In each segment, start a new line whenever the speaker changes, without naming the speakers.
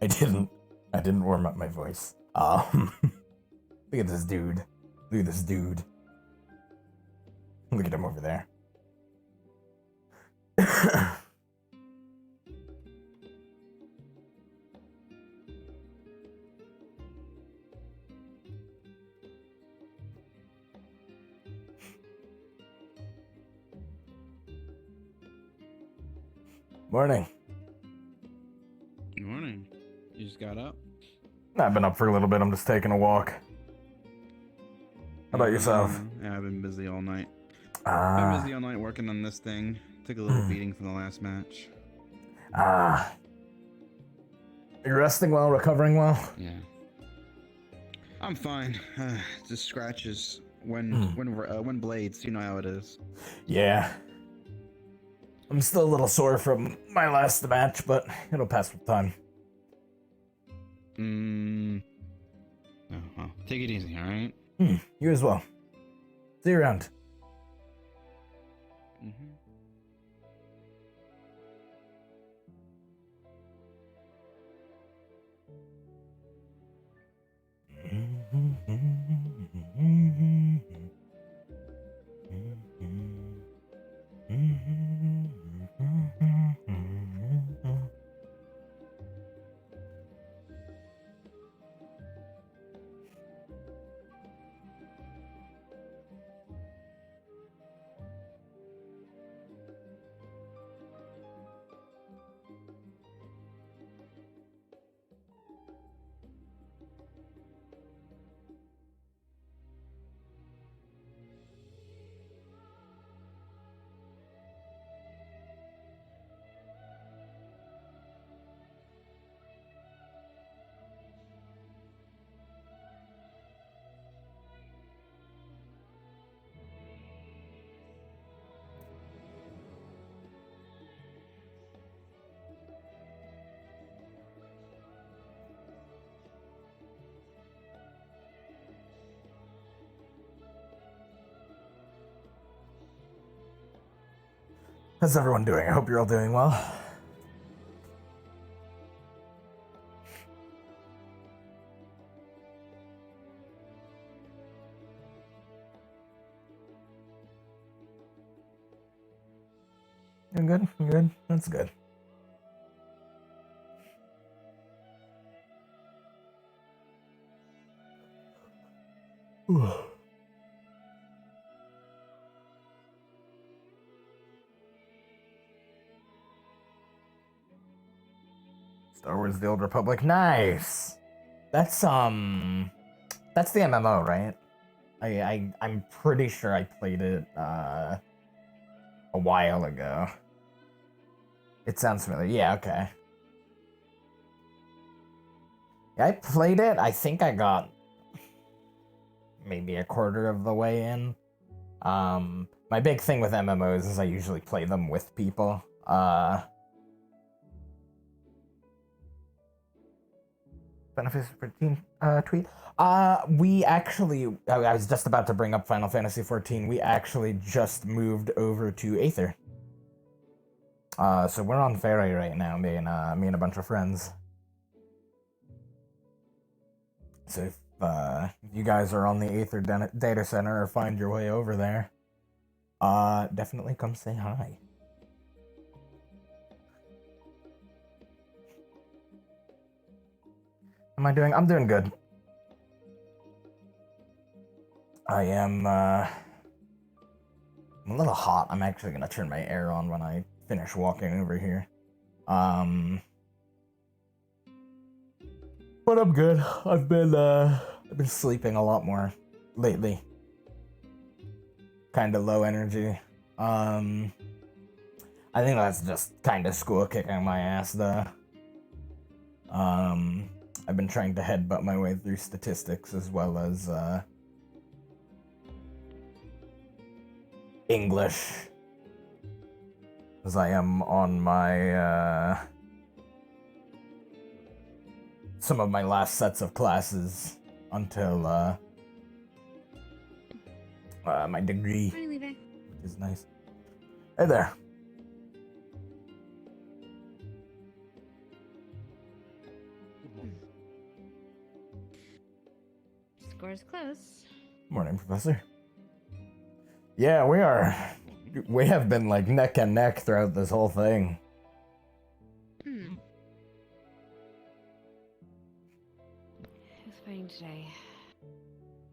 I didn't. I didn't warm up my voice. Look at this dude. Look at this dude. Look at him over there. Morning.
Good morning. You just got up?
I've been up for a little bit. I'm just taking a walk. How about yourself?
Yeah, I've been busy all night. I've
Ah.
been busy all night working on this thing. Took a little beating from the last match.
Ah. You resting well, recovering well?
Yeah. I'm fine. Just scratches when blades. You know how it is.
Yeah. I'm still a little sore from my last match, but it'll pass with time.
Oh, well, take it easy, all right?
You as well. See you around. How's everyone doing? I hope you're all doing well. You're good? You're good? That's good. Star Wars: The Old Republic. Nice. That's the MMO, right? I'm pretty sure I played it a while ago. It sounds familiar. Yeah, okay. Yeah, I played it. I think I got maybe a quarter of the way in. My big thing with MMOs is I usually play them with people. Benefits for team tweet. We actually, I was just about to bring up Final Fantasy XIV. We actually just moved over to Aether. So we're on Fairy right now, me and a bunch of friends. So if you guys are on the Aether data center or find your way over there, definitely come say hi. Am I doing? I'm doing good. I am, I'm a little hot. I'm actually gonna turn my air on when I finish walking over here. But I'm good. I've been sleeping a lot more lately. Kinda low energy. I think that's just kinda school kicking my ass though. I've been trying to headbutt my way through statistics as well as English, as I am on my some of my last sets of classes until my degree.
Hi, Levi.
Which is nice. Hey there.
door's closed.
Morning, Professor. Yeah, we have been like neck and neck throughout this whole thing.
Who's fighting today?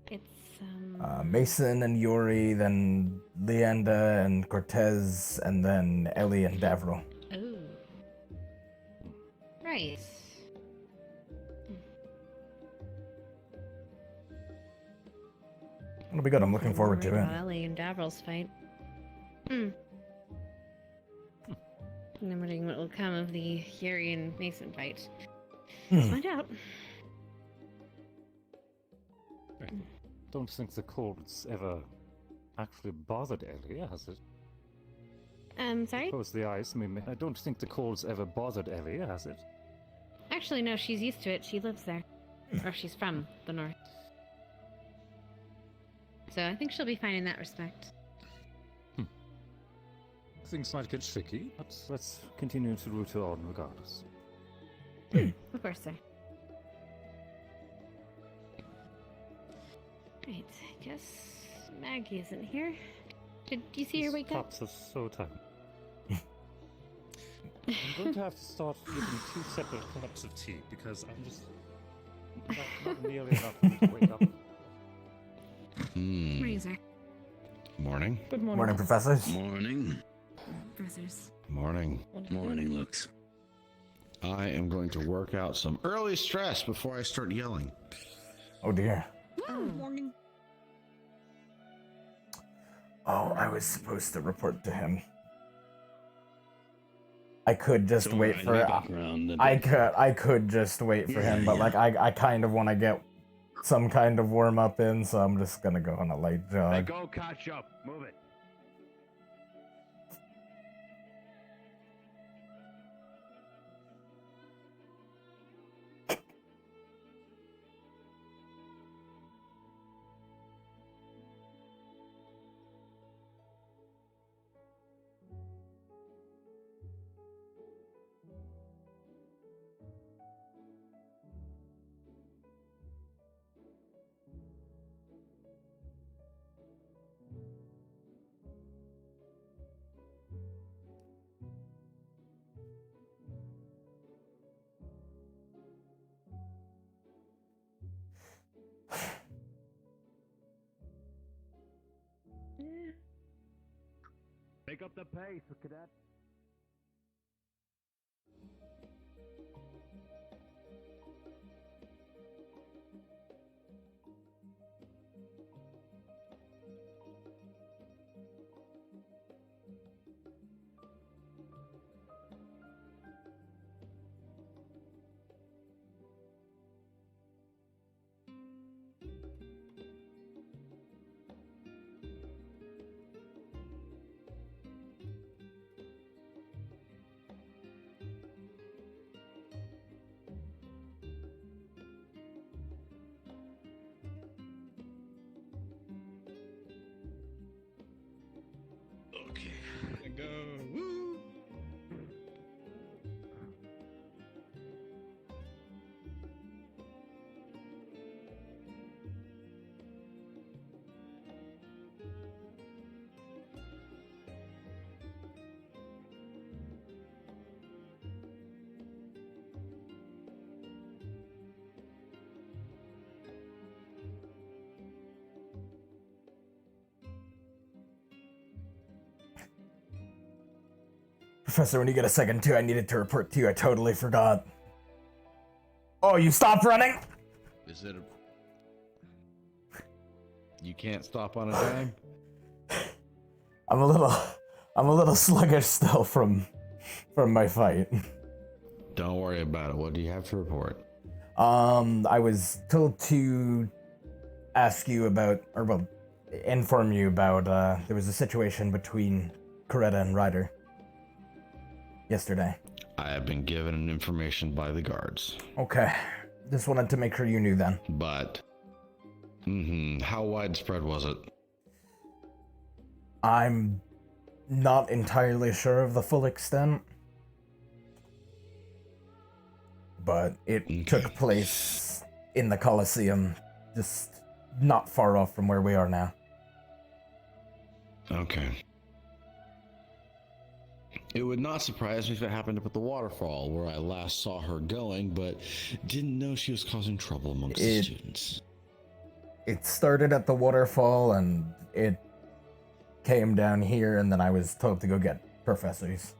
It's,
Mason and Yuri, then Leanda and Cortez, and then Ellie and Davril.
Oh. Right.
It'll be good. I'm looking forward to it.
Ellie and Davril's fight. I'm wondering what will come of the Yuri and Mason fight. Let's find out.
I don't think the cold's ever actually bothered Ellie, has it?
Sorry?
Close the eyes. I don't think the cold's ever bothered Ellie, has it?
Actually, no, she's used to it. She lives there. Or she's from the north. So I think she'll be fine in that respect.
Things might get tricky, but let's continue to root her on regardless.
Of course, sir. Right, I guess Maggie isn't here. Did you see her wake up?
Cups are so tiny. I'm going to have to start giving 2 separate cups of tea because I'm just not nearly enough to wake up.
Morning, sir.
Morning.
Good morning.
Morning, professors.
Morning.
Professors.
Morning.
Morning, Lux.
I am going to work out some early stress before I start yelling.
Oh dear.
Morning.
Oh, I was supposed to report to him. I could just wait for I could just wait for him, but like I kind of want to get some kind of warm up in, so I'm just gonna go on a light jog.
Hey, go catch up. Move it. Pick up the pace, cadet. Okay. Go. Woo.
Professor, when you get a second too, I needed to report to you. I totally forgot. Oh, you stopped running?
Is it You can't stop on a dime?
I'm a little sluggish still from my fight.
Don't worry about it. What do you have to report?
I was told to ask you about, or well, inform you about, there was a situation between Coretta and Ryder yesterday.
I have been given information by the guards.
Okay. Just wanted to make sure you knew then.
But, how widespread was it?
I'm not entirely sure of the full extent. But it took place in the Coliseum, just not far off from where we are now.
Okay. It would not surprise me if it happened up at the waterfall where I last saw her going, but didn't know she was causing trouble amongst the students.
It started at the waterfall, and it came down here, and then I was told to go get professors.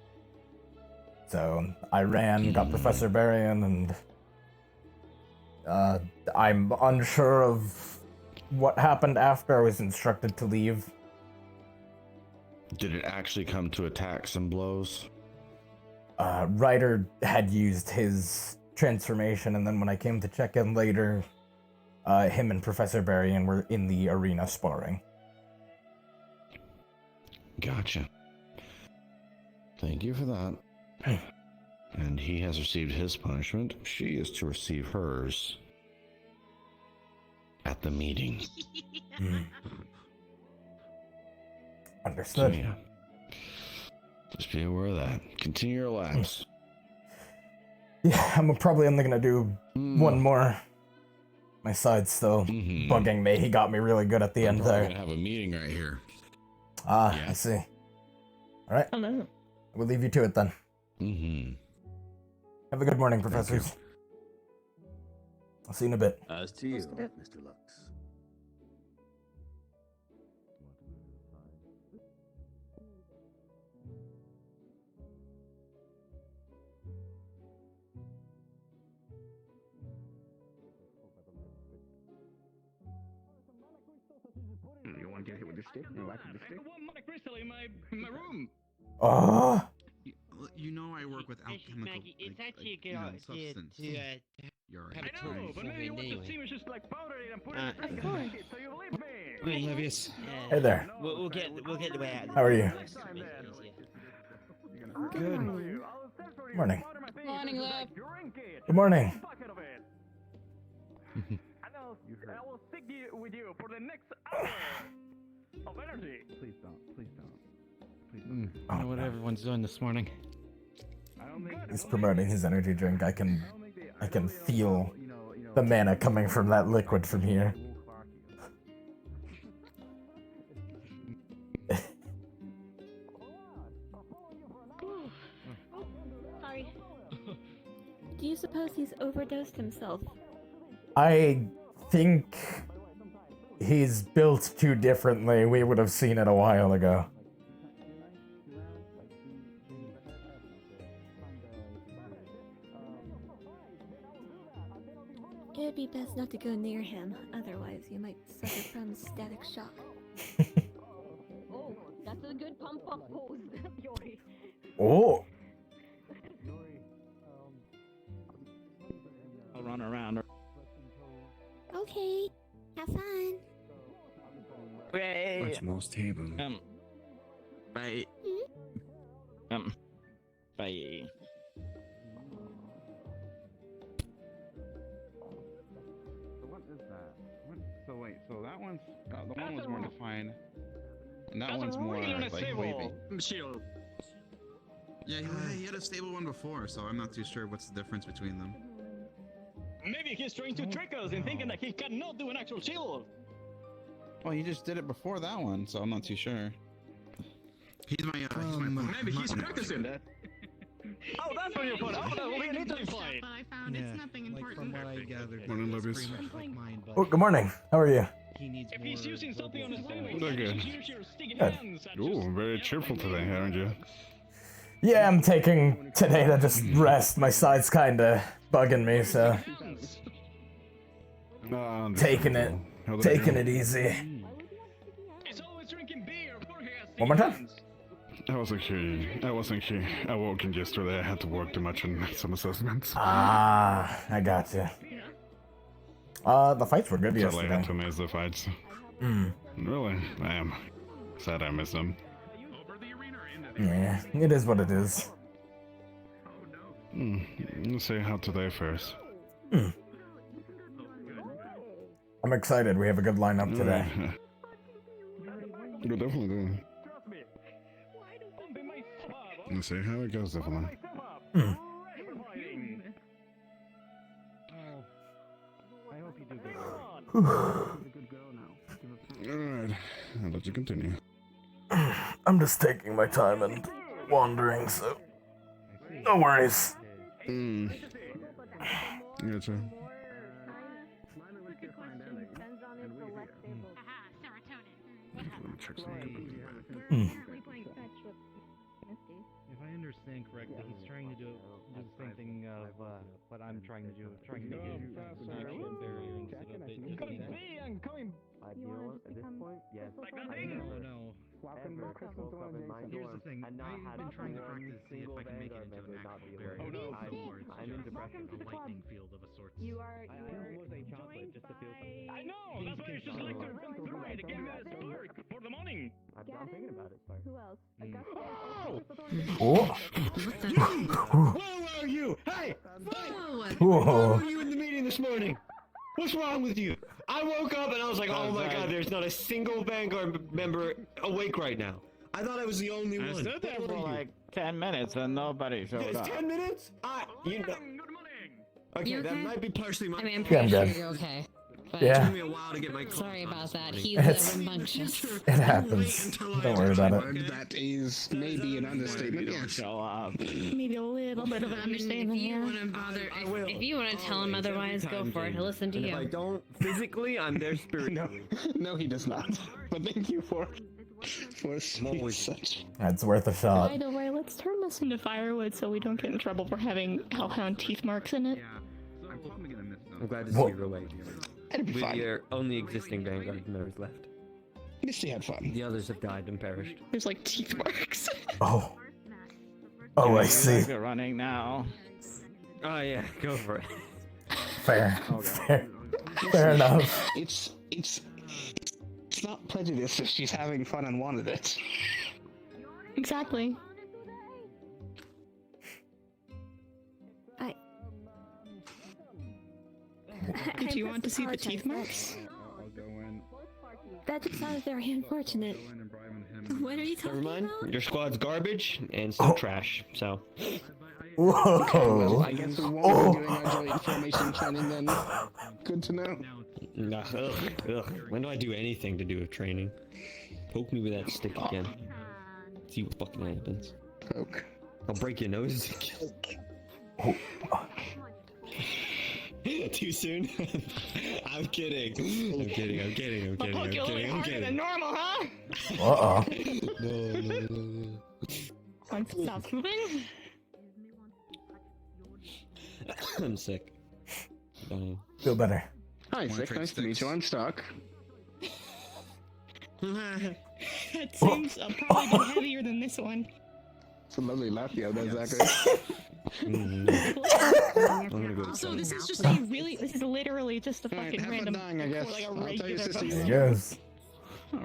So I ran, got Professor Varian, and I'm unsure of what happened after. I was instructed to leave.
Did it actually come to attacks and blows?
Ryder had used his transformation, and then when I came to check in later, him and Professor Varian were in the arena sparring.
Gotcha. Thank you for that. And he has received his punishment. She is to receive hers at the meeting.
Understood.
So, yeah. Just be aware of that. Continue your laps.
Yeah, I'm probably only gonna do one more. My side's still bugging me. He got me really good at the end
We're
there.
gonna have a meeting right here.
Ah,
Yeah.
I see. Alright,
Hello.
we'll leave you to it then. Have a good morning,
Thank
professors. I'll see you in a bit.
As to you,
Good.
Mr. Lux. You want to get hit with this stick? You like this stick?
I got one mana crystal in my room.
Oh,
You know I work with alchemical
Maggie, it's actually a good
substance. You're
I
right.
know, but maybe you want to see me just like powder it and put it in the drink
of course.
and so you believe me.
Wait, Levius.
hey there.
We'll get the way out.
How are you?
Good.
Morning.
Morning, love.
Good morning.
I will stick with you for the next hour of energy.
Please don't. Please don't. Please
I
Oh,
know what
no.
everyone's doing this morning.
He's promoting his energy drink. I can feel the mana coming from that liquid from here.
Sorry. Do you suppose he's overdosed himself?
I think he's built too differently. We would have seen it a while ago.
It'd be best not to go near him, otherwise you might suffer from static shock.
Oh, that's a good pump up pose, Yori.
Oh,
I'll run around.
Okay, have fun.
Hey.
most table.
Bye. Bye.
So what is that? So wait, so that one's the one was more defined, and that one's more like wavy.
Shield.
Yeah, he had a stable one before, so I'm not too sure what's the difference between them.
Maybe he's trying to trick us in thinking that he cannot do an actual shield.
Well, he just did it before that one, so I'm not too sure. He's my
Maybe he's practicing. Oh, that's what you put. Oh, that will be an interesting fight.
But I found it's nothing important.
From what I gathered,
Morning,
it's
Levius.
pretty much like mine, but
oh, good morning. How are you?
he needs
If
more
he's using something on his sandwich,
They're good.
use your sticky
Good.
hands and
Ooh,
just-
very cheerful today, aren't you?
Yeah, I'm taking today to just rest. My side's kinda bugging me, so
Hands.
taking it easy.
He's always drinking beer before he has
One more time?
hands.
I wasn't here. I woke in yesterday. I had to work too much on some assessments.
Ah, I got you. The fights were good
So I had
yesterday.
to miss the fights.
Hmm.
Really, I am sad I missed them.
Over the arena end.
Yeah, it is what it is.
Let's see how today fares.
I'm excited. We have a good lineup today.
We definitely do.
Trust me. Why don't pump my spot?
Let's see how it goes, definitely.
Hmm.
Ready for fighting.
I hope you do good.
Come on.
She's a good girl.
to continue.
I'm just taking my time and wandering, so no worries.
Gotcha. Check some
If I understand correctly, he's trying to do the same thing of what I'm trying to do. Trying to get protection barrier instead of it just being
I'm coming.
Ideal at this point, yes.
no. Here's the thing. I've been trying to practice to see if I can make it into an actual barrier.
I'm into breakfast.
A lightning field of a sort.
You are.
I almost ate chocolate just to feel something.
I know. That's why it's just like to try to get you guys to work for the morning.
I'm thinking about it. Sorry.
Who else?
Oh.
Where were you? Hey!
Whoa!
Whoa.
Where were you in the meeting this morning? What's wrong with you? I woke up and I was like, oh my god, there's not a single Vanguard member awake right now. I thought I was the only one.
I stood there
Where
for
were you?
like 10 minutes and nobody showed
It's
up.
10 minutes? You know.
Good morning.
Okay,
You
that
okay?
might be partially my
I mean, I'm
Yeah,
pretty
I'm
sure
good.
you're okay. But
It
Yeah.
took me a while to get my
sorry about that. He's
It's-
rambunctious.
It happens. Don't worry about it.
That is maybe an understatement. Yes.
Show up.
Maybe a little bit of an understatement. If you
yeah.
want to bother,
I will.
if you want to tell him
Always, every
otherwise, go
time,
for it.
Jamie.
He'll listen to
And if I
you.
don't physically, I'm there spiritually.
No, he does not. But thank you for saying such.
That's worth a shot.
By the way, let's turn this into firewood so we don't get in trouble for having hellhound teeth marks in it.
Yeah. So I'm probably gonna miss them.
I'm glad to see
Whoa.
you awake.
It'll be
We're
fine.
your only existing Vanguard members left.
At least he had fun.
The others have died and perished.
There's like teeth marks.
Oh. Oh, I see.
We're running now.
Oh yeah, go for it.
Fair. Fair. Fair enough.
It's not prejudice if she's having fun and wanted it.
Exactly. Did you want to see the teeth marks?
I'll go in.
That just sounds very unfortunate.
Go in and bribe him.
What are you
Never
talking
mind.
about?
Your squad's garbage and still
Oh.
trash, so.
Well,
Whoa.
I guess we won't
Oh.
be doing our joint formation training then. Good to know.
Nah, ugh. When do I do anything to do with training? Poke me with that stick again. See what fucking happens.
Poke.
I'll break your nose. Too soon? I'm kidding. I'm kidding.
I'll poke you a little bit harder than normal, huh?
Uh-oh.
No.
Once it stops moving.
I'm sick. Dying.
Feel better.
Hi, Sick. Nice to meet you. I'm Stark.
That seems probably been heavier than this one.
It's a lovely laugh you have there, Zachary.
I'm gonna go to
So
sleep.
this is just a really, this is literally just a
Alright,
fucking
have fun
random,
dying, I guess.
like a
I'll tell you,
regular
sister,
post.
you-
Yes.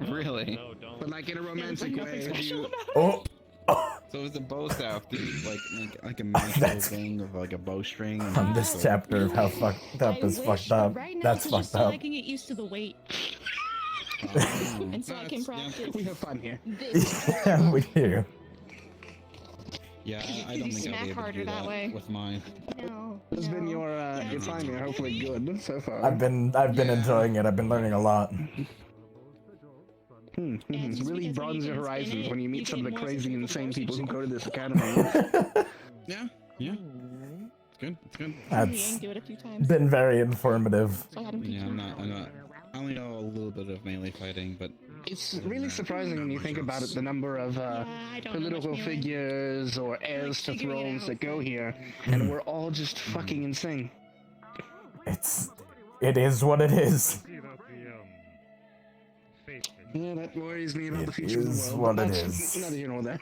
Really?
No, don't.
But like in a
There's
romantic
nothing
way.
special about it.
Oh.
So is the bow staff like a magical
That's-
thing of like a bowstring?
From this chapter of how fucked up
I
is
wish,
fucked
but
up.
right now
That's
it's just
fucked
so
up.
I can get used to the weight,
Oh.
and so I can practice.
We have fun here.
This.
Yeah, we do.
Yeah, I
You
don't think I'll
smack
be able to
harder
do
that
that
way.
with mine.
No.
It's been
no.
your time here. Hopefully good so far.
I've been enjoying it. I've been learning a lot.
Yeah,
It
just
really
because when
broadens
you
your
can spin
horizons
it,
when you
you
meet some of
get
the
more
crazy,
centrifugal
insane
force.
people who go to this academy.
Yeah, it's good. It's good.
That's
Do it a few times.
been very informative.
So I had him teach
Yeah,
me.
I'm not. I only know a little bit of melee fighting, but
It's really surprising when you think about it, the number of
Yeah, I don't know much
political
melee.
figures or heirs to
figuring it
thrones
out.
that go here, and we're all just fucking insane.
It is what it is.
See about the faith
Yeah, that worries me about
It
the future of the
is
world.
what
but
it
that's
is.
Neither here nor there.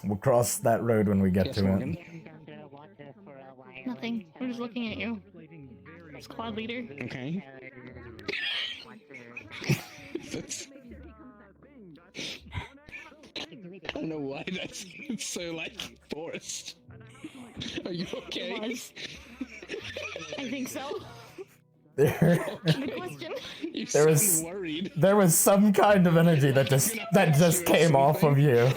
We'll cross that road when we get
Yes,
to
Morgan.
it.
Nothing. We're just looking at you. Squad leader.
Okay. That's- I don't know why that's so like forced. Are you okay?
It was. I think so.
There,
Good question.
You
There was-
sound worried.
there was some kind of energy that just came off of you,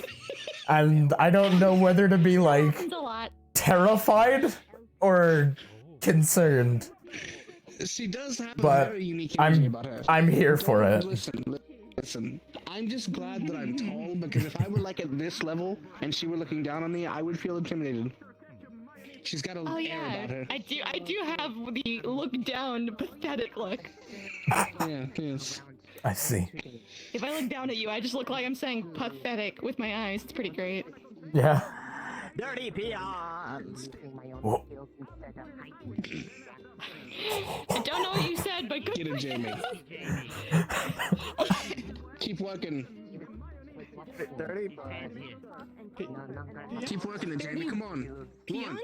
and I don't know whether to be like
It's a lot.
terrified or concerned.
She does have
But
a very unique energy about her.
I'm here for it.
Listen. I'm just glad that I'm tall, because if I were like at this level and she were looking down on me, I would feel intimidated. She's got a
Oh
air
yeah,
about her.
I do have the look down, pathetic look.
Yeah, yes.
I see.
If I look down at you, I just look like I'm saying pathetic with my eyes. It's pretty great.
Yeah.
Dirty peons!
Whoa.
I don't know what you said, but good.
Get him, Jamie. Keep working.
Dirty
Keep working it, Jamie. Come on. 1,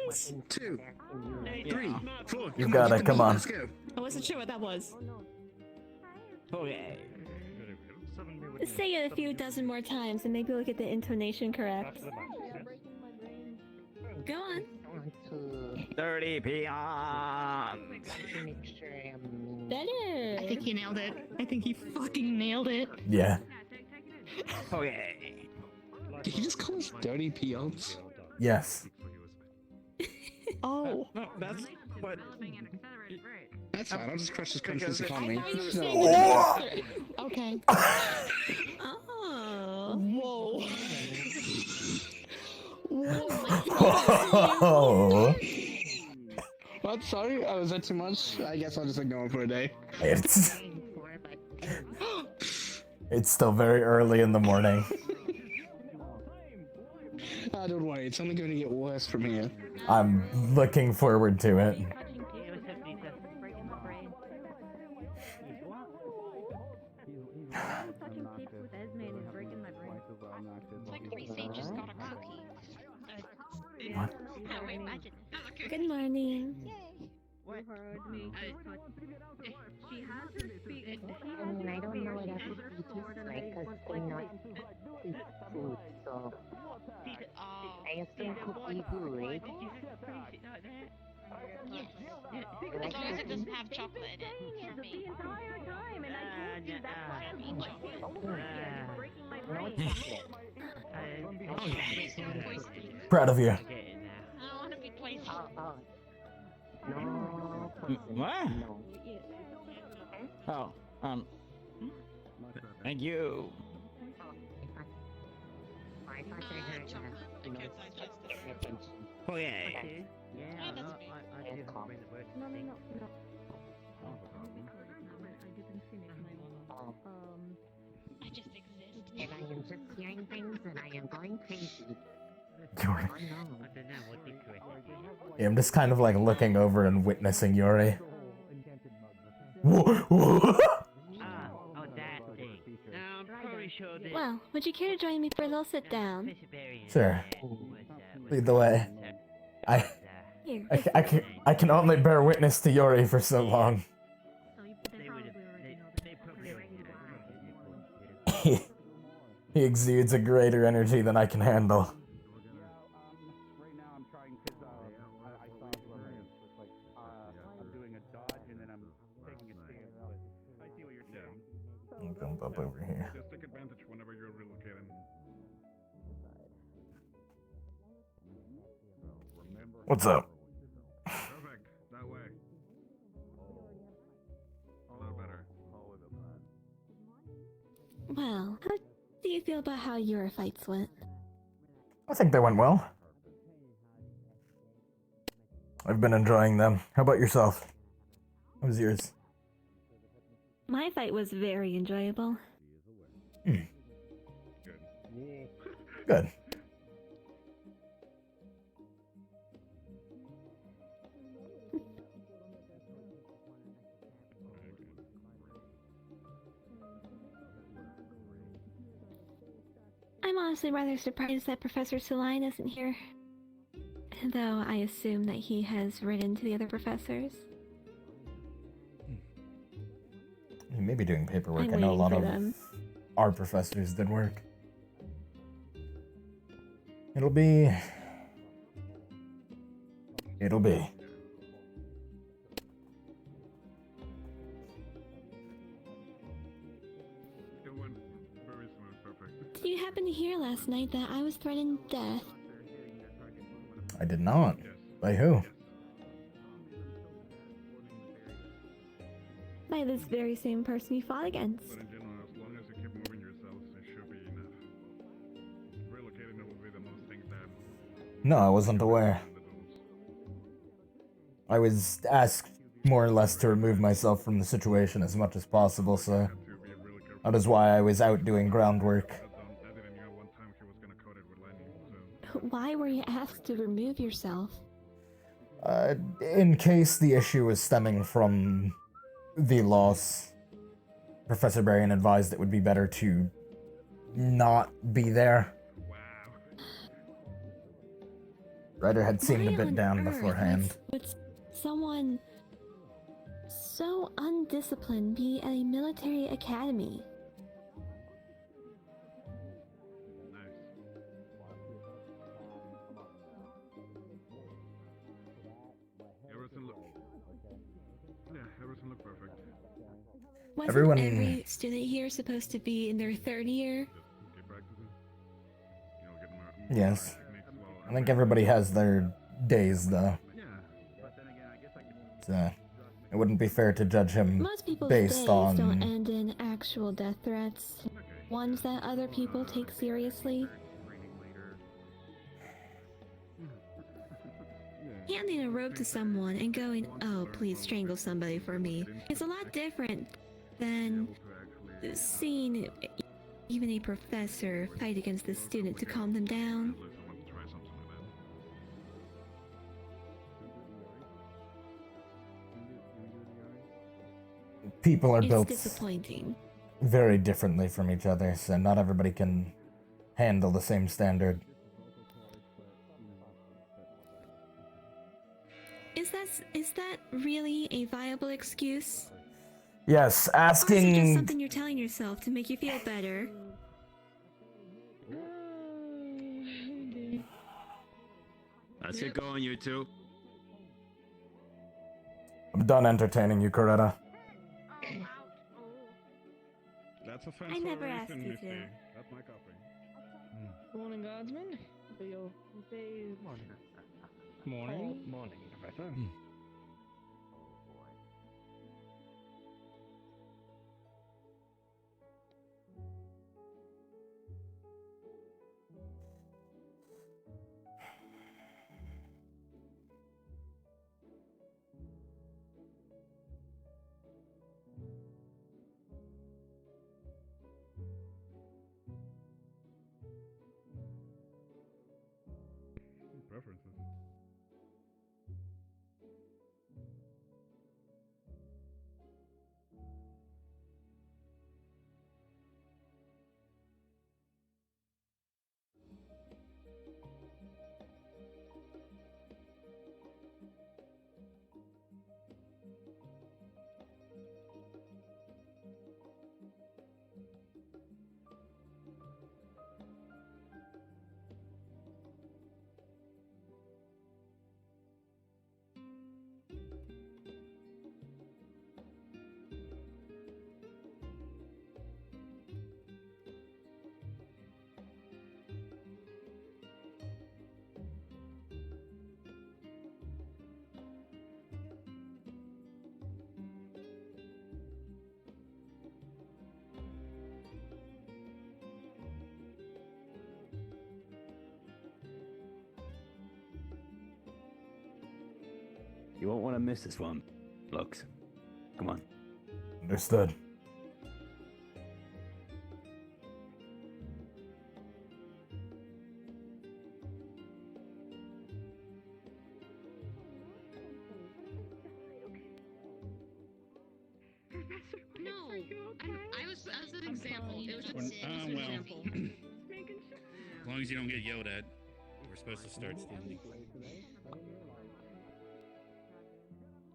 2, 3, 4.
You got it. Come on.
Let's go.
I wasn't sure what that was.
Okay.
Say it a few dozen more times and maybe we'll get the intonation correct. Go on.
Dirty peons!
Better.
I think he nailed it. I think he fucking nailed it.
Yeah.
Okay.
Did you just call us dirty peons?
Yes.
Oh.
No, that's what.
That's fine. I'll just crush this country's economy.
I thought you were
No.
saying okay.
Oh.
Whoa.
Oh.
What? Sorry? Oh, is that too much? I guess I'll just ignore it for a day.
It's still very early in the morning.
Don't worry. It's only going to get worse from here.
I'm looking forward to it. What?
Good morning.
What? She has her speech.
I mean, I don't know what else to teach like, because they're not eat food, so I assume cookies do, right?
Yes. As long as it doesn't have chocolate in it. For me.
Proud of you.
I don't want to be poisoned.
No.
What?
No.
Oh, thank you. Okay.
Yeah, that's me. I just exist.
And I am just hearing things and I am going crazy.
Yeah, I'm just kind of like looking over and witnessing Yuri.
Oh, that thing. I'm pretty sure that.
Well, would you care to join me for a little sit down?
Sure. Lead the way.
Here.
I can only bear witness to Yuri for so long. He exudes a greater energy than I can handle.
Right now I'm trying because I saw Levius with like I'm doing a dodge and then I'm taking a stance, but I see what you're saying.
I'll jump up over here.
Just take advantage whenever you're relocating.
What's up?
Perfect. That way. A little better.
Well, how do you feel about how your fights went?
I think they went well. I've been enjoying them. How about yourself? How was yours?
My fight was very enjoyable.
Good.
I'm honestly rather surprised that Professor Saline isn't here. Though I assume that he has written to the other professors.
He may be doing paperwork.
I'm
I know a
waiting
lot
for
of
them.
our professors did work. It'll be.
It went very smooth, perfect.
Did you happen to hear last night that I was threatened death?
I did not. By who?
by this very same person you fought against.
But in general, as long as you keep moving yourselves, it should be enough. Relocating will be the most thing that...
No, I wasn't aware. I was asked more or less to remove myself from the situation as much as possible, so that is why I was out doing groundwork.
Why were you asked to remove yourself?
In case the issue was stemming from the loss, Professor Berrien advised it would be better to not be there. Ryder had seemed a bit down beforehand.
Would someone so undisciplined be at a military academy?
Everything look perfect.
Wasn't
Everyone-
every student here supposed to be in their third year?
Keep practicing.
Yes. I think everybody has their days, though. So, it wouldn't be fair to judge him
Most people's
based
days
on...
don't end in actual death threats. Ones that other people take seriously. Handing a rope to someone and going, "Oh, please strangle somebody for me," is a lot different than seeing even a professor fight against a student to calm them down.
People are
It's
built
disappointing.
very differently from each other, so not everybody can handle the same standard.
Is that really a viable excuse?
Yes,
Or is it just
asking...
something you're telling yourself to make you feel better?
That's it going, you two.
I'm done entertaining you, Coretta.
That's a fancy
I never asked
reason,
you
Missy.
to.
That's my copy.
Morning, Guardsman. Morning.
Morning. Morning, Professor.
Preferences.
You won't want to miss this one. Looks. Come on.
Understood.
No, I was as an example. It was just an
well.
example.
As long as you don't get yelled at, we're supposed to start standing.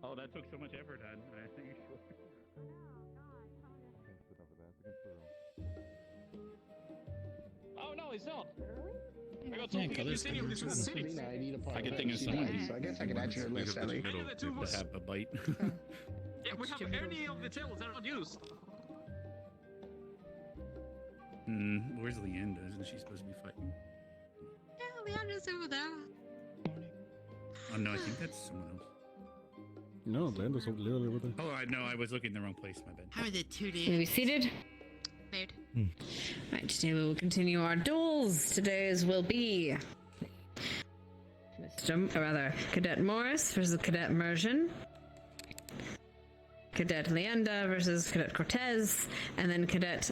Oh, that took so much effort, Dad. I think you should.
Oh no, he's not. I got
Yeah,
two
colors
continue
come
this
in.
was six.
I need a part
I
of
get
that
things
CD,
aside.
so I guess I can add your list, Ellie.
To have a bite.
Yeah, we have any of the tails that are not used.
Where's Leanda? Isn't she supposed to be fighting?
Yeah, Leandra's over there.
Oh no, I think that's someone else. No, Lando's literally with it.
Oh, I know. I was looking in the wrong place. My bad.
How are the 2D?
Will you be seated?
Mood.
Right, today we will continue our duels. Today's will be Cadet Morris versus Cadet Mersion, Cadet Leanda versus Cadet Cortez, and then Cadet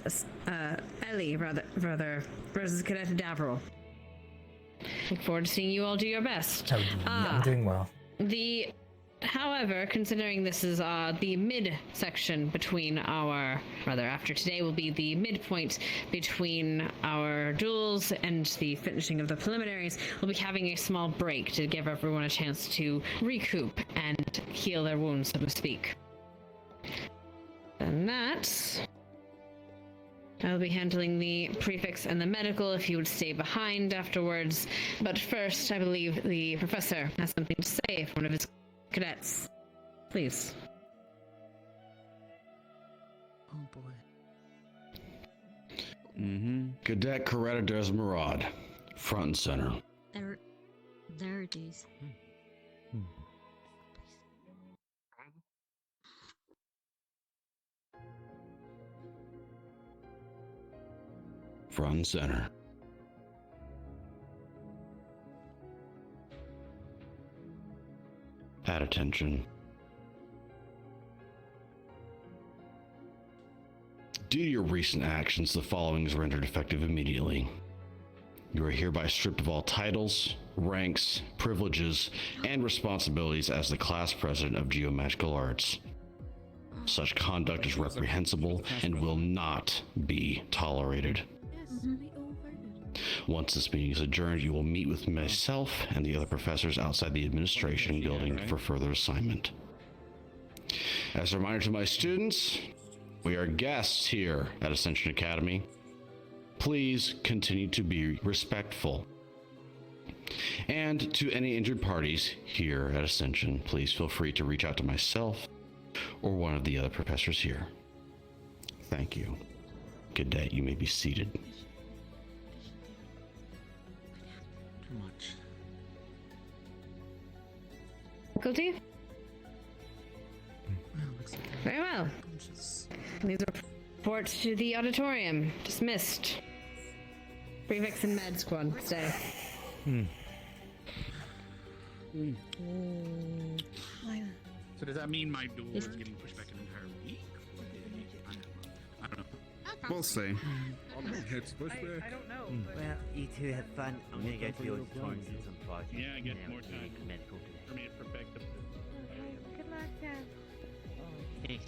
Ellie versus Cadet Davro. Look forward to seeing you all do your best.
I'm doing well.
However, considering this is the mid-section between after today will be the midpoint between our duels and the finishing of the preliminaries, we'll be having a small break to give everyone a chance to recoup and heal their wounds, so to speak. And I'll be handling the prefix and the medical if you would stay behind afterwards. But first, I believe the professor has something to say for one of his cadets. Please.
Oh boy.
Cadet Coretta Desmerad, front and center.
There it is.
Front and center. At attention. Due to your recent actions, the following is rendered effective immediately. You are hereby stripped of all titles, ranks, privileges, and responsibilities as the class president of Geomagical Arts. Such conduct is reprehensible and will not be tolerated. Once this meeting is adjourned, you will meet with myself and the other professors outside the administration building for further assignment. As a reminder to my students, we are guests here at Ascension Academy. Please continue to be respectful. And to any injured parties here at Ascension, please feel free to reach out to myself or one of the other professors here. Thank you. Cadet, you may be seated.
Too much.
Faculty? Very well. These reports to the auditorium. Dismissed. Prefix and med squad, stay.
So does that mean my duel is getting pushed back an entire week? I don't know.
We'll see.
I don't know.
Well, you two have fun. I'm gonna go to the auditorium and do some projects.
Yeah, I get more
and
time.
medical
For me, it's perfect.
Good luck, Dad.
Thanks.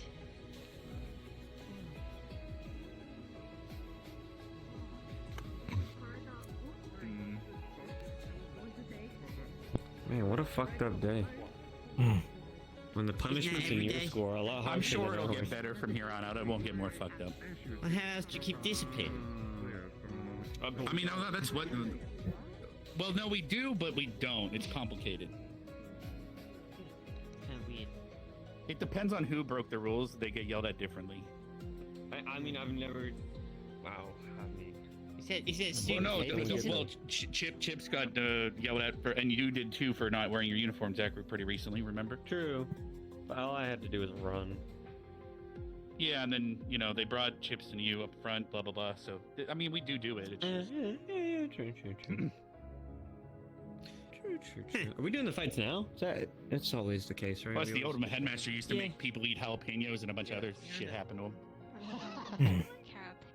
Man, what a fucked up day. When the punishments in your score are a lot higher.
I'm sure it'll get better from here on out. It won't get more fucked up.
Well, how else do you keep discipline?
I mean, no, that's what. Well, no, we do, but we don't. It's complicated.
Kind of weird.
It depends on who broke the rules. They get yelled at differently.
I mean, I've never. Wow. I mean.
Is that student?
Well, Chip's got yelled at for, and you did too for not wearing your uniform, Zachary, pretty recently. Remember?
True. But all I had to do was run.
Yeah, and then they brought Chips and you up front, blah blah blah. So I mean, we do it. It's just...
True. Are we doing the fights now? That's always the case, right?
Plus, the Ultimate Headmaster used to make people eat jalapenos, and a bunch of other shit happened to him.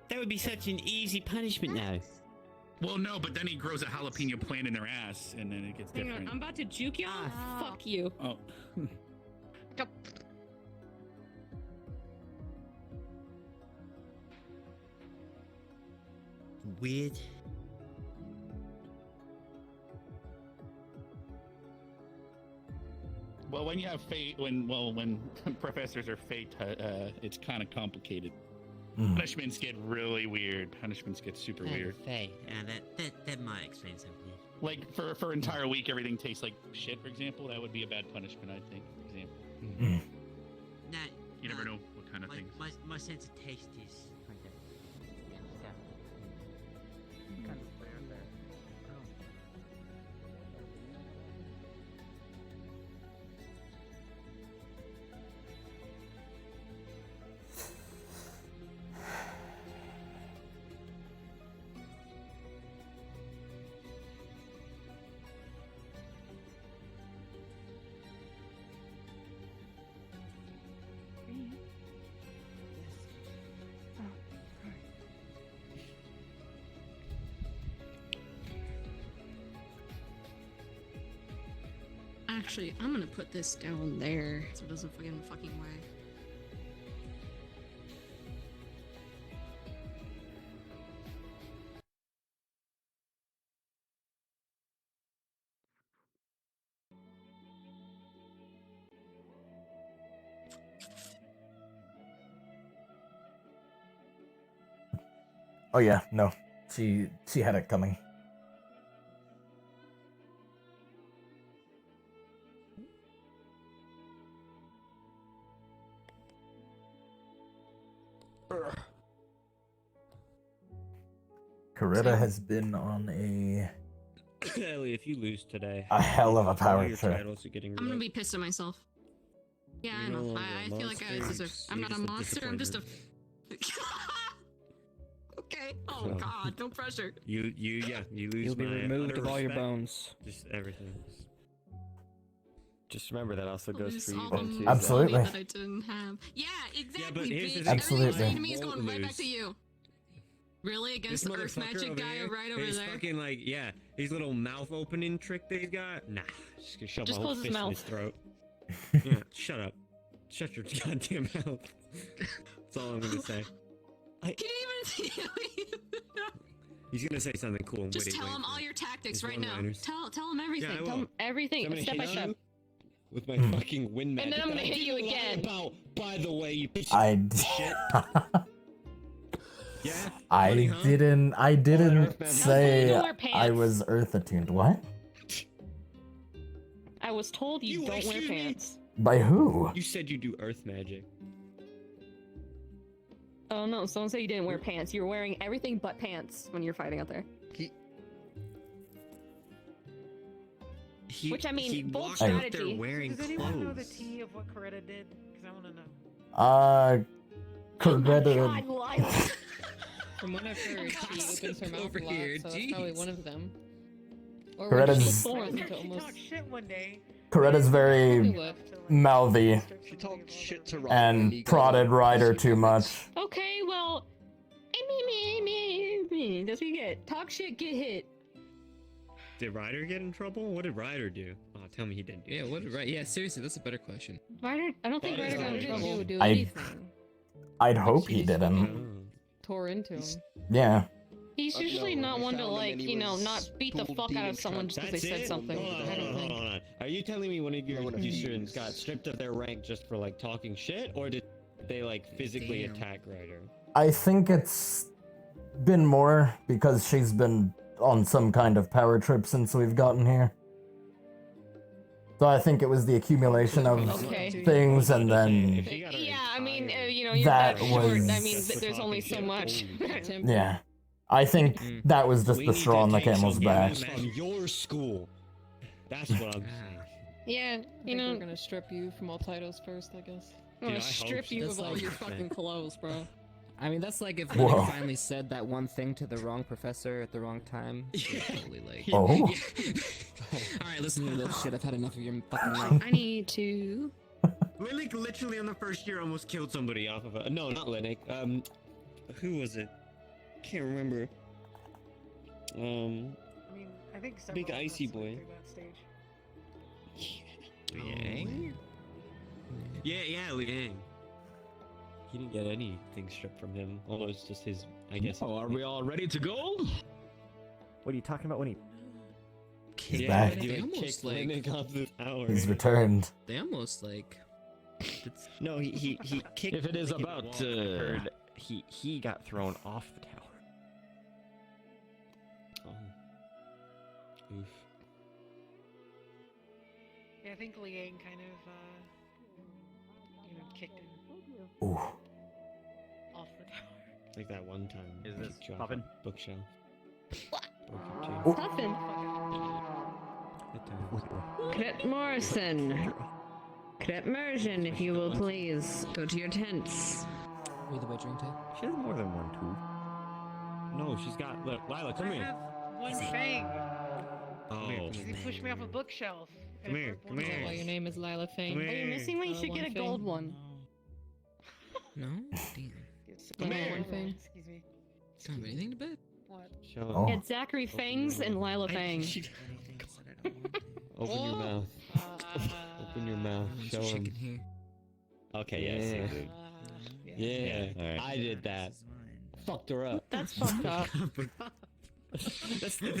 That would be such an easy punishment now.
Well, no, but then he grows a jalapeno plant in their ass, and then it gets
Hang
different.
on, I'm about to juke y'all. Fuck you.
Oh.
Weird.
Well, when you have fate, when professors are fate, it's kind of complicated. Punishments get really weird. Punishments get super weird.
Fate. That might explain something.
Like for entire week, everything tastes like shit. For example, that would be a bad punishment, I think. For example.
No,
you never know what kind of things.
My sense of taste is kind of stuff.
Kind of rare there.
Actually, I'm gonna put this down there so it doesn't get in the fucking way.
Oh yeah, no. She had it coming. Coretta has been on
Ellie, if you lose today,
a hell of a
all
power
your
trip.
titles are getting
I'm gonna
ripped.
be pissed at myself. Yeah, I
You're no
know.
longer
I
a
feel like I was
monster,
just I'm
you're
not a
just a
monster, I'm just a... Okay. Oh
So-
god, no pressure.
You lose.
You'll be
my
removed
utter
of all your
respect.
bones.
Just everything.
Just remember that also goes
Lose
for you
all
then
the
too.
Absolutely.
money that I didn't have. Yeah, exactly,
but here's the
bitch.
thing.
Absolutely.
Everything you say to me is
Won't
going right back
lose.
to you. Really? Against
This
the Earth
motherfucker
Magic
over
guy
here,
right over
his
there?
fucking like his little mouth opening trick that he's got. Nah, just gonna shove
Just
my whole
close his
fist in his
mouth.
throat. Yeah, shut up. Shut your goddamn mouth. That's all I'm gonna say.
Can you even
He's gonna say something cool and
Just
witty.
tell
wait
him
for
all
it.
your tactics
His
right now.
one-liners.
Tell him everything.
Yeah, I
Tell
will.
him
Everything,
I'm gonna
step by
hit
step.
you with my fucking wind magic.
And then I'm gonna
that I
hit you
didn't lie
again.
About, by the way, you piece
I
of shit. Yeah.
I
funny, huh?
didn't
Earth magic.
say
Don't wear
I
pants.
was earth attuned. What?
I was told you don't wear
excuse me?
pants.
By who?
You said you do earth magic.
Oh no, someone said you didn't wear pants. You were wearing everything but pants when you're fighting out there. Which, I mean,
he
bold
walked out there
strategy.
wearing
Does anyone know the
clothes.
tea of what Coretta did? Because I want to know.
Coretta.
God, Lila.
From what I've heard, she opens her mouth
over
a lot,
here,
so that's probably
jeez.
one of them. Or
Coretta's-
when she
Thorns
thorns
She
into almost...
talked shit one day.
Coretta's very
What?
mouthy
She talked shit to Rob
and prodded Ryder too much.
Okay, well... That's what you get. Talk shit, get hit.
Did Ryder get in trouble? What did Ryder do? Oh, tell me he didn't do
Yeah,
that.
what did Yeah, seriously, that's a better question.
Ryder, I don't think
Ryder's
Ryder got in
not
trouble.
Do
I-
anything.
I'd hope he
Oh.
didn't.
Tore into him.
Yeah.
He's
No,
usually not
we
one to,
found him
like,
and he
you know,
was
not beat the
pulled
fuck out
demon
of someone just because
That's
they said
it?
something.
Hold on, hold on. Are you telling me one of your students got stripped of their rank just for like talking shit, or did they like physically
Damn.
attack Ryder?
I think it's been more because she's been on some kind of power trip since we've gotten here. So I think it was the accumulation of
Okay.
things and then
If you got her
Yeah, I mean,
entire-
you know, you're
That
that short. I
was-
mean, there's only so much.
yeah. I think that was just
We
the
need
straw
to
on the
take
camel's
some
back.
units from your school. That's what I'm saying.
Yeah,
I
you
think
know,
we're gonna strip you from all titles first, I guess.
I'm gonna
Dude, I hope
strip
so.
you
That's
of all
like-
your fucking clothes, bro.
I mean, that's like if
Whoa.
Lennox finally said that one thing to the wrong professor at the wrong time.
You're totally like...
Oh.
Alright, listen to this shit. I've had enough of your fucking life.
I need to.
Linnick literally on the first year almost killed somebody off of a. No, not Linnick. Who was it? Can't remember.
I mean, I think several
Big
of us
icy
went
boy.
through that stage.
Yang? Yeah, Liang. He didn't get anything stripped from him. Almost just his, I guess.
Oh, are we all ready to go? What are you talking about when he...
He's
Yeah,
back.
he
They
like
almost,
kicked
like-
Linnick off the tower.
He's returned.
They almost, like...
No, he kicked.
If it is
Linnick in the
about,
wall. I heard.
he got thrown off the tower.
Oh. Oof.
Yeah, I think Liang kind of, kicked him
Ooh.
off the tower.
Like that one time.
Is
he
this
dropped
poppin'?
a bookshelf. Broke it
Ooh.
Puffin.
too.
Cadet Morrison. Cadet Mersion, if you will please. Go to your tents.
Read the way drink tape.
She has more than one tooth.
No, she's got. Look, Lila, come
I
here.
have one fang.
Oh.
He pushed me off a bookshelf.
Come here, come
Is that
here.
why your name is Lila Fang?
Come
Oh, you're
here.
missing one? You should get a gold one.
No? Damn.
Come
No,
here.
one thing.
Excuse me.
Don't have anything to bet.
What?
Show
Oh.
It's Zachary Fangs and Lila Fang.
Oh Open your mouth. Open your mouth. Show him. Okay, yes, you did. Yeah, I did that. Fucked her up.
That's fucked up.
That's
not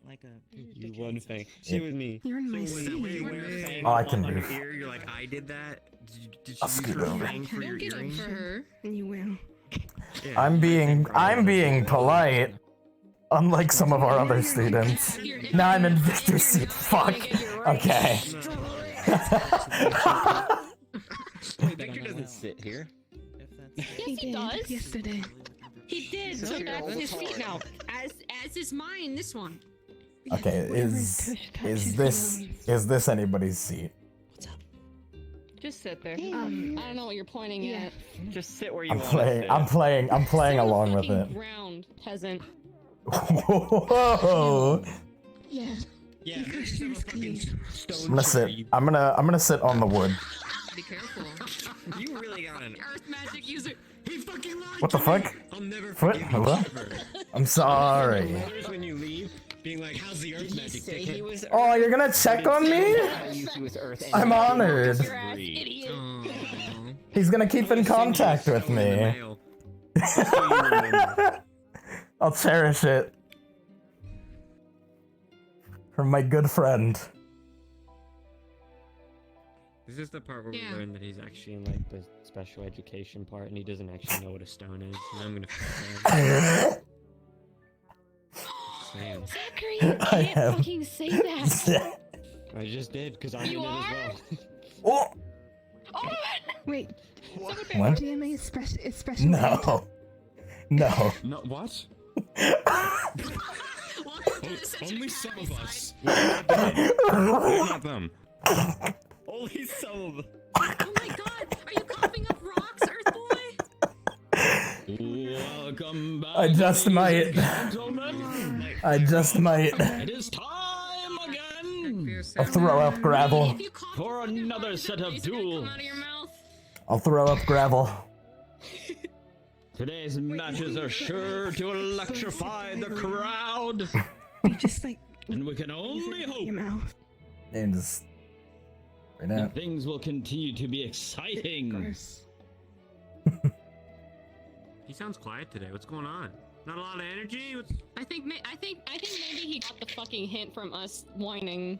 like a.
You one thing. She was me.
You're in my
So
seat.
Oh, I can
on
move.
your ear, you're like, I did that. Did
I'll
you
scoot
use her
over.
fang for your
Don't get up
earring?
for her. And you will.
Yeah,
I'm being polite. Unlike some of our other students. Now I'm in Victor's seat. Fuck. Okay.
Victor doesn't sit here.
Yes, he does. Yesterday.
He did. So that's his seat now. As is mine. This one.
Okay, is this anybody's seat?
Just sit there. I don't know what you're pointing at.
Just sit where you
I'm
want
playing.
to
I'm playing along with it.
Ground, peasant.
Whoa!
Yeah.
Yeah, there's just a fucking stone
I'm gonna sit. I'm gonna sit on the wood.
Be careful.
You really got an
Earth magic user. He fucking lied.
What the fuck?
I'll never
What?
forgive you
What?
ever.
I'm sorry.
Letters when you leave, being like, "How's the Earth magic?" Ticket?
Oh, you're gonna check on me? I'm honored. He's gonna keep in contact with me. I'll cherish it. From my good friend.
This is the part where
Yeah.
we learn that he's actually in like the special education part, and he doesn't actually know what a stone is. And I'm gonna. Damn.
Zachary, you can't fucking say that.
I just did because I'm
You
in it
are?
as well.
Oh!
Wait.
What?
GMA is special.
No. No.
No, what? Only some of us. We're not them.
Only some of them.
Oh my god! Are you coughing up rocks, Earth Boy?
Welcome back.
I just might.
Gentlemen.
I just might.
It is time again
I'll throw up gravel.
for another set of duel.
I'll throw up gravel.
Today's matches are sure to electrify the crowd.
Just like.
And we can only hope
And just. Right now.
that things will continue to be exciting. He sounds quiet today. What's going on? Not a lot of energy?
I think maybe he got the fucking hint from us whining.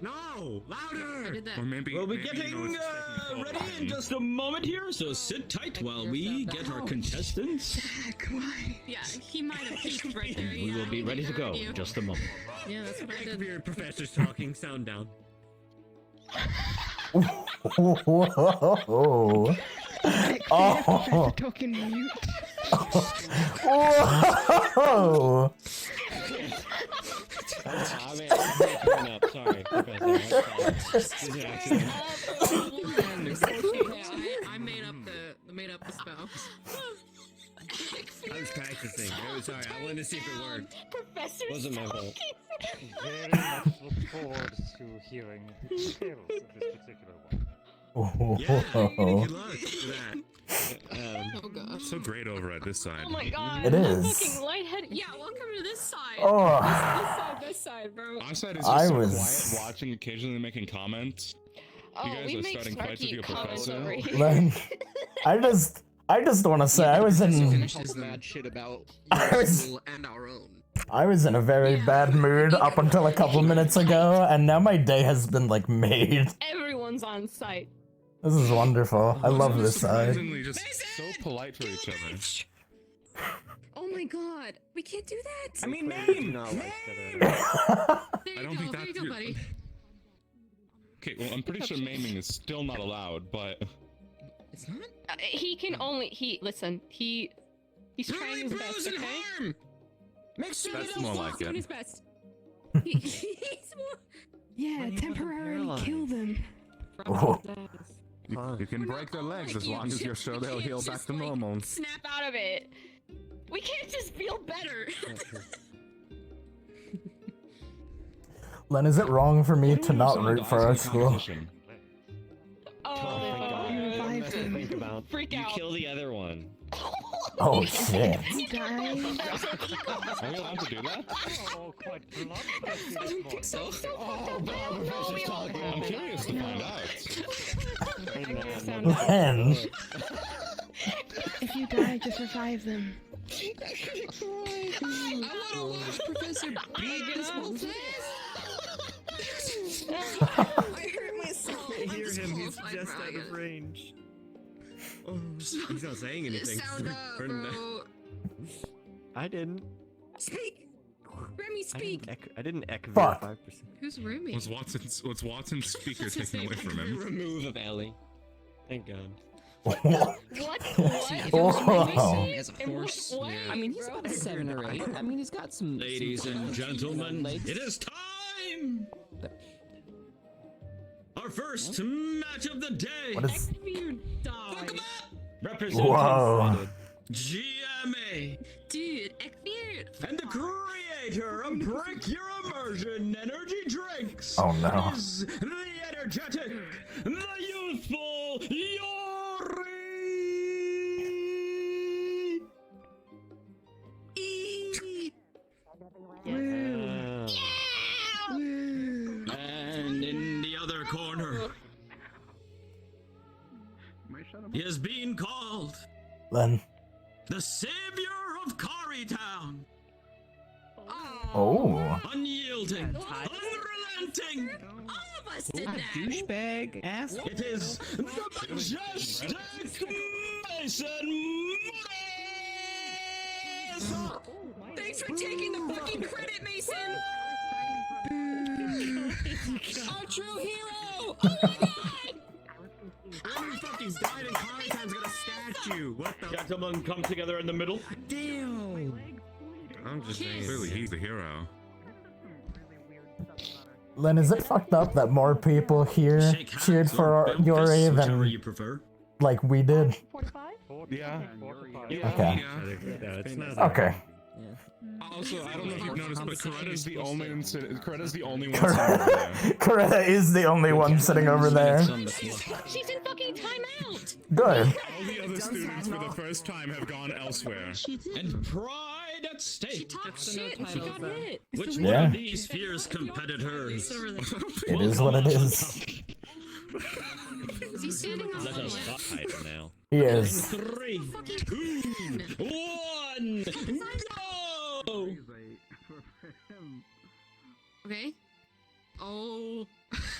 No! Louder!
I did that.
Or maybe
We'll be
maybe
getting
you know it's taking
ready
hold
in just a moment here, so sit tight while we get our contestants.
Yeah, he might have peeked right there.
We will be ready to go in just a moment.
Yeah, that's what I did.
Your professor's talking, sound down.
Whoa. Oh.
Talking mute.
Whoa.
I'm making up. Sorry, Professor.
I made up the spell.
I was practicing. I was sorry. I wanted to see if it worked.
Professor
Wasn't my fault.
Very much look forward to hearing the details of this particular one.
Yeah, good luck for that.
Oh god.
So great over at this side.
Oh my god.
It is.
Fucking lightheaded.
Yeah, welcome to this side.
Oh.
This side, bro.
Our side is
I
just so
was-
quiet, watching, occasionally making comments.
Oh,
You guys
we
are
make
starting fights with
snarky
your
comments
professor.
over here.
Then, I just want to say I was in
mad shit about
I was-
school and our own.
I was in a very bad mood up until a couple minutes ago, and now my day has been like made.
Everyone's on site.
This is wonderful. I love this side.
Surprisingly, just so polite for each other.
Oh my god. We can't do that.
I mean, name!
There you
I don't
go.
think
There
that's
you go,
your-
buddy.
Okay, well, I'm pretty sure maiming is still not allowed, but
It's not?
He can only he's trying his best, okay?
Make sure
That's
they don't
more
fall
like
doing
it.
his best. He's more...
Yeah, temporarily kill them.
Oh.
you can break their legs as long as you're sure they'll heal back to normal.
Snap out of it. We can't just feel better.
Len, is it wrong for me to not root for our school?
Oh,
God.
you revived
Think
him.
about.
Freak
You
out.
kill the other one.
Oh shit.
Are you allowed to do that?
I don't think so.
Oh, Professor's talking. I'm curious to find out.
Len.
If you die, just revive them.
I wanna watch Professor beat this whole place. I hurt myself.
I hear him, he's just out of range. Oh, he's not saying anything.
Sound up, bro.
I didn't.
Speak! Remy, speak!
I didn't echo
Fuck.
5%.
Who's Remy?
Was Watson's speaker taken away from him?
Remove of Ellie. Thank God.
What?
Mason as a horse.
What?
I mean, he's about a 7 or 8. I mean, he's got some.
Ladies and gentlemen, it is time! Our first match of the day!
What is...
You die.
Representing
Whoa.
GMA
Dude, Ekbeard.
and the creator of Break Your Immersion Energy Drinks
Oh, no.
is the energetic, the youthful Yori! And in the other corner, he is being called
Len.
the savior of Kari Town.
Oh.
Unyielding, unrelenting.
All of us did that.
Douchebag ass.
It is the majestic Mason Morris.
Thanks for taking the fucking credit, Mason. Our true hero. Oh my god.
I fucking died and Kari Town's got a statue. What the?
Gentlemen, come together in the middle.
Damn.
I'm just saying. Clearly, he's the hero.
Len, is it fucked up that more people here
Shake hands
cheered
or
for
bump
Yuri
fists, whichever
than
you prefer.
like we did?
Yeah.
Okay.
It's not
Okay.
Also, I don't know if you've noticed, but Coretta's the only one sitting over there.
Coretta is the only one sitting over there.
She's in fucking timeout.
Good.
All the other students for the first time have gone elsewhere.
And pride at stake.
Shit, she got hit.
Which
Yeah.
one of these fierce competitors?
It is what it is.
Is he standing on
Let us fight now.
He is.
3, 2, 1, go!
Okay. Oh.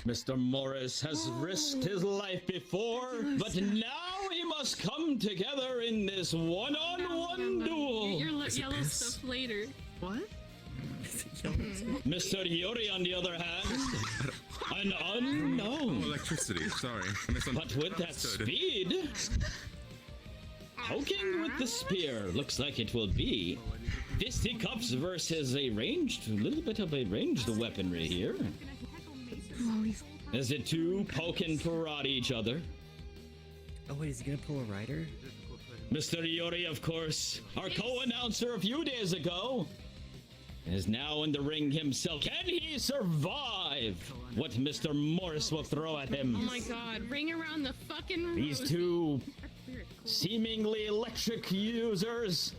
Mr. Morris has risked his life before, but now he must come together in this one-on-one duel.
Your yellow stuff later. What?
Mr. Yuri, on the other hand, an unknown.
Oh, electricity. Sorry.
But with that speed, poking with the spear looks like it will be fisticuffs versus a little bit of a ranged weaponry here. As the two poke and prod each other.
Oh, wait, is he gonna pull a rider?
Mr. Yuri, of course, our co-announcer a few days ago, is now in the ring himself. Can he survive what Mr. Morris will throw at him?
Oh my god, ring around the fucking room.
These two seemingly electric users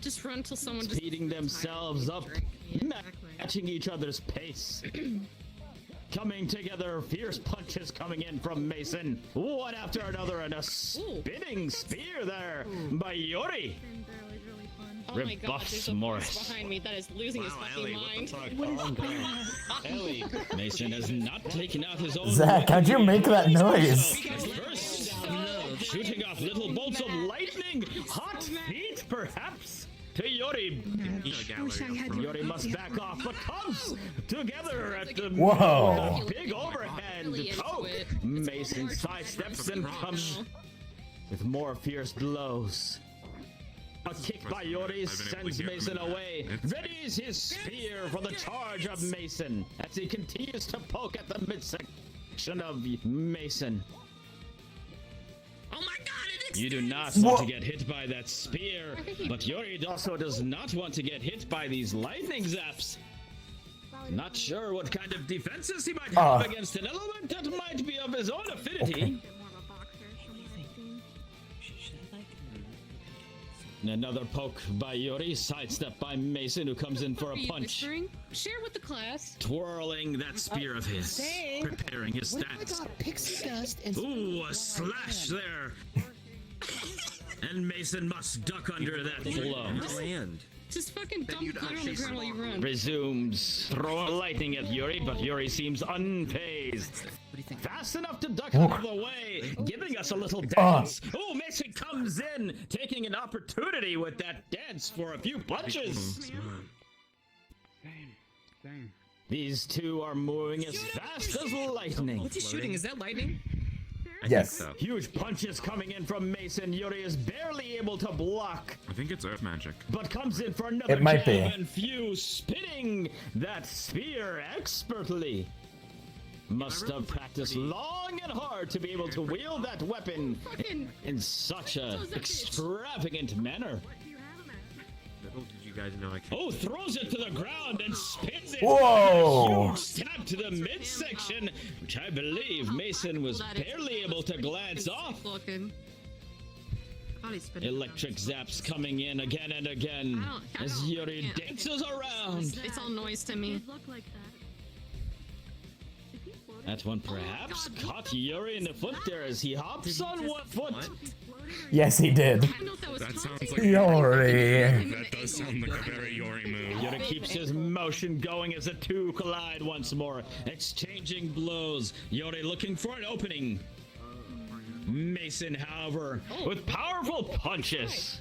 just run till someone
speeding themselves up, matching each other's pace. Coming together, fierce punches coming in from Mason, one after another, and a spinning spear there by Yuri.
Oh my god,
Rebuffs
there's a
Morris.
voice behind me that is losing his fucking mind.
Ellie. Mason has not taken out his own.
Zach, how'd you make that noise?
First, shooting off little bolts of lightning, hot feet perhaps, to Yuri. Yuri must back off, but comes together at the
Whoa.
big overhand poke. Mason sidesteps and comes with more fierce blows. A kick by Yuri sends Mason away. Readies his spear for the charge of Mason as he continues to poke at the midsection of Mason.
Oh my god,
You do not want to get hit by that spear, but Yuri also does not want to get hit by these lightning zaps. Not sure what kind of defenses he might have against an element that might be of his own affinity. Another poke by Yuri, sidestep by Mason, who comes in for a punch.
Share with the class.
Twirling that spear of his, preparing his stance.
Pixie dust and
Ooh, a slash there. And Mason must duck under that blow.
Just fucking dump clear on the ground while you run.
Resumes. Throw lightning at Yuri, but Yuri seems unfazed. Fast enough to duck out of the way, giving us a little dance. Oh, Mason comes in, taking an opportunity with that dance for a few punches. These two are moving as fast as lightning.
What's he shooting? Is that lightning?
Yes.
So. Huge punches coming in from Mason. Yuri is barely able to block.
I think it's earth magic.
But comes in for another
It might
jab
be.
and few, spinning that spear expertly. Must have practiced long and hard to be able to wield that weapon in such a extravagant manner.
Little did you guys know I can't.
Oh, throws it to the ground and spins it.
Whoa!
Huge stab to the midsection, which I believe Mason was barely able to glance off. Electric zaps coming in again and again as Yuri dances around.
It's all noise to me.
That one perhaps caught Yuri in the foot there as he hops on one foot.
Yes, he did.
That sounds like
Yuri.
That does sound like a very Yuri move.
Yuri keeps his motion going as the two collide once more, exchanging blows. Yuri looking for an opening. Mason, however, with powerful punches.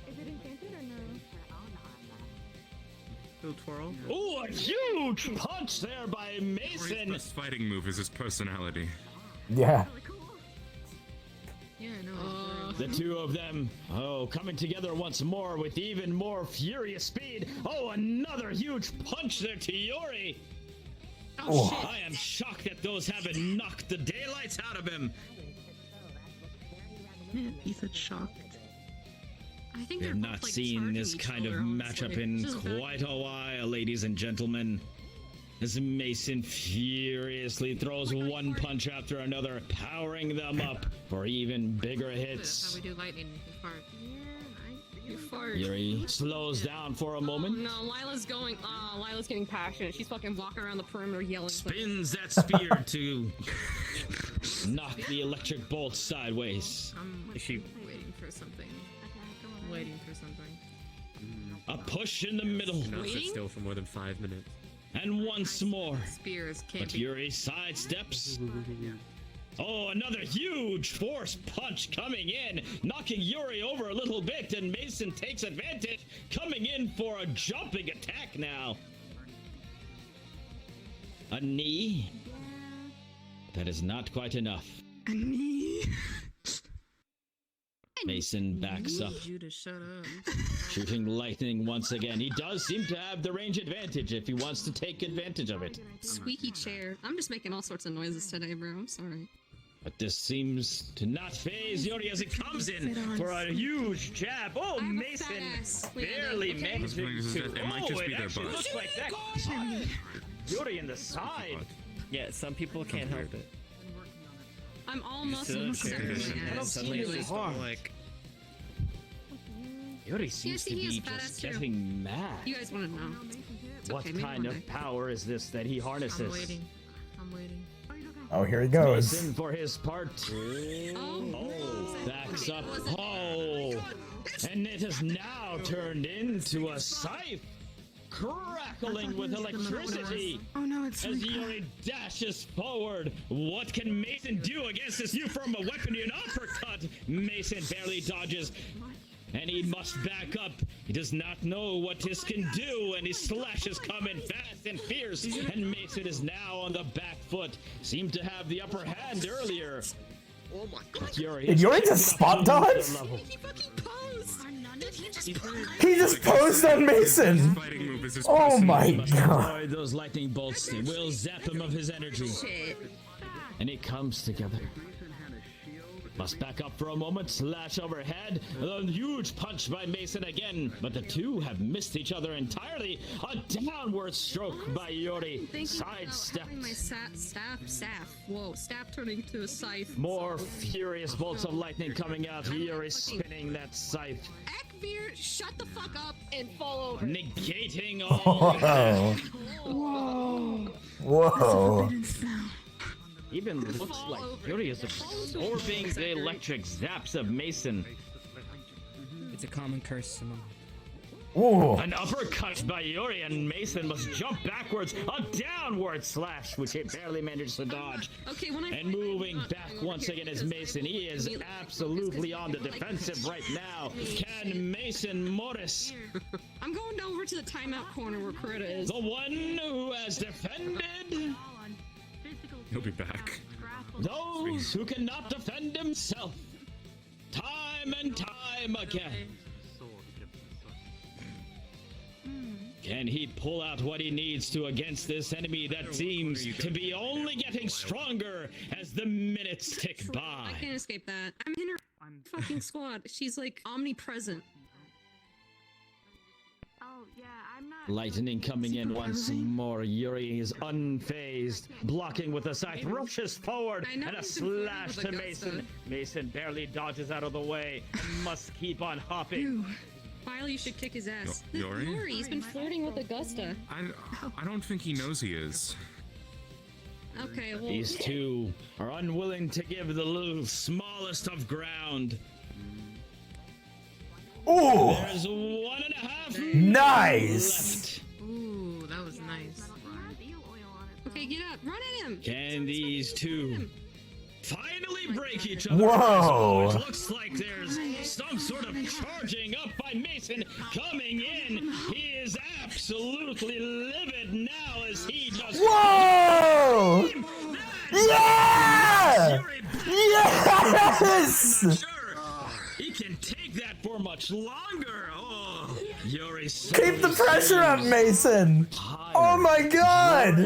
Twirl.
Ooh, a huge punch there by Mason.
His best fighting move is his personality.
Yeah.
The two of them, coming together once more with even more furious speed. Oh, another huge punch there to Yuri.
Oh.
I am shocked that those haven't knocked the daylights out of him.
He said shocked.
I think
We have not seen this kind of matchup in quite a while, ladies and gentlemen. As Mason furiously throws one punch after another, powering them up for even bigger hits.
How we do lightning. You fart.
Yuri slows down for a moment.
No, Lila's going. Lila's getting passionate. She's fucking walking around the perimeter yelling.
Spins that spear to knock the electric bolt sideways.
I'm waiting for something. Waiting for something.
A push in the middle.
Not sit still for more than 5 minutes.
And once more.
Spears can't
But
be.
Yuri sidesteps. Oh, another huge force punch coming in, knocking Yuri over a little bit, and Mason takes advantage, coming in for a jumping attack now. A knee. That is not quite enough.
A knee.
Mason backs up,
You to shut up.
shooting lightning once again. He does seem to have the range advantage if he wants to take advantage of it.
Squeaky chair. I'm just making all sorts of noises today, bro. I'm sorry.
But this seems to not phase Yuri as he comes in for a huge jab. Oh, Mason barely managed to.
It might just be their
actually
butt.
looks like that. Yuri in the side.
Yeah, some people can't help it.
I'm all muscle and
Suddenly it's just like...
Yuri seems to be just getting mad.
You guys want to know? It's
What
okay, maybe
kind
one
of
day.
power is this that he harnesses?
I'm waiting. I'm waiting.
Oh, here he goes.
Mason for his part. Backs up. Oh, and it has now turned into a scythe, crackling with electricity.
Oh no, it's
as Yuri dashes forward. What can Mason do against this new form of weapon? An uppercut. Mason barely dodges. And he must back up. He does not know what this can do, and his slashes come in fast and fierce. And Mason is now on the back foot. Seemed to have the upper hand earlier.
Oh my god.
Did Yuri just spot dodge?
He fucking posed.
He just posed on Mason. Oh my god.
Avoid those lightning bolts. They will zap him of his energy. And it comes together. Must back up for a moment, slash overhead, a huge punch by Mason again, but the two have missed each other entirely. A downward stroke by Yuri, sidestepped.
My staff. Whoa, staff turning to a scythe.
More furious bolts of lightning coming out, Yuri spinning that scythe.
fear, shut the fuck up, and fall over.
Negating all.
Whoa. Whoa.
Even looks like Yuri is absorbing the electric zaps of Mason.
It's a common curse, Simone.
Ooh.
An uppercut by Yuri, and Mason must jump backwards, a downward slash, which he barely managed to dodge.
Okay, when
and moving back once again is Mason. He is absolutely on the defensive right now. Can Mason Morris,
I'm going over to the timeout corner where Coretta is.
the one who has defended
He'll be back.
those who cannot defend himself, time and time again? Can he pull out what he needs to against this enemy that seems to be only getting stronger as the minutes tick by?
I can't escape that. I'm in her fucking squad. She's like omnipresent.
Oh, yeah, I'm not.
Lightning coming in once more. Yuri is unfazed, blocking with a scythe, rushes forward,
I know
and a
he's been flirting
slash
with
to
Augusta.
Mason. Mason barely dodges out of the way, and must keep on hopping.
Finally, you should kick his ass.
Yuri?
He's been flirting with Augusta.
I don't think he knows he is.
Okay, well.
These two are unwilling to give the little smallest of ground.
Ooh.
There's 1.5.
Nice.
Ooh, that was nice. Okay, get up. Run at him.
Can these two finally break each other?
Whoa.
It looks like there's some sort of charging up by Mason coming in. He is absolutely livid now as he just...
Whoa! Yeah! Yes!
He can take that for much longer. Oh, Yuri.
Keep the pressure up, Mason. Oh my God!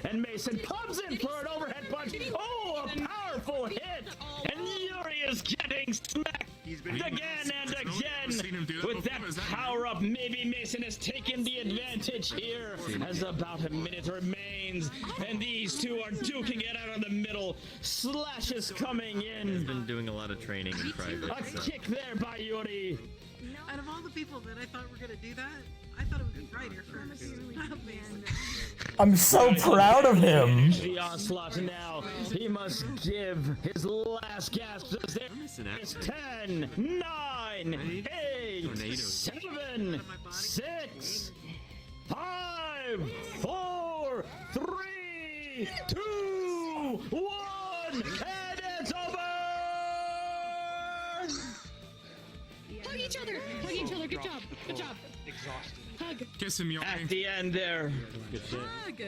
And Mason comes in for an overhead punch. Oh, a powerful hit. And Yuri is getting smacked again and again. With that power up, maybe Mason has taken the advantage here as about a minute remains. And these two are duking it out of the middle. Slashes coming in.
He's been doing a lot of training in private.
A kick there by Yuri.
Out of all the people that I thought were gonna do that, I thought it would be Ryder first. Not Mason.
I'm so proud of him.
The onslaught now. He must give his last gasp. There is 10, 9, 8, 7, 6, 5, 4, 3, 2, 1, and it's over!
Hug each other. Hug each other. Good job. Good job.
Exhausted.
Hug.
Kiss him, Yuri.
At the end there
Hug.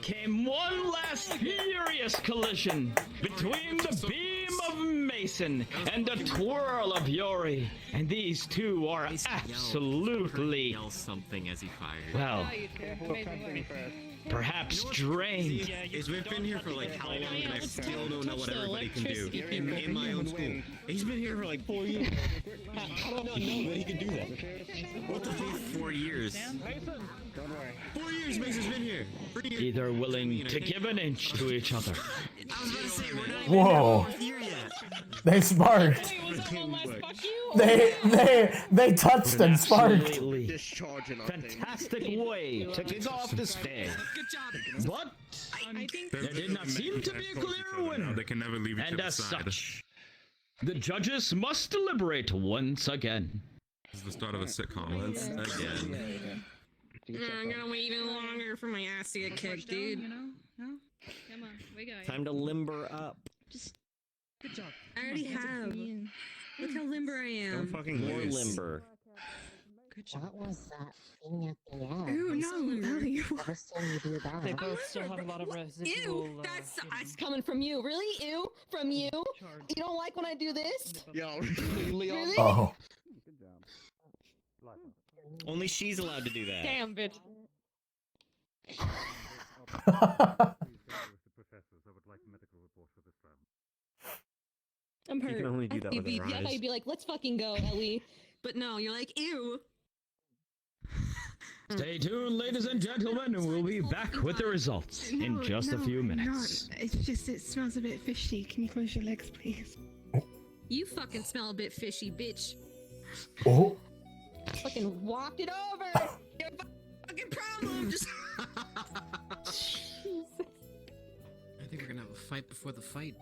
came one last furious collision between the beam of Mason and the twirl of Yuri, and these two are absolutely
Yell something as he fired.
well, perhaps drained.
He's been here for like how long, and I still don't know what everybody can do in my own school. He's been here for like 4 years. How do I not know that he can do that? What the fuck? 4 years. 4 years Mason's been here.
Either willing to give an inch to each other.
I was about to say, we're not
Whoa.
here yet.
They sparked. They touched and sparked.
Fantastic way to kick off this day. But there did not seem to be a clear winner.
They can never leave each
And
other's
as
side.
such, the judges must deliberate once again.
This is the start of a sitcom.
Once again.
I'm gonna wait even longer for my ass to get kicked, dude.
Come on, we got
Time to limber up.
Good job. I already have. Look how limber I am.
Don't fucking more limber.
Good job.
What was that thing at the end?
Ooh, no, Ellie.
Never seen you do that.
They both still have a lot of residual.
Ew, that's coming from you. Really? Ew, from you? You don't like when I do this?
Yo,
Really?
Oh.
Only she's allowed to do that.
Damn, bitch. I'm hurt.
You can only do that with her
I thought
eyes.
you'd be like, let's fucking go, Ellie. But no, you're like, ew.
Stay tuned, ladies and gentlemen, and we'll be back with the results in just a few minutes.
It's just, it smells a bit fishy. Can you close your legs, please?
You fucking smell a bit fishy, bitch.
Oh.
Fucking walked it over. Your fucking problem. Just.
I think we're gonna have a fight before the fight.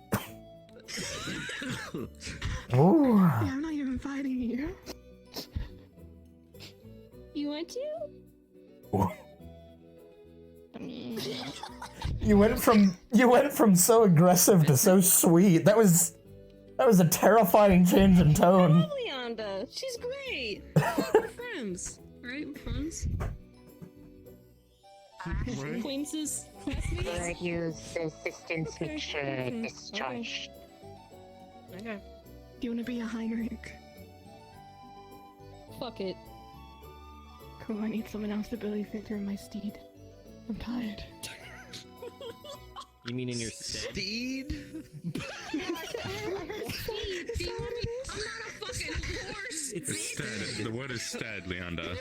Ooh.
Yeah, I'm not even fighting you.
You want to?
You went from so aggressive to so sweet. That was a terrifying change in tone.
Leonda, she's great.
We're friends, right? We're friends.
Acquaintances, classmates.
Use assistance which discharged.
Okay.
Do you want to be a Heinrich?
Fuck it.
Cool, I need someone else to babysit through my steed. I'm tired.
You mean in your stead?
Steed?
Do you want me? I'm not a fucking horse.
It's stead. The word is stead, Leander.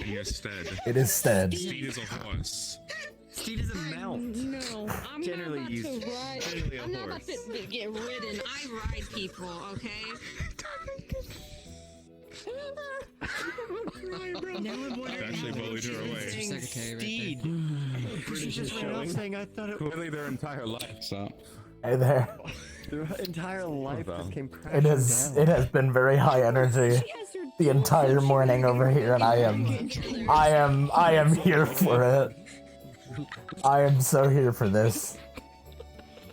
In your stead.
It is stead.
Steed is a horse.
Steed is a mount.
No, I'm
Generally
not about
used.
to ride.
Generally a
I'm not about
horse.
to get ridden. I ride people, okay?
Actually bullied her away.
Steed. She just ran off saying I thought it was.
Clearly their entire life. So.
Hey there.
Their entire life just came crashing
It has been very high energy the entire morning over here, and I am here for it. I am so here for this.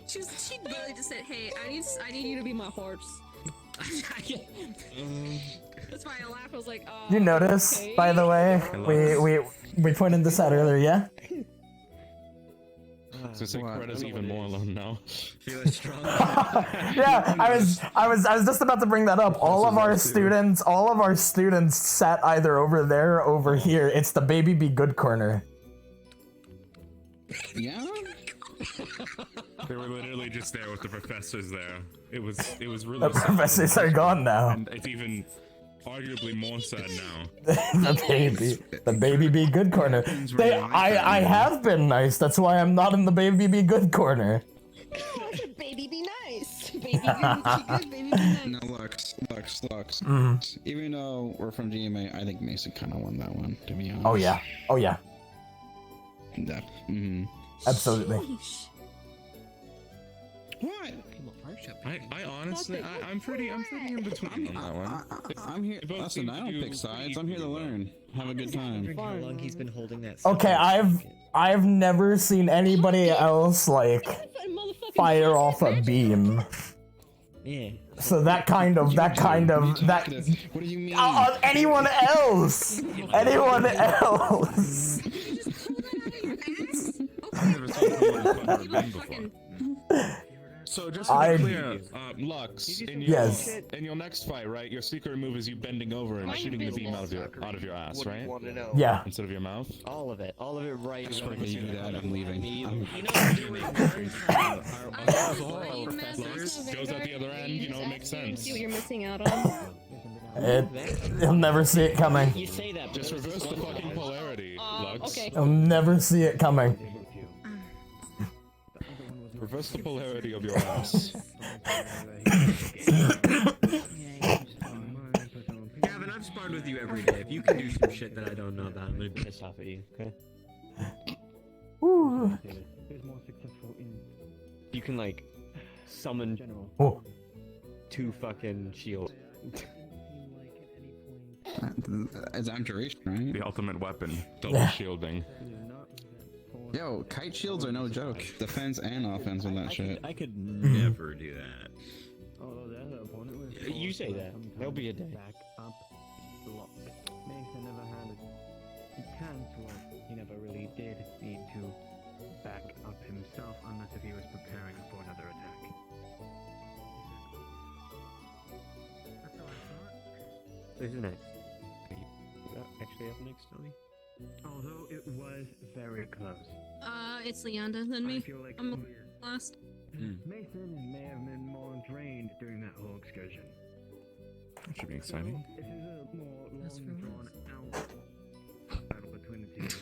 She literally just said, "Hey, I need you to be my horse." That's why I laughed. I was like,
You notice,
okay.
by the way, we pointed this out earlier, yeah?
So say Coretta's even more alone now.
Feeling strong.
Yeah, I was just about to bring that up. All of our students sat either over there or over here. It's the baby be good corner.
Yeah?
They were literally just there with the professors there. It was really
The
sad.
professors are gone now.
And it's even arguably more sad now.
the baby be good corner. I have been nice. That's why I'm not in the baby be good corner.
Baby be nice. Baby be good, baby be nice.
No, Lux.
Mhm.
Even though we're from GMA, I think Mason kind of won that one, to be honest.
Oh yeah.
Mm-hmm.
Absolutely.
What?
I honestly, I'm pretty in between on that one.
I'm here. Listen, I don't pick sides. I'm here to learn. Have a good time.
How long he's been holding that.
Okay, I've never seen anybody else like fire off a beam.
Yeah.
So that kind of
What do you mean?
Anyone else? Anyone else?
I've never seen someone fire a beam before. So just to be clear, Lux, in your next fight, right? Your secret move is you bending over and shooting the beam out of your ass, right?
Yeah.
Instead of your mouth.
All of it right.
You do that, I'm leaving.
Lux goes out the other end. You know, it makes sense.
See what you're missing out on.
You'll never see it coming.
You say that.
Just reverse the fucking polarity, Lux.
Okay.
You'll never see it coming.
Reverse the polarity of your ass.
Gavin, I've sparred with you every day. If you can do some shit that I don't know about, I'm gonna be pissed off at you, okay?
Ooh.
You can, like, summon two fucking shields.
It's abjuration, right?
The ultimate weapon, double shielding.
Yo, kite shields are no joke. Defense and offense with that shit.
I could never do that. You say that. There'll be a day.
Back up block. Mason never had a chance, well, he never really did need to back up himself unless if he was preparing for another attack. That's all I thought.
Who's next? Actually up next, Tony?
Although it was very close.
It's Leanda, then me.
I feel like
I'm last.
Mason may have been more drained during that whole excursion.
That should be exciting.
This is a more long drawn out battle between the two.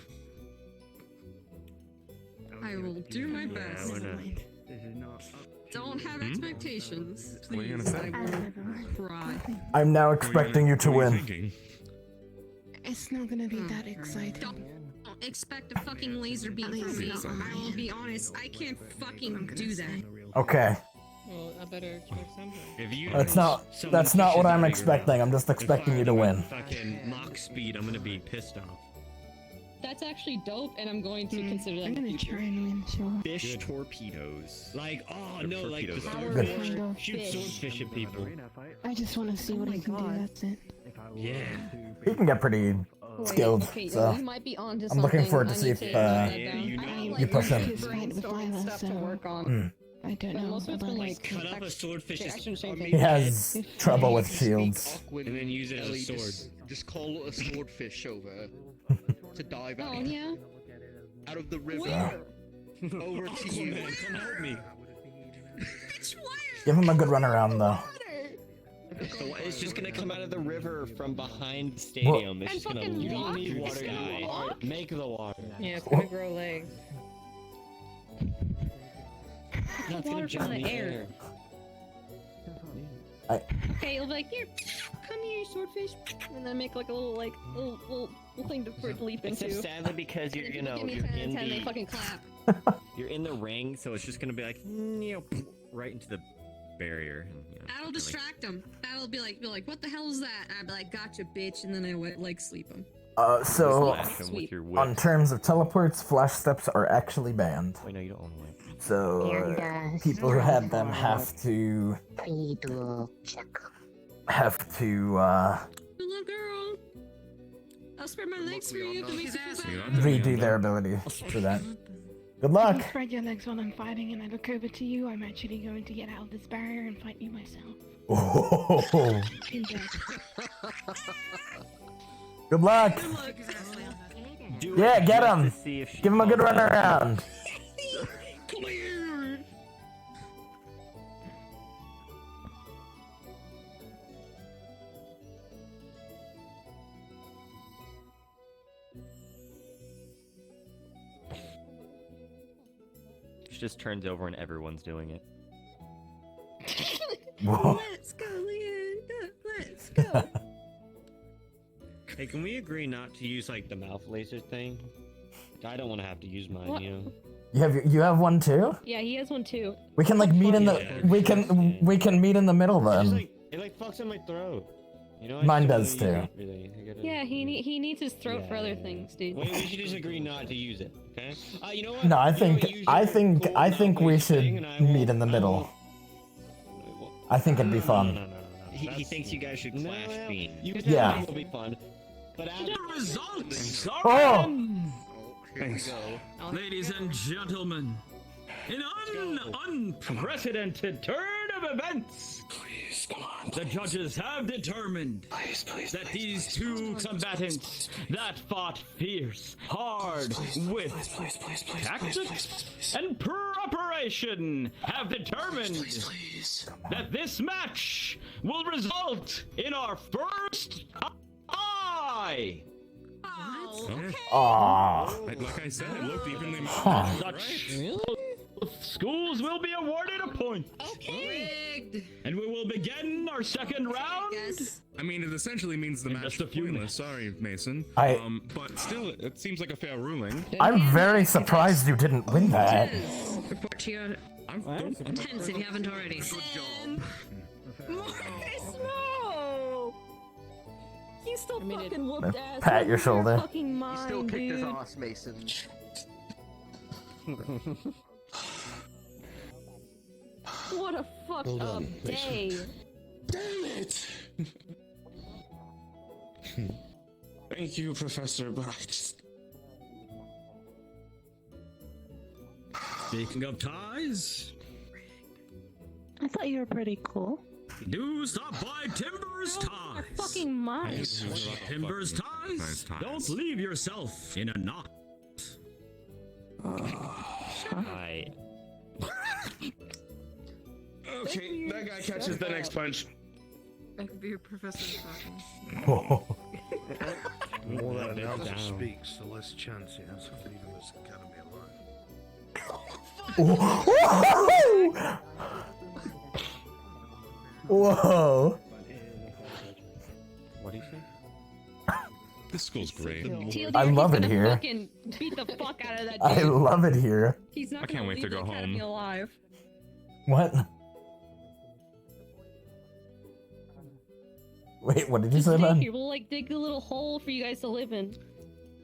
I will do my best.
This is not up
Don't have expectations.
What are you gonna say?
I will cry.
I'm now expecting you to win.
It's not gonna be that exciting.
Don't expect a fucking laser beam from me. I will be honest, I can't fucking do that.
Okay.
Well, I better expect something.
If you
That's not what I'm expecting. I'm just expecting you to win.
Fucking Mach speed, I'm gonna be pissed off.
That's actually dope, and I'm going to consider that.
I'm gonna try and win, sure.
Fish torpedoes. Like, oh no, like the
Good.
swordfish. Shoot swordfish at people.
I just want to see what I can do. That's it.
Yeah.
He can get pretty skilled, so
you might be on to
I'm looking
something.
forward to
I
see
need
if
to
you push him.
His fight with Lila,
stuff to
so
work on.
Mm.
I don't know
Most of it's
about
been
his
like
Cut up a swordfish's
He has trouble with shields.
and then use it as a sword.
Just call a swordfish over to dive at
Oh
him.
yeah.
Out of the river.
Where?
Over to you.
Man, come help me.
Give him a good run around though.
So it's just gonna come out of the river from behind the stadium. It's just gonna
fucking
leap
walk?
through the
It's
sky.
gonna walk?
Make the water.
Yeah, it's gonna grow legs.
No, it's gonna
Water
jump
from
in
the
the
air.
air.
Okay, you'll be like, here, come here, swordfish, and then make like a little little thing for it to leap into.
Except sadly because you're, you know,
Give me
you're
10
in
10, they
the
fucking clap.
You're in the ring, so it's just gonna be like, right into the barrier. And, you know,
That'll distract them. That'll be like, what the hell is that? And I'd be like, gotcha, bitch, and then I would like sleep them.
So
slash him with your
on
whip.
terms of teleports, flash steps are actually banned.
Wait, no, you don't own a whip.
So
And,
people who have them have to
check.
Little girl, I'll spread my legs for you to make you feel better.
redo their ability for that. Good luck.
You spread your legs while I'm fighting, and I look over to you. I'm actually going to get out of this barrier and fight you myself.
Oh.
In death.
Good luck. Yeah, get him. Give him a good run around.
Come here.
She just turns over and everyone's doing it.
Whoa.
Let's go, Leander. Let's go.
Hey, can we agree not to use like the mouth laser thing? I don't want to have to use mine,
What?
you know.
You have one too?
Yeah, he has one too.
We can like meet in the
Yeah.
we can meet in the middle
It's just
then.
like, it like fucks in my throat. You know.
Mine
just don't
does
wanna use
too.
it, really. I gotta-
Yeah, he needs his throat for other things, dude.
Wait, we should just agree not to use it, okay? You know what?
No, I
You know what,
think
use
I
your
think
cool
I think
mouth
we
laser
should
thing, and I
meet in the
will-
middle. I think it'd be fun.
He thinks you guys should clash beam.
Yeah.
It'll be fun. But
The results are
Oh.
in.
Thanks.
Ladies and gentlemen, an unprecedented turn of events.
Please, come on.
The judges have determined that these two combatants that fought fierce, hard, with tactics and preparation have determined that this match will result in our first tie.
Aww.
Like I said, it looked evenly
Huh.
Such schools will be awarded a point.
Rigged.
And we will begin our second round.
Yes.
I mean, it essentially means the match is pointless. Sorry, Mason. But still, it seems like a fair ruling.
I'm very surprised you didn't win that.
Report to your tents if you haven't already. Good job.
Morris, no! You still fucking whooped ass.
Pat your shoulder.
Fucking mine,
He still kicked his
dude.
ass, Mason.
What a fucked
Hold
up
on,
day.
Damn it! Thank you, Professor, but I just...
Speaking of ties,
I thought you were pretty cool.
do stop by Timber's Ties.
Fucking mine.
Timber's Ties. Don't leave yourself in a knot.
Hi.
Okay, that guy catches the next punch.
That could be your professor talking.
The more that
Yeah,
announcer
down.
speaks, the less chance he has of leaving this academy alive.
Whoa.
What do you say?
This school's great.
I love it here.
Fucking beat the fuck out of that dude.
I love it here.
He's not
I can't
gonna
wait to
leave
go
the academy
home.
alive.
What? Wait, what did you say,
Stay
man?
here. We'll like dig a little hole for you guys to live in.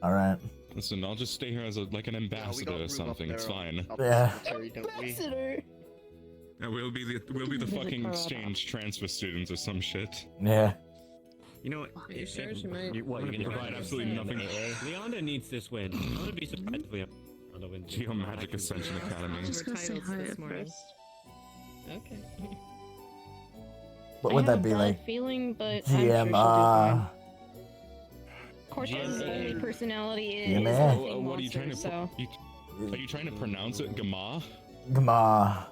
All right.
Listen, I'll just stay here as like an ambassador or something. It's fine.
Yeah.
Ambassador.
Yeah, we'll be the fucking exchange transfer students or some shit.
Yeah.
You know what?
Are you sure she might?
What, you're gonna
provide absolutely nothing.
Leonda needs this win. I would be surprised if Leonda wins.
Geomagic Ascension Academy.
Okay.
What would that be like?
Feeling, but
GM,
Cortez's only personality is
GMA.
fucking
What are you trying to?
so.
Are you trying to pronounce it, Gama?
Gama.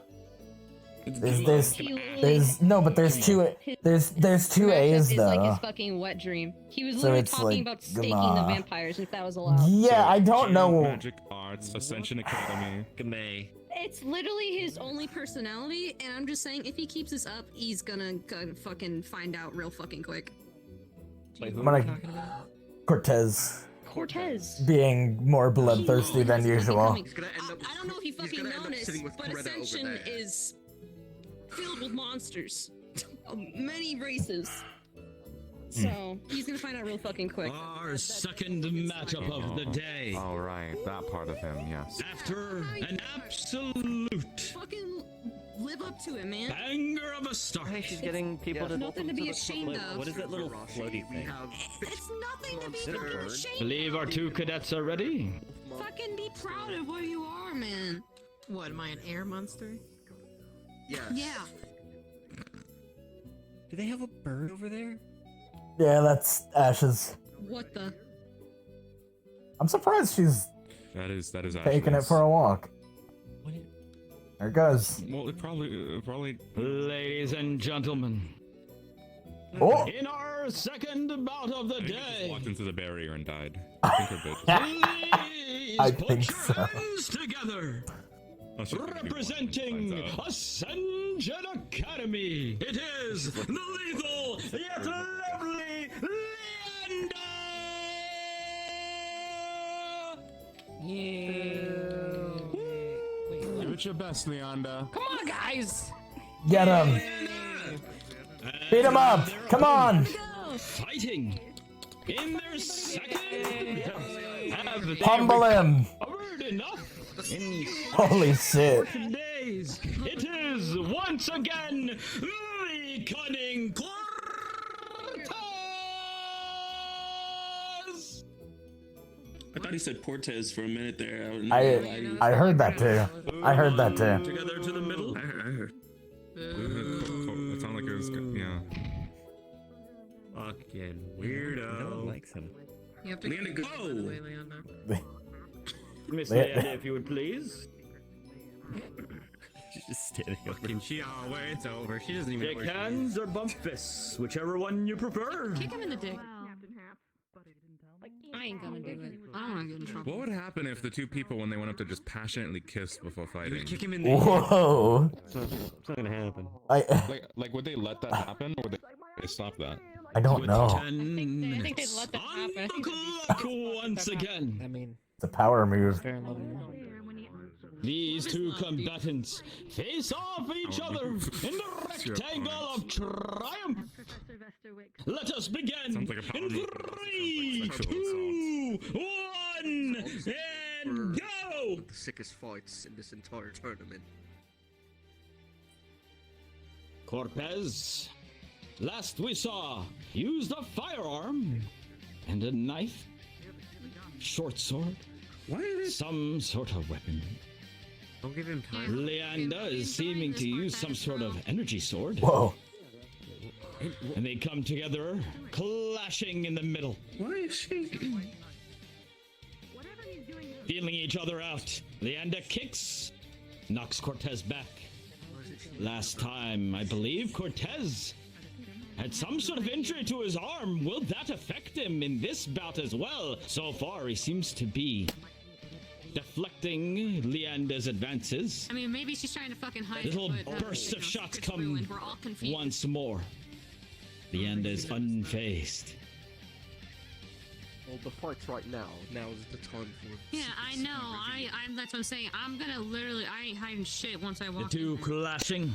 There's no, but there's two. There's two A's
Is like his
though.
fucking wet dream. He was
So
literally
it's
talking
like
about staking the
Gama.
vampires if that was allowed.
Yeah, I don't know.
Magic Arts Ascension Academy.
Gamay.
It's literally his only personality, and I'm just saying, if he keeps this up, he's gonna fucking find out real fucking quick.
Wait, who
I'm
are we
gonna-
talking about?
Cortez
Cortez.
being more bloodthirsty than usual.
I don't know if you fucking noticed, but Ascension is filled with monsters of many races. So he's gonna find out real fucking quick.
Our second matchup of the day.
All right, that part of him, yes.
After an absolute
Fucking live up to it, man.
banger of a start.
Hey, she's getting people to
Nothing to be ashamed of.
What is that little floaty thing?
It's nothing to be fucking ashamed
Believe our two cadets are ready.
of. Fucking be proud of where you are, man.
What, am I an air monster?
Yes.
Yeah.
Do they have a bird over there?
Yeah, that's Ash's.
What the?
I'm surprised she's
That is
taking it
Ashley's.
for a walk. There it goes.
Well, it probably.
Ladies and gentlemen,
Oh!
in our second bout of the
I think he just
day,
walked into the barrier and died. I think we're good.
please
I
put
think
your
so.
hands together.
Unless you think
Representing
he finds out.
Ascension Academy, it is the lethal yet lovely Leander!
Give it your best, Leonda.
Come on, guys!
Get him! Beat him up! Come on!
Fighting in their second. Have they
Humble him!
recovered enough? In
Holy shit!
days, it is once again the cunning Cortez!
I thought he said Cortez for a minute there.
I heard that too. I heard that too.
Together to the middle.
I heard.
It sounded like it was good. Yeah.
Fucking weirdo. No one likes him.
You have to
Leander,
go
go!
by the way, Leander.
Miss
Le-
Leander, if you would please.
She's just standing over.
Fucking she, oh, where it's over. She doesn't even know
Shake
where she is.
hands or bump fists, whichever one you prefer.
Kick him in the dick. I ain't gonna do it. I don't wanna get in trouble.
What would happen if the two people, when they went up to just passionately kiss before fighting?
Kick him in the
Whoa!
It's not gonna happen.
Like, would they let that happen, or would they stop that?
I don't know.
I think they'd let that happen.
Once again.
I mean,
It's a power move.
fair and loving.
These two combatants face off each other in the rectangle of triumph. Let us begin
Sounds like a power
in
move.
3, 2, 1, and go!
The sickest fights in this entire tournament.
Cortez, last we saw, used a firearm and a knife, short sword, some sort of weapon.
Don't give him time.
Leander is seeming to use some sort of energy sword.
Whoa.
And they come together, clashing in the middle.
Why is she?
Feeling each other out. Leander kicks, knocks Cortez back. Last time, I believe Cortez had some sort of injury to his arm. Will that affect him in this bout as well? So far, he seems to be deflecting Leanda's advances.
I mean, maybe she's trying to fucking hide
Little
it, but,
bursts of shots
it's
come
ruined. We're all confused.
once more. Leanda is unfazed.
Well, the fight's right now. Now is the time for it.
Yeah, I know. I'm. That's what I'm saying. I'm gonna literally. I ain't hiding shit once I walk.
The two
in there.
clashing.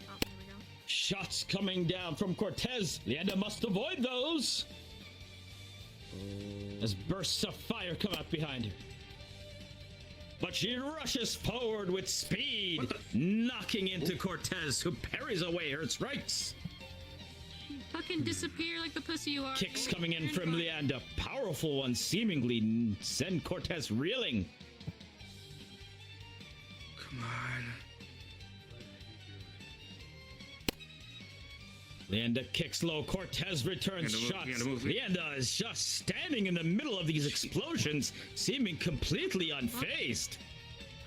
Oh, here we go.
Shots coming down from Cortez. Leanda must avoid those. As bursts of fire come out behind her. But she rushes forward with speed, knocking into Cortez, who parries away her strikes.
Fucking disappear like the pussy you are.
Kicks coming in from Leanda. Powerful ones seemingly send Cortez reeling.
Come on.
Leanda kicks low. Cortez returns shots. Leanda is just standing in the middle of these explosions, seeming completely unfazed.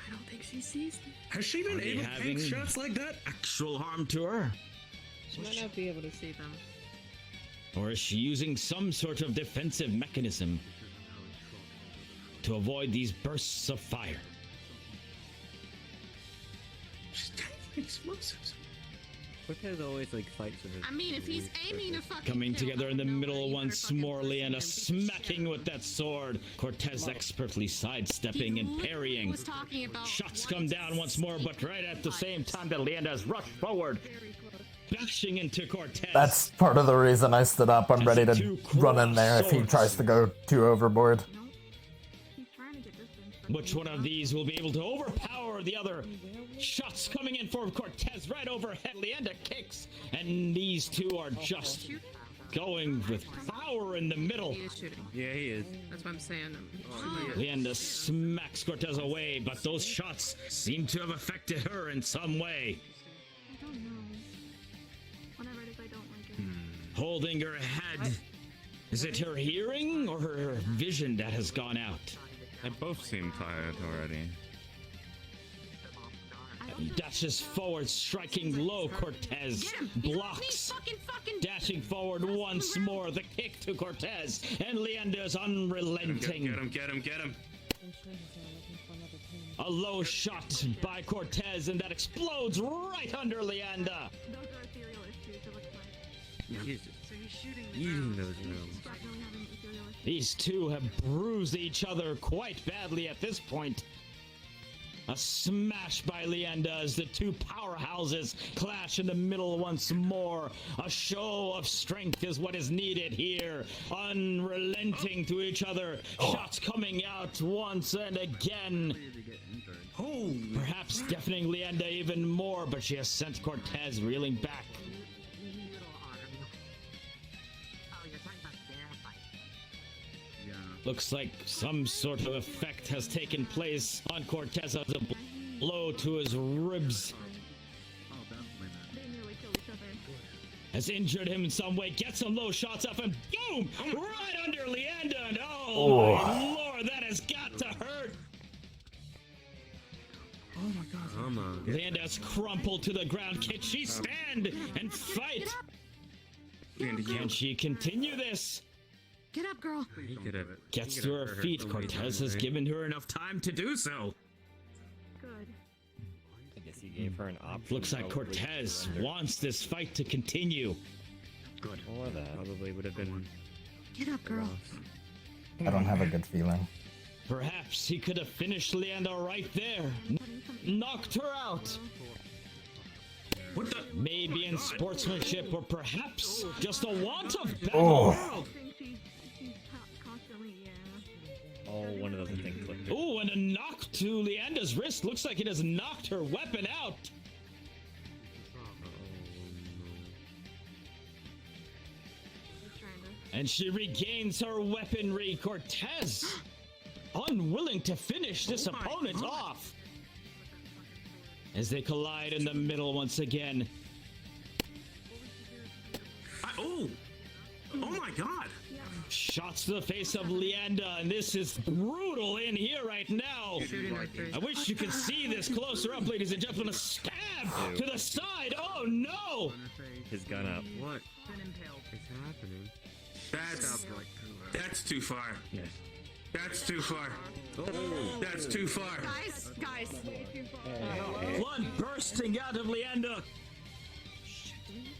I don't think she sees them.
Has she been able to take shots like that?
Actual harm to her?
She might not be able to see them.
Or is she using some sort of defensive mechanism to avoid these bursts of fire?
She's taking explosives.
Cortez always like fights with
I mean, if he's aiming to fucking
Coming
kill,
together in the middle once more, Leanda smacking with that sword. Cortez expertly sidestepping and parrying.
was talking about
Shots come down once more, but right at the same time that Leanda has rushed forward, bashing into Cortez.
That's part of the reason I stood up. I'm ready to run in there if he tries to go too overboard.
Which one of these will be able to overpower the other? Shots coming in for Cortez right overhead. Leanda kicks, and these two are just going with power in the middle.
He is shooting.
Yeah, he is.
That's what I'm saying.
Leanda smacks Cortez away, but those shots seem to have affected her in some way.
I don't know. Whenever it is, I don't like it.
Holding her head. Is it her hearing or her vision that has gone out?
They both seem tired already.
He dashes forward, striking low. Cortez blocks. Dashing forward once more. The kick to Cortez. And Leanda's unrelenting.
Get him.
A low shot by Cortez, and that explodes right under Leanda.
Those are ethereal issues, it looks like.
Jesus.
So he's shooting the
Using
ground.
those realms.
Definitely having ethereal issues.
These two have bruised each other quite badly at this point. A smash by Leanda as the two powerhouses clash in the middle once more. A show of strength is what is needed here. Unrelenting to each other. Shots coming out once and again. Perhaps deafening Leanda even more, but she has sent Cortez reeling back. Looks like some sort of effect has taken place on Cortez as a blow to his ribs has injured him in some way. Gets some low shots up and boom! Right under Leanda, and oh my lord, that has got to hurt!
Oh my god.
Come on.
Leanda's crumpled to the ground. Can she stand and fight? Can she continue this?
Get up, girl.
He could have
Gets to her feet. Cortez has given her enough time to do so.
Good.
I guess he gave her an option.
Looks like Cortez wants this fight to continue.
Good. Or that probably would have been.
Get up, girl.
I don't have a good feeling.
Perhaps he could have finished Leanda right there. Knocked her out.
What the?
Maybe in sportsmanship, or perhaps just a want of battle.
Oh.
She's constantly, yeah.
Oh, one of those things clicked.
Oh, and a knock to Leanda's wrist. Looks like it has knocked her weapon out. And she regains her weaponry. Cortez, unwilling to finish this opponent off. As they collide in the middle once again.
Oh my god!
Shots to the face of Leanda, and this is brutal in here right now. I wish you could see this closer up, ladies and gentlemen. A stab to the side. Oh no!
His gun up.
What?
It's happening.
That's too far.
Yes.
That's too far. That's too far.
Guys.
Blood bursting out of Leander.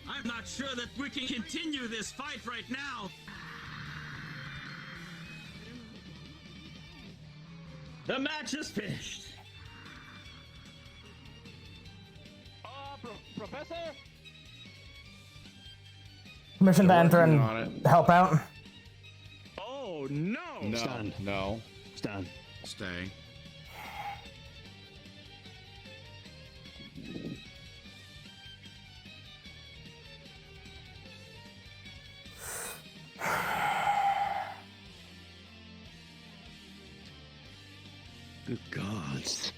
I'm not sure that we can continue this fight right now. The match is finished.
Professor?
Permission to enter and help out.
Oh no!
No. Stand.
No.
Stand.
Stay.
Good gods.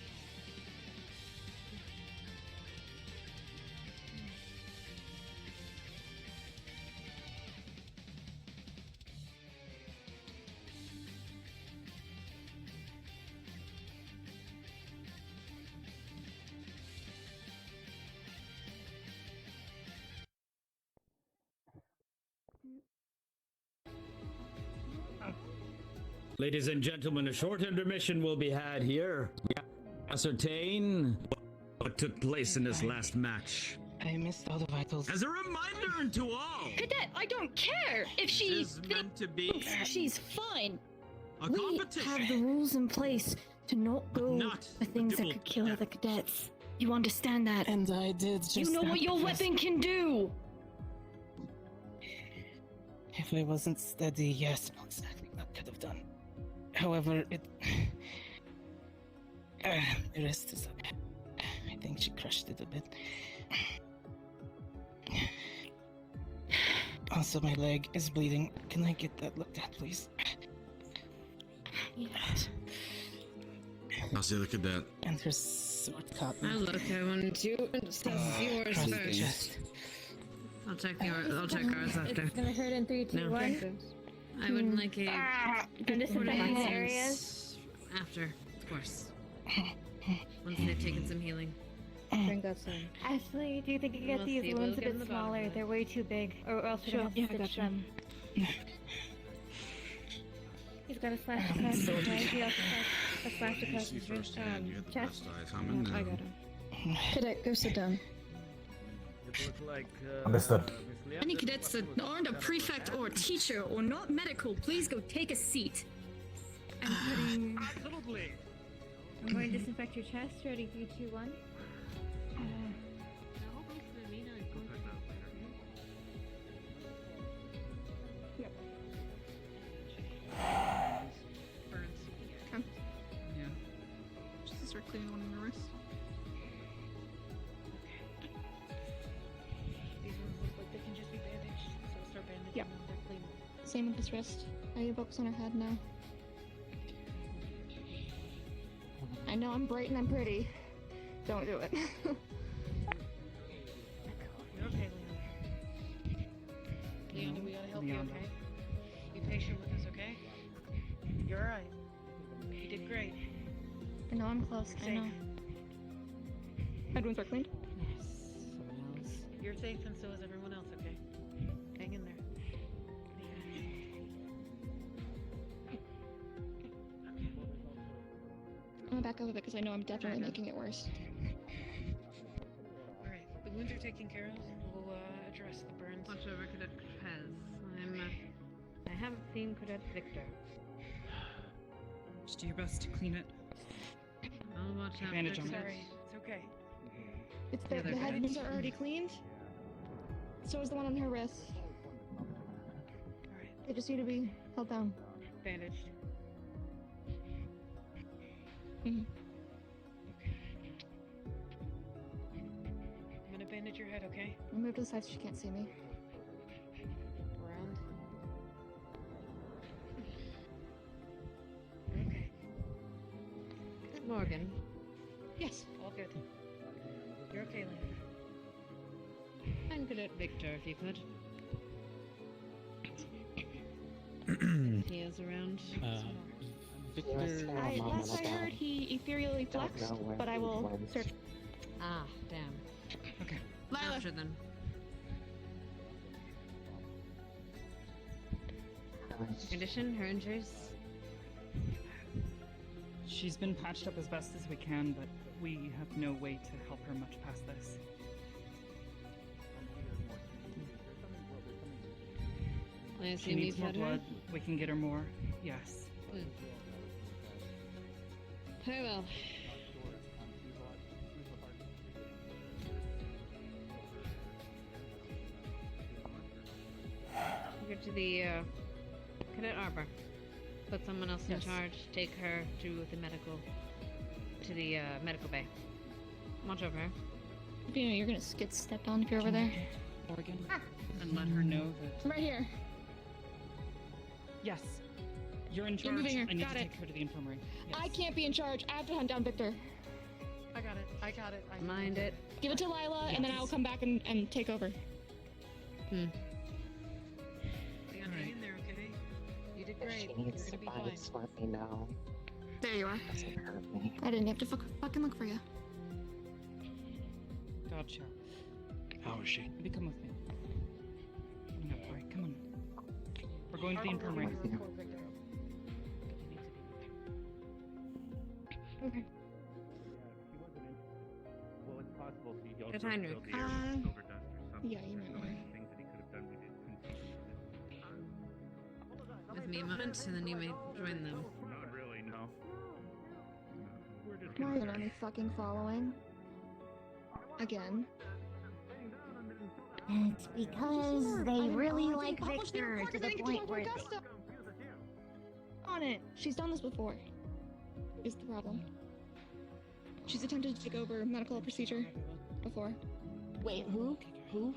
Ladies and gentlemen, a short intermission will be had here. We ascertain what took place in this last match.
I missed all the vitals.
As a reminder to all,
Cadet, I don't care if she
is meant to be
thinks she's fine.
a
We
competition.
have the rules in place to not go
not
for things that
dual
could kill
death.
the cadets. You understand that?
And I did just
You know what your weapon can do!
If I wasn't steady, yes, most likely that could have done. However, it... the rest is okay. I think she crushed it a bit. Also, my leg is bleeding. Can I get that looked at, please? Yes.
I'll see the cadet.
And her sword cotton.
I'll look at one too. Assess yours first. I'll check ours after.
It's gonna hurt in 3, 2,
No.
1.
I would like a
And this is the
license
areas.
after, of course. Once they've taken some healing.
Drink that soon. Ashley, do you think you can get
We'll
these
see,
wounds
we'll
a
get in
bit
the bottom
smaller?
of it.
They're way too big, or else we're
Sure,
gonna
yeah,
have
I
to
got
stitch
you.
them. He's got a slash across his right. He also has a slash across his chest.
I
got him.
Cadet, go sit down.
Understood.
Any cadets that aren't a prefect or a teacher or not medical, please go take a seat.
I'm putting.
Absolutely.
I'm going to disinfect your chest. Ready? 3, 2, 1.
Yep.
Come.
Yeah. Just start cleaning one on your wrist.
These ones look like they can just be bandaged, so start bandaging
Yep.
them. They're clean.
Same with this wrist. I have books on her head now. I know I'm bright and I'm pretty. Don't do it.
You're okay, Leona. Leona, we gotta help you,
Leona.
okay? Be patient with us, okay? You're alright. You did great.
I know I'm close. I know.
Head wounds are cleaned?
Yes. You're safe, and so is everyone else, okay? Hang in there.
I'm gonna back over because I know I'm definitely making it worse.
Alright, the wounds are taken care of. We'll address the burns.
Watch over Cadet Pez. I haven't seen Cadet Victor.
Just do your best to clean it.
I'll watch out.
Bandage on it.
Sorry, it's okay.
It's
Yeah,
the
they're
head
good.
wounds are already cleaned. So is the one on her wrist.
Alright,
They just need to be held down.
bandaged.
Mhm.
I'm gonna bandage your head, okay?
I'll move to the side so she can't see me.
Around. Okay.
Morgan.
Yes.
All good. You're okay, Lena.
And Cadet Victor, if you could. He is around.
Victor. Last I heard, he ethereally flexed, but I will search.
Ah, damn.
Okay.
Lila.
After then. Condition, her injuries.
She's been patched up as best as we can, but we have no way to help her much past this.
I
She
assume
needs
you
more
fed her?
blood. We can get her more. Yes.
Very well. Go to the Cadet Arbor. Put someone else in
Yes.
charge. Take her to the medical bay. Watch over her.
You know, you're gonna get stepped on if you're over there.
Morgan, and let her know that.
I'm right here.
Yes. You're in
You're
charge.
moving her.
I need
Got
to
it.
take her to the infirmary. Yes.
I can't be in charge. I have to hunt down Victor.
I got it. I got it.
Mind it.
Give it to Lila, and then I'll come back and take over.
Hang in there, okay? You did great.
She needs to fight, let me know.
There you are.
Doesn't hurt me.
I didn't have to fucking look for you.
Gotcha.
How is she?
Maybe come with me. No, alright, come on. We're going to the infirmary.
Okay.
Well, it's possible he also
Good time,
killed
Rick.
the air with silver dust or something.
Yeah, you might
There's so
wanna.
many things that he could have done we didn't conceive.
With me a moment, and then you may join them.
Not really, no. We're just
Why are they fucking following? Again.
It's because they really like Victor to the point where they...
On it. She's done this before. Is the problem. She's attempted to take over medical procedure before.
Wait, who? Who?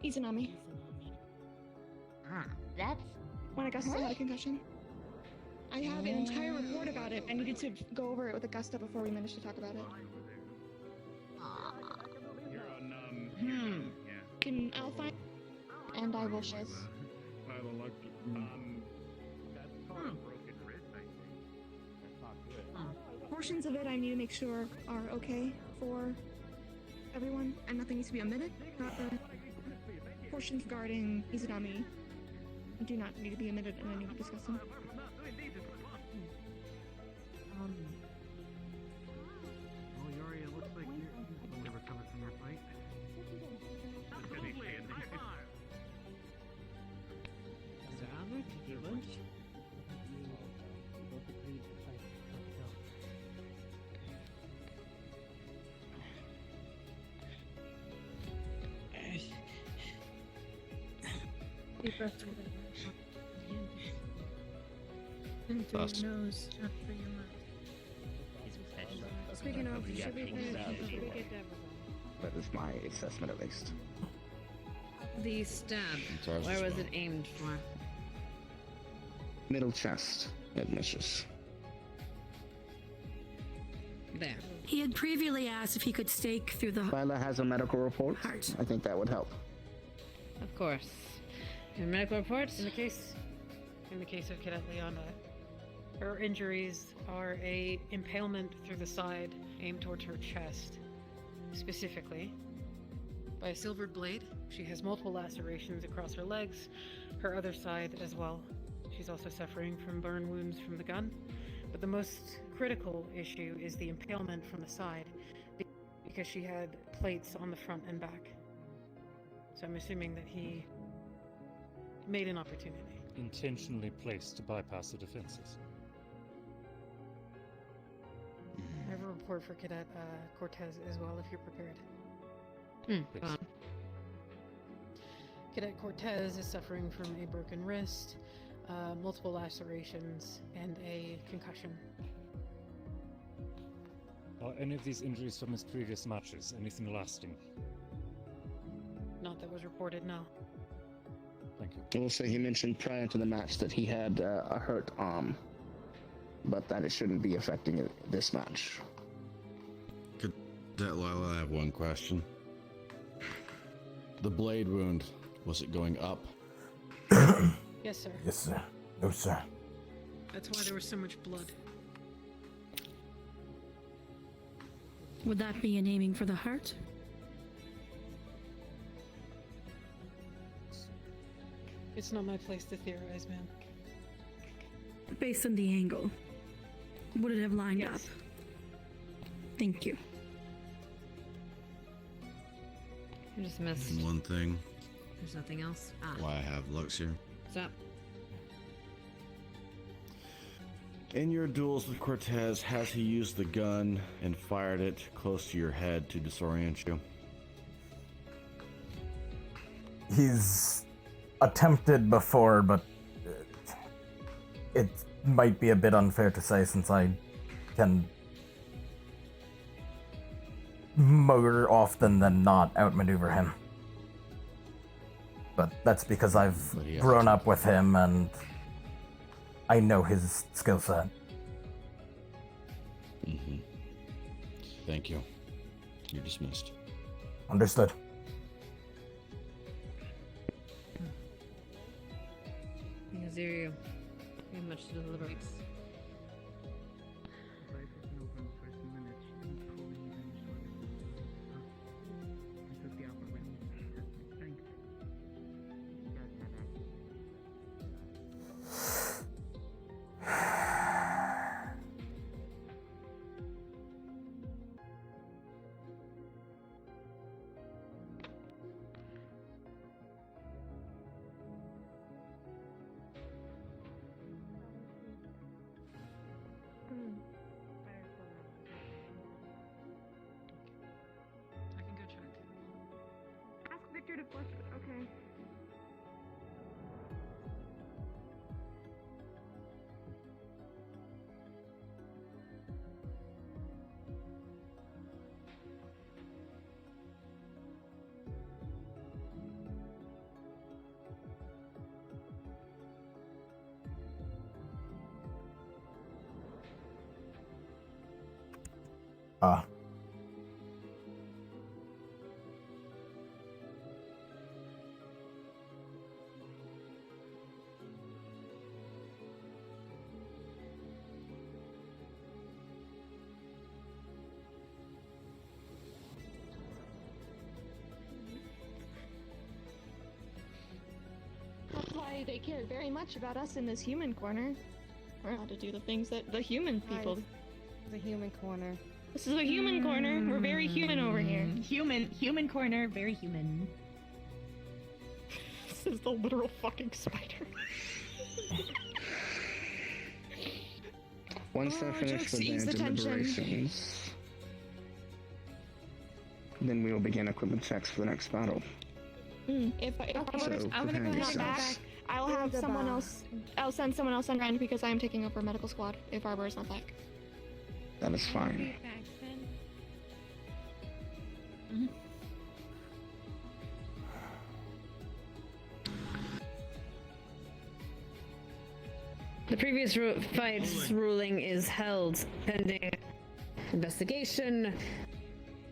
Izanami.
Ah, that's...
When Augusta had a concussion. I have an entire report about it. I needed to go over it with Augusta before we managed to talk about it.
You're on,
I'll find... And I will shiz.
Lila lucky. That's called a broken wrist, I think. That's not good.
Portions of it I need to make sure are okay for everyone, and nothing needs to be omitted. Not the portions regarding Izanami do not need to be omitted, and I need to discuss them.
Well, Yori, it looks like you're fully recovered from your fight.
Deep breath through the in through your nose, out through your mouth. Speaking of, should we get
That is my assessment, at least.
The stab.
Charles
Where
as
was
well.
it aimed for?
Middle chest, mistress.
There.
He had previously asked if he could stake through the
Lila has a medical report. I think that would help.
Of course. Your medical reports?
In the case of Cadet Leona, her injuries are a impalement through the side aimed towards her chest, specifically by a silvered blade. She has multiple lacerations across her legs, her other side as well. She's also suffering from burn wounds from the gun, but the most critical issue is the impalement from the side, because she had plates on the front and back. So I'm assuming that he made an opportunity.
Intentionally placed to bypass the defenses.
I have a report for Cadet Cortez as well, if you're prepared.
Fine.
Cadet Cortez is suffering from a broken wrist, multiple lacerations, and a concussion.
Are any of these injuries from his previous matches? Anything lasting?
Not that was reported, no.
Thank you.
I will say he mentioned prior to the match that he had a hurt arm, but that it shouldn't be affecting this match.
Cadet Lila, I have one question. The blade wound, was it going up?
Yes, sir.
Yes, sir. No, sir.
That's why there was so much blood.
Would that be an aiming for the heart?
It's not my place to theorize, man.
Based on the angle. Would it have lined
Yes.
up? Thank you.
You just missed.
And one thing,
There's nothing else. Ah.
why I have Lux here.
What's up?
In your duels with Cortez, has he used the gun and fired it close to your head to disorient you?
He's attempted before, but it might be a bit unfair to say since I can more often than not outmaneuver him. But that's because I've grown up with him and I know his skill set.
Mm-hmm. Thank you. You're dismissed.
Understood.
Zero. We have much to deliver.
I can go check.
Ask Victor to flush it. Okay.
Ah.
That's why they care very much about us in this human corner. We're allowed to do the things that the human people do.
The human corner.
This is a human corner. We're very human over here.
Human corner, very human.
This is the literal fucking spider.
Once they're finished with
ease
their
the tension.
deliberations, then we will begin equipment checks for the next battle.
If I'm
So,
gonna
prepare
go head
yourselves.
back, I'll have someone else. I'll send someone else on rent because I am taking over medical squad if Arbor is not back.
That is fine.
The previous fight's ruling is held pending investigation.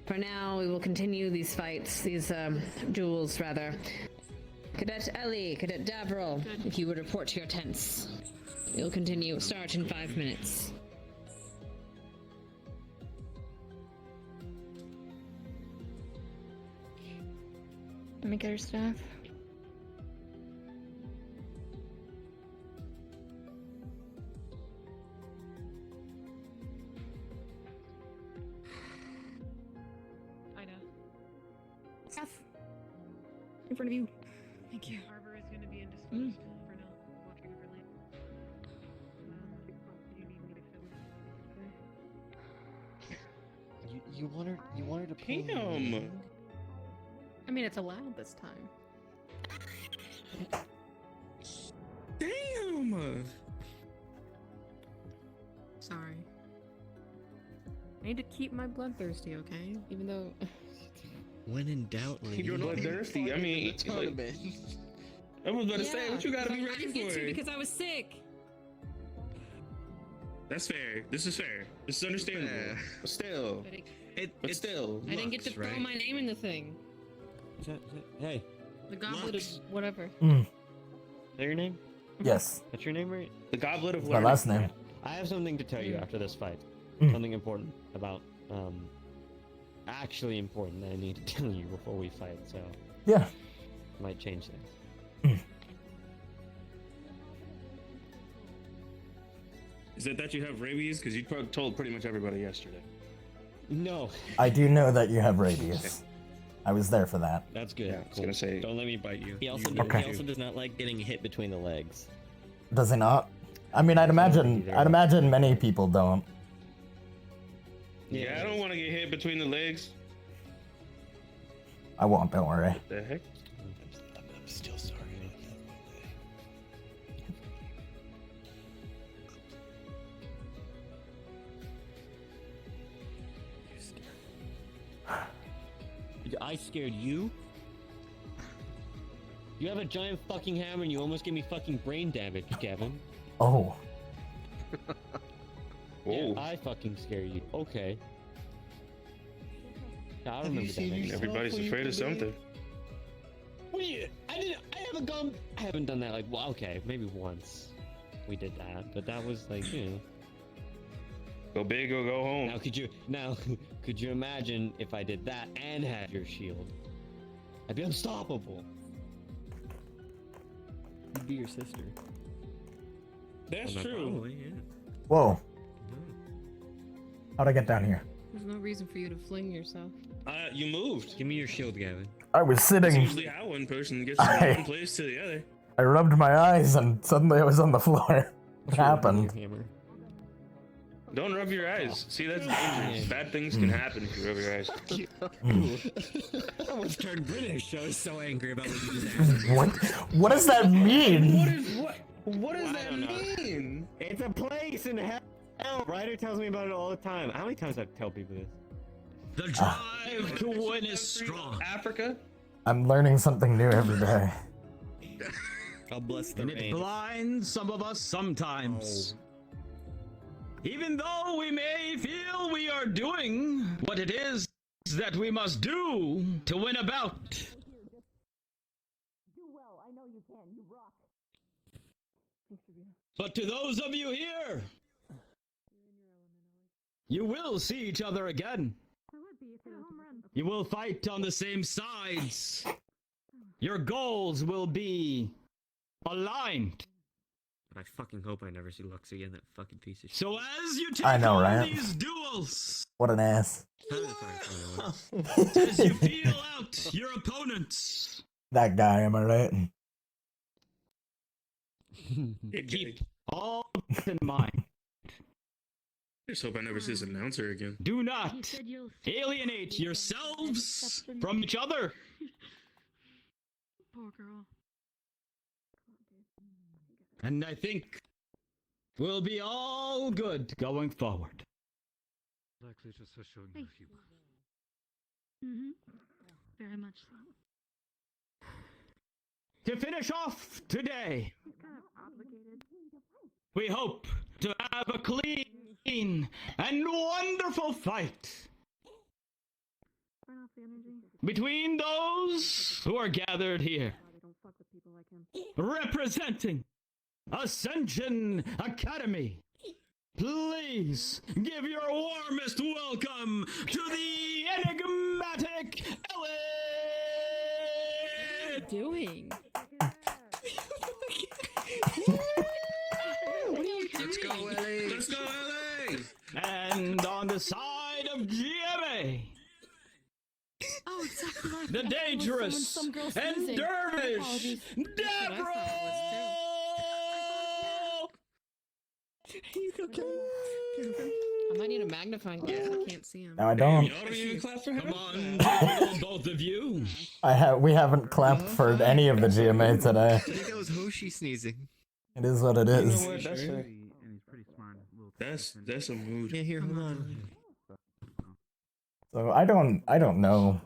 For now, we will continue these fights, these duels rather. Cadet Ellie, Cadet Davril, if you would report to your tents. We'll continue. Start in 5 minutes.
Let me get her staff.
I know.
Staff. In front of you. Thank you.
Arbor is going to be indisposed for now, watching over Lane. Do you need me to fill in?
You want her to pull
Damn.
I mean, it's allowed this time.
Damn.
Sorry. I need to keep my bloodthirsty, okay? Even though.
When in doubt, lady.
You're bloodthirsty. I mean, like, I was about to say, what you gotta be
I
ready
didn't get to
for?
because I was sick.
That's fair. This is fair. This is understandable. But still. But still.
I didn't get to throw my name in the thing.
Hey.
The goblet of whatever.
Is that your name?
Yes.
That's your name, right?
The goblet of
It's my last name.
I have something to tell you after this fight. Something important about, actually important that I need to tell you before we fight, so.
Yeah.
Might change things.
Is it that you have rabies? Because you told pretty much everybody yesterday.
No.
I do know that you have rabies. I was there for that.
That's good.
Yeah, I was gonna say,
don't let me bite you. He also,
Okay.
he also does not like getting hit between the legs.
Does he not? I mean, I'd imagine many people don't.
Yeah, I don't want to get hit between the legs.
I won't, don't worry.
What the heck?
I'm still sorry about that. I scared you? You have a giant fucking hammer and you almost gave me fucking brain damage, Kevin.
Oh.
Yeah, I fucking scare you. Okay. I remember that.
Everybody's afraid of something.
Wait, I haven't gone. I haven't done that. Like, well, okay, maybe once we did that, but that was like, you know.
Go big or go home.
Could you imagine if I did that and had your shield? I'd be unstoppable. You'd be your sister.
That's true.
Probably, yeah.
Whoa. How'd I get down here?
There's no reason for you to fling yourself.
You moved.
Give me your shield, Gavin.
I was sitting.
It's usually how one person gets from one place to the other.
I rubbed my eyes and suddenly I was on the floor. What happened?
Don't rub your eyes. See, that's dangerous. Bad things can happen if you rub your eyes.
I almost turned British. I was so angry about what you just asked.
What does that mean?
What does that mean?
It's a place in hell. Ryder tells me about it all the time. How many times do I tell people this?
The drive to win is strong.
Africa?
I'm learning something new every day.
God bless the rain. And it blinds some of us sometimes. Even though we may feel we are doing what it is that we must do to win a bout.
Do well. I know you can. You rock.
But to those of you here, you will see each other again. You will fight on the same sides. Your goals will be aligned.
But I fucking hope I never see Lux again, that fucking piece of shit.
So as you take
I know,
on
right?
these duels,
What an ass.
as you feel out your opponents,
That guy, am I right?
keep all in mind.
I just hope I never see this announcer again.
Do not alienate yourselves from each other.
Poor girl.
And I think we'll be all good going forward.
Likely just for showing
Thank
you.
Mm-hmm. Very much so.
To finish off today, we hope to have a clean and wonderful fight between those who are gathered here, representing Ascension Academy. Please give your warmest welcome to the enigmatic Ellie!
What are you doing?
Let's go, Ellie! Let's go, Ellie! And on the side of GMA,
Oh, exactly.
the dangerous and dervish Deborah!
He's okay. I might need a magnifying glass. I can't see him.
No, I don't.
You don't even clap for her? Come on, both of you.
We haven't clapped for any of the GMA today.
I think that was Hoshi sneezing.
It is what it is.
You know what? That's fair. That's a mood. Yeah, here, hold on.
So I don't know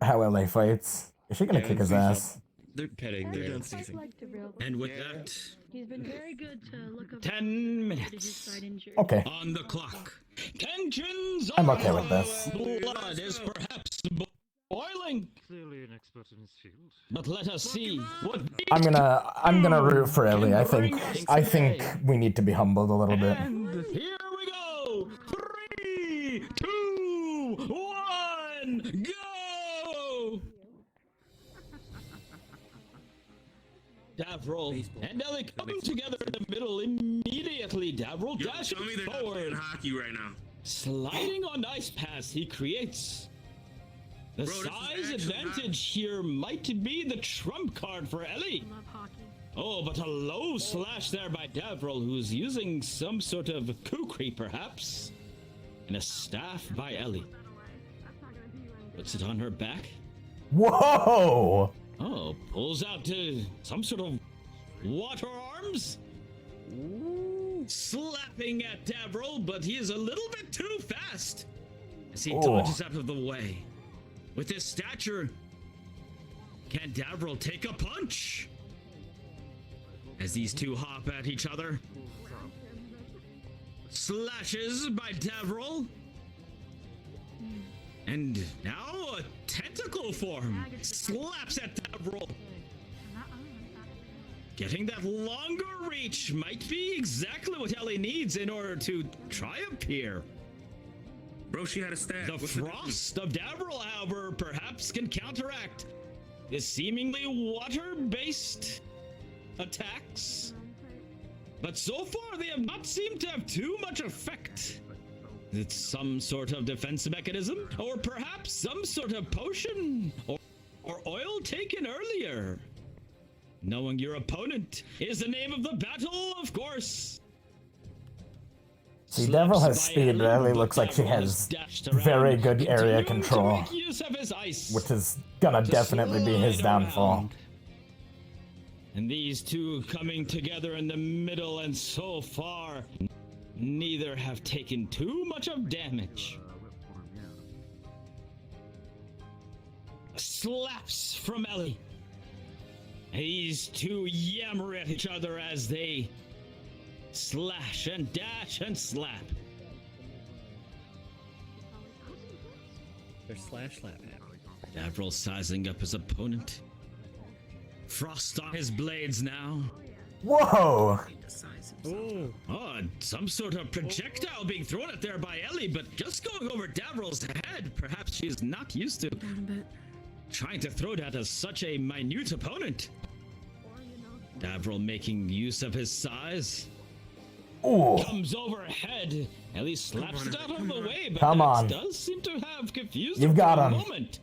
how LA fights. Is she gonna kick his ass?
They're petting. They're done sneezing. And with that,
He's been very good to look up
10 minutes.
Okay.
On the clock. Tensions
I'm okay with this.
Blood is perhaps boiling.
Clearly an expert in his field.
But let us see what
I'm gonna root for Ellie. I think we need to be humbled a little bit.
And here we go. 3, 2, 1, go! Davril and Ellie come together in the middle immediately.
Davril dashes
tell me they're not
forward.
playing hockey right now.
Sliding on ice paths he creates. The
Bro, this is
size
actually
advantage here might be the trump card for Ellie.
Love hockey.
Oh, but a low slash there by Davril, who's using some sort of kukri, perhaps. And a staff by Ellie. Puts it on her back.
Whoa!
Oh, pulls out some sort of water arms. Ooh. Slapping at Davril, but he is a little bit too fast as he dodges out of the way. With his stature, can Davril take a punch? As these two hop at each other. Slashes by Davril. And now a tentacle form slaps at Davril. Getting that longer reach might be exactly what Ellie needs in order to triumph here.
Bro, she had a stab.
The frost of Davril, however, perhaps can counteract the seemingly water-based attacks. But so far, they have not seemed to have too much effect. It's some sort of defense mechanism, or perhaps some sort of potion or oil taken earlier. Knowing your opponent is the name of the battle, of course.
See, Davril has speed, but Ellie looks like she has very good area control, which is gonna definitely be his downfall.
And these two coming together in the middle, and so far, neither have taken too much of damage. Slaps from Ellie. These two yammer at each other as they slash and dash and slap.
They're slash slap.
Davril sizing up his opponent. Frost on his blades now.
Whoa!
Oh, some sort of projectile being thrown at there by Ellie, but just going over Davril's head. Perhaps she's not used to trying to throw that as such a minute opponent. Davril making use of his size.
Ooh.
Comes overhead. Ellie slaps it out of the way, but
Come on.
does seem to have confused
You've
her
got
for a
him.
moment.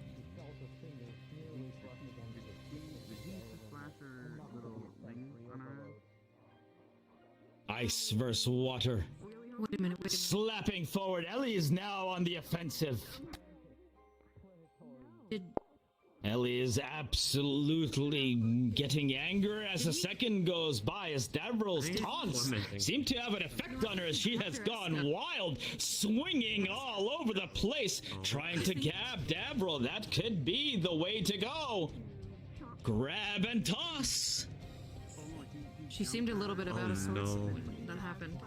Ice versus water.
Wait a minute.
Slapping forward. Ellie is now on the offensive. Ellie is absolutely getting anger as the second goes by, as Davril's taunts seem to have an effect on her as she has gone wild, swinging all over the place, trying to grab Davril. That could be the way to go. Grab and toss.
She seemed a little bit out of sorts when that happened.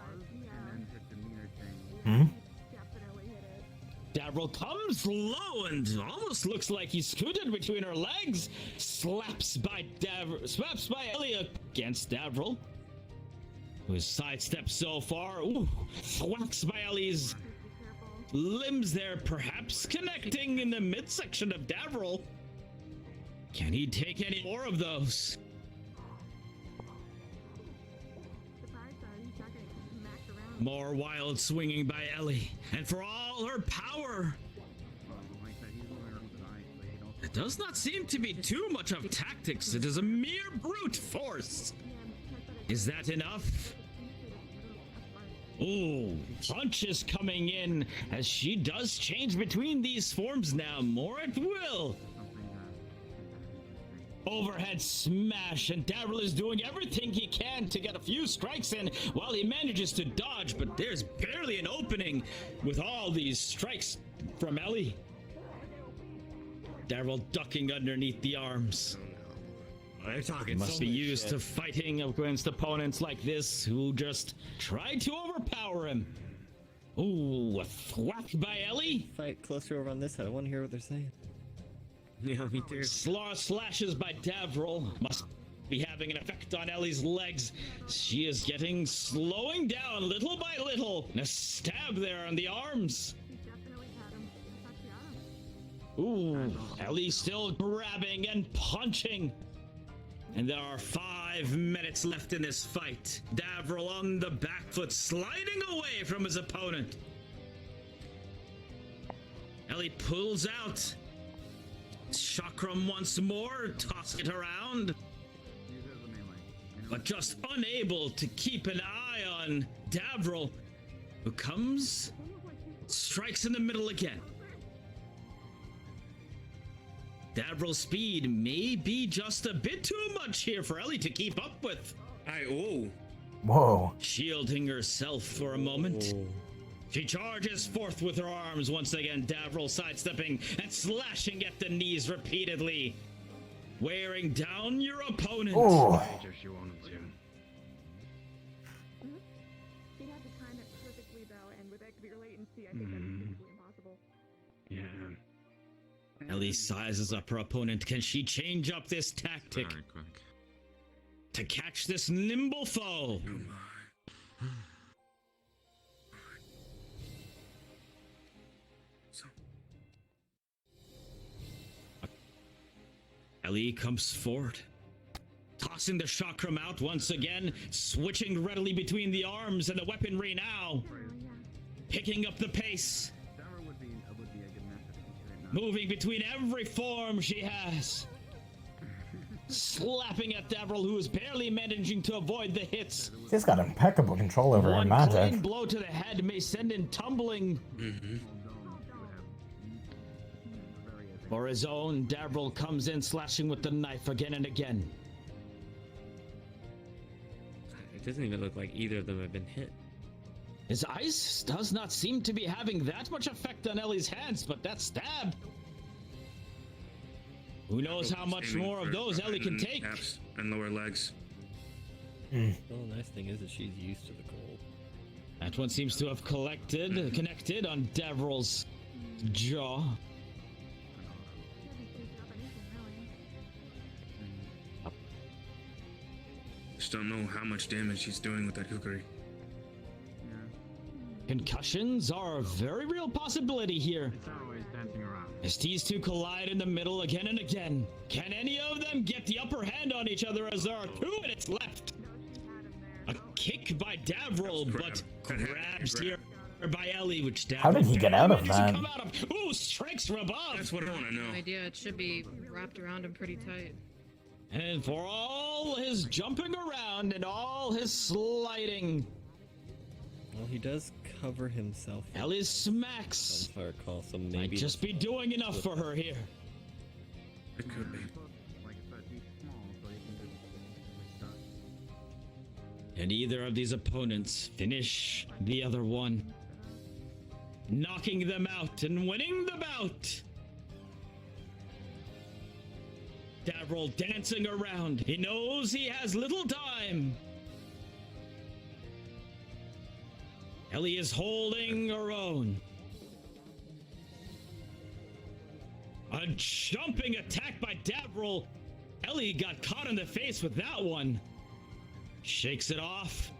Davril comes low and almost looks like he's scooted between her legs. Slaps by Ellie against Davril, who is sidestepped so far. Ooh, thwacks by Ellie's limbs there, perhaps connecting in the midsection of Davril. Can he take any more of those? More wild swinging by Ellie, and for all her power, it does not seem to be too much of tactics. It is a mere brute force. Is that enough? Ooh, punches coming in as she does change between these forms now, more at will. Overhead smash, and Davril is doing everything he can to get a few strikes in while he manages to dodge, but there's barely an opening with all these strikes from Ellie. Davril ducking underneath the arms.
They're talking
Must be used to fighting against opponents like this who just try to overpower him. Ooh, a thwack by Ellie.
Fight closer over on this side. I want to hear what they're saying.
Yeah, me too.
Slashes by Davril must be having an effect on Ellie's legs. She is slowing down little by little. And a stab there on the arms. Ooh, Ellie still grabbing and punching. And there are 5 minutes left in this fight. Davril on the back foot, sliding away from his opponent. Ellie pulls out. Chakram once more, tossing it around. But just unable to keep an eye on Davril, who comes, strikes in the middle again. Davril's speed may be just a bit too much here for Ellie to keep up with.
Whoa.
Shielding herself for a moment. She charges forth with her arms once again, Davril sidestepping and slashing at the knees repeatedly. Wearing down your opponent.
Oh.
Yeah.
Ellie sizes up her opponent. Can she change up this tactic to catch this nimble foe? Ellie comes forward, tossing the chakram out once again, switching readily between the arms and the weaponry now, picking up the pace, moving between every form she has, slapping at Davril, who is barely managing to avoid the hits.
She's got impeccable control over her
One
magic.
clean blow to the head may send him tumbling. For his own, Davril comes in, slashing with the knife again and again.
It doesn't even look like either of them have been hit.
His ice does not seem to be having that much effect on Ellie's hands, but that stab. Who knows how much more of those Ellie can take?
Abs and lower legs.
Well, the nice thing is that she's used to the cold.
That one seems to have connected on Davril's jaw.
Just don't know how much damage he's doing with that kukri.
Concussions are a very real possibility here. As these two collide in the middle again and again. Can any of them get the upper hand on each other as there are 2 minutes left? A kick by Davril, but grabs here by Ellie, which Davril
How did he get out of that?
Ooh, strikes from above.
That's what I want to know.
No idea. It should be wrapped around him pretty tight.
And for all his jumping around and all his sliding,
Well, he does cover himself.
Ellie smacks.
If I recall, so maybe
Might just be doing enough for her here.
It could be.
And either of these opponents finish the other one, knocking them out and winning the bout. Davril dancing around. He knows he has little time. Ellie is holding her own. A jumping attack by Davril. Ellie got caught in the face with that one. Shakes it off.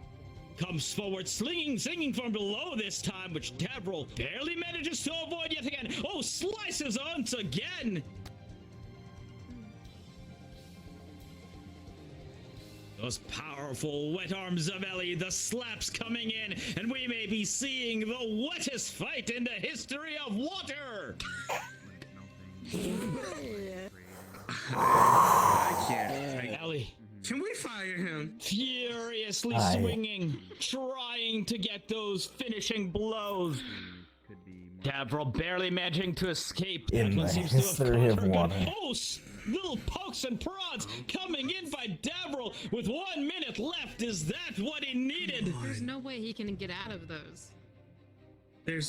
Comes forward, singing from below this time, which Davril barely manages to avoid yet again. Oh, slices once again. Those powerful wet arms of Ellie, the slaps coming in, and we may be seeing the wettest fight in the history of water!
I can't.
Ellie.
Can we fire him?
Furiously swinging, trying to get those finishing blows. Davril barely managing to escape.
In
That one
the
seems to have
history
caught
of
her good.
water.
Oh, little pokes and prods coming in by Davril with 1 minute left. Is that what he needed?
There's no way he can get out of those.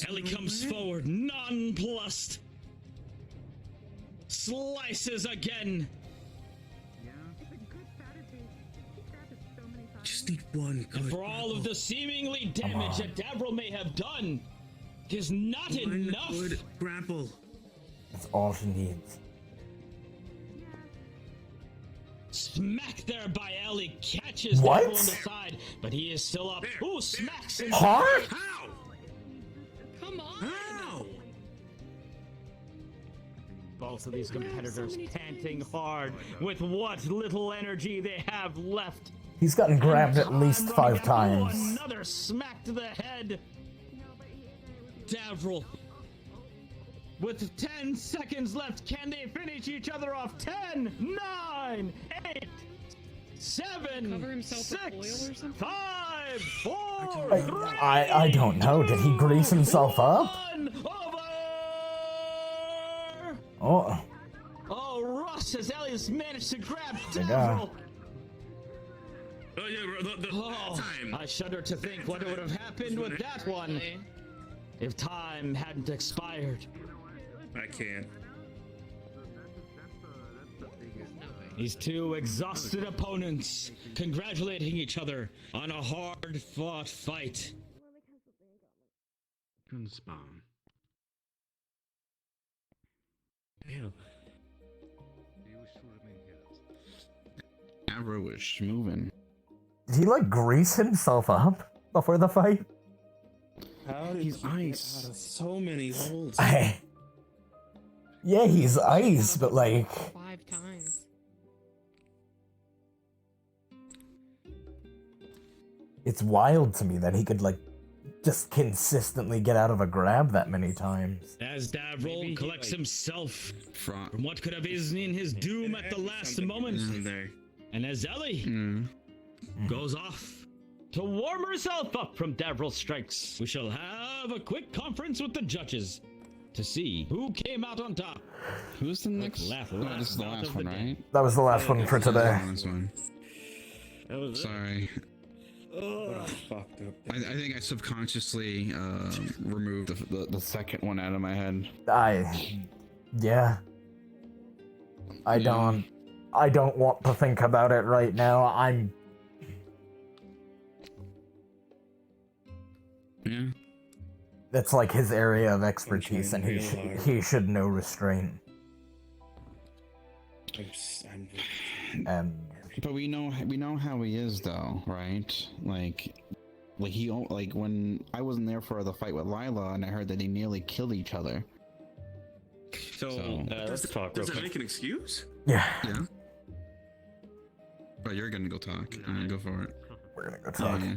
Ellie comes forward, nonplussed. Slices again.
Just need one good.
And for all of the seemingly damage that Davril may have done, it is not enough.
Good grapple.
That's all she needs.
Smack there by Ellie, catches
What?
Davril on the side, but he is still up. Ooh, smacks him.
Huh?
How?
Come on!
How?
both of these competitors panting hard with what little energy they have left.
He's gotten grabbed at least 5 times.
Another smack to the head. Davril. With 10 seconds left, can they finish each other off? 10, 9, 8, 7, 6, 5, 4,
I don't know. Did he grease himself up? Oh.
Oh, Ross has Elias managed to grab
Yeah.
Davril.
Oh yeah, the time.
I shudder to think what would have happened with that one if time hadn't expired.
I can't.
These two exhausted opponents congratulating each other on a hard-fought fight.
Gun spawn.
Ew. Avro was schmoving.
Did he like grease himself up before the fight?
How did
He's ice.
Out of so many holes.
Yeah, he's ice, but like
5 times.
it's wild to me that he could like just consistently get out of a grab that many times.
As Davril collects himself from what could have been his doom at the last moment, and as Ellie goes off to warm herself up from Davril's strikes, we shall have a quick conference with the judges to see who came out on top.
Who's the next?
No,
this is the last one, right?
That was the last one for today.
Sorry.
Fucked up.
I think I subconsciously removed the second one out of my head.
Yeah. I don't want to think about it right now.
Yeah.
That's like his area of expertise, and he should know restraint.
But we know how he is, though, right? Like when I wasn't there for the fight with Lila, and I heard that they nearly killed each other.
So let's talk.
Does that make an excuse?
Yeah.
Yeah. But you're gonna go talk. Go for it.
We're gonna go talk.
Yeah.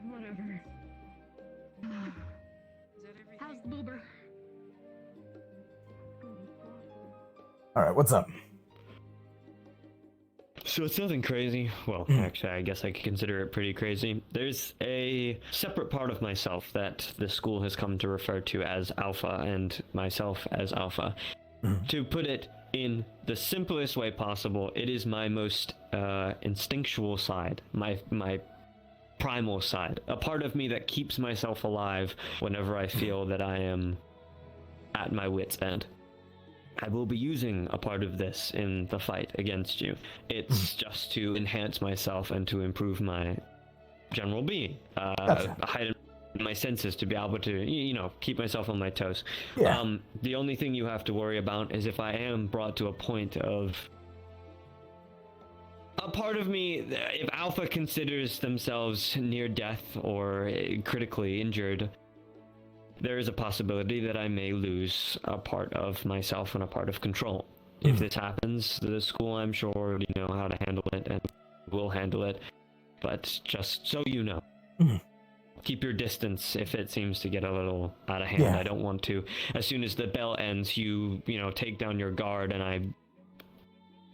Whatever. How's Boober?
Alright, what's up?
So it's nothing crazy. Well, actually, I guess I could consider it pretty crazy. There's a separate part of myself that the school has come to refer to as Alpha, and myself as Alpha. To put it in the simplest way possible, it is my most instinctual side, my primal side, a part of me that keeps myself alive whenever I feel that I am at my wit's end. I will be using a part of this in the fight against you. It's just to enhance myself and to improve my general being. Heighten my senses to be able to, keep myself on my toes.
Yeah.
The only thing you have to worry about is if I am brought to a point of... A part of me, if Alpha considers themselves near death or critically injured, there is a possibility that I may lose a part of myself and a part of control. If this happens, the school, I'm sure, already know how to handle it and will handle it. But just so you know, keep your distance if it seems to get a little out of hand.
Yeah.
I don't want to. As soon as the bell ends, you take down your guard and I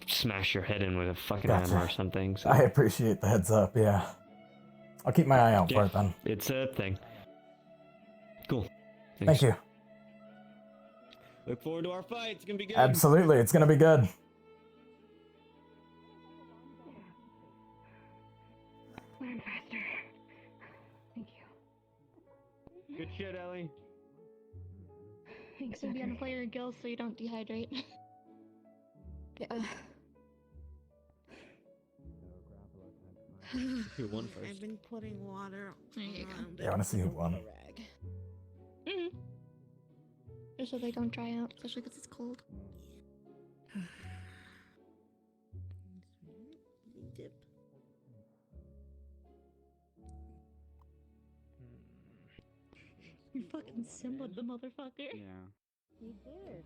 smash your head in with a fucking hammer or something. So.
I appreciate the heads up, yeah. I'll keep my eye out for it then.
It's a thing. Cool.
Thank you.
Look forward to our fight. It's gonna be good.
Absolutely, it's gonna be good.
Learn faster. Thank you.
Good shit, Ellie.
Thanks for being on player gills so you don't dehydrate. Yeah.
Who won first?
I've been putting water around
Yeah, I wanna see who won.
Just so they don't dry out, especially because it's cold.
Dip.
You fucking simbled the motherfucker.
Yeah.
You did.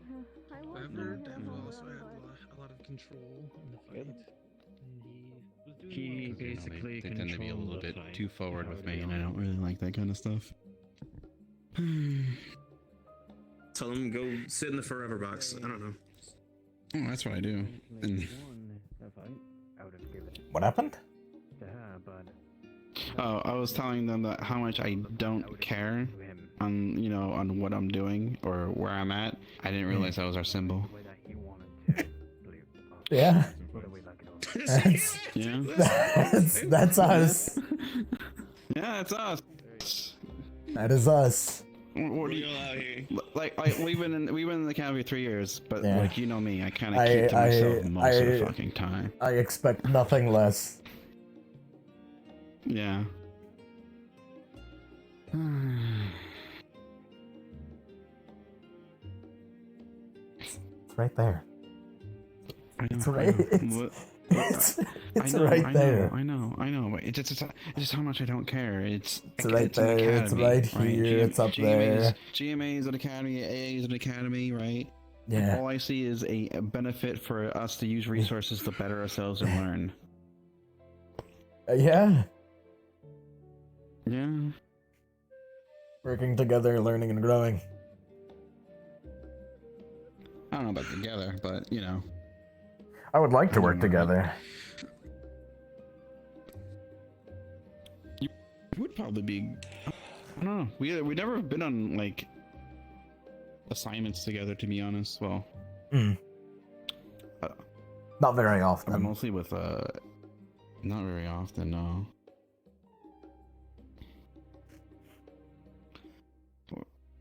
I've heard Devil also had a lot of control in the fight.
He basically
they tend to be a little
controlled the
bit
fight.
too forward with me,
How
and
to
I
go.
don't really like that kind of stuff.
Tell him go sit in the forever box. I don't know.
Oh, that's what I do. And
I would have given
What happened?
to her, but
oh, I was telling them that how much I don't care on on what I'm doing or where I'm at. I didn't realize that was our symbol.
Yeah. That's us.
Yeah, that's us.
That is us.
What do you like? We've been in the academy 3 years, but
Yeah.
like you know me, I kind of keep to myself most of the fucking time.
I expect nothing less.
Yeah.
It's right there. It's
I
right.
know.
It's right there.
I know. But it's just how much I don't care. It's
right
an
there. It's
academy,
right here. It's up there.
GMA is an academy. AA is an academy, right?
Yeah.
All I see is a benefit for us to use resources to better ourselves and learn.
Yeah.
Yeah.
Working together, learning and growing.
I don't know about together, but
I would like to work together.
You would probably be. I don't know. We never been on like assignments together, to be honest. Well,
not very often.
But mostly with not very often. No.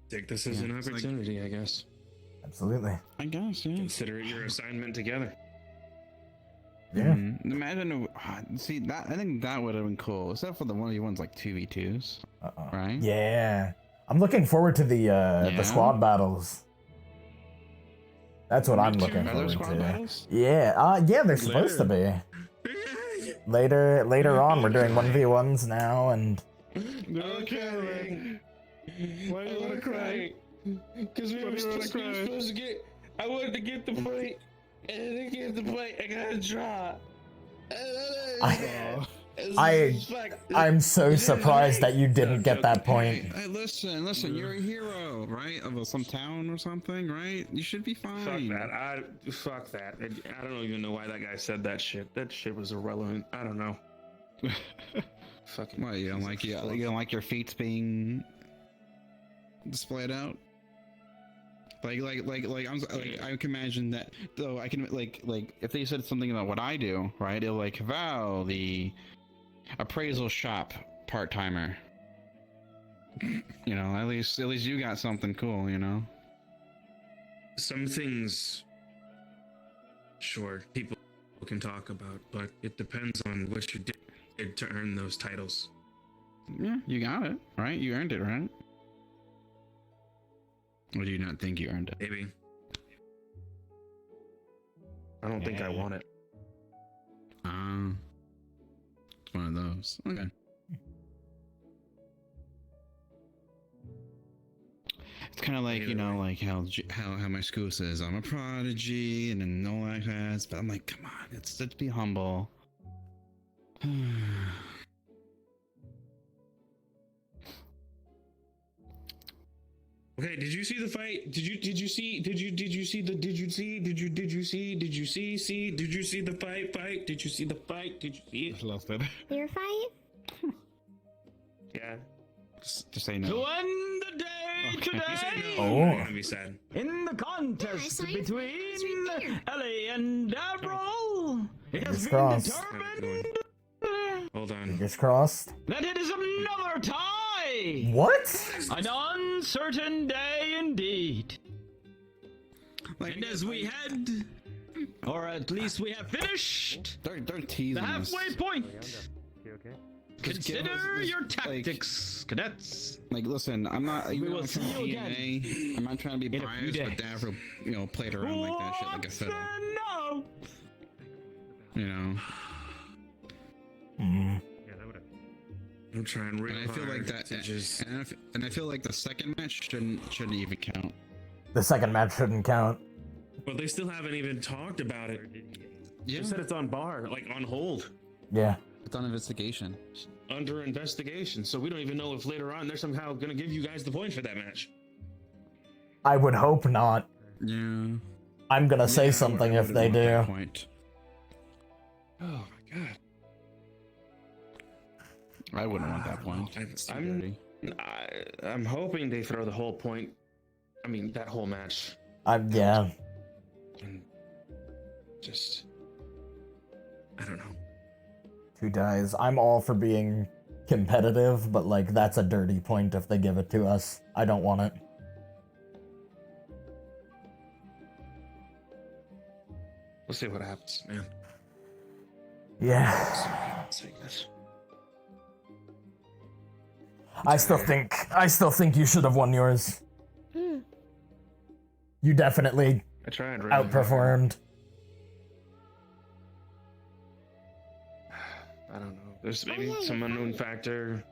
Take this as an opportunity, I guess.
Absolutely.
I guess. Yeah.
Consider it your assignment together.
Yeah.
Imagine. See that? I think that would have been cool, except for the one of the ones like 2v2s. Right?
Yeah. I'm looking forward to the squad battles. That's what I'm looking forward to. Yeah. Yeah. They're supposed to be. Later on, we're doing 1v1s now, and.
Okay. Why do you want to cry? Because we were supposed to get. I wanted to get the fight, and I didn't get the fight. I got a draw.
I'm so surprised that you didn't get that point.
Hey, listen. You're a hero, right? Of some town or something, right? You should be fine.
Fuck that. I don't even know why that guy said that shit. That shit was irrelevant. I don't know. Fucking.
What, you don't like your feats being displayed out? I can imagine that though. I can like if they said something about what I do, right? It'll like Val, the appraisal shop part-timer. At least you got something cool,
Some things, sure, people can talk about, but it depends on what you did to earn those titles.
Yeah, you got it, right? You earned it, right? Or do you not think you earned it?
Maybe. I don't think I want it.
It's one of those. Okay. It's kind of like, like how my school says I'm a prodigy and then all that has, but I'm like, come on, let's be humble.
Okay, did you see the fight? Did you see the fight? Did you see the fight? Did you see it?
I lost it.
Your fight?
Yeah.
Just say no.
To end the day today.
Oh. I'm gonna be sad.
In the contest between Ellie and Avril, it has been
crossed.
determined
Hold on.
Fingers crossed.
that it is another tie.
What?
An uncertain day indeed. And as we head, or at least we have finished,
they're teasing
the halfway
us.
point.
You okay?
Consider your tactics, cadets.
Like, listen, I'm not.
We will see you again.
I'm not trying to be
in a few
biased, but
days.
Davro, played around like that shit like a fiddle.
No.
Yeah, that would have.
I'm trying real
And I feel like that,
to just...
and I feel like the second match shouldn't even count.
The second match shouldn't count.
But they still haven't even talked about it.
Yeah.
They said it's on bar, like on hold.
Yeah.
It's on investigation.
Under investigation, so we don't even know if later on they're somehow gonna give you guys the point for that match.
I would hope not.
Yeah.
I'm gonna say something if they do.
Oh my god.
I wouldn't want that point.
I'm hoping they throw the whole point. I mean, that whole match.
Yeah.
And just, I don't know.
2 dies. I'm all for being competitive, but like that's a dirty point if they give it to us. I don't want it.
We'll see what happens, man.
Yeah. I still think you should have won yours. You definitely
I tried. Really
outperformed.
I don't know. There's maybe some unknown factor.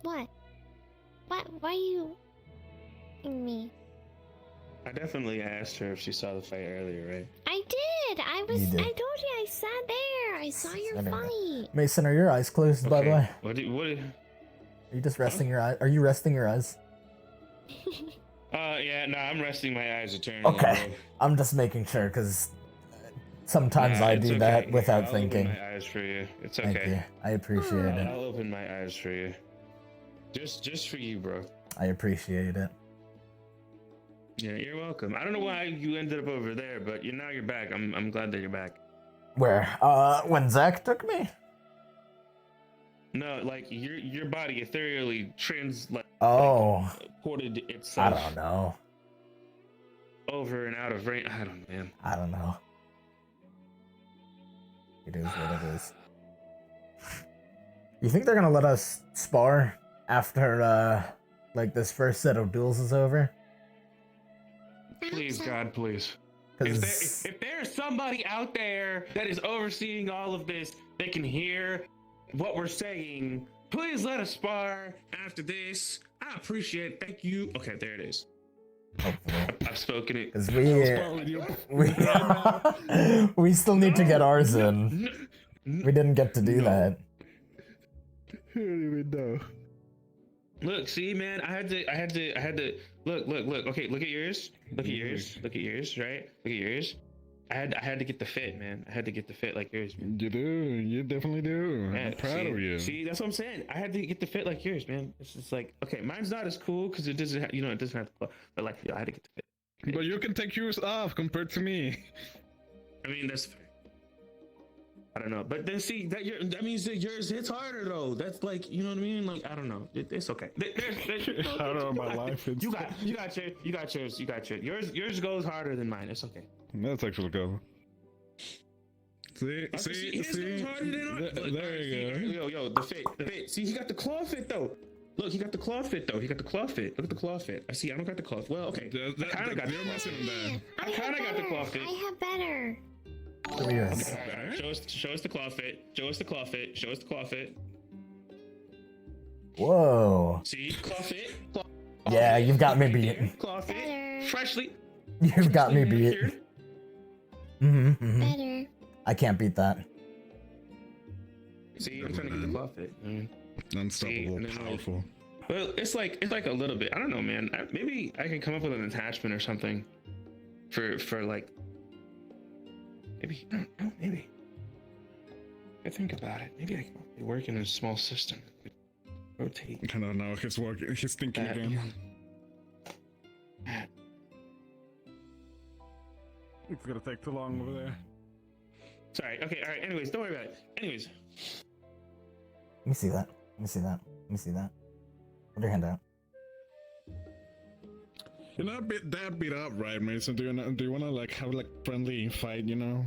What? Why are you me?
I definitely asked her if she saw the fight earlier, right?
I did. I told you I sat there. I saw your fight.
Mason, are your eyes closed, by the way?
What?
Are you just resting your eyes? Are you resting your eyes?
Yeah, no, I'm resting my eyes eternally.
Okay. I'm just making sure, because sometimes I do that without thinking.
I'll open my eyes for you. It's okay.
Thank you. I appreciate it.
I'll open my eyes for you. Just for you, bro.
I appreciate it.
Yeah, you're welcome. I don't know why you ended up over there, but now you're back. I'm glad that you're back.
Where? When Zach took me?
No, like your body ethereally transported itself.
I don't know.
Over and out of range. I don't know, man.
I don't know. It is what it is. You think they're gonna let us spar after like this first set of duels is over?
Please, God, please. If there's somebody out there that is overseeing all of this, they can hear what we're saying. Please let us spar after this. I appreciate it. Thank you. Okay, there it is. I've spoken it.
Because we still need to get ours in. We didn't get to do that.
I don't even know.
Look, see, man, I had to look. Okay, look at yours. Look at yours, right? Look at yours. I had to get the fit, man. I had to get the fit like yours, man.
You do. You definitely do.
Man,
I'm proud of you.
See, that's what I'm saying. I had to get the fit like yours, man. It's just like, okay, mine's not as cool because it doesn't, it doesn't have the, but like, I had to get the fit.
But you can take yours off compared to me.
I mean, that's fair. I don't know, but then see that means that yours hits harder though. That's like, you know what I mean? Like, I don't know. It's okay.
I don't know my life.
You got yours. Yours goes harder than mine. It's okay.
That's actually good. See.
There you go. Yo, the fit. See, he got the claw fit though. Look, he got the claw fit though. Look at the claw fit. I see. I don't got the claw. Well, okay. I kind of got the claw fit. I kind of got the claw fit.
I have better.
Show us the claw fit. Show us the claw fit.
Whoa.
See, claw fit.
Yeah, you've got me beat.
Claw fit. Freshly.
You've got me beat.
Better.
I can't beat that.
See, I'm trying to get the claw fit.
Unstoppable, powerful.
Well, it's like a little bit. I don't know, man. Maybe I can come up with an attachment or something for like. Maybe I don't know. Maybe. I think about it. Maybe I can work in a small system. Rotate.
I don't know. He's working. He's thinking again. It's gonna take too long over there.
Sorry. Okay. All right. Anyways, don't worry about it. Anyways.
Let me see that. Put your hand out.
You're not that beat up, right, Mason? Do you wanna like have like friendly fight? You know.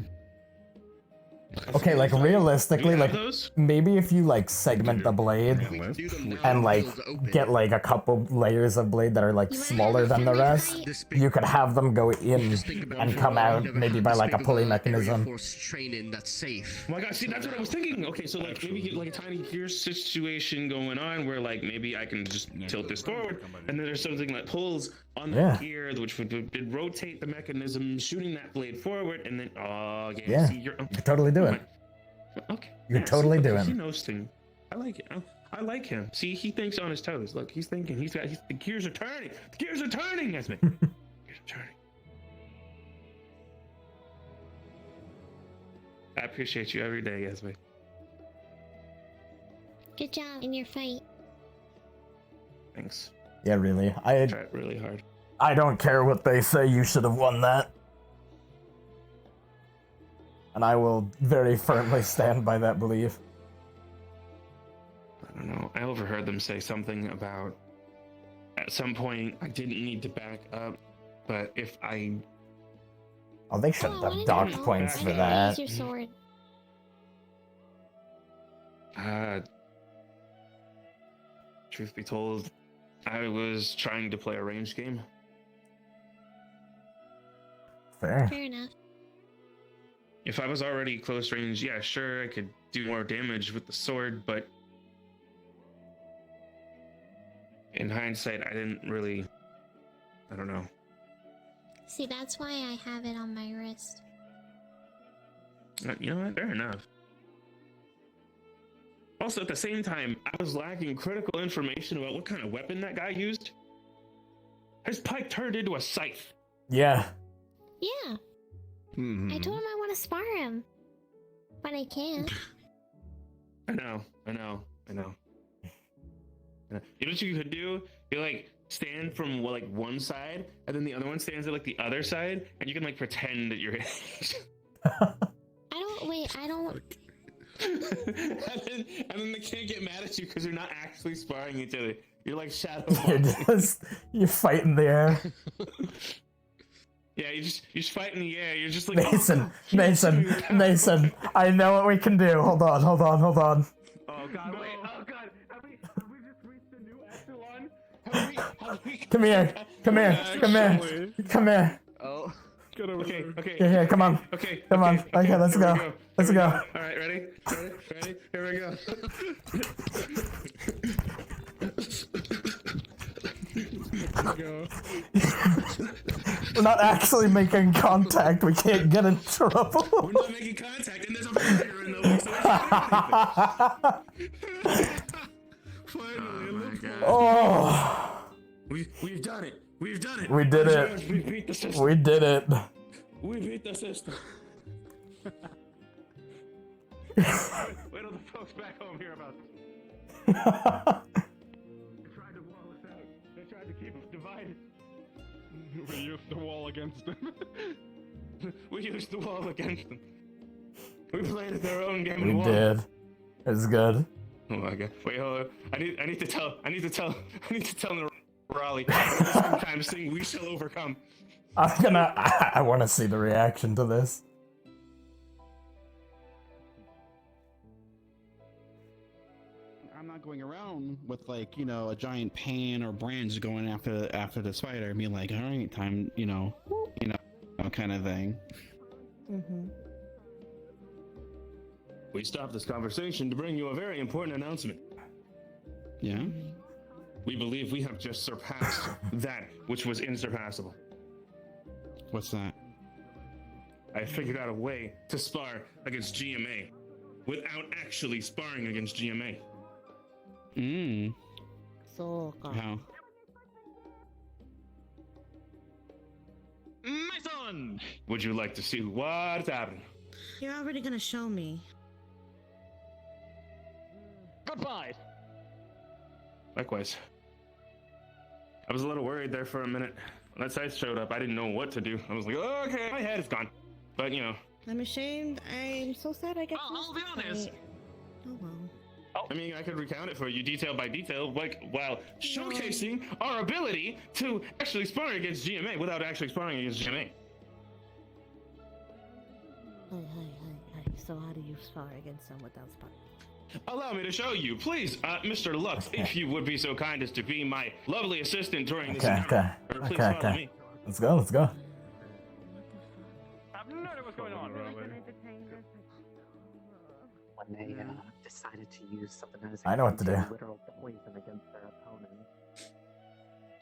Okay, like realistically, like maybe if you like segment the blade and like get like a couple layers of blade that are like smaller than the rest, you could have them go in and come out maybe by like a pulley mechanism.
Training that's safe.
Oh my god, see, that's what I was thinking. Okay, so like maybe get like a tiny gear situation going on where like maybe I can just tilt this forward, and then there's something that pulls on the gear, which would rotate the mechanism, shooting that blade forward, and then
Yeah,
see,
you could totally do it.
Okay,
You could totally do
He
it.
knows things. I like it. I like him. See, he thinks on his toes. Look, he's thinking. The gears are turning. The gears are turning, Esme. Gears are turning. I appreciate you every day, Esme.
Good job in your fight.
Thanks.
Yeah, really. I
tried really hard.
I don't care what they say. You should have won that. And I will very firmly stand by that belief.
I don't know. I overheard them say something about at some point I didn't need to back up, but if I...
Oh, they shouldn't have docked points for that.
Use your sword.
Truth be told, I was trying to play a ranged game.
Fair.
Fair enough.
If I was already close range, yeah, sure, I could do more damage with the sword, but in hindsight, I didn't really... I don't know.
See, that's why I have it on my wrist.
You know what? Fair enough. Also, at the same time, I was lacking critical information about what kind of weapon that guy used. His pike turned into a scythe.
Yeah.
Yeah. I told him I want to spar him. But I can't.
I know. You know what you could do? You like stand from like one side, and then the other one stands at like the other side, and you can like pretend that you're
I don't.
and then they can't get mad at you because you're not actually sparring each other. You're like shadow.
You're fighting the air.
Yeah, you just fight in the air. You're just like
Mason. I know what we can do. Hold on.
Oh god, wait. Oh god. Have we just reached the new echelon?
Come here.
Oh. Okay.
Here, come on.
Okay,
let's go. Let's go.
All right, ready? Here we go.
We're not actually making contact. We can't get in trouble.
We're not making contact, and there's a barrier in the way, so finally,
oh.
We've done it.
We did it.
We beat the system.
We did it.
We beat the system. Wait till the folks back home hear about this. They tried to wall us out. They tried to keep us divided.
We used the wall against them.
We used the wall against them. We played their own game.
We did. It was good.
Oh my god. Wait, hold on. I need to tell the Raleigh. Sometimes saying we shall overcome.
I want to see the reaction to this.
I'm not going around with like, you know, a giant pan or branch going after the spider. I mean, like, all right, time, you know, kind of thing.
Mm-hmm.
We stopped this conversation to bring you a very important announcement.
Yeah?
We believe we have just surpassed that which was insurpassable.
What's that?
I figured out a way to spar against GMA without actually sparring against GMA.
So,
how?
My son!
Would you like to see what's happening?
You're already gonna show me.
Goodbye!
Likewise. I was a little worried there for a minute. When that scythe showed up, I didn't know what to do. I was like, oh, okay, my head is gone. But, you know.
I'm ashamed. I'm so sad I get
I'll be honest.
Oh well.
I mean, I could recount it for you detail by detail, like, while showcasing our ability to actually spar against GMA without actually sparring against GMA.
So how do you spar against them without spar?
Allow me to show you, please, Mr. Lux, if you would be so kind as to be my lovely assistant during this.
Okay.
Me.
Let's go.
I have no idea what's going on.
When they decided to use something that is
I know what to do.
literal poison against their opponent.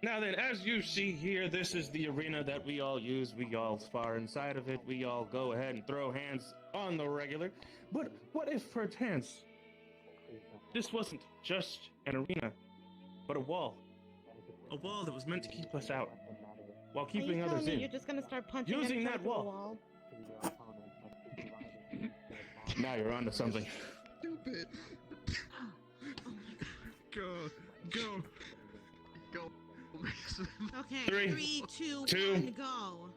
Now then, as you see here, this is the arena that we all use. We all spar inside of it. We all go ahead and throw hands on the regular. But what if, perchance, this wasn't just an arena, but a wall? A wall that was meant to keep us out, while keeping others in.
You're just gonna start punching
Using that
wall.
wall. Now you're onto something.
Stupid.
Go.
Okay,
Three,
3, 2,
two.
1, go.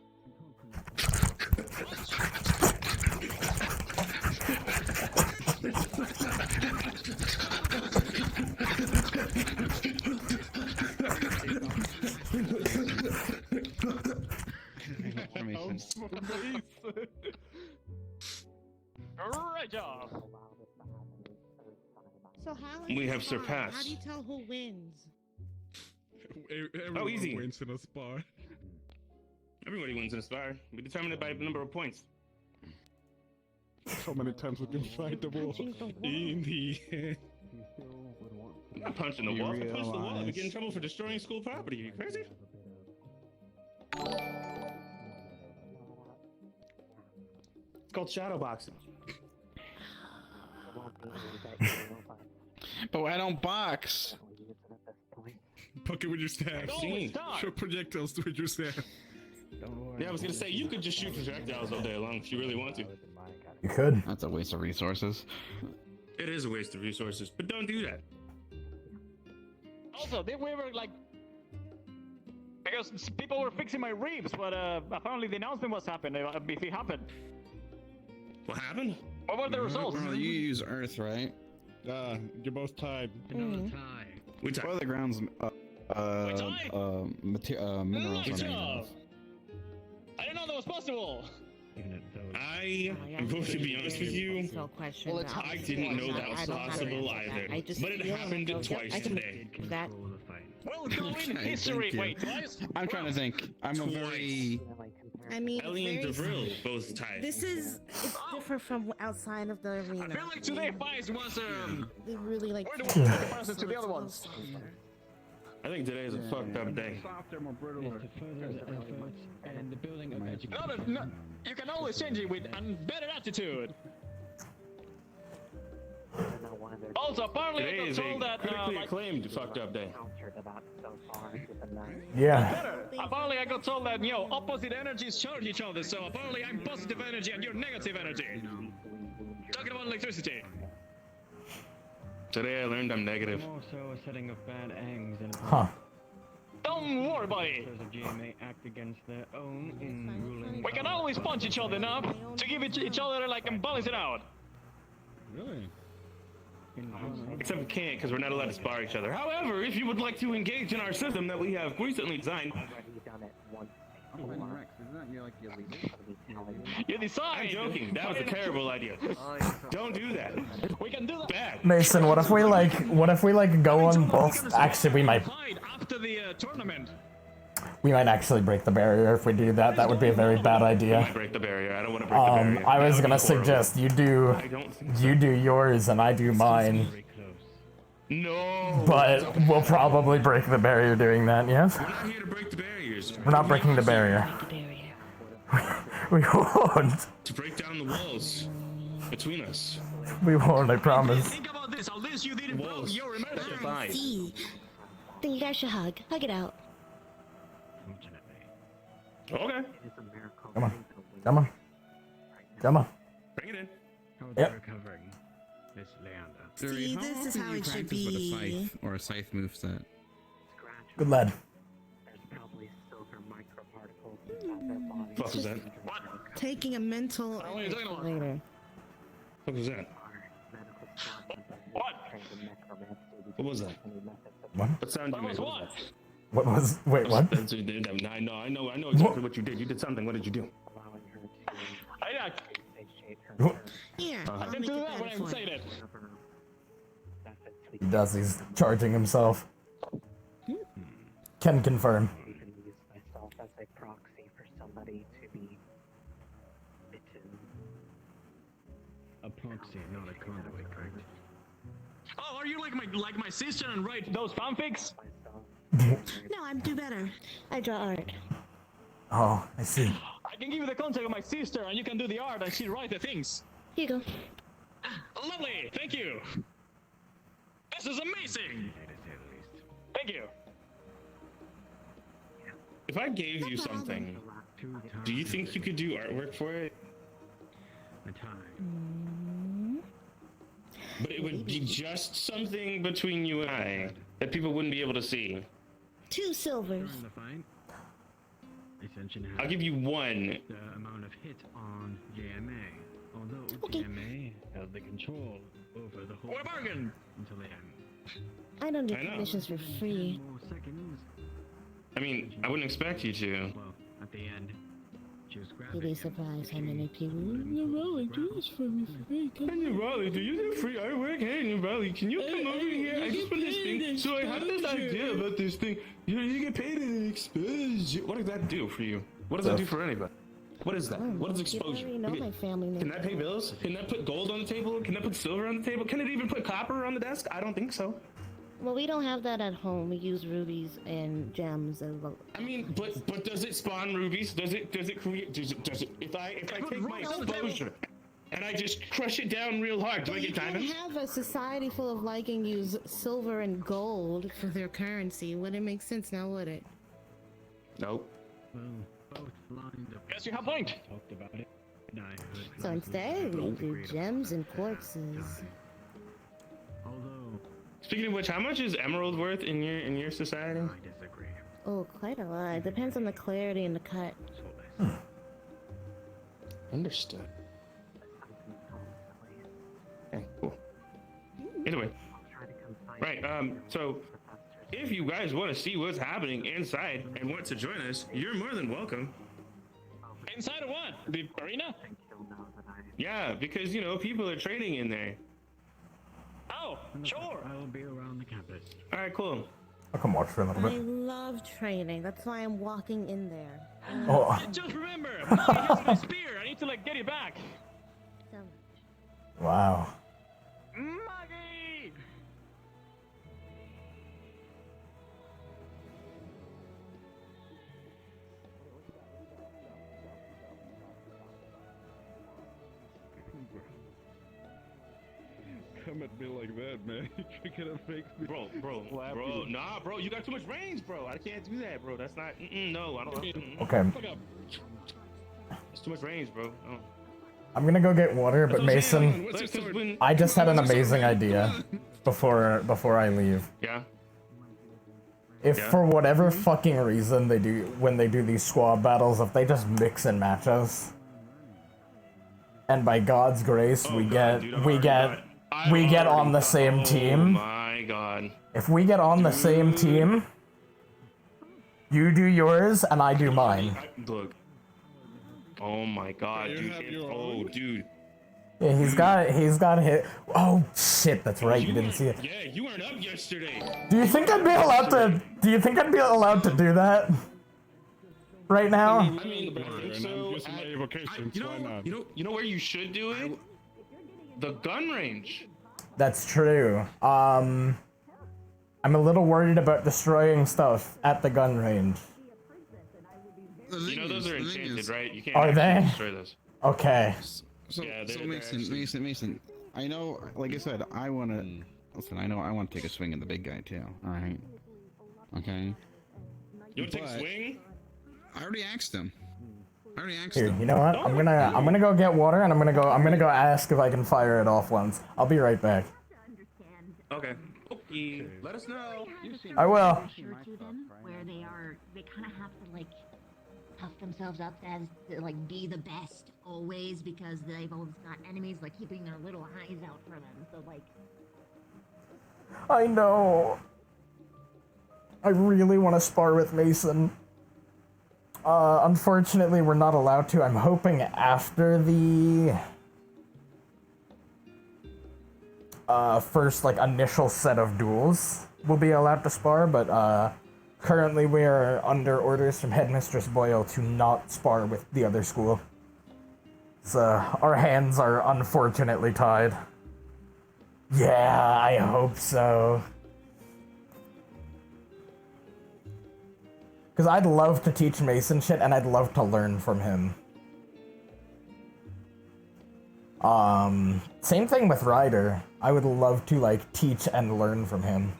Great job.
So how
We have
How do
surpassed.
you tell who wins?
Oh, easy.
Wins in a spar.
Everybody wins in a spar. We determine it by the number of points.
How many times we can fight the wall? In the end.
I'm not punching the wall. If I punch the wall, I would get in trouble for destroying school property. Are you crazy? It's called shadow boxing.
But I don't box.
Poke it with your staff. Shoot projectiles with your staff.
Yeah, I was gonna say you could just shoot projectiles all day long if you really want to.
You could.
That's a waste of resources.
It is a waste of resources, but don't do that.
Also, did we ever like? Because people were fixing my ribs, but apparently the announcement was happening. If it happened.
What happened?
What were the results?
Well, you use Earth, right?
You're both tied.
What are the grounds? Minerals.
Good job. I didn't know that was possible.
I'm going to be honest with you. I didn't know that was possible either. But it happened twice today.
Well, go in history. Wait, twice?
I'm trying to think. I'm a very.
I mean,
Ellie and
very
DeVrill both tied.
This is it's different from outside of the arena.
I feel like today fights was
They really like.
Where do we comparison to the other ones?
I think today is a fucked up day.
No, you can always change it with a better attitude. Also, apparently
Today
I
is
got told
a
that
critically acclaimed fucked up day.
Yeah.
Apparently I got told that, opposite energies charge each other, so apparently I'm positive energy and you're negative energy. Talking about electricity.
Today I learned I'm negative.
Also setting up bad eggs and
Don't worry, buddy.
because of GMA act against their own in ruling.
We can always punch each other enough to give each other and balance it out.
Really?
Except we can't because we're not allowed to spar each other. However, if you would like to engage in our system that we have recently designed,
you decide.
I'm joking. That was a terrible idea. Don't do that.
We can do that.
Bad.
Mason, what if we go on both? Actually, we might
After the tournament.
actually break the barrier if we do that. That would be a very bad idea.
Break the barrier. I don't want to break the barrier.
I was gonna suggest you do yours and I do mine.
No.
But we'll probably break the barrier doing that. Yes.
We're not here to break the barriers.
We're not breaking the barrier. We won't.
To break down the walls between us.
We won't. I promise.
Think about this. At least you didn't blow your immersion.
See, then you guys should hug. Hug it out.
Okay.
Come on. Come on. Come on.
Bring it in.
Yep.
Recovering Miss Leander.
See, this is how it should be.
With a scythe or a scythe moveset.
Good lad.
What was that?
Taking a mental.
What are you talking about?
Later.
What was that?
What?
What was that?
What?
What sound you made?
What?
What was? Wait, what?
I know exactly what you did. You did something. What did you do?
Here,
I
I'll
didn't
make
do
it
that when
better
I
for
said
you.
it.
He does. He's charging himself. Can confirm.
You can use myself as a proxy for somebody to be bitten.
A proxy, not a conduit, correct?
Oh, are you like my sister and write those fanfics?
No, I'm do better. I draw art.
Oh, I see.
I can give you the contact of my sister, and you can do the art, and she write the things.
Here you go.
Lovely, thank you. This is amazing. Thank you.
If I gave you something, do you think you could do artwork for it? But it would be just something between you and I that people wouldn't be able to see.
2 silvers.
Ascension
I'll give you 1.
The amount of hit on JMA, although JMA held the control over the whole.
What a bargain!
Until the end.
I don't do
I know.
commissions for free.
I mean, I wouldn't expect you to.
Well, at the end, she was
You'd be surprised how many people.
Raleigh, do this for me for free.
Hey, Raleigh, do you do free artwork? Hey, Raleigh, can you come over here? I just want this thing. So I have this idea about this thing. You get paid in exposure. What does that do for you? What does that do for anybody? What is that? What is exposure?
You already know my family name.
Can that pay bills? Can that put gold on the table? Can that put silver on the table? Can it even put copper on the desk? I don't think so.
Well, we don't have that at home. We use rubies and gems and.
I mean, but does it spawn rubies? Does it create? Does it? If I take my exposure and I just crush it down real hard, do I get diamonds?
You have a society full of Lycan use silver and gold for their currency. Wouldn't make sense now, would it?
Nope.
Well, both lined up.
Yes, you have point.
Talked about it. And I heard
So instead, we do gems and quartzes.
Although,
Speaking of which, how much is emerald worth in your society?
I disagree.
Oh, quite a lot. It depends on the clarity and the cut.
Understood. Okay, cool. Anyway, right. So if you guys want to see what's happening inside and want to join us, you're more than welcome.
Inside of what? The arena?
Yeah, because people are trading in there.
Oh, sure.
I will be around the campus.
All right, cool.
I'll come watch for a little
I
bit.
love training. That's why I'm walking in there.
Oh.
Just remember, Maggie has my spear. I need to get it back.
Wow.
Maggie!
Come at me like that, man. You're gonna make me.
Bro, nah, bro, you got too much range, bro. I can't do that, bro. That's not. No, I don't.
Okay.
It's too much range, bro. Oh.
I'm gonna go get water, but Mason, I just had an amazing idea before I leave.
Yeah.
If
Yeah.
for whatever fucking reason when they do these squad battles, if they just mix and match us, and by God's grace we get on the same team.
Oh my God.
If we get on the same team, you do yours and I do mine.
Look. Oh my God, dude. Dude.
Yeah, he's got hit. Oh shit, that's right. You didn't see it.
Yeah, you weren't up yesterday.
Do you think I'd be allowed to? Do you think I'd be allowed to do that? Right now?
I think so. You know where you should do it? The gun range.
That's true. I'm a little worried about destroying stuff at the gun range.
You know those are enchanted, right? You can't
Are they?
destroy those.
Okay.
So,
Yeah,
so
they're
Mason. I know, like I said, I want to. Listen, I know I want to take a swing at the big guy too. All right. Okay.
You want to take a swing?
I already asked him.
Here, you know what? I'm gonna go get water and I'm gonna go ask if I can fire it off once. I'll be right back.
Okay. Let us know.
I will.
Where they kind of have to like puff themselves up as to like be the best always because they've always got enemies like keeping their little eyes out for them. So like.
I know. I really want to spar with Mason. Unfortunately, we're not allowed to. I'm hoping after the first like initial set of duels will be allowed to spar, but currently we are under orders from Headmistress Boyle to not spar with the other school. So our hands are unfortunately tied. Yeah, I hope so. Because I'd love to teach Mason shit, and I'd love to learn from him. Same thing with Ryder. I would love to, like, teach and learn from him.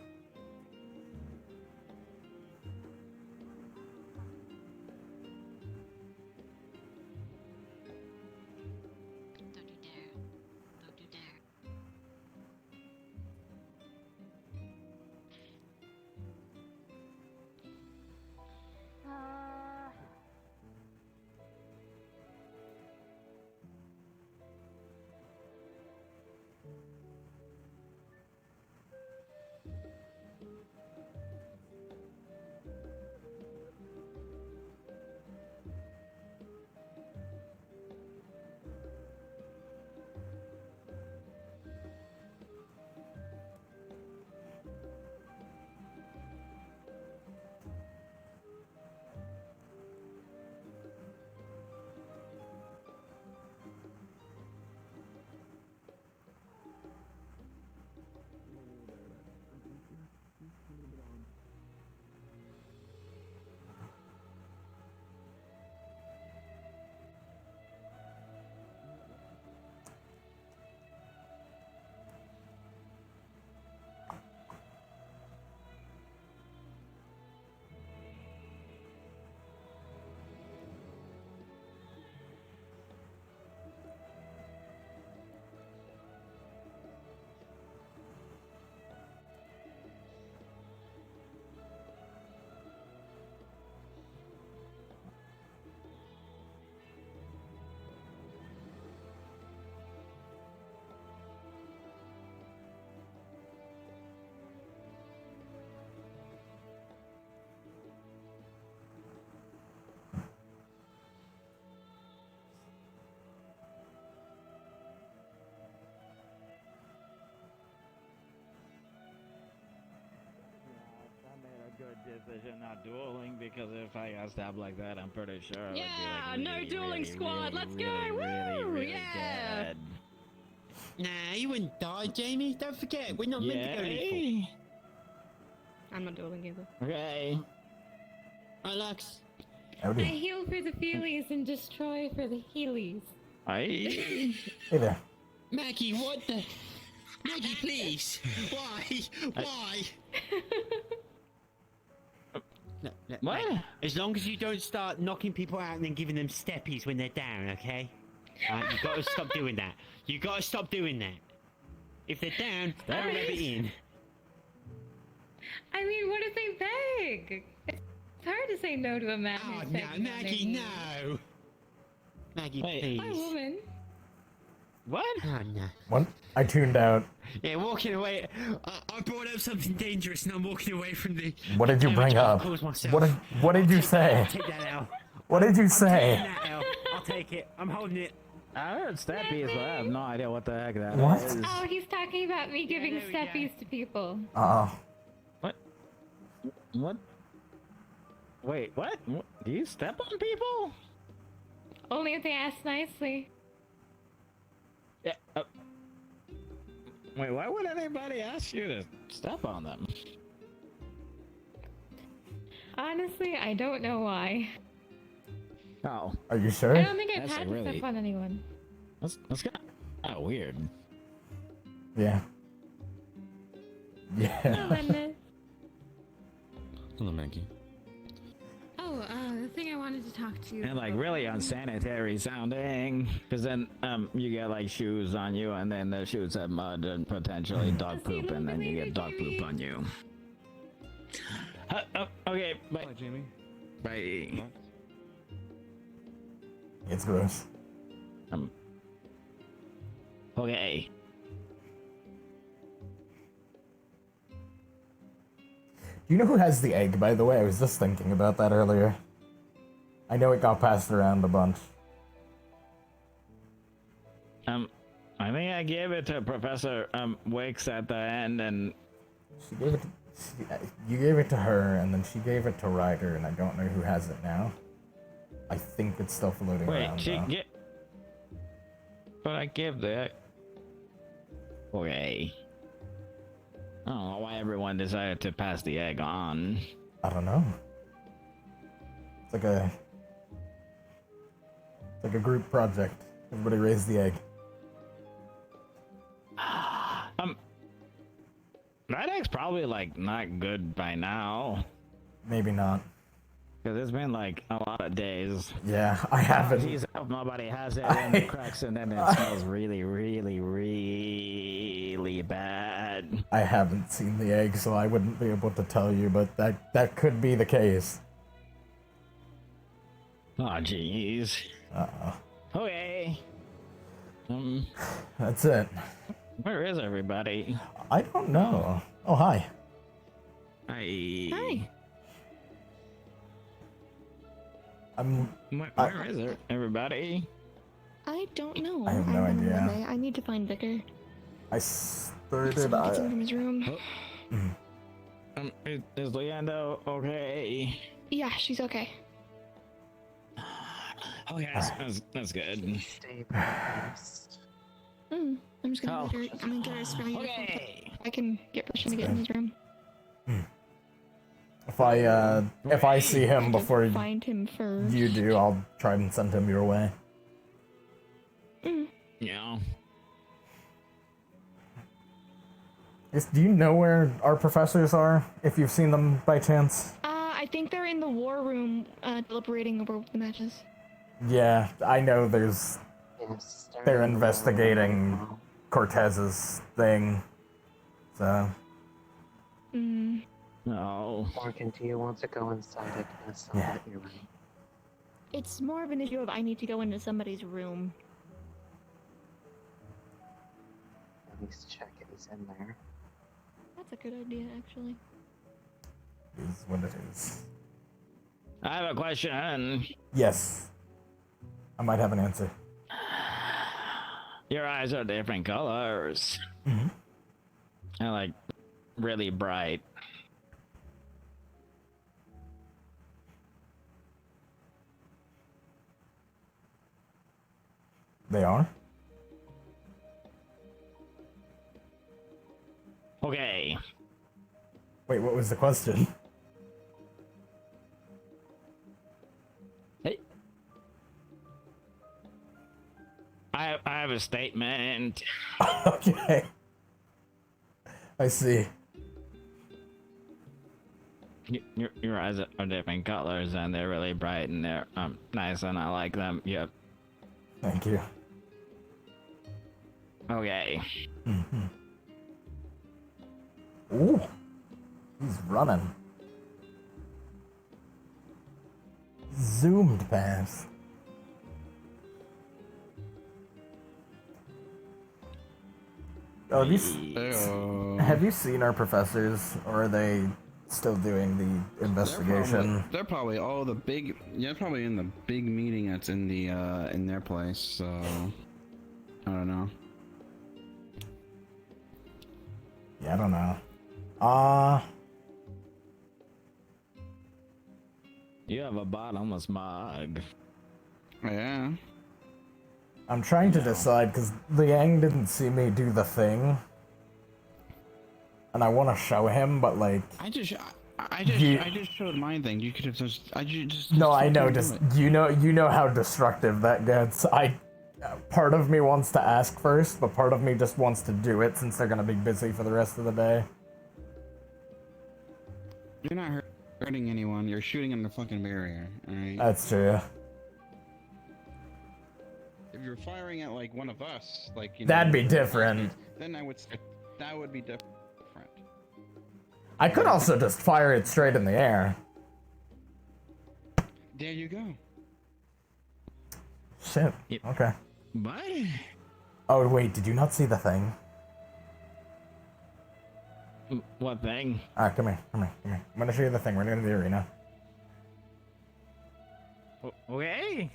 Good decision not dueling, because if I got stabbed like that, I'm pretty sure I would be like
no
really,
dueling
really,
squad,
really,
let's
really,
go!
really,
Woo!
really
Yeah!
dead.
Nah, you wouldn't die, Jamie. Don't forget, we're not meant to go lethal.
I'm not dueling either.
Okay.
Right, Lux.
I heal for the feelies and destroy for the healies.
Hey
there.
Maggie, what the? Maggie, please. Why? Why? No,
what?
Maggie, as long as you don't start knocking people out and then giving them steppies when they're down, okay? You gotta stop doing that. You gotta stop doing that. If they're down, don't rub it in.
I mean, what if they beg? It's hard to say no to a man who's begging on their
Maggie,
knees.
no! Maggie, please.
Hi, woman.
What? Oh, no.
What? I tuned out.
Yeah, walking away. I brought up something dangerous and I'm walking away from the...
What did you bring up? What did you say?
Take that out.
What did you
I'm
say?
taking that out. I'll take it. I'm holding it.
I heard steppies, but I have no idea what the heck that
What?
is.
Oh, he's talking about me giving steppies to people.
What? What? Wait, what? Do you step on people?
Only if they ask nicely.
Yeah. Wait, why would anybody ask you to step on them?
Honestly, I don't know why.
Oh.
Are you sure?
I don't think I've
That's
had
really-
to step on anyone.
That's kind of weird.
Yeah.
Hello,
Yeah.
Linda.
Hello, Maggie.
Oh, the thing I wanted to talk to you
And like
about-
really unsanitary sounding, because then you get like shoes on you, and then the shoes have mud and potentially dog poop, and then you get dog poop on you. Okay, bye.
Bye, Jamie.
Bye.
It's gross.
Okay.
Do you know who has the egg, by the way? I was just thinking about that earlier. I know it got passed around a bunch.
I think I gave it to Professor Wicks at the end, and
She gave it. You gave it to her, and then she gave it to Ryder, and I don't know who has it now. I think it's still floating around. Though.
But I gave that. Okay. I don't know why everyone decided to pass the egg on.
I don't know. It's like a group project. Everybody raised the egg.
That egg's probably like not good by now.
Maybe not.
Because it's been like a lot of days.
Yeah, I haven't.
Geez, I hope nobody has it in the cracks, and then it smells really, really, really bad.
I haven't seen the egg, so I wouldn't be able to tell you, but that could be the case.
Oh, jeez.
Uh-oh.
Okay.
That's it.
Where is everybody?
I don't know. Oh, hi.
Hi.
Hi.
Where is everybody?
I don't know.
I have no idea.
I need to find Vicar.
I started.
Someone gets him from his room.
Is Leando okay?
Yeah, she's okay.
Okay, that's good.
Stay blessed.
I'm just gonna get her. I'm gonna get her spelling. Okay. I can get permission to get in his room.
If I see him before
find him first.
you do, I'll try and send him your way.
Yeah.
Do you know where our professors are? If you've seen them by chance?
I think they're in the war room, deliberating over the matches.
Yeah, I know they're investigating Cortez's thing, so.
No.
Morgan, do you want to go inside? I can assume that you're right.
It's more of an issue of I need to go into somebody's room.
At least check it is in there.
That's a good idea, actually.
Is what it is.
I have a question.
Yes. I might have an answer.
Your eyes are different colors.
Mm-hmm.
They're like really bright.
They are?
Okay.
Wait, what was the question?
Hey. I have a statement.
Okay. I see.
Your eyes are different colors and they're really bright and they're nice and I like them. Yep.
Thank you.
Okay.
Mm-hmm. Ooh. He's running. Zoomed past. Oh, have you seen our professors, or are they still doing the investigation?
They're probably all the big. Yeah, probably in the big meeting that's in the in their place. So I don't know.
Yeah, I don't know.
You have a bottomless mug.
Yeah.
I'm trying to decide because Liang didn't see me do the thing, and I want to show him, but like
I just showed my thing. You could have just.
No, I know. Just you know how destructive that gets. Part of me wants to ask first, but part of me just wants to do it since they're gonna be busy for the rest of the day.
You're not hurting anyone. You're shooting on the fucking barrier. All right.
That's true.
If you're firing at like one of us, like
that'd be different.
Then that would be different.
I could also just fire it straight in the air.
There you go.
Shit. Okay.
What?
Oh wait, did you not see the thing?
What thing?
Alright, come here. I'm gonna show you the thing. We're going to the arena.
Okay.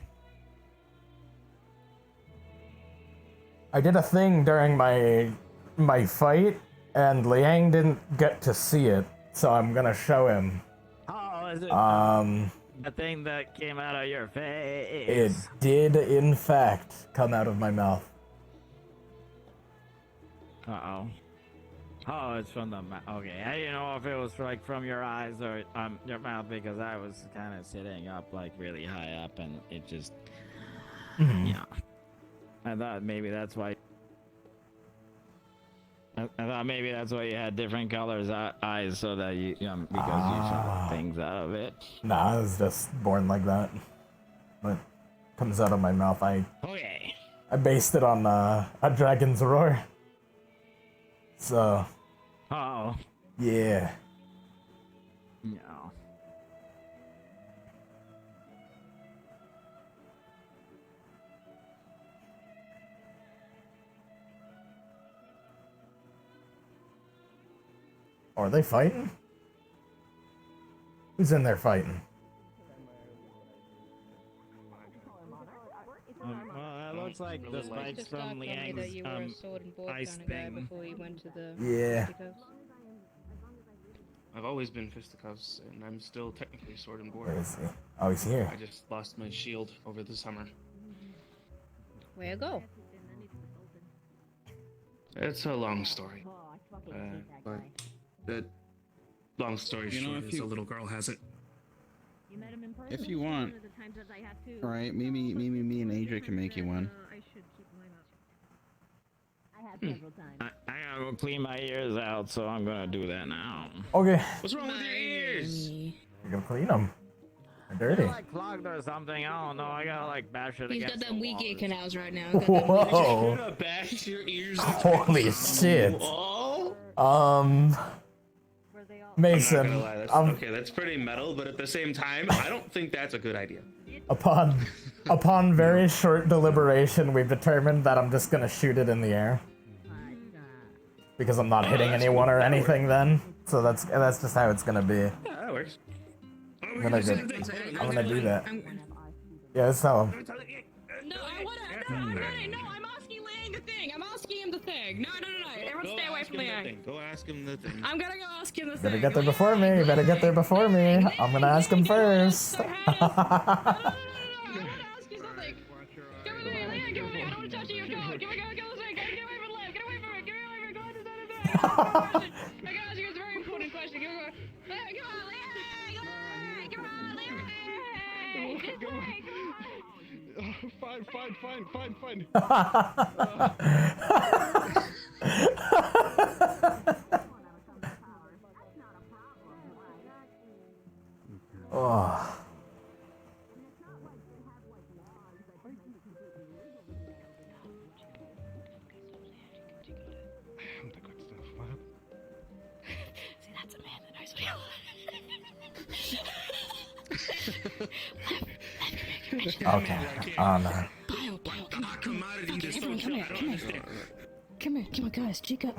I did a thing during my fight, and Liang didn't get to see it, so I'm gonna show him.
Oh, is it the thing that came out of your face?
It did, in fact, come out of my mouth.
Uh-oh. Oh, it's from the mouth. Okay, I didn't know if it was like from your eyes or your mouth because I was kind of sitting up like really high up and it just, yeah. I thought maybe that's why. I thought maybe that's why you had different colors eyes so that you because you saw things out of it.
Nah, I was just born like that. But comes out of my mouth. I based it on a dragon's roar. So.
Oh.
Yeah.
No.
Are they fighting? Who's in there fighting?
Well, it looks like the spikes from Liang's ice thing.
Before you went to the
Yeah.
fisticuffs.
I've always been fisticuffs, and I'm still technically sword and board.
Where is he? Oh, he's here.
I just lost my shield over the summer.
Where go?
It's a long story. But that long story short is a little girl has it.
If you want, right? Maybe me and AJ can make you one.
I gotta go clean my ears out, so I'm gonna do that now.
Okay.
What's wrong with your ears?
You gotta clean them. They're dirty.
They're like clogged or something. I don't know. I gotta like bash it
He's
against
got them
the
weak
wall.
ear canals right now.
Whoa.
You're gonna bash your ears.
Holy shit.
Wall?
Mason.
I'm not gonna lie, okay, that's pretty metal, but at the same time, I don't think that's a good idea.
Upon very short deliberation, we've determined that I'm just gonna shoot it in the air. Because I'm not hitting anyone or anything then. So that's just how it's gonna be.
Yeah, that works.
I'm gonna do that. Yeah, let's tell him.
No, I'm asking Liang the thing. I'm asking him the thing. No. Everyone stay away from Liang.
Go ask him the thing.
I'm gonna go ask him the thing.
Better get there before me. You better get there before me. I'm gonna ask him first.
Give it to me, Liang. Give it to me. I don't want to touch you. Go. Give it this thing. Get away from Liang. Get away from it. Go on to the thing. I gotta ask you a very important question. Come on, Liang. Come on, Liang.
Fine.
Oh.
See, that's a man that knows what
Okay. Oh no.
Come here, guys. G got.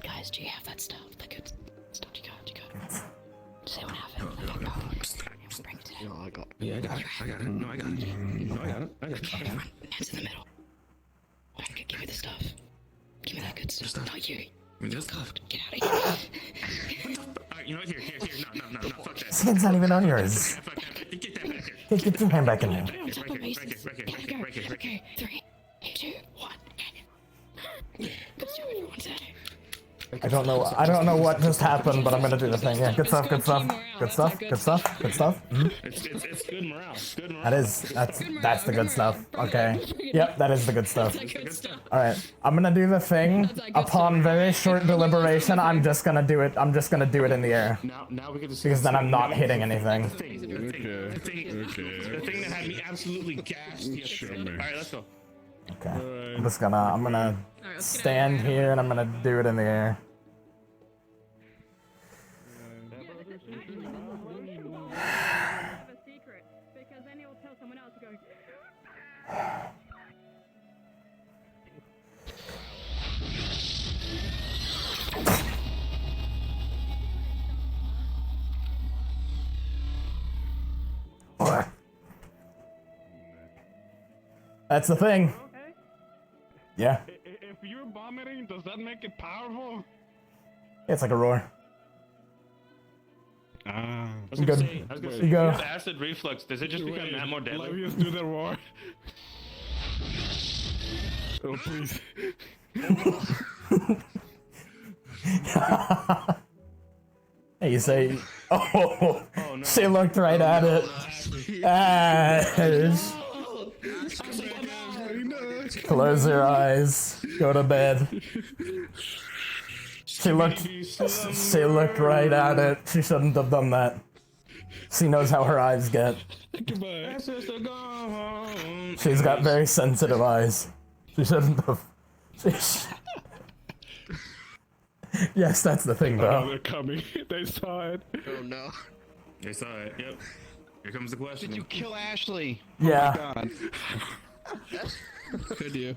Guys, do you have that stuff? The good stuff. Do you got? Say what happened. Bring it to him.
I got it. No, I got it.
Hands in the middle. Okay, give me the stuff. Give me that good stuff. Not you. Just get out of here.
Alright, you know what? Here. No, fuck that.
Skin's not even on yours.
Get that back here.
Get your hand back in there.
Right here.
Okay, 3, 2, 1. Let's do what everyone said.
I don't know what just happened, but I'm gonna do the thing. Yeah, good stuff. Mhm.
It's good morale.
That's the good stuff. Okay. Yep, that is the good stuff. Alright. I'm gonna do the thing. Upon very short deliberation, I'm just gonna do it in the air.
Now we get to see
Because then I'm not hitting anything.
The thing that had me absolutely gassed yesterday. Alright, let's go.
Okay. I'm gonna stand here and I'm gonna do it in the air. That's the thing. Yeah.
If you're vomiting, does that make it powerful?
It's like a roar.
I was
You
gonna
go-
say,
you
if you
go.
have acid reflux, does it just become that more deadly?
Levius, do the roar. Oh, please.
Hey, you say, oh, she looked right at it. Ash. Close your eyes. Go to bed. She looked right at it. She shouldn't have done that. She knows how her eyes get. She's got very sensitive eyes. She shouldn't have. Yes, that's the thing,
Oh,
bro.
they're coming. They saw it.
Oh no. They saw it. Yep. Here comes the question.
Did you kill Ashley?
Yeah.
Oh my god. Could you?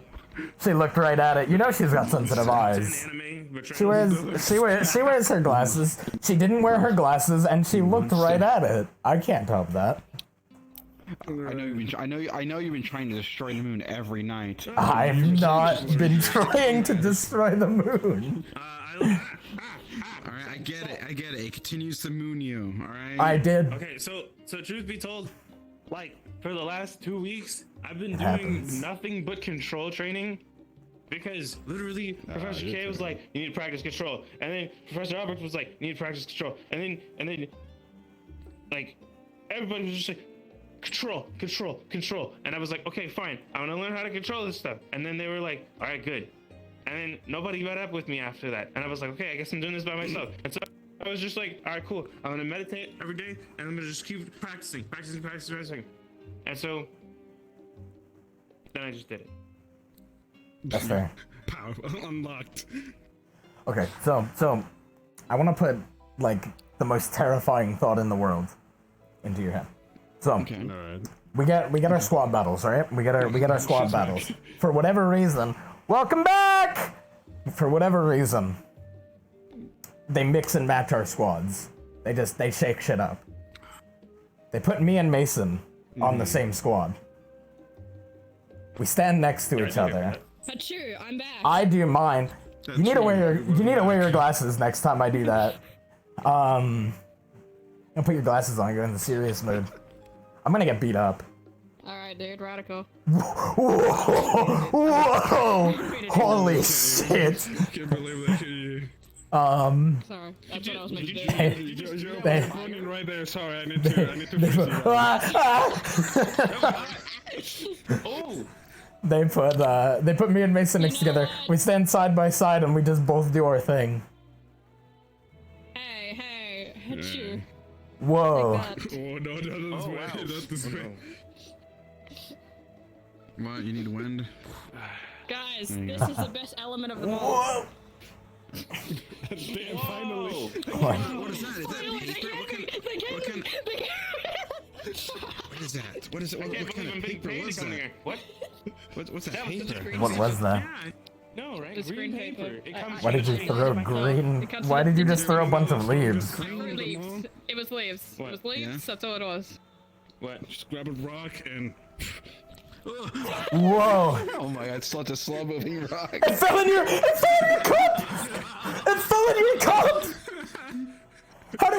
She looked right at it. You know she's got sensitive eyes. She wears her glasses. She didn't wear her glasses, and she looked right at it. I can't help that.
I know you've been trying to destroy the moon every night.
I've not been trying to destroy the moon.
Alright, I get it. It continues to moon you, alright?
I did.
Okay, so truth be told, like for the last 2 weeks, I've been
It
doing
happens.
nothing but control training. Because literally, Professor K was like, "You need to practice control," and then Professor Albert was like, "You need to practice control," and then, like, everybody was just like, control, and I was like, "Okay, fine, I want to learn how to control this stuff." And then they were like, "All right, good," and then nobody met up with me after that, and I was like, "Okay, I guess I'm doing this by myself." And so I was just like, "All right, cool, I'm gonna meditate every day, and I'm gonna just keep practicing. And so then I just did it.
That's fair.
Power unlocked.
Okay, so I want to put like the most terrifying thought in the world into your head. So we get our squad battles, right? We get our squad battles. For whatever reason, welcome back. For whatever reason, they mix and match our squads. They shake shit up. They put me and Mason on the same squad. We stand next to each other.
Achoo, I'm back.
I do mine. You need to wear your glasses next time I do that. Don't put your glasses on. You're in the serious mode. I'm gonna get beat up.
Alright, dude, radical.
Whoa! Holy shit!
Can't believe that.
Sorry, that's what I was meant to do.
You're running right there. Sorry, I need to fix you.
Oh!
They put me and Mason next together. We stand side by side and we just both do our thing.
Hey, achoo.
Whoa.
Like that.
Oh no, not this way.
What? You need wind?
Guys,
There you
this
go.
is the best element of them all.
Damn, finally.
What is that? Is that paper? What is that? What is it? What kind of paper was that?
What?
What's that paper?
What was that?
No, right?
The screen paper.
Why did you throw green? Why did you just throw a bunch of leaves?
Leaves. It was leaves. It was leaves. That's all it was.
What?
Just grab a rock and.
Whoa!
Oh my god, it's such a slow moving rock.
It fell in your cup! It fell in your cup!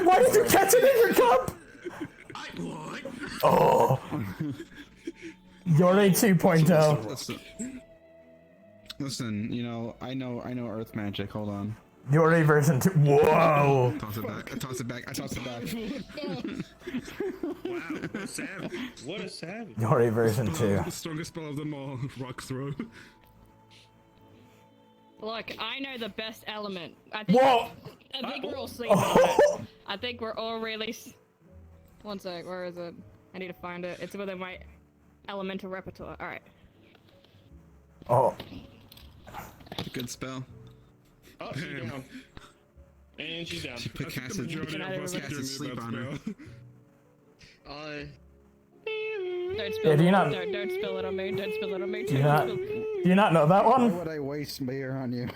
Why did you catch it in your cup? Oh. Yori 2.0.
Listen, you know, I know earth magic, hold on.
Yori version 2. Whoa!
Toss it back, I toss it back.
Wow, what a savage. What a savage.
Yori version 2.
The strongest spell of them all, rock throw.
Look, I know the best element. I think we're all sleeping on it. I think we're all really. One sec, where is it? I need to find it. It's within my elemental repertoire. All right.
Oh.
Good spell.
Oh, she's down. And she's down.
She put Cassid sleep on her.
Don't spill
Yeah, do you
it.
not-
Don't spill it on me. Don't spill it on me.
Do you not know that
Why
one?
would I waste beer on you?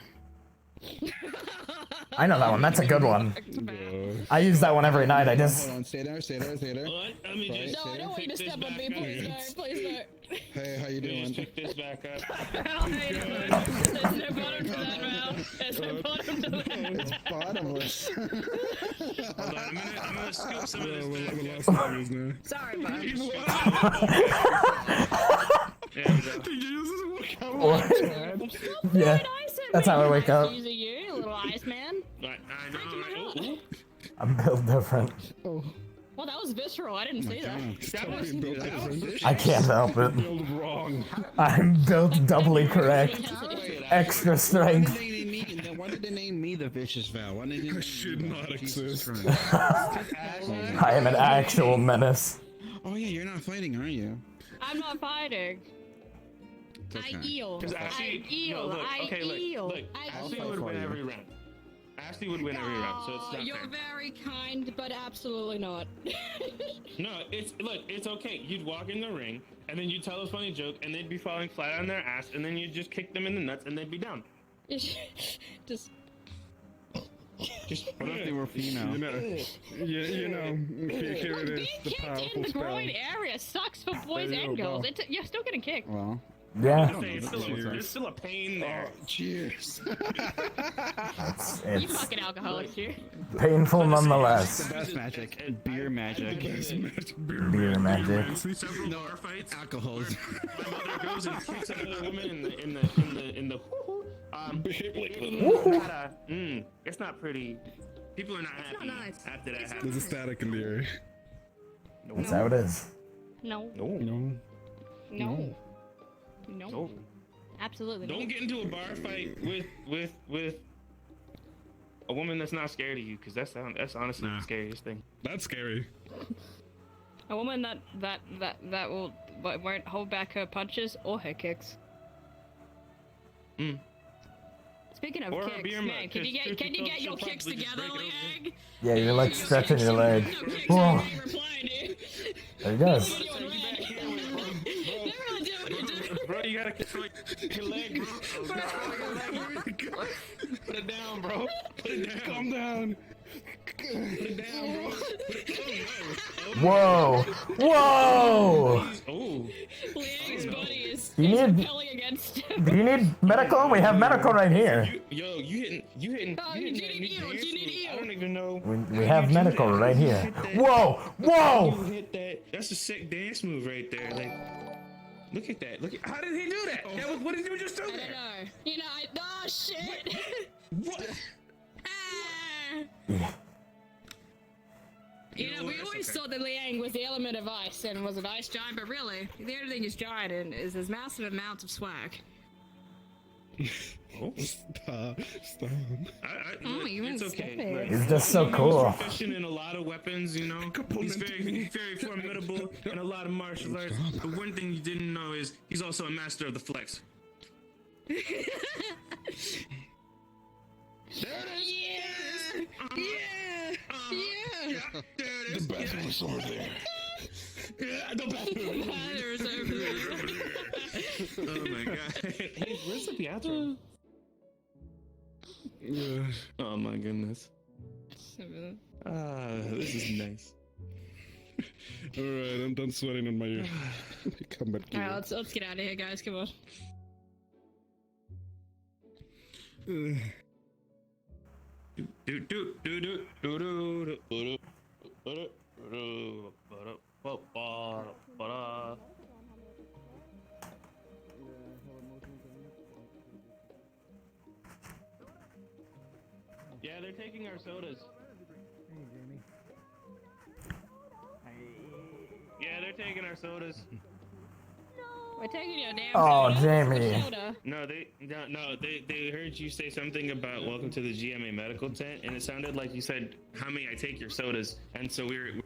I know that one. That's a good one. I use that one every night. I just.
Hold on, stay there.
No, I don't want you to step on me. Please don't.
Hey, how you doing?
Pick this back up.
There's no bottom to that, Val. There's no bottom to that.
It's bottomless.
Hold on, I'm gonna scoop some of this back.
Sorry, bud.
Yeah, that's how I wake up.
Using you, little ice man.
I know.
I'm built different.
Well, that was visceral. I didn't see that.
I can't help it. I'm built doubly correct. Extra strength.
Why did they name me the Vicious Val? Why did they
should not exist.
I am an actual menace.
Oh yeah, you're not fighting, are you?
I'm not fighting.
Okay.
I eel.
Because Ashley, look, Ashley would win every round. Ashley would win every round, so it's not
You're
fair.
very kind, but absolutely not.
No, it's okay. You'd walk in the ring, and then you'd tell a funny joke, and they'd be falling flat on their ass, and then you'd just kick them in the nuts, and they'd be down.
Just.
What if they were female?
You know, here it is, the
Kick in
powerful
the
spell.
groin area sucks for boys
There you
and
go.
girls. You're still getting kicked.
Well.
Yeah.
There's still a pain there.
Cheers.
You fucking alcoholics here.
Painful nonetheless.
The best magic. Beer magic.
Beer magic.
Several bar fights.
Alcohol.
My mother goes and kicks another woman in the it's not pretty. People are not happy after that happens.
There's a static in the area.
That's how it is.
No.
No.
No. Absolutely.
Don't get into a bar fight with a woman that's not scared of you, because that's honestly the scariest thing.
That's scary.
A woman that won't hold back her punches or her kicks. Speaking of
Or a
kicks,
beer
man,
mug,
can you
'cause
get your
she'll
kicks
probably just
together,
break it
Leang?
Yeah, you're like stretching your leg. Whoa. There he goes.
Bro, you gotta control your leg, bro. Put it down, bro. Put it down.
Calm down.
Put it down, bro.
Whoa! Whoa!
Oh.
Leang's buddy is
You need-
compelling against him.
Do you need medical? We have medical right here.
Yo, you hitting.
Oh, you need eels.
I don't even know.
We have medical right here. Whoa! Whoa!
You hit that. That's a sick dance move right there. Like, look at that. Look at how did he do that? That was what did you just do
I
there?
don't know. You know, oh shit.
What?
You know, we always thought that Liang was the element of ice and was an ice giant, but really, the only thing he's giant in is his massive amounts of swag.
Oh.
Stop.
It's okay. Like,
He's just so cool.
He's proficient in a lot of weapons, you know. He's very formidable in a lot of martial arts. But one thing you didn't know is he's also a master of the flex. There it is.
Yeah!
There it is.
The bathroom's over there.
Yeah, the
There's over there.
Oh my god. Hey, where's the bathroom? Oh my goodness. This is nice.
Alright, I'm done sweating on my combat gear.
Alright, let's get out of here, guys. Come on.
Yeah, they're taking our sodas. Yeah, they're taking our sodas.
We're taking your damn
Oh,
soda.
Jamie.
Soda.
No, they heard you say something about welcome to the GMA medical tent, and it sounded like you said, "How may I take your sodas?" And so we're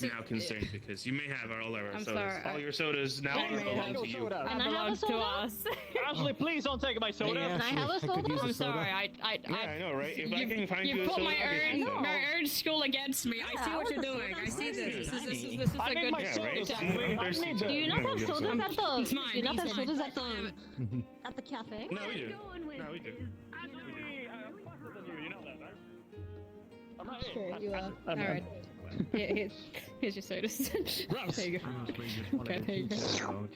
now concerned because you may have all our
I'm
sodas.
sorry,
all your sodas now belong to you.
Can I have a soda?
Ashley, please don't take my soda.
Can I have a soda? I'm sorry.
Yeah, I know, right? If I can find you a
put
soda,
my
I'll get you some.
my own school against me. I see what you're doing. I see this. This is
I
a
need
good
my sodas,
tactic.
I need
Do you not have sodas at the?
It's mine.
Do you not have
It's mine.
sodas at the
cafe.
No, we do.
Going with
No, we do.
is,
Faster than you, you know that, right? I'm not
Sure, you are.
I'm-
Alright. Here's your sodas. There you go.
Honestly, just wanted
Okay, there you go.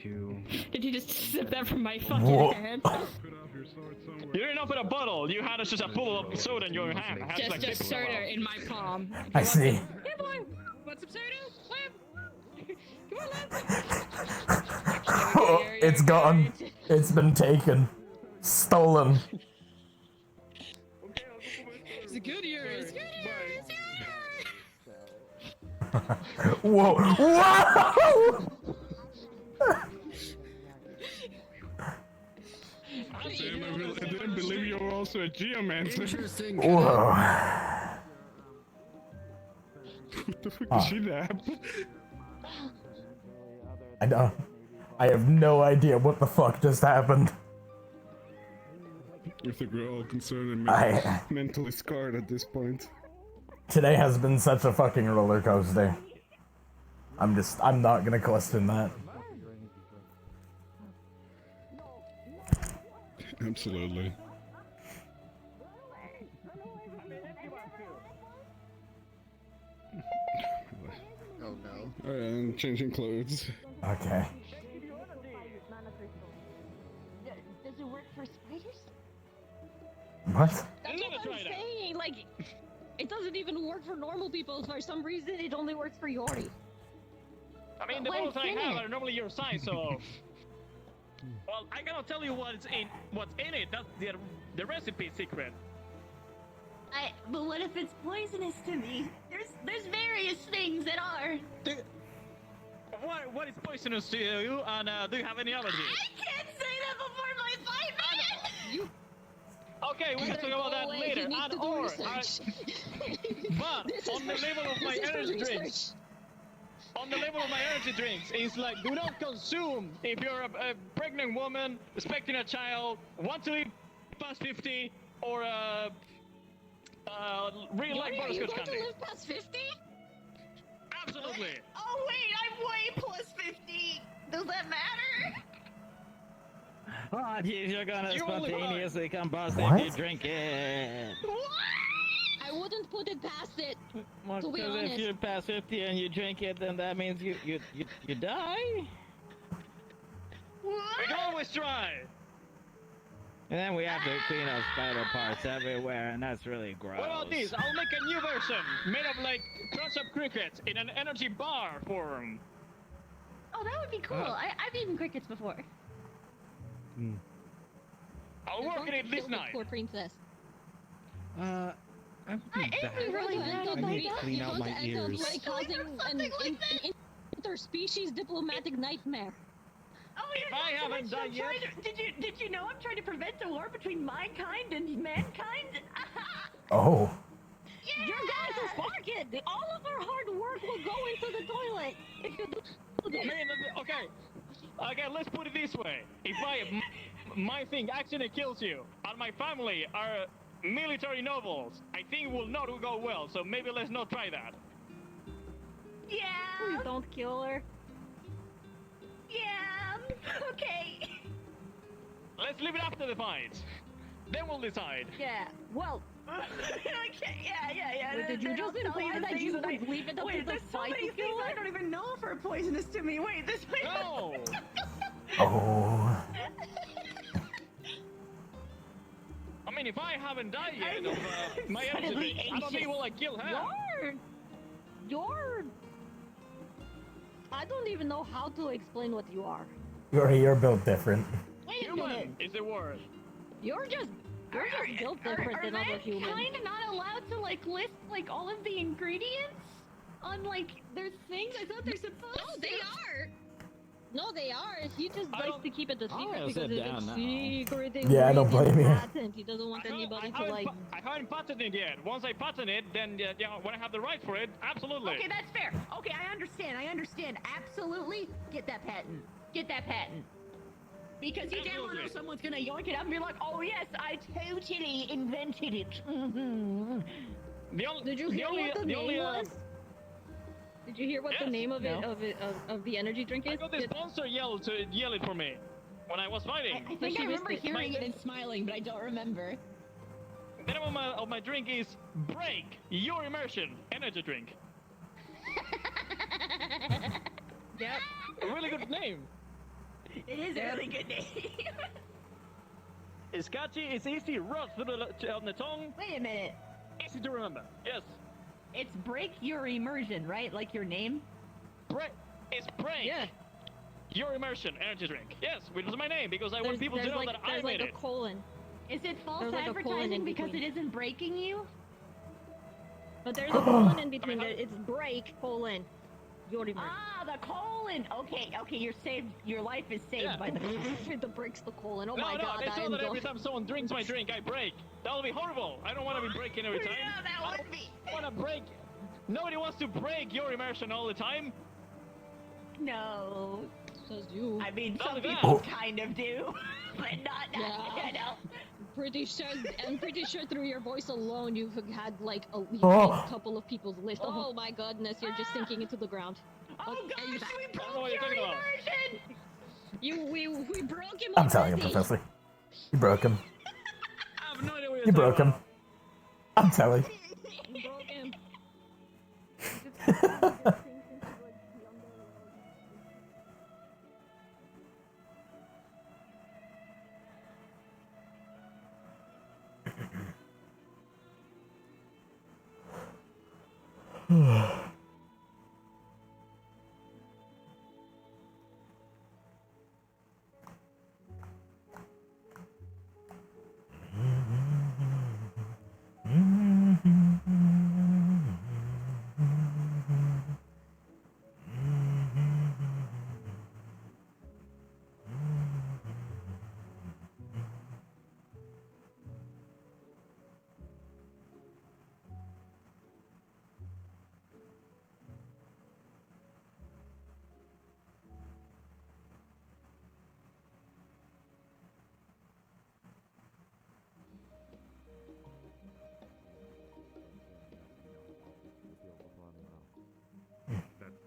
to
Did you just sip that from my fucking
Whoa.
hand?
You didn't open a bottle. You had just a full of soda in your hand. Had
Just,
like
just
this.
soda in my palm.
I see.
Hey boy, want some soda? Come on, lad.
It's gone. It's been taken. Stolen.
It's a good year. It's good year. It's good
Whoa! Whoa!
Damn, I didn't believe you were also a geomancer.
Interesting.
Whoa!
What the fuck did she nap?
I know. I have no idea what the fuck just happened.
I think we're all concerned and mentally scarred at this point.
Today has been such a fucking roller coaster. I'm not gonna question that.
Absolutely.
Oh no.
Alright, I'm changing clothes.
Okay.
does it work for spiders?
What?
That's what I'm saying. Like, it doesn't even work for normal people. For some reason, it only works for Yori.
I mean, the
What's
balls I
in
have
it?
are normally your size, so. Well, I cannot tell you what's in it. That's the recipe secret.
But what if it's poisonous to me? There's various things that are.
What is poisonous to you? And do you have any allergies?
I can't say that before my 5 minutes.
Okay, we can talk about that later. And or, but on the level of my energy drinks. On the level of my energy drinks, it's like, do not consume if you're a pregnant woman, expecting a child, want to live past 50, or really like
Yori, you
butterscotch
want to
candy.
live past 50?
Absolutely.
Oh wait, I'm way plus 50. Does that matter?
Oh, geez, you're gonna
You only
spontaneously combust
What?
if you drink it.
I wouldn't put it past it.
Well,
To be
'cause if
honest.
you're past 50 and you drink it, then that means you die.
We can always try.
And then we have to clean up spider parts everywhere, and that's really gross.
What about this? I'll make a new version made of like crunch up crickets in an energy bar form.
Oh, that would be cool. I've eaten crickets before.
I'll work on it this night.
Poor princess.
I would be
I
bad.
am really bad
I
at
need to
that.
clean out my ears.
Like causing an interspecies diplomatic nightmare.
Oh, you're
If
not
I
so
haven't
much-
done
I'm
yet-
trying to- Did you know I'm trying to prevent a war between my kind and mankind?
Oh.
You're going to spark it. All of our hard work will go into the toilet if you do
I
this.
mean, okay, let's put it this way. If my thing accidentally kills you, and my family are military nobles, I think it will not go well, so maybe let's not try that.
Yeah.
Please don't kill her.
Yeah. Okay.
Let's leave it after the fight. Then we'll decide.
Yeah. Well,
Okay. Yeah.
Wait, did you just imply that you would leave it up to the
there's so
fight
many
to kill
things
her?
I don't even know if are poisonous to me. Wait, this way.
No!
Oh.
I mean, if I haven't died yet of my energy
Suddenly
drink, I don't think will I kill her.
You're. I don't even know how to explain what you are.
You're built different.
Wait a minute.
Human is the word.
You're just built different than other humans.
Kind of not allowed to like list like all of the ingredients on like their things. I thought they're supposed.
No,
to.
they are. No, they are. He just
I
likes
don't-
to keep it a
I'll
secret
sit
because it's
down
a
now.
secret
Yeah, I don't blame you.
patent. He doesn't want anybody to like.
I haven't patented it yet. Once I patent it, then when I have the right for it, absolutely.
Okay, that's fair. Okay, I understand. Absolutely, get that patent. Because you damn well know
Absolutely.
someone's gonna yoink it up and be like, "Oh yes, I totally invented it." Mm-hmm.
Did you hear what the name was? Did you hear what the
Yes.
name of
No.
of the energy drink is?
I got the sponsor yell it for me. when I was fighting.
I think I remember hearing it and smiling, but I don't remember.
The name of my drink is Break Your Immersion Energy Drink.
Yep.
A really good name.
It is a really good name.
It's catchy, it's easy, rough on the tongue.
Wait a minute.
Easy to remember. Yes.
It's Break Your Immersion, right? Like your name?
It's Break.
Yeah.
Your Immersion Energy Drink. Yes, which is my name because I want people to know that I made
There's like
it.
a colon.
Is it false
There's like a colon
advertising
in
because
between.
it isn't breaking you?
But there's a colon in between. It's break colon. Your immersion.
Ah, the colon. Okay, you're saved. Your life is saved by the
the breaks the colon. Oh
no,
my god,
they
I
saw
am
that every
going.
time someone drinks my drink, I break. That would be horrible. I don't want to be breaking every time.
Yeah, that would be.
I want to break. Nobody wants to break your immersion all the time.
No.
Says you.
I mean,
Not
some
that.
people kind of do, but not
Yeah.
you know.
I'm pretty sure through your voice alone you've had like a couple of people's list. Oh my goodness, you're just sinking into the ground.
Oh gosh, we broke
what you're
your
talking about.
immersion!
We broke him
I'm telling you,
already.
Professor. You broke him.
I have no idea what you're
You
talking
broke him.
about.
I'm telling you.
We broke him.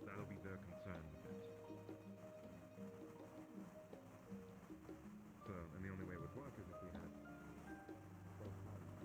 That'll be their concern with it. So, and the only way it would work is if we had both parties.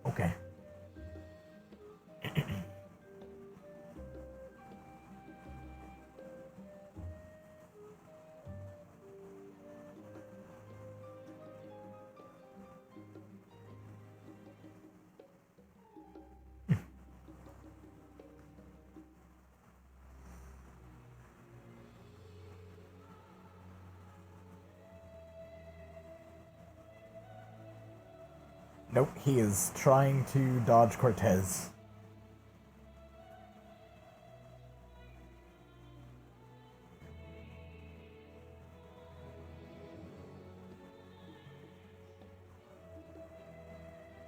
Okay. Nope, he is trying to dodge Cortez.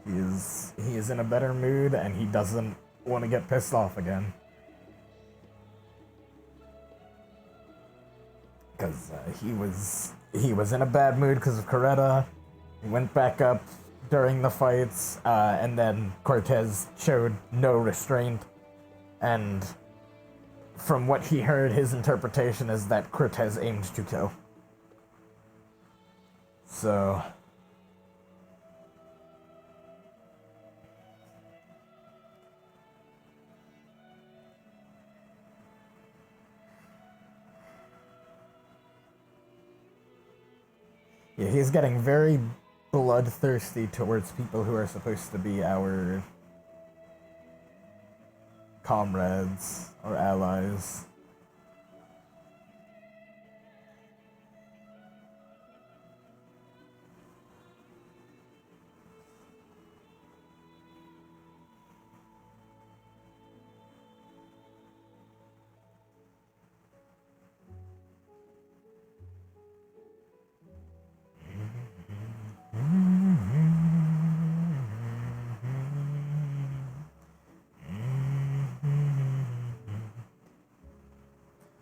He is in a better mood and he doesn't want to get pissed off again. Because he was in a bad mood because of Coretta. He went back up during the fights, and then Cortez showed no restraint. And from what he heard, his interpretation is that Cortez aimed to kill. So... yeah, he's getting very bloodthirsty towards people who are supposed to be our comrades or allies.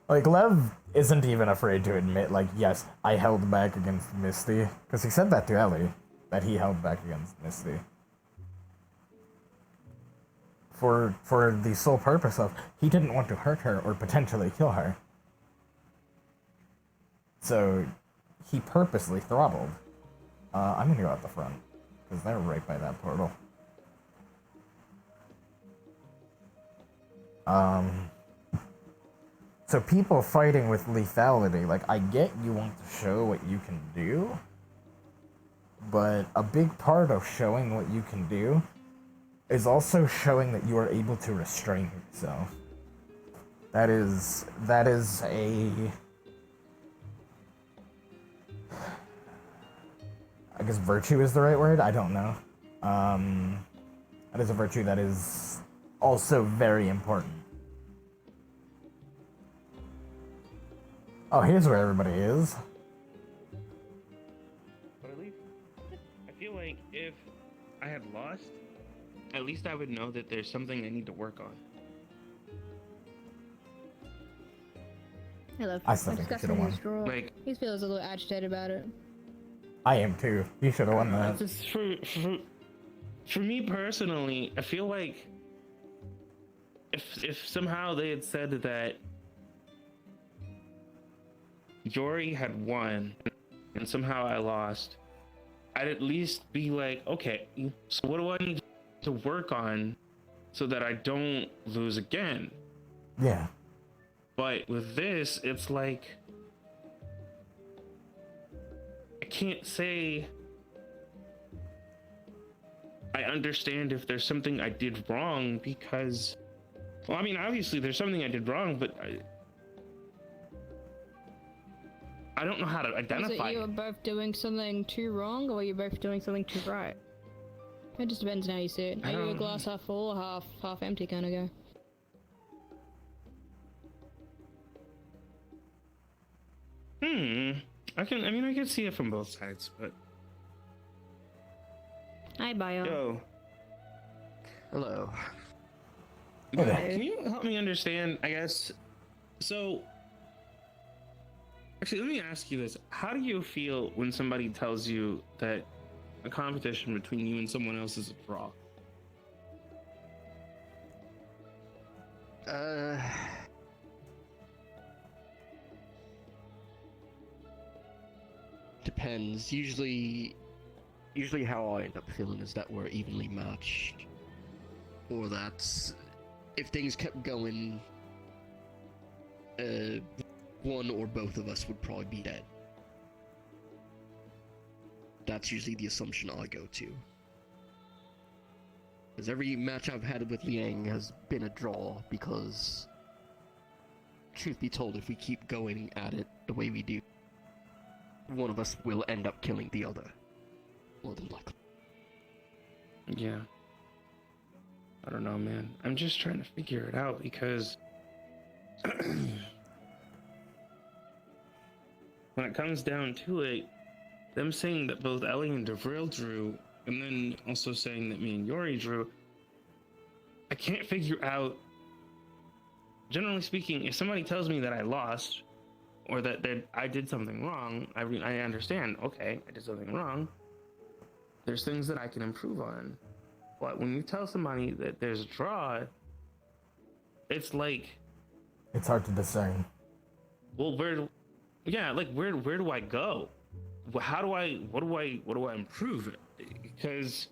Like, Lev isn't even afraid to admit, like, yes, I held back against Misty. Because he said that to Ellie, that he held back against Misty. For the sole purpose of, he didn't want to hurt her or potentially kill her. So, he purposely throttled. I'm gonna go out the front, because they're right by that portal. So people fighting with lethality, like, I get you want to show what you can do, but a big part of showing what you can do is also showing that you are able to restrain yourself. That is a... I guess virtue is the right word? I don't know. That is a virtue that is also very important. Oh, here's where everybody is.
But at least, I feel like if I had lost, at least I would know that there's something I need to work on.
Hello.
I still think he should have won.
Like,
He feels a little agitated about it.
I am too. He should have won that.
Just for me personally, I feel like if somehow they had said that Yori had won and somehow I lost, I'd at least be like, okay, so what do I need to work on so that I don't lose again?
Yeah.
But with this, it's like, I can't say I understand if there's something I did wrong because, well, I mean, obviously there's something I did wrong, but I don't know how to identify.
Is it you were both doing something too wrong, or were you both doing something too right? It just depends on how you see it. Are you a glass half full or half empty kind of guy?
I can see it from both sides, but
Hi, Bio.
yo,
hello.
But can you help me understand? I guess so. Actually, let me ask you this: how do you feel when somebody tells you that a competition between you and someone else is a draw?
Depends. Usually how I end up feeling is that we're evenly matched, or that if things kept going, one or both of us would probably be dead. That's usually the assumption I go to. Because every match I've had with Liang has been a draw, because, truth be told, if we keep going at it the way we do, one of us will end up killing the other. More than likely.
Yeah. I don't know, man. I'm just trying to figure it out because when it comes down to it, them saying that both Ellie and Devril drew, and then also saying that me and Yori drew, I can't figure out. Generally speaking, if somebody tells me that I lost, or that I did something wrong, I understand, okay, I did something wrong. There's things that I can improve on. But when you tell somebody that there's a draw, it's like,
It's hard to discern.
well, where do I go? What do I improve? Because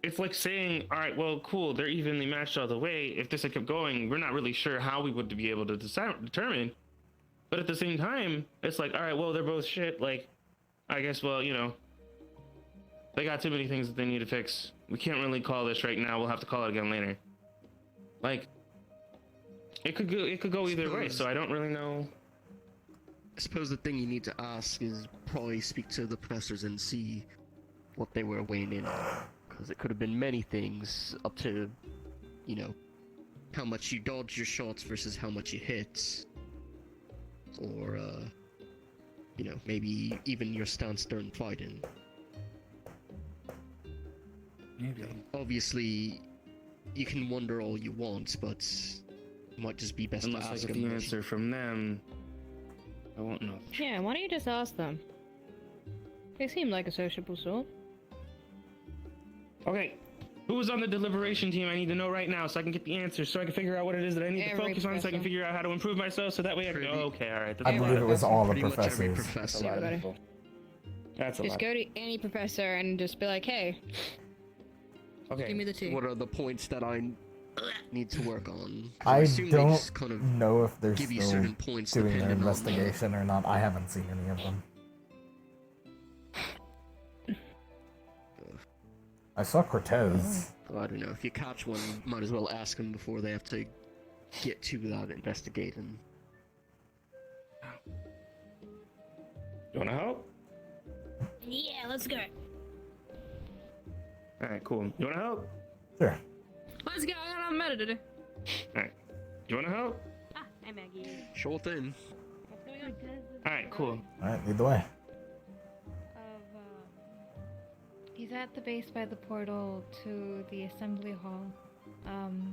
it's like saying, all right, well, cool, they're evenly matched all the way. If this had kept going, we're not really sure how we would be able to determine. But at the same time, it's like, all right, well, they're both shit. Like, I guess, well, you know, they got too many things that they need to fix. We can't really call this right now. We'll have to call it again later. Like, it could go either way. So I don't really know.
I suppose the thing you need to ask is probably speak to the professors and see what they were weighing in on. Because it could have been many things, up to, you know, how much you dodge your shots versus how much you hit. Or, you know, maybe even your stance during fighting.
Maybe.
You know, obviously, you can wonder all you want, but it might just be best
Unless
to
I
ask
get
them.
the answer from them, I won't know.
Yeah, why don't you just ask them? They seem like a sociable sort.
Okay, who was on the deliberation team? I need to know right now so I can get the answers, so I can figure out what it is that I need to
Every
focus on, so I can
professor.
figure out how to improve myself, so that way I can go, okay, all right.
I believe it was all the
Pretty much every
professors.
That's a lot of people. That's a
Just
lot.
go to any professor and just be like, hey,
Okay.
give me the tea.
What are the points that I need to work on? 'Cause
I
assume they
don't
just kind of
know if they're
give you
still
certain points
doing their
depending on
investigation or not. I haven't seen any of them. I saw Cortez.
Well, I don't know. If you catch one, might as well ask them before they have to get to that investigating.
You wanna help?
Yeah, let's go.
Alright, cool. You wanna help?
Sure.
Let's go. I got a meta to do.
Alright. You wanna help?
Ah, hey Maggie.
Sure thing.
Alright, cool.
Alright, lead the way.
He's at the base by the portal to the assembly hall.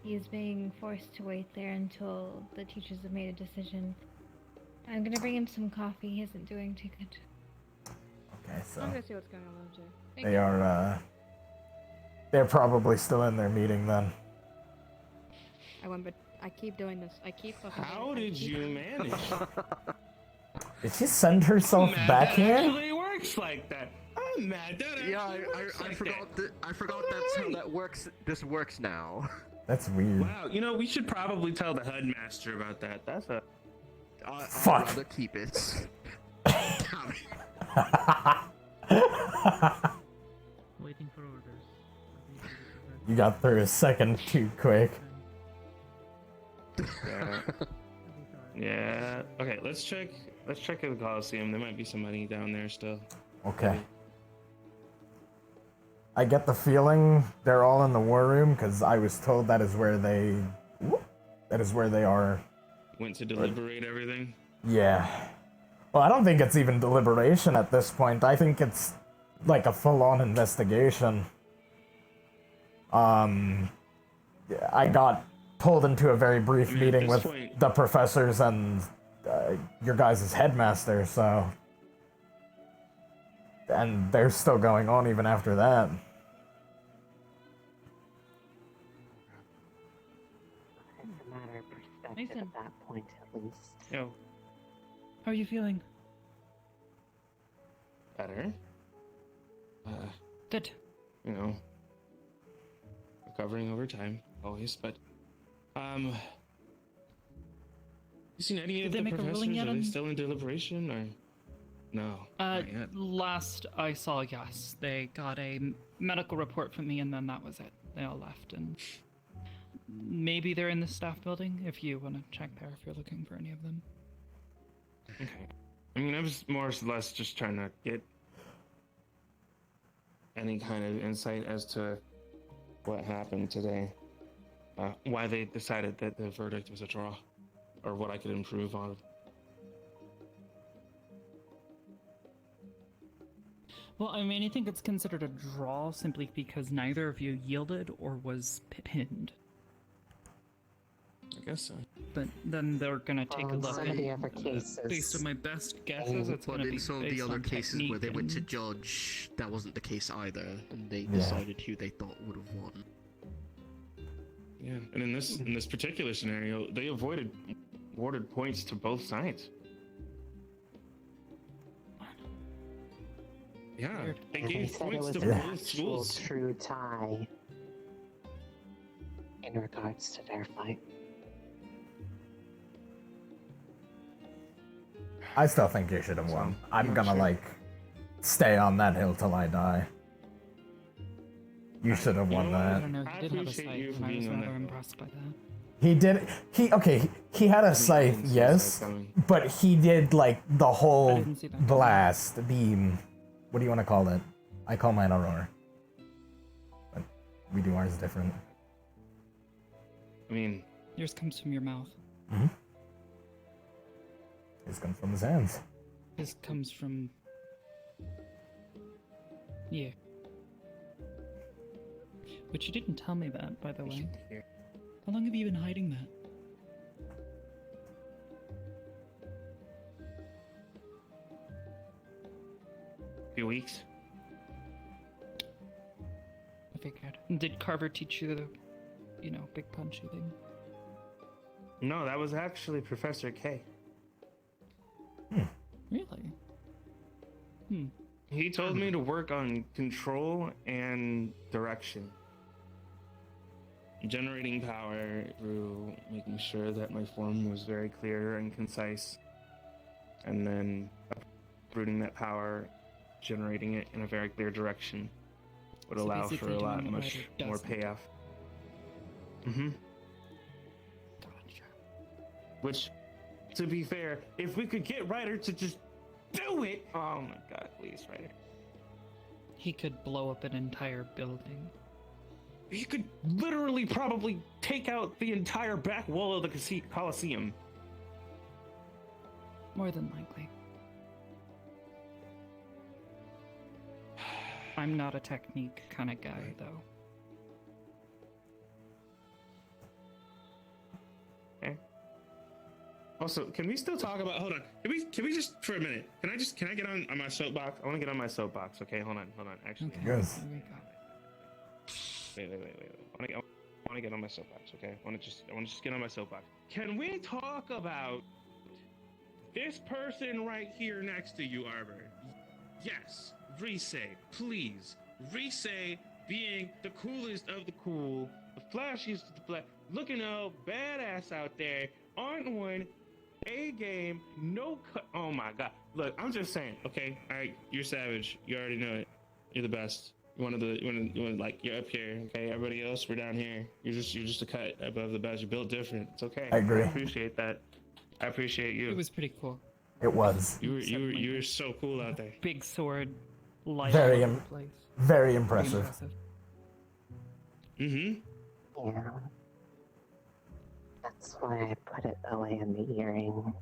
He is being forced to wait there until the teachers have made a decision. I'm gonna bring him some coffee. He isn't doing too good.
Okay, so
I'm gonna see what's going on with Jay.
they are, they're probably still in their meeting then.
I went, but I keep doing this. I keep fucking.
How did you manage?
Did she send herself
I'm mad
back
that
here?
actually works like that. I'm mad that
Yeah,
actually works
I
like
forgot
that.
I forgot that's how that works. This works now.
That's weird.
Wow, you know, we should probably tell the headmaster about that. That's a...
I'd
Fuck.
rather keep it.
Waiting for orders.
You got through a second too quick.
Yeah. Yeah. Okay, let's check at the Coliseum. There might be somebody down there still.
Okay. I get the feeling they're all in the war room because I was told that is where they are.
Went to deliberate everything.
Yeah. Well, I don't think it's even deliberation at this point. I think it's like a full-on investigation. I got pulled into a very brief
I mean,
meeting
at
with
this point-
the professors and your guys' headmaster, so... And they're still going on even after that.
It's a matter of perspective at that point, at least.
Yo,
How are you feeling?
better.
Good.
You know, recovering over time, always. But, you seen any of
Did they
the
make a
professors?
ruling yet
Are they
on-
still in deliberation or no? Not yet.
Last I saw, yes, they got a medical report from me, and then that was it. They all left, and maybe they're in the staff building. If you want to check there, if you're looking for any of them.
Okay. I mean, I was more or less just trying to get any kind of insight as to what happened today. Why they decided that the verdict was a draw, or what I could improve on.
Well, I mean, I think it's considered a draw simply because neither of you yielded or was pinned.
I guess so.
But then they're gonna take a
In
look.
some of the
and,
other cases.
based on my best guesses, it's
But
gonna be
in some of the
based
other
on
cases where they
technique
went to
and-
judge, that wasn't the case either, and they
Yeah.
decided who they thought would have won.
Yeah, and in this particular scenario, they awarded points to both sides. Yeah, they
And
gave
said it
points
was
to
an
both
actual
schools.
true tie in regards to their fight.
I still think you should have won. I'm
not
gonna
sure.
like stay on that hill till I die. You should have won
I
that.
don't know.
I
He did have a
appreciate
sight,
you for
and I was
being on
rather
that.
impressed by that.
He did. He had a scythe,
didn't see
yes,
that coming.
but he did like the whole
didn't see that coming.
blast beam. What do you want to call it? I call mine Aurora. But we do ours different.
I mean,
Yours comes from your mouth.
Mm-hmm. This comes from his hands.
This comes from. Yeah. But you didn't tell me that, by the way. How long have you been hiding that?
few weeks.
I figured. Did Carver teach you the, big punchy thing?
No, that was actually Professor K.
Really?
He told me to work on control and direction. Generating power through making sure that my form was very clear and concise. And then uprooting that power, generating it in a very clear direction would
So
allow for
basically
a lot
doing what
much
Ryder
more
doesn't.
payoff. Mm-hmm.
Gotcha.
Which, to be fair, if we could get Ryder to just do it, oh my god, please, Ryder.
He could blow up an entire building.
He could literally probably take out the entire back wall of the Coliseum.
More than likely. I'm not a technique kind of guy, though.
Okay. Also, can we still talk about? Hold on. Can we just for a minute? Can I get on my soapbox? I want to get on my soapbox. Okay, hold on. Actually,
Okay,
Yes.
here we go.
Wait. I want to get on my soapbox. Okay, I want to just get on my soapbox. Can we talk about this person right here next to you, Arbor? Yes, Rise, please. Rise being the coolest of the cool, the flashiest of the flash, looking all badass out there, on one, A game, no cut. Oh my god. Look, I'm just saying, okay? Alright, you're savage. You already know it. You're the best. You're up here, okay? Everybody else, we're down here. You're just a cut above the best. You're built different. It's okay.
I agree.
I appreciate that. I appreciate you.
It was pretty cool.
It was
You were so cool out there.
Big sword, light
Very
all over
im-
the place.
very
Pretty
impressive.
Mm-hmm.
Yeah. That's why I put it away in the earring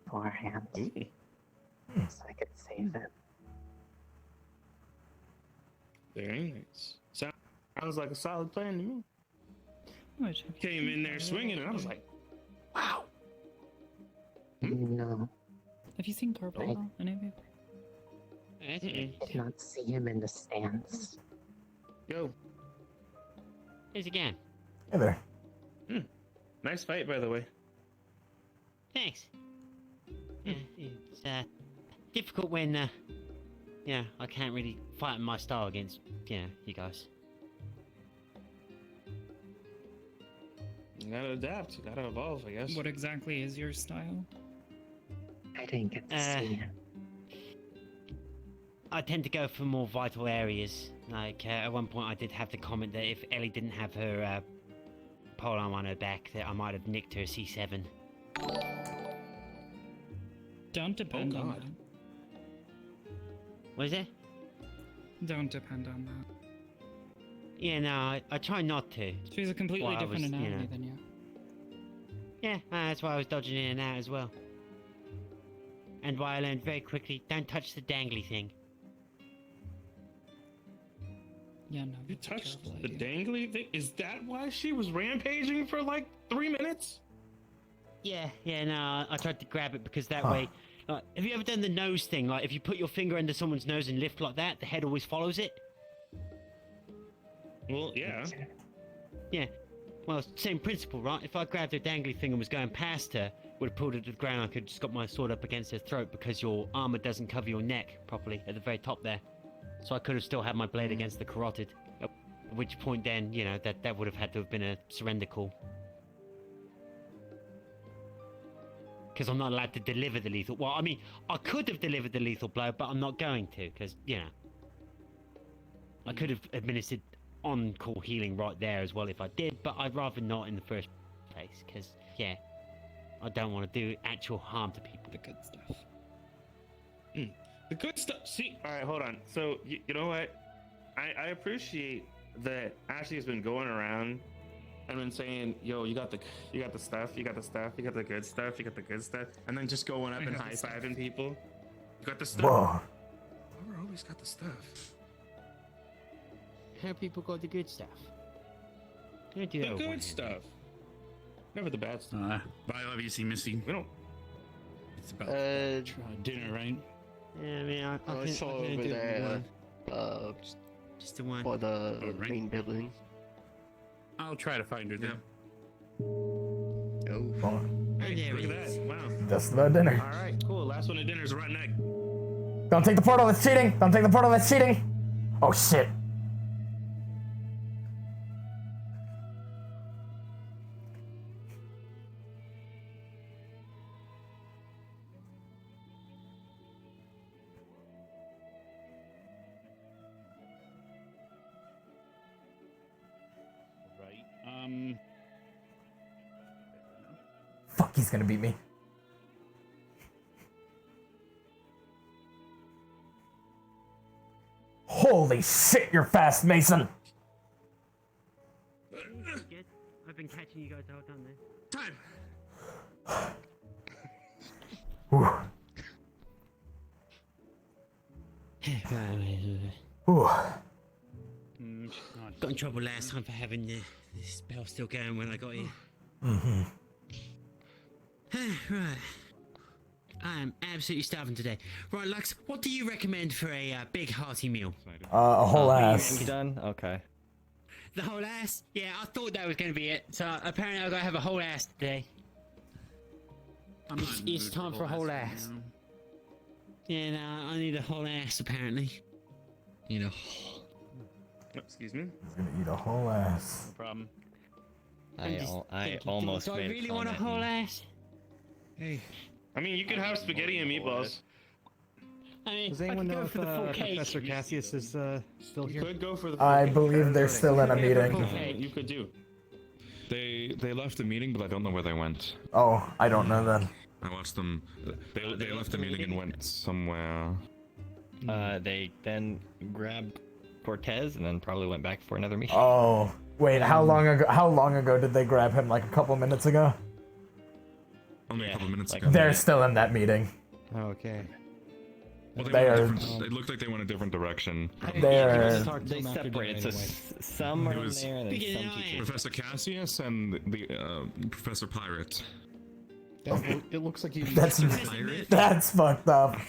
beforehand. So I could save it.
Very nice. Sounds like a solid plan to me.
Which,
Came in there swinging, and I was like, wow.
No,
have you seen Carver at all? Any of you?
I did not see him in the stands.
Yo.
Here's again.
Hey there.
Nice fight, by the way.
Thanks. Yeah, it's difficult when, I can't really fight in my style against, you guys.
You gotta adapt. You gotta evolve, I guess.
What exactly is your style?
I didn't get to see him.
I tend to go for more vital areas. Like, at one point I did have the comment that if Ellie didn't have her polearm on her back, that I might have nicked her C7.
Don't depend on that.
What is it?
Don't depend on that.
Yeah, no, I try not to.
She's a completely
While I
different
was,
anatomy than you.
Yeah, that's why I was dodging in and out as well. And why I learned very quickly, don't touch the dangly thing.
Yeah, no.
You touched the dangly thing? Is that why she was rampaging for like 3 minutes?
Yeah, no, I tried to grab it because that way... have you ever done the nose thing? Like, if you put your finger under someone's nose and lift like that, the head always follows it?
Well, yeah.
Yeah. Well, same principle, right? If I grabbed her dangly thing and was going past her, would have pulled her to the ground, I could just got my sword up against her throat because your armor doesn't cover your neck properly at the very top there. So I could have still had my blade against the carotid. At which point then, you know, that would have had to have been a surrender call. Because I'm not allowed to deliver the lethal... Well, I mean, I could have delivered the lethal blow, but I'm not going to, because, you know... I could have administered on-call healing right there as well if I did, but I'd rather not in the first place, because, yeah, I don't want to do actual harm to people.
The good stuff.
The good stuff. See, all right, hold on. So you know what? I appreciate that Ashley has been going around and been saying, "Yo, you got the stuff, you got the stuff, you got the good stuff, you got the good stuff," and then just going up and high fiving people. You got the stuff.
Whoa.
We're always got the stuff.
How people got the good stuff?
The good stuff. Never the bad stuff.
Bye, Levius, Missy.
We don't.
It's about dinner, right?
Yeah, I mean,
I saw over there.
Just the one.
By the main building.
I'll try to find her then.
Oh. Hey, look at that. Wow.
Just about dinner.
All right, cool. Last one at dinner is right neck.
Don't take the portal, that's cheating! Don't take the portal, that's cheating! Oh shit. Fuck, he's gonna beat me. Holy shit, you're fast, Mason!
Good. I've been catching you guys the whole time then.
Time!
Whew. Whew.
Got in trouble last time for having the spell still going when I got here.
Mm-hmm.
Right. I am absolutely starving today. Right, Lux, what do you recommend for a big hearty meal?
A whole ass.
Done? Okay.
The whole ass? Yeah, I thought that was going to be it. So apparently I've got to have a whole ass today. It's time for a whole ass. Yeah, no, I need a whole ass apparently. You know.
Excuse me.
He's gonna eat a whole ass.
No problem.
I almost
do I
made
really
a
want a
comment
whole
and-
ass?
Hey.
I mean, you could have spaghetti and meatballs.
I mean,
Does
I
anyone
could
know
go
if
for the full cake.
Professor Cassius is still
You
here?
could go for the.
I
full
believe
cake.
they're still in a meeting.
You could do.
They left the meeting, but I don't know where they went.
Oh, I don't know then.
I watched them. They left the meeting and went somewhere.
They then grabbed Cortez and then probably went back for another meeting.
Oh, wait, how long ago did they grab him? Like a couple minutes ago?
Only a couple minutes
like
ago.
They're still in that meeting.
Okay.
Well,
They
went a
are-
different- It looked like they went a different direction.
They separated, so some are
It
in
was
there and then some teachers.
Professor Cassius and the Professor Pirate.
It looks like you.
That's fucked up.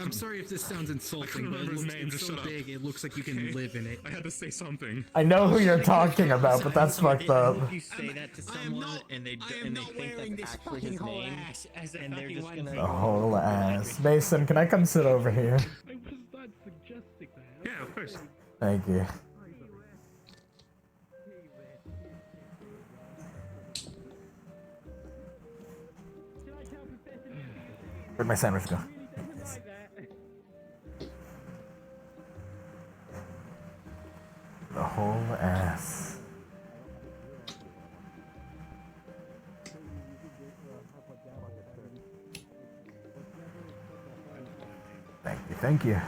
I'm sorry if this sounds insulting, but it
remember his
looks,
name,
it's
just
so
shut up.
big, it looks like you can live in it.
I had to say something.
I know who you're talking about, but that's fucked up.
You say that to someone and they think that's actually his name, and they're just gonna.
A whole ass. Mason, can I come sit over here?
I was not suggesting that.
Yeah, of course.
Thank you. Where'd my sandwich go? The whole ass. Thank you, thank you.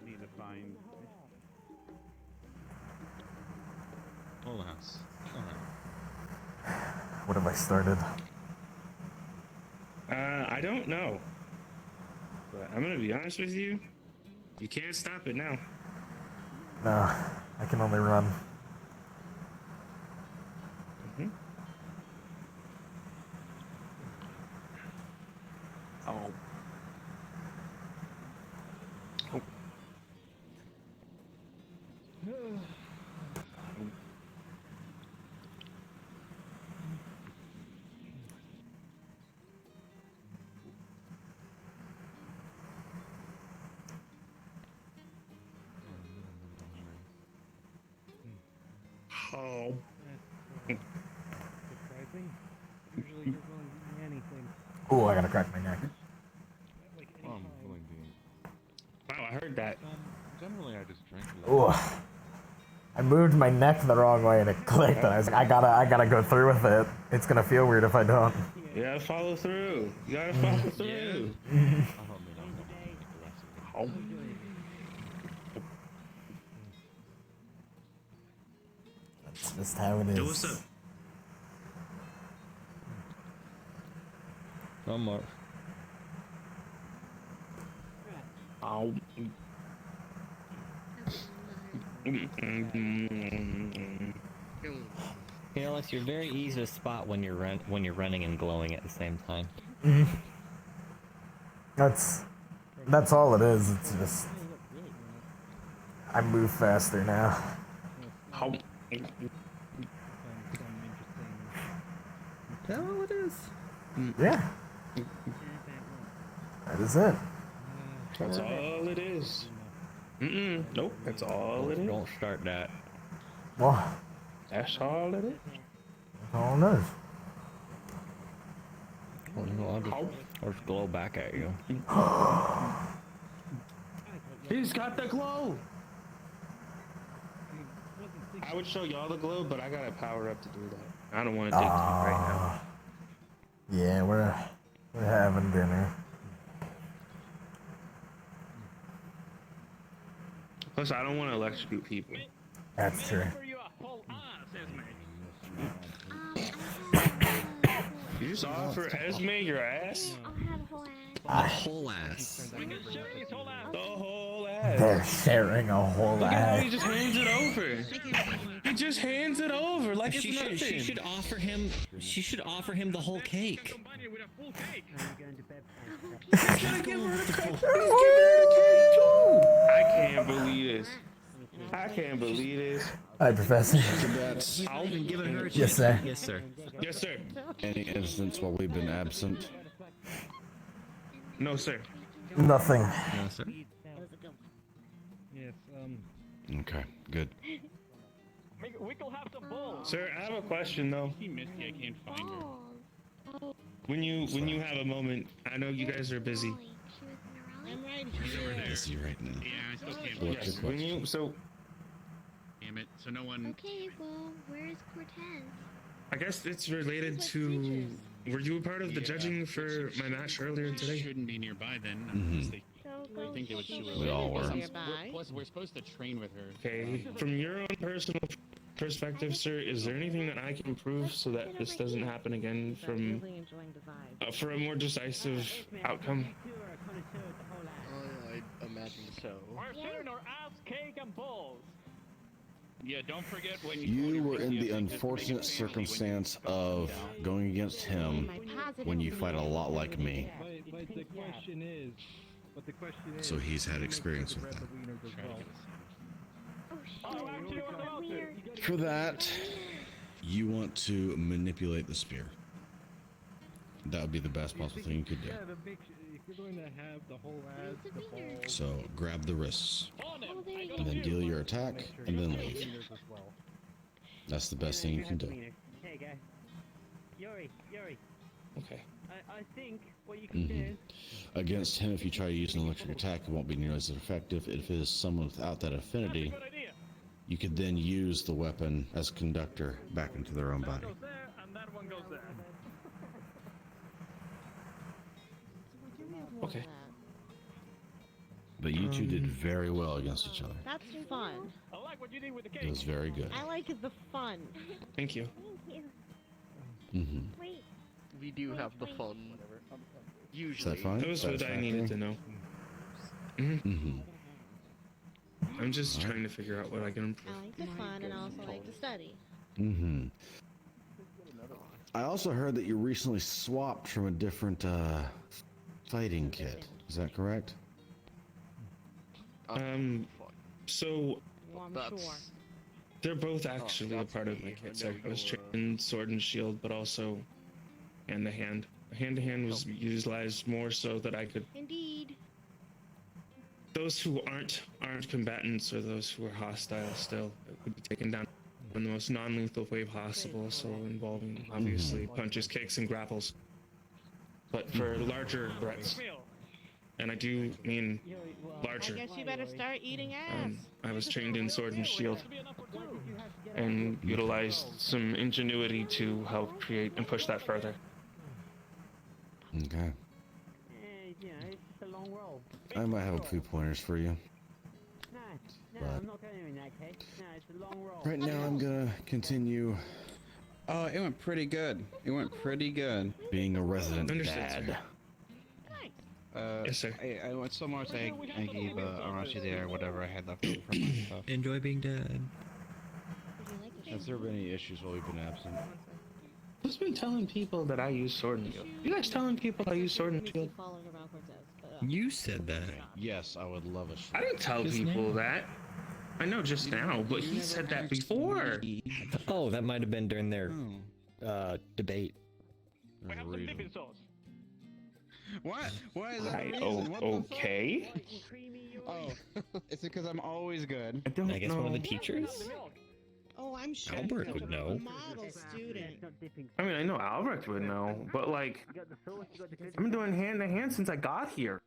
Need to find.
Whole house.
What have I started?
I don't know. But I'm gonna be honest with you. You can't stop it now.
No, I can only run.
Mm-hmm.
Oh.
Oh.
Surprising. Usually you're willing to eat anything.
Oh, I gotta crack my neck.
I'm willing to.
Wow, I heard that.
Generally, I just drink a lot.
Oh, I moved my neck the wrong way and it clicked. And I was like, I gotta go through with it. It's gonna feel weird if I don't.
You gotta follow through. You gotta follow through. Oh.
That's just how it is.
Yo, what's up?
No more.
Ow.
Fearless, you're very easy to spot when you're running and glowing at the same time.
That's all it is. It's just I move faster now.
How?
That's all it is. Yeah. That is it.
That's all it is. Nope. That's all it is.
Don't start that.
What?
That's all it is.
That's all it is.
I'll just glow back at you.
He's got the glow. I would show y'all the glow, but I gotta power up to do that. I don't want to dig deep right now.
Yeah, we're having dinner.
Plus, I don't want to electrocute people.
That's true.
You just offer Esme your ass?
A whole ass.
The whole ass.
They're sharing a whole
Look at how
ass.
he just hands it over. He just hands it over like it's nothing.
She should offer him. She should offer him the whole cake.
He's gonna give her the cake. He's giving her the cake too. I can't believe this. I can't believe this.
Hi, Professor.
I've been giving her a
Yes, sir.
Yes, sir.
Yes, sir.
Any incidents while we've been absent?
No, sir.
Nothing.
No, sir.
Yes,
Okay, good.
We can have some balls.
Sir, I have a question though.
He missed me. I can't find her.
When you have a moment, I know you guys are busy.
I'm right
She's over there.
Busy right now.
Yeah, I still can't
What's
Yes.
your
When you
Damn it. So no one.
Okay, well, where's Cortez?
I guess it's related to. Were you a part of the judging for my match earlier today?
Shouldn't be nearby then.
Mhm.
I think they would shoot her.
We all were.
Plus, we're supposed to train with her.
Okay. From your own personal perspective, sir, is there anything that I can prove so that this doesn't happen again from for a more decisive outcome?
I imagine so.
We're shooting our ass, cake, and balls. Yeah, don't forget when
You were in the unfortunate circumstance of going against him when you fight a lot like me.
but the question is,
So he's had experience with that. For that, you want to manipulate the spear. That would be the best possible thing you could do.
yeah, if you're going to have the whole ass, the ball,
So grab the wrists, and then deal your attack, and then leave. That's the best thing you can do.
Hey guys. Yuri.
Okay.
I think what you can do.
Against him, if you try to use an electric attack, it won't be nearly as effective. If it is someone without that affinity, you could then use the weapon as a conductor back into their own body.
and that one goes there.
Okay.
But you two did very well against each other.
That's fun.
I like what you did with the cake.
It was very good.
I like the fun.
Thank you.
Thank you.
Mm-hmm.
Wait.
We do have the fun.
Is
Usually.
that fine?
That was what I needed to know.
Mm-hmm.
I'm just trying to figure out what I can improve.
I like the fun and I also like to study.
Mm-hmm. I also heard that you recently swapped from a different fighting kit. Is that correct?
So
That's
they're both actually a part of my kit set. I was trained sword and shield, but also hand to hand. Hand to hand was utilized more so that I could.
Indeed.
Those who aren't combatants or those who are hostile still could be taken down. in the most non-lethal way possible, so involving obviously punches, kicks, and grapples. But for larger threats, and I do mean larger.
I guess you better start eating ass.
I was trained in sword and shield, and utilized some ingenuity to help create and push that further.
Okay.
You know, it's just a long roll.
I might have a few pointers for you.
No,
But-
I'm not going to in that case. No, it's a long roll.
Right now, I'm gonna continue
Oh, it went pretty good. It went pretty good.
being a resident
Understood,
dad.
Yes, sir.
I went so much I gave Arashi there whatever I had left over from my stuff.
Enjoy being dead.
Has there been any issues while we've been absent?
Who's been telling people that I use sword and shield? You guys telling people I use sword and shield?
You said that.
Yes, I would love it.
I didn't tell
Just
people
now.
that. I know just now, but he said that before.
Oh, that might have been during their debate.
We have some dipping sauce.
What? Why is that
Right,
the reason? What the
okay.
Oh, is it because I'm always good?
I don't
I guess
know.
one of the teachers?
Oh, I'm sure.
Albert
you're
would
a
know.
Model student.
I mean, I know Albrecht would know, but like,
You got the sauce, you got the good
I've been doing hand to hand since I got here,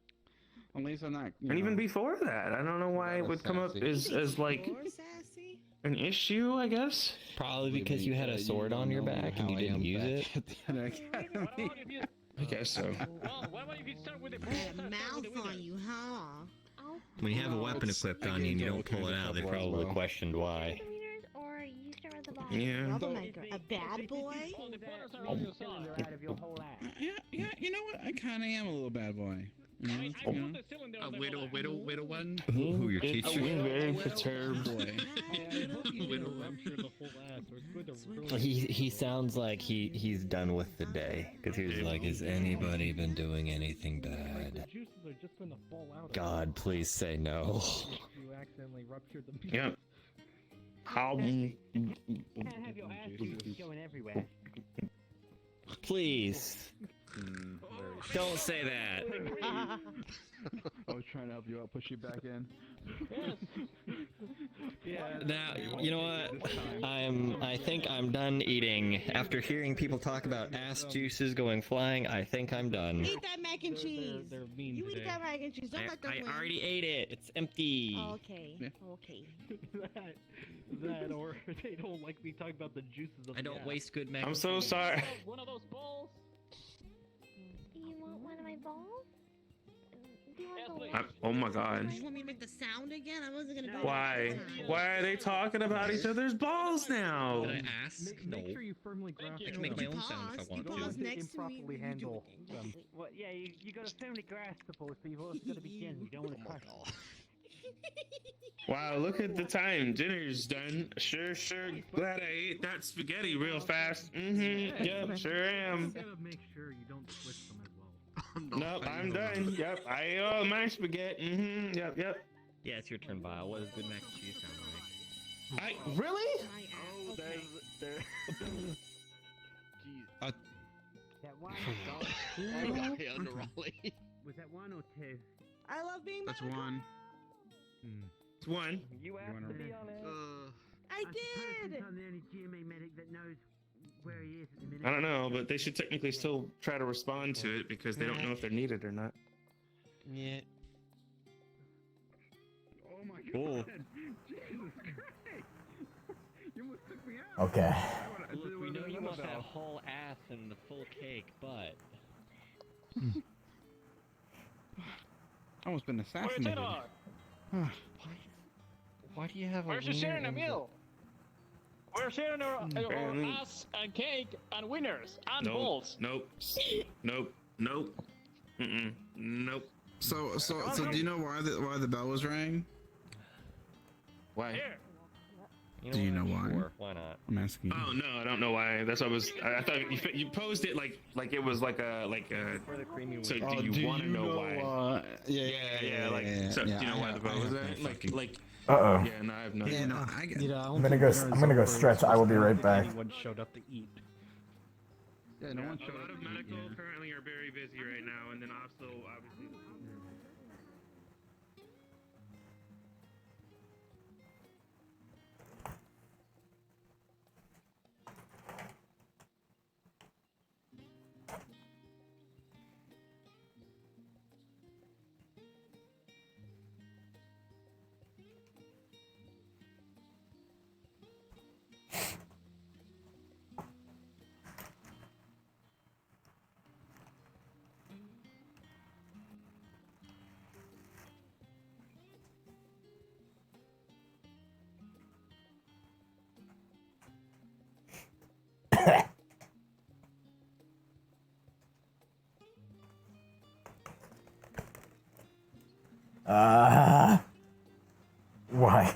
At least I'm not.
and even before that. I don't know why it would come up as like
You're sassy.
an issue. I guess.
Probably because you had a sword on your back and you didn't use it.
At the end of academy.
I guess so.
Well, why don't you start with the
Had a mouth on you, huh?
When you have a weapon equipped on you and you don't pull it out, they probably questioned why.
Or you start with the ball.
Yeah.
Troublemaker. A bad boy?
out of your whole ass.
Yeah, you know what? I kind of am a little bad boy. You know, you know?
Widow one.
Who, your
It
teacher?
seemed very perturbed.
Boy.
He sounds like he's done with the day because he was like, has anybody been doing anything bad? God, please say no.
You accidentally ruptured the
Yeah. How?
You can't have your ass juice going everywhere.
Please. Don't say that.
I was trying to help you out, push you back in.
Yeah.
Now, you know what? I think I'm done eating. After hearing people talk about ass juices going flying, I think I'm done.
Eat that mac and cheese. You eat that mac and cheese. Don't let them
I
win.
already ate it. It's empty.
Oh, okay. Okay.
that or they don't like me talking about the juices of
I don't waste good mac.
I'm so sorry.
One of those balls.
You want one of my balls? Do you want the
Yes,
Oh my God.
You want me to make the sound again? I wasn't gonna go.
Why? Why are they talking about each other's balls now?
Did I ask? No.
Make sure you firmly grasp.
I can make my own sound if I want
You pause
to.
next to me.
Improperly handle them. Well, yeah, you gotta firmly grasp the balls, but you've also gotta begin. You don't want to crush.
Wow, look at the time. Dinner's done. Sure. Glad I ate that spaghetti real fast. Mm-hmm. Yep, sure am.
You gotta make sure you don't twist them as well.
Nope, I'm done. Yep, I ate all my spaghetti. Mm-hmm. Yep.
Yeah, it's your turn, Bio. What does good mac and cheese sound like?
Really?
Oh, there. That one.
Under Raleigh.
Was that one or two?
I love being
That's
medical.
one.
It's one.
You asked to be on it.
I did.
I'm the only GMA medic that knows where he is at the minute.
I don't know, but they should technically still try to respond to it because they don't know if they're needed or not.
Yeah.
Oh my
Cool.
God. Jesus Christ. You almost took me out.
Okay.
Look, we know you want that whole ass and the full cake, but
I almost been assassinated.
why do you have
We're just sharing a meal. We're sharing our
Apparently.
ass and cake and winners and
Nope.
balls.
Nope. Mm-mm. Nope.
So do you know why the bell was rang?
Why?
Here.
Do you know why?
Sure, why not?
I'm asking you.
Oh no, I don't know why. That's what I was. I thought you posed it like it was like a. So do you want to know why? Yeah. Like so.
yeah,
do you know why the vote was there? Like.
Uh-oh.
Yeah, no, I have no.
Yeah,
idea.
no, I get.
I'm gonna go stretch. I will be right back.
Anyone showed up to eat.
Yeah, no one
A
showed
lot
up.
of medical currently are very busy right now, and then also obviously.
Why?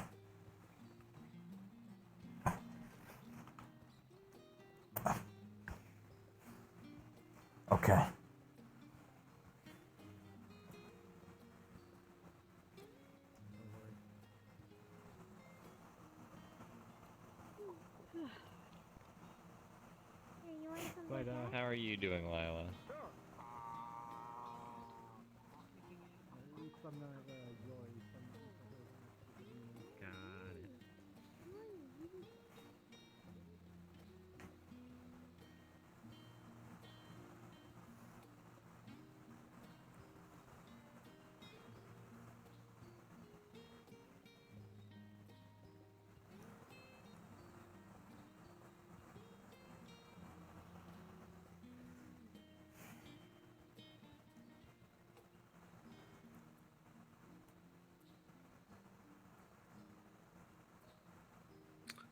Okay.
But, how are you doing, Lila?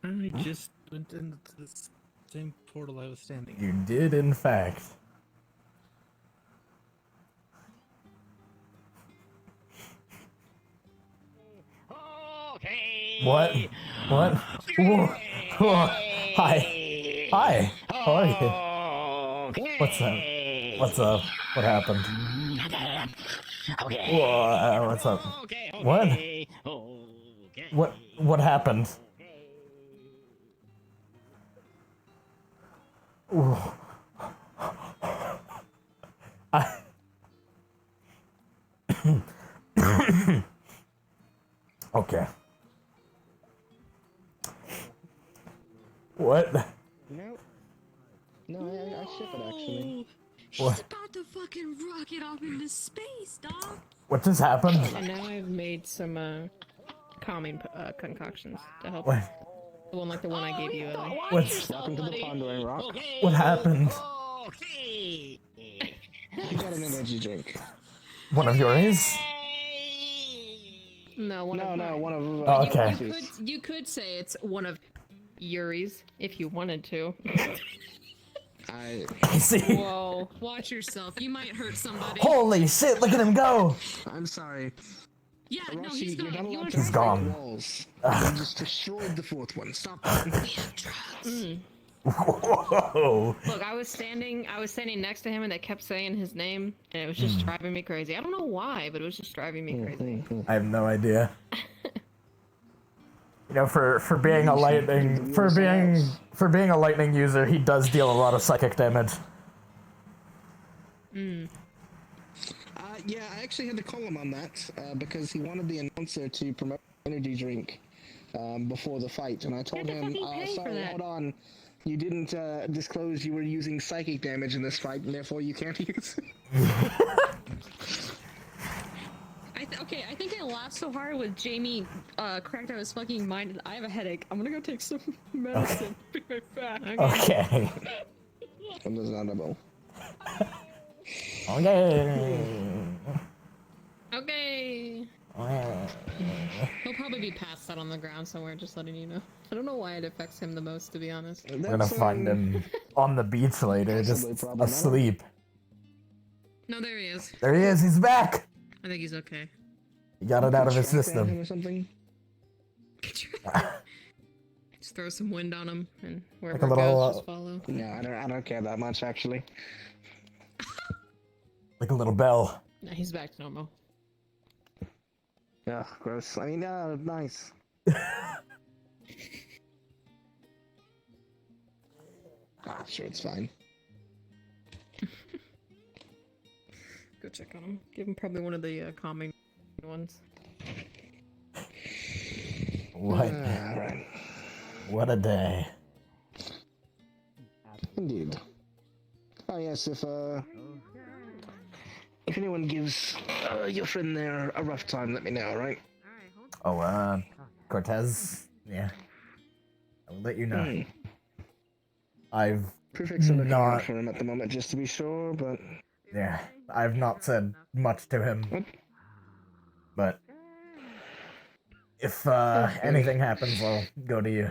I just went into the same portal I was standing in.
You did, in fact. What? What? Whoa. Whoa. Hi. Hi. How are you? What's up? What's up? What happened? Whoa, what's up? What? What happened? Ooh. Okay. What?
No. No, I ship it actually.
What?
He's about to fucking rocket off into space, dog.
What just happened?
And now I've made some calming concoctions to help.
What?
The one like the one I gave you, Ellie.
Welcome to the Pondering Rock.
What happened?
You got an energy drink.
One of yours?
No, one of
Oh, okay.
You could say it's one of Yuri's if you wanted to.
I
see.
Whoa, watch yourself. You might hurt somebody.
Holy shit, look at him go!
I'm sorry.
Yeah, no, he's
You're not
gone. You
allowed
want
to
He's
break
gone.
walls. You just destroyed the fourth one. Stop that.
Whoa.
Look, I was standing next to him, and they kept saying his name, and it was just driving me crazy. I don't know why, but it was just driving me crazy.
I have no idea. You know, for being a lightning a lightning user, he does deal a lot of psychic damage.
Yeah, I actually had to call him on that because he wanted the announcer to promote energy drink before the fight, and I told him, sorry, hold on, you didn't disclose you were using psychic damage in this fight, and therefore you can't use it.
Okay, I think I laughed so hard with Jamie cracked out his fucking mind, and I have a headache. I'm gonna go take some medicine. Be right back.
Okay.
Understandable.
Okay.
Okay. He'll probably be passed out on the ground somewhere, just letting you know. I don't know why it affects him the most, to be honest.
We're gonna find him on the beach later, just asleep.
No, there he is.
There he is, he's back!
I think he's okay.
He got it out of his system.
Or something?
Just throw some wind on him, and
Like
wherever
a
it
little,
goes, just follow.
No, I don't care that much, actually.
Like a little bell.
No, he's back to normal.
Yeah, gross. I mean, nice. Sure, it's fine.
Go check on him. Give him probably one of the calming ones.
What?
Right.
What a day.
Indeed. Oh yes, if anyone gives your friend there a rough time, let me know, right?
Oh, Cortez? Yeah. I'll let you know. I've
Prefix are looking
not...
out for him at the moment, just to be sure, but...
Yeah, I've not said much to him. But... if, anything happens, I'll go to you.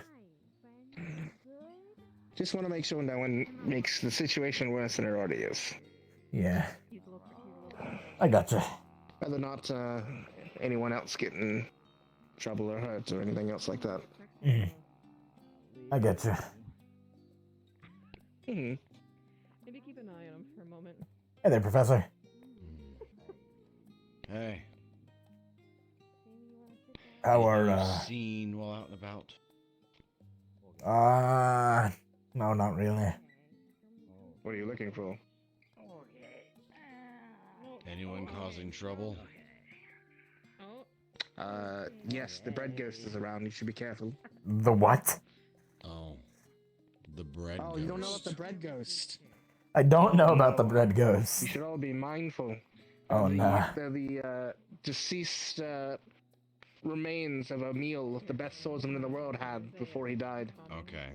Just want to make sure no one makes the situation worse than it already is.
Yeah. I gotcha.
Rather not anyone else get in trouble or hurt or anything else like that.
I get you.
Mm-hmm.
Maybe keep an eye on him for a moment.
Hey there, Professor.
Hey.
How are,
seen while out and about?
No, not really.
What are you looking for?
Anyone causing trouble?
Yes, the bread ghost is around. You should be careful.
The what?
Oh. The bread
Oh,
ghost.
you don't know about the bread ghost?
I don't know about the bread ghost.
You should all be mindful.
Oh, no.
They're the deceased remains of a meal the best swordsman in the world had before he died.
Okay.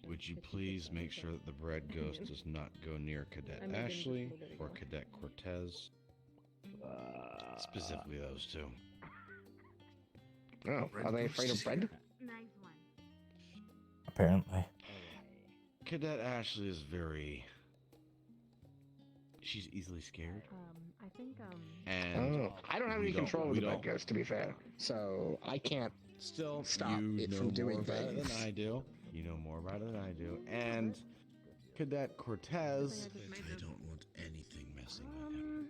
Would you please make sure that the bread ghost does not go near Cadet Ashley or Cadet Cortez? Specifically those two.
Oh, are they afraid of bread?
Apparently.
Cadet Ashley is she's easily scared.
I think,
And
I don't have any control of the bread ghost, to be fair. So I can't
stop
it
you know
from doing
more about it
things.
than I do. You know more about it than I do. And Cadet Cortez, I don't want anything messing with him.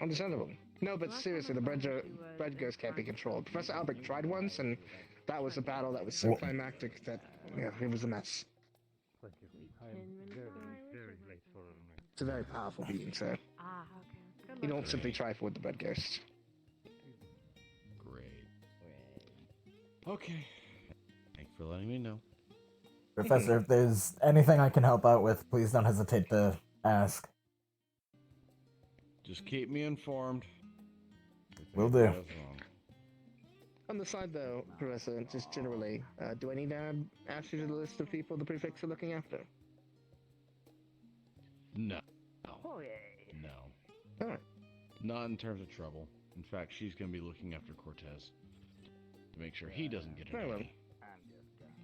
Understandable. No, but seriously, the bread ghost can't be controlled. Professor Albrecht tried once, and that was a battle that was so climactic that, yeah, it was a mess. It's a very powerful being, so you don't simply trifle with the bread ghost.
Great. Okay. Thanks for letting me know.
Professor, if there's anything I can help out with, please don't hesitate to ask.
Just keep me informed.
Will do.
On the side, though, Professor, just generally, do I need to add Ashley to the list of people the prefects are looking after?
No. No.
Alright.
Not in terms of trouble. In fact, she's going to be looking after Cortez to make sure he doesn't get
Very well.
anything.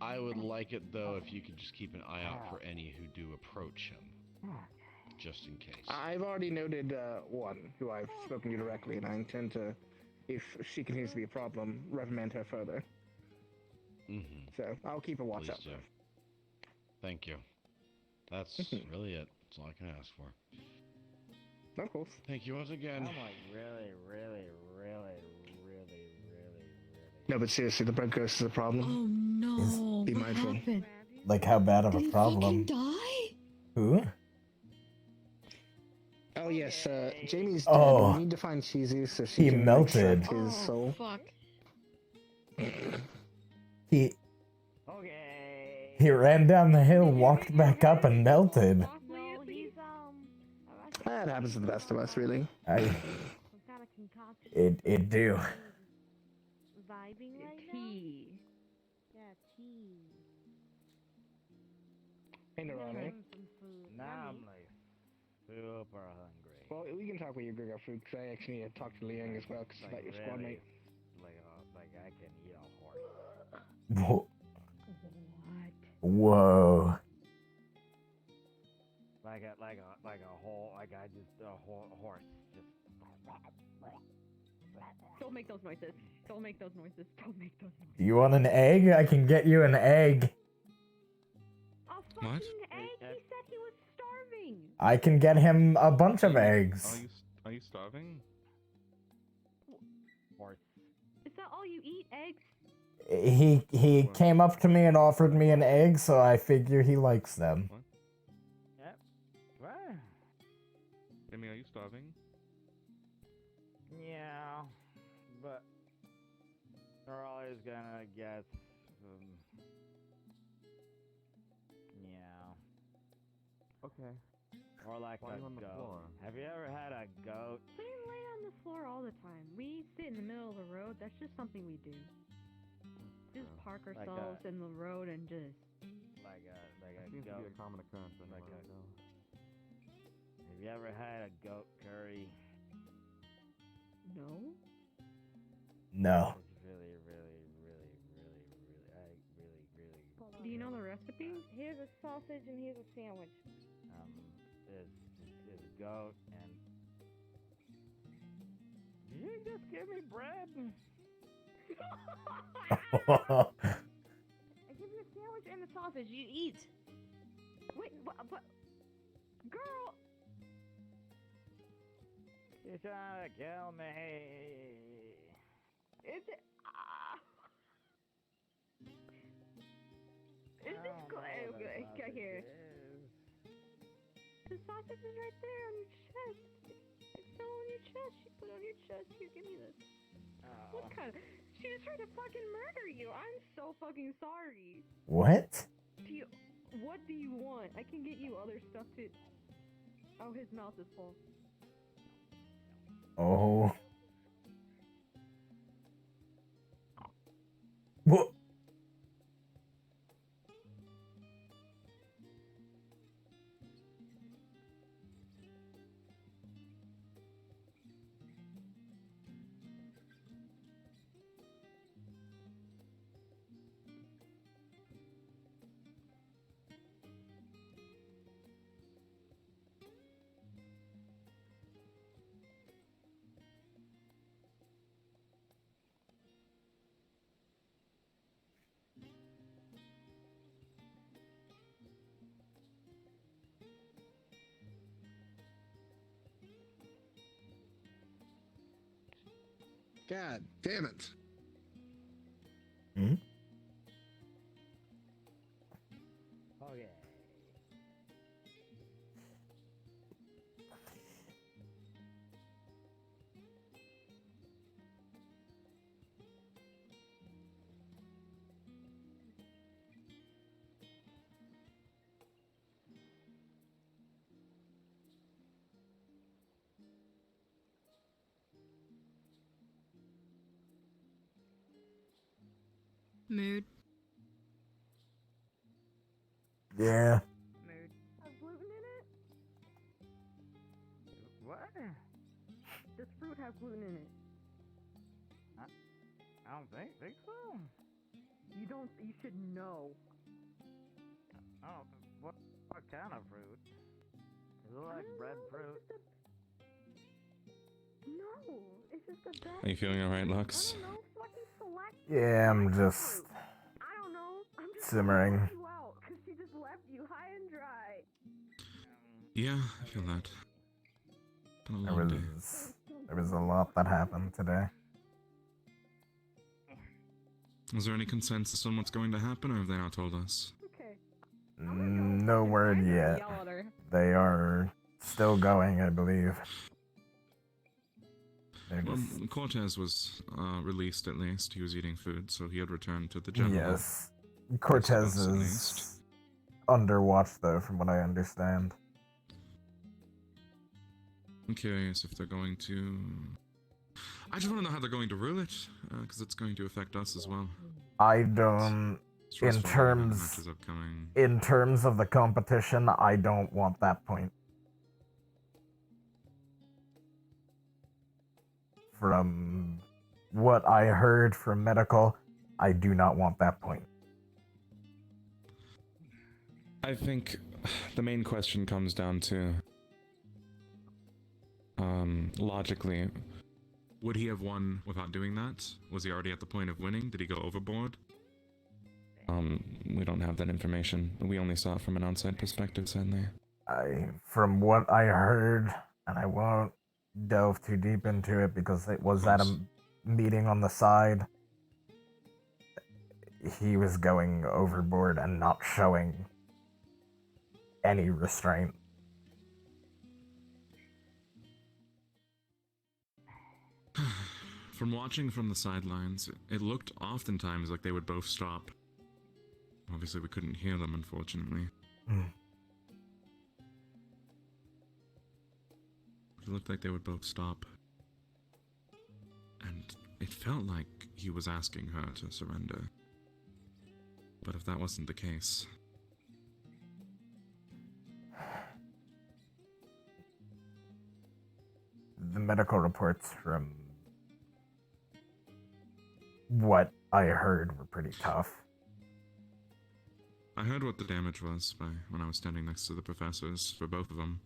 I would like it, though, if you could just keep an eye out for any who do approach him. Just in case.
I've already noted one who I've spoken to directly, and I intend to, if she continues to be a problem, reprimand her further.
Mm-hmm.
So I'll keep a watch
Please
out.
do. Thank you. That's really it. That's all I can ask for.
Of course.
Thank you once again.
I'm like really.
No, but seriously, the bread ghost is a problem.
Oh no!
Be
What
mindful.
happened?
Like, how bad of
Did
a
he
problem?
fucking die?
Who?
Oh yes, Jamie's dead.
Oh.
We need to find Cheesy so she
He
can
melted.
extract his soul.
Fuck.
He ran down the hill, walked back up, and melted.
That happens to the best of us, really.
It do.
Vibing right tea. Yeah, tea.
Hey, Narani.
Now I'm like super hungry.
Well, we can talk with you, Greg, food, because I actually need to talk to Liang as well, because about your squad mate.
Like I can eat a horse.
Whoa. Whoa.
Like a whole like I just a horse just.
Don't make those noises. Don't make those noises. Don't make those noises.
You want an egg? I can get you an egg.
What? Egg? He said he was starving.
I can get him a bunch of eggs.
Are you starving?
Horse.
Is that all you eat? Eggs?
He came up to me and offered me an egg, so I figure he likes them.
Yep. What?
Jimmy, are you starving?
Yeah, but they're always gonna get yeah.
Okay.
Or like
Lying
a
on the
goat.
floor.
Have you ever had a goat?
We lay on the floor all the time. We sit in the middle of the road. That's just something we do. Just park
Like
ourselves in the road and just.
Like a
Seems to
goat.
be a common occurrence anywhere
Like
I
a-
go.
Have you ever had a goat curry?
No.
No.
It's really.
Do you know the recipe?
Here's a sausage and here's a sandwich.
Is goat and
he just give me bread.
I give you a sandwich and a sausage. You eat. Wait, but girl.
You're trying to kill me.
Is it? Is this okay, here? The sausage is right there on your chest. It's still on your chest. She put it on your chest. Here, give me this. What kind of? She just tried to fucking murder you. I'm so fucking sorry.
What?
What do you want? I can get you other stuff too. Oh, his mouth is full.
Oh. What?
God damn it.
Hmm?
Okay.
Mood.
Yeah.
Mood. Has gluten in it?
What?
Does fruit have gluten in it?
I don't think so.
You don't. You should know.
Oh, what kind of fruit? Is it like breadfruit?
No, it's just the best.
Are you feeling alright, Lux?
I don't know. Fucking select.
Yeah, I'm just
I don't know. I'm just
simmering.
trying to help you out because she just left you high and dry.
Yeah, I feel that. Been a
There
long day.
was a lot that happened today.
Is there any consensus on what's going to happen, or have they not told us?
Okay.
No word yet.
Yell at her.
They are still going, I believe. They're
Well,
just...
Cortez was released at least. He was eating food, so he had returned to the general.
Yes. Cortez
At
is
least.
under watch, though, from what I understand.
I'm curious if they're going to... I just want to know how they're going to rule it, because it's going to affect us as well.
I don't... In terms of the competition, I don't want that point. From what I heard from medical, I do not want that point.
I think the main question comes down to, logically, would he have won without doing that? Was he already at the point of winning? Did he go overboard? We don't have that information. We only saw it from an outside perspective, sadly.
From what I heard, and I won't delve too deep into it because it was at a meeting on the side, he was going overboard and not showing any restraint.
From watching from the sidelines, it looked oftentimes like they would both stop. Obviously, we couldn't hear them, unfortunately. It looked like they would both stop. And it felt like he was asking her to surrender. But if that wasn't the case...
The medical reports from what I heard were pretty tough.
I heard what the damage was when I was standing next to the professors for both of them.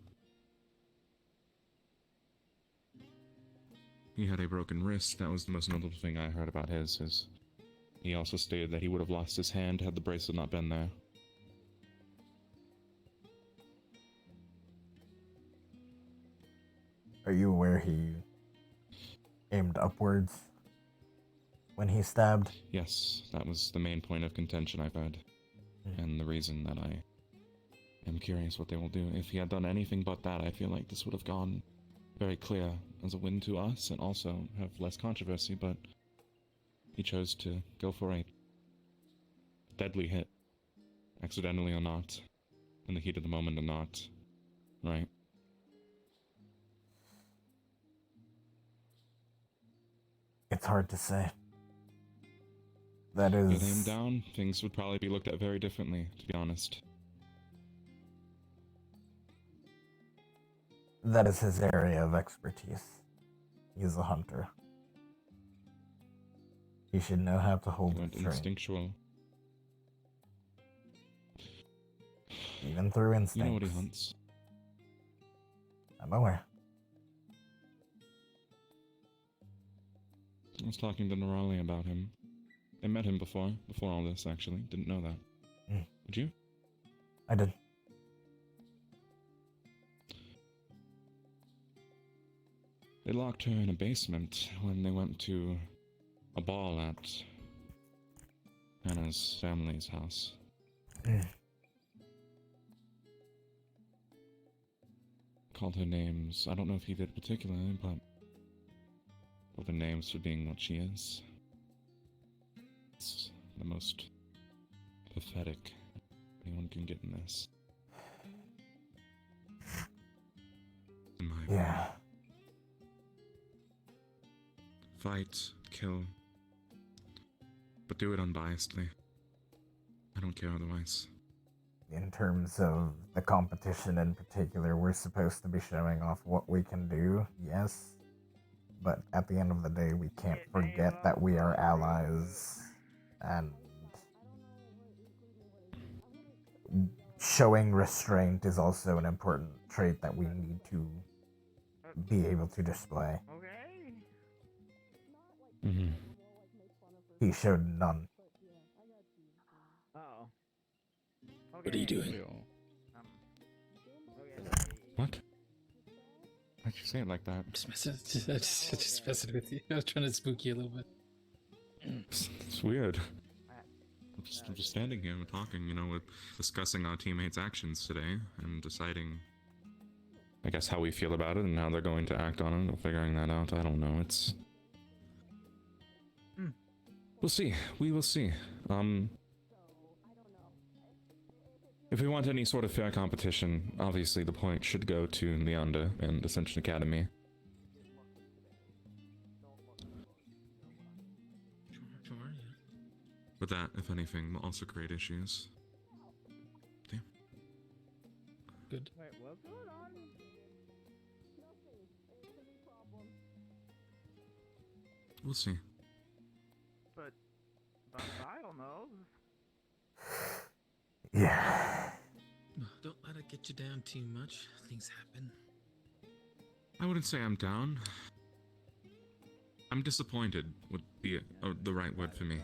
he had a broken wrist. That was the most notable thing I heard about his. He also stated that he would have lost his hand had the bracelet not been there.
Are you aware he aimed upwards when he stabbed?
Yes, that was the main point of contention I've heard. And the reason that I am curious what they will do. If he had done anything but that, I feel like this would have gone very clear as a win to us and also have less controversy, but he chose to go for a deadly hit. Accidentally or not. In the heat of the moment or not. Right?
It's hard to say. That is...
Get him down, things would probably be looked at very differently, to be honest.
That is his area of expertise. He's a hunter. He should know how to hold
He went
restraint.
instinctual.
Even through instincts.
You know what he hunts.
I'm aware.
I was talking to Nerali about him. I met him before all this, actually. Didn't know that. Did you?
I did.
They locked her in a basement when they went to a ball at Hannah's family's house. Called her names. I don't know if he did particularly, but the names for being what she is. It's the most pathetic anyone can get in this. In my opinion. Fight, kill, but do it unbiasedly. I don't care otherwise.
In terms of the competition in particular, we're supposed to be showing off what we can do, yes. But at the end of the day, we can't forget that we are allies, and showing restraint is also an important trait that we need to be able to display.
Mm-hmm.
He showed none.
What are you doing?
What? Why'd you say it like that?
Just messing with you. I was trying to spook you a little bit.
It's weird. I'm just standing here and talking, with discussing our teammates' actions today and deciding, I guess, how we feel about it and how they're going to act on it, or figuring that out. I don't know. It's... We'll see. We will see. If we want any sort of fair competition, obviously the point should go to Leander and Ascension Academy.
Sure, yeah.
But that, if anything, will also create issues. Damn.
Good.
Wait, what's going on?
We'll see.
But I don't know.
Yeah.
Don't let it get you down too much. Things happen.
I wouldn't say I'm down. I'm disappointed would be the right word for me.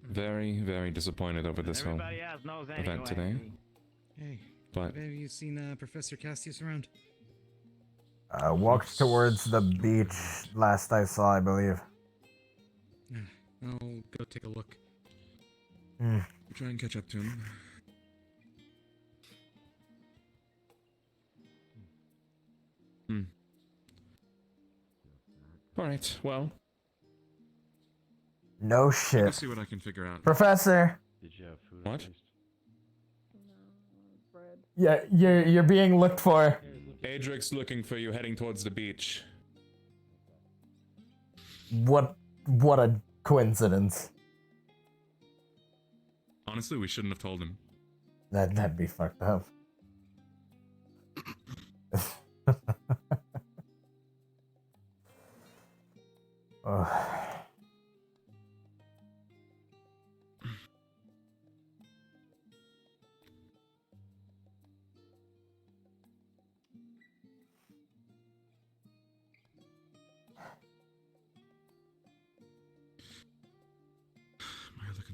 Very, very disappointed over this whole event today.
Hey,
but
have you seen Professor Castius around?
Walked towards the beach last I saw, I believe.
I'll go take a look.
Try and catch up to him. Alright, well.
No shit.
I'll see what I can figure out.
Professor!
Did you have food?
What?
Yeah, you're being looked for.
Adric's looking for you heading towards the beach.
What a coincidence.
Honestly, we shouldn't have told him.
That'd be fucked up. Oh.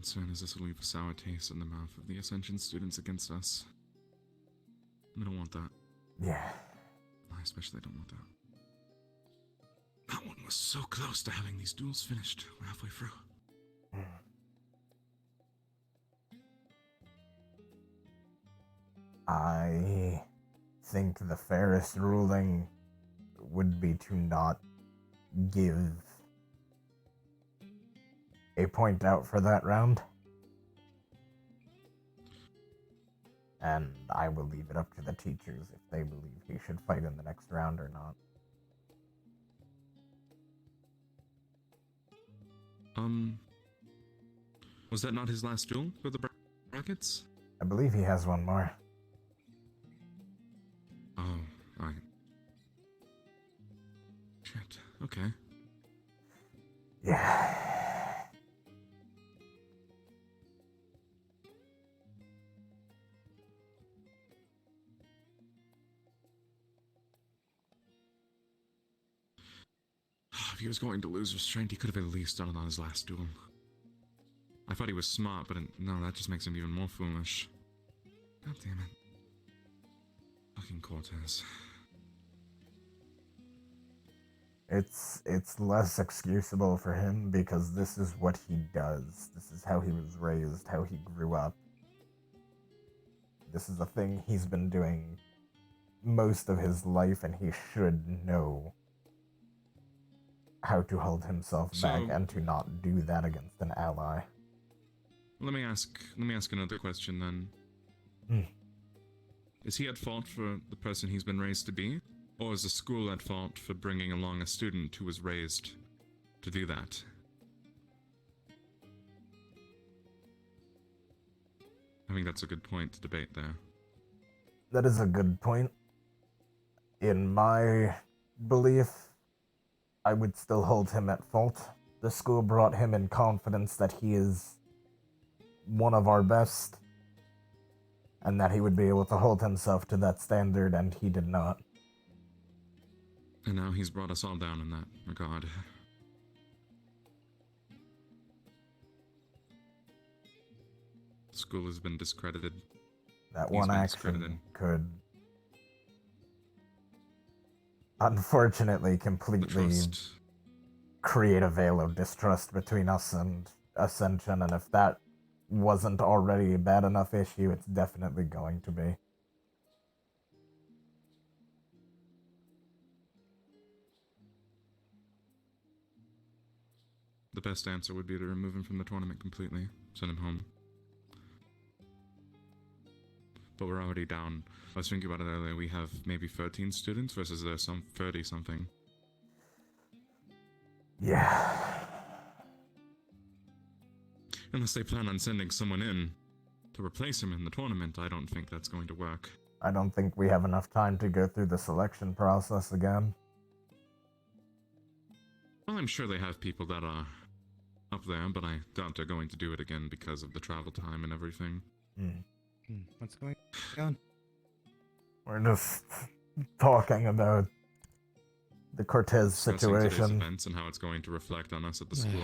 concern is this will leave a sour taste in the mouth of the Ascension students against us. We don't want that.
Yeah.
I especially don't want that. That one was so close to having these duels finished. We're halfway through.
I think the fairest ruling would be to not give a point out for that round. And I will leave it up to the teachers if they believe he should fight in the next round or not.
Was that not his last duel for the brackets?
I believe he has one more.
Oh, alright. Shit, okay.
Yeah.
If he was going to lose restraint, he could have at least done it on his last duel. I thought he was smart, but no, that just makes him even more foolish. God damn it. Fucking Cortez.
It's less excusable for him because this is what he does. This is how he was raised, how he grew up. This is a thing he's been doing most of his life, and he should know how to hold himself back and to not do that against an ally.
Let me ask another question then. Is he at fault for the person he's been raised to be? Or is the school at fault for bringing along a student who was raised to do that? I think that's a good point to debate there.
That is a good point. In my belief, I would still hold him at fault. The school brought him in confidence that he is one of our best, and that he would be able to hold himself to that standard, and he did not.
And now he's brought us all down in that regard. The school has been discredited.
That one action could, unfortunately, completely create a veil of distrust between us and Ascension, and if that wasn't already a bad enough issue, it's definitely going to be.
The best answer would be to remove him from the tournament completely, send him home. But we're already down. I was thinking about it earlier, we have maybe 13 students versus there's some 30-something.
Yeah.
Unless they plan on sending someone in to replace him in the tournament, I don't think that's going to work.
I don't think we have enough time to go through the selection process again.
Well, I'm sure they have people that are up there, but I doubt they're going to do it again because of the travel time and everything.
What's going on?
We're just talking about the Cortez
Discussing today's
situation.
events and how it's going to reflect on us at the school.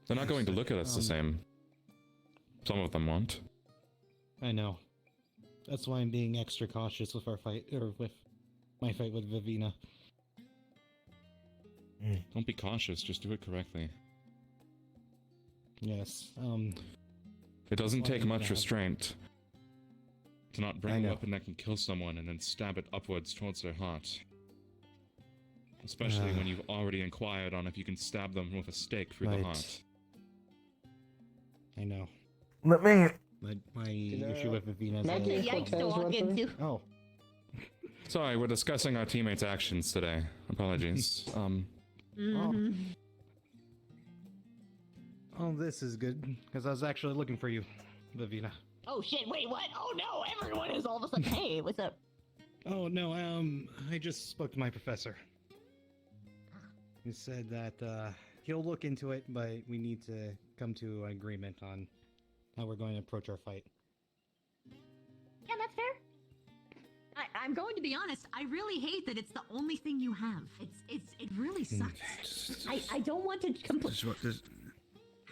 They're not going to look at us the same. Some of them won't.
I know. That's why I'm being extra cautious with our fight, or with my fight with Vivina.
Don't be cautious, just do it correctly.
Yes,
It doesn't take much
bad.
restraint to not
I
bring a
know.
weapon that can kill someone and then stab it upwards towards their heart. Especially when you've already inquired on if you can stab them with a stake through the heart.
I know.
Let me...
My issue with Vivina is
Maggie, yikes to walk into.
Oh.
Sorry, we're discussing our teammates' actions today. Apologies.
Oh, this is good, because I was actually looking for you, Vivina.
Oh shit, wait, what? Oh no, everyone is all of a sudden, hey, what's up?
Oh, no, I just spoke to my professor. He said that, he'll look into it, but we need to come to an agreement on how we're going to approach our fight.
Yeah, that's fair. I'm going to be honest. I really hate that it's the only thing you have. It really sucks. I don't want to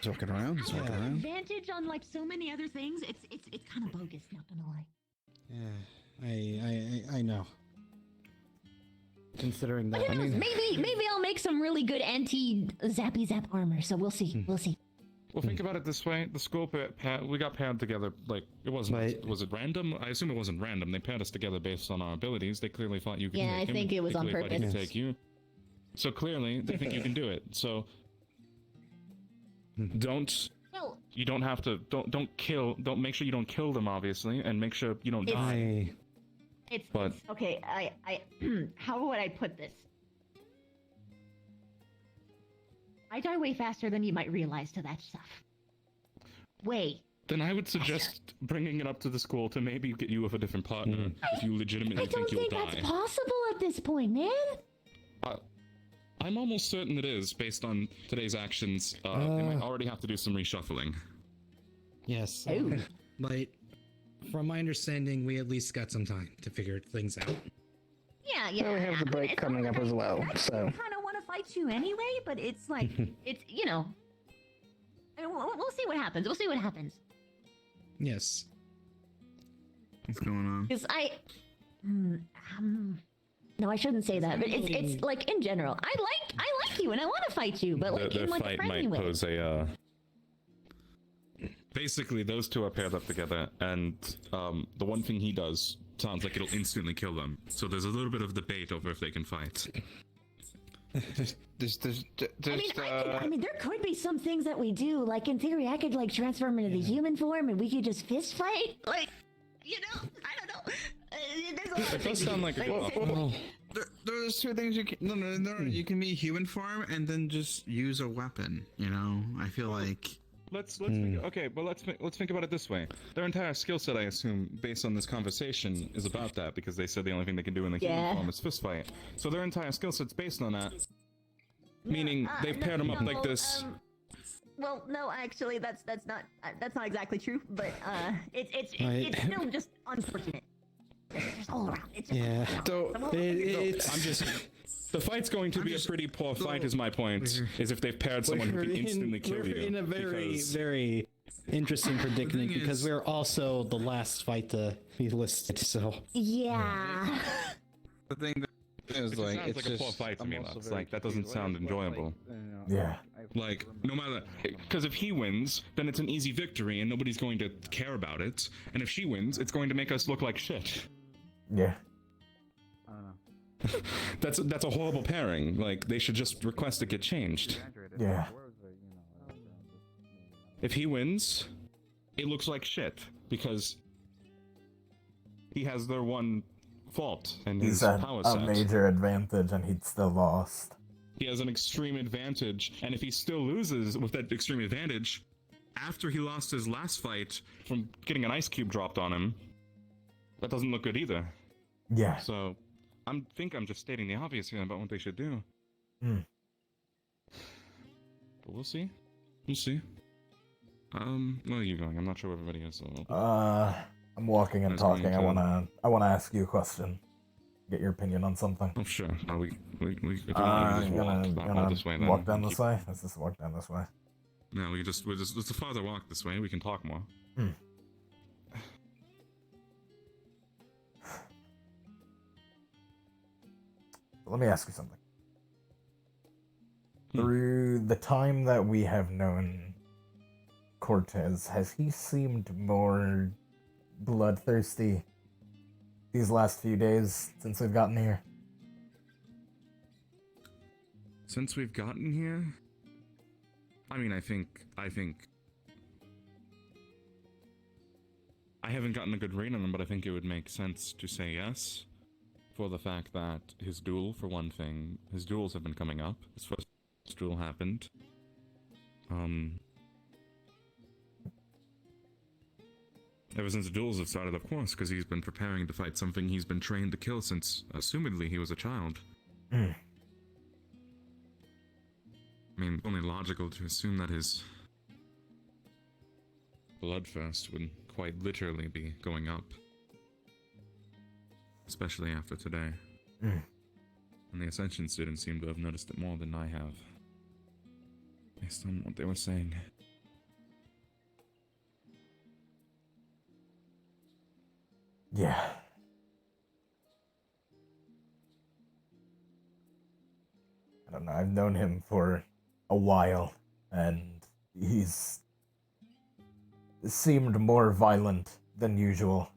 He's walking around. He's walking around.
advantage on like so many other things. It's kind of bogus, not gonna lie.
Yeah, I know. Considering that,
But who knows? Maybe I'll make some really good anti-zappy zap armor. So we'll see. We'll see.
Well, think about it this way: the school we got paired together. Like it wasn't. Was it random? I assume it wasn't random. They paired us together based on our abilities. They clearly thought you could.
Yeah,
take
I
him.
think it was
They
on
clearly thought he could
purpose.
take you. So clearly, they think you can do it. So don't.
Well,
You don't have to. Don't kill. Don't make sure you don't kill them, obviously, and make sure you don't die.
It's
But
okay. I how would I put this? I die way faster than you might realize to that stuff. Way.
then I would suggest bringing it up to the school to maybe get you with a different partner if you legitimately
I don't
think you'll
think
die.
that's possible at this point, man.
I'm almost certain it is based on today's actions. They might already have to do some reshuffling.
Yes. But from my understanding, we at least got some time to figure things out.
Yeah, yeah.
Well, we have the break coming up as well, so.
I kind of want to fight you anyway, but it's like it's we'll see what happens. We'll see what happens.
Yes.
What's going on?
Because no, I shouldn't say that. But it's like in general, I like you and I want to fight you, but like
Their
in like a
fight
friendly
might
way.
pose a. Basically, those two are paired up together, and the one thing he does sounds like it'll instantly kill them. So there's a little bit of debate over if they can fight.
I mean, there could be some things that we do. Like in theory, I could like transform into the human form, and we could just fist fight. Like, I don't know. There's a lot of
It does
things
sound
we
like
can
a
do.
good
Well, there's two things you can. No. You can be human form and then just use a weapon. You know, I feel like.
Let's think, okay, but let's think about it this way. Their entire skill set, I assume, based on this conversation, is about that because they said the only thing they can do in the human form is fist fight. So their entire skill set's based on that. Meaning they've paired them up like this.
Well, no, actually, that's not exactly true. But it's still just unfortunate. It's just all around. It's just
I'm just. The fight's going to be a pretty poor fight, is my point. Is if they've paired someone who can instantly kill you.
We're in a very interesting predicament because we're also the last fight to be listed. So
yeah.
The thing is,
It
like,
sounds
it's
like a poor
just.
fight to me. That's like that doesn't sound enjoyable.
Yeah.
Like no matter, because if he wins, then it's an easy victory, and nobody's going to care about it. And if she wins, it's going to make us look like shit.
Yeah.
That's a horrible pairing. Like they should just request it get changed.
Yeah.
If he wins, it looks like shit because he has their one fault and
He's
his
at
power
a
set.
major advantage and he'd still lost.
He has an extreme advantage, and if he still loses with that extreme advantage, after he lost his last fight from getting an ice cube dropped on him, that doesn't look good either.
Yeah.
So, I'm just stating the obvious here about what they should do.
Hmm.
But we'll see. We'll see. Where are you going? I'm not sure where everybody is. So.
I'm walking and
I was going
talking. I
to-
wanna ask you a question. Get your opinion on something.
Oh sure. If you want, we can just
gonna
walk this way then.
walk down this way? Let's just walk down this way.
No, it's a farther walk this way. We can talk more.
Hmm. Let me ask you something. Through the time that we have known Cortez, has he seemed more bloodthirsty these last few days since we've gotten here?
Since we've gotten here, I mean, I think I haven't gotten a good read on him, but I think it would make sense to say yes, for the fact that his duel, for one thing, his duels have been coming up. His first duel happened. Ever since the duels have started, of course, because he's been preparing to fight something he's been trained to kill since, assumedly, he was a child.
Mm.
I mean, only logical to assume that his bloodthirst would quite literally be going up. Especially after today.
Mm.
And the Ascension students seem to have noticed it more than I have. Based on what they were saying.
Yeah. I don't know, I've known him for a while, and he's seemed more violent than usual.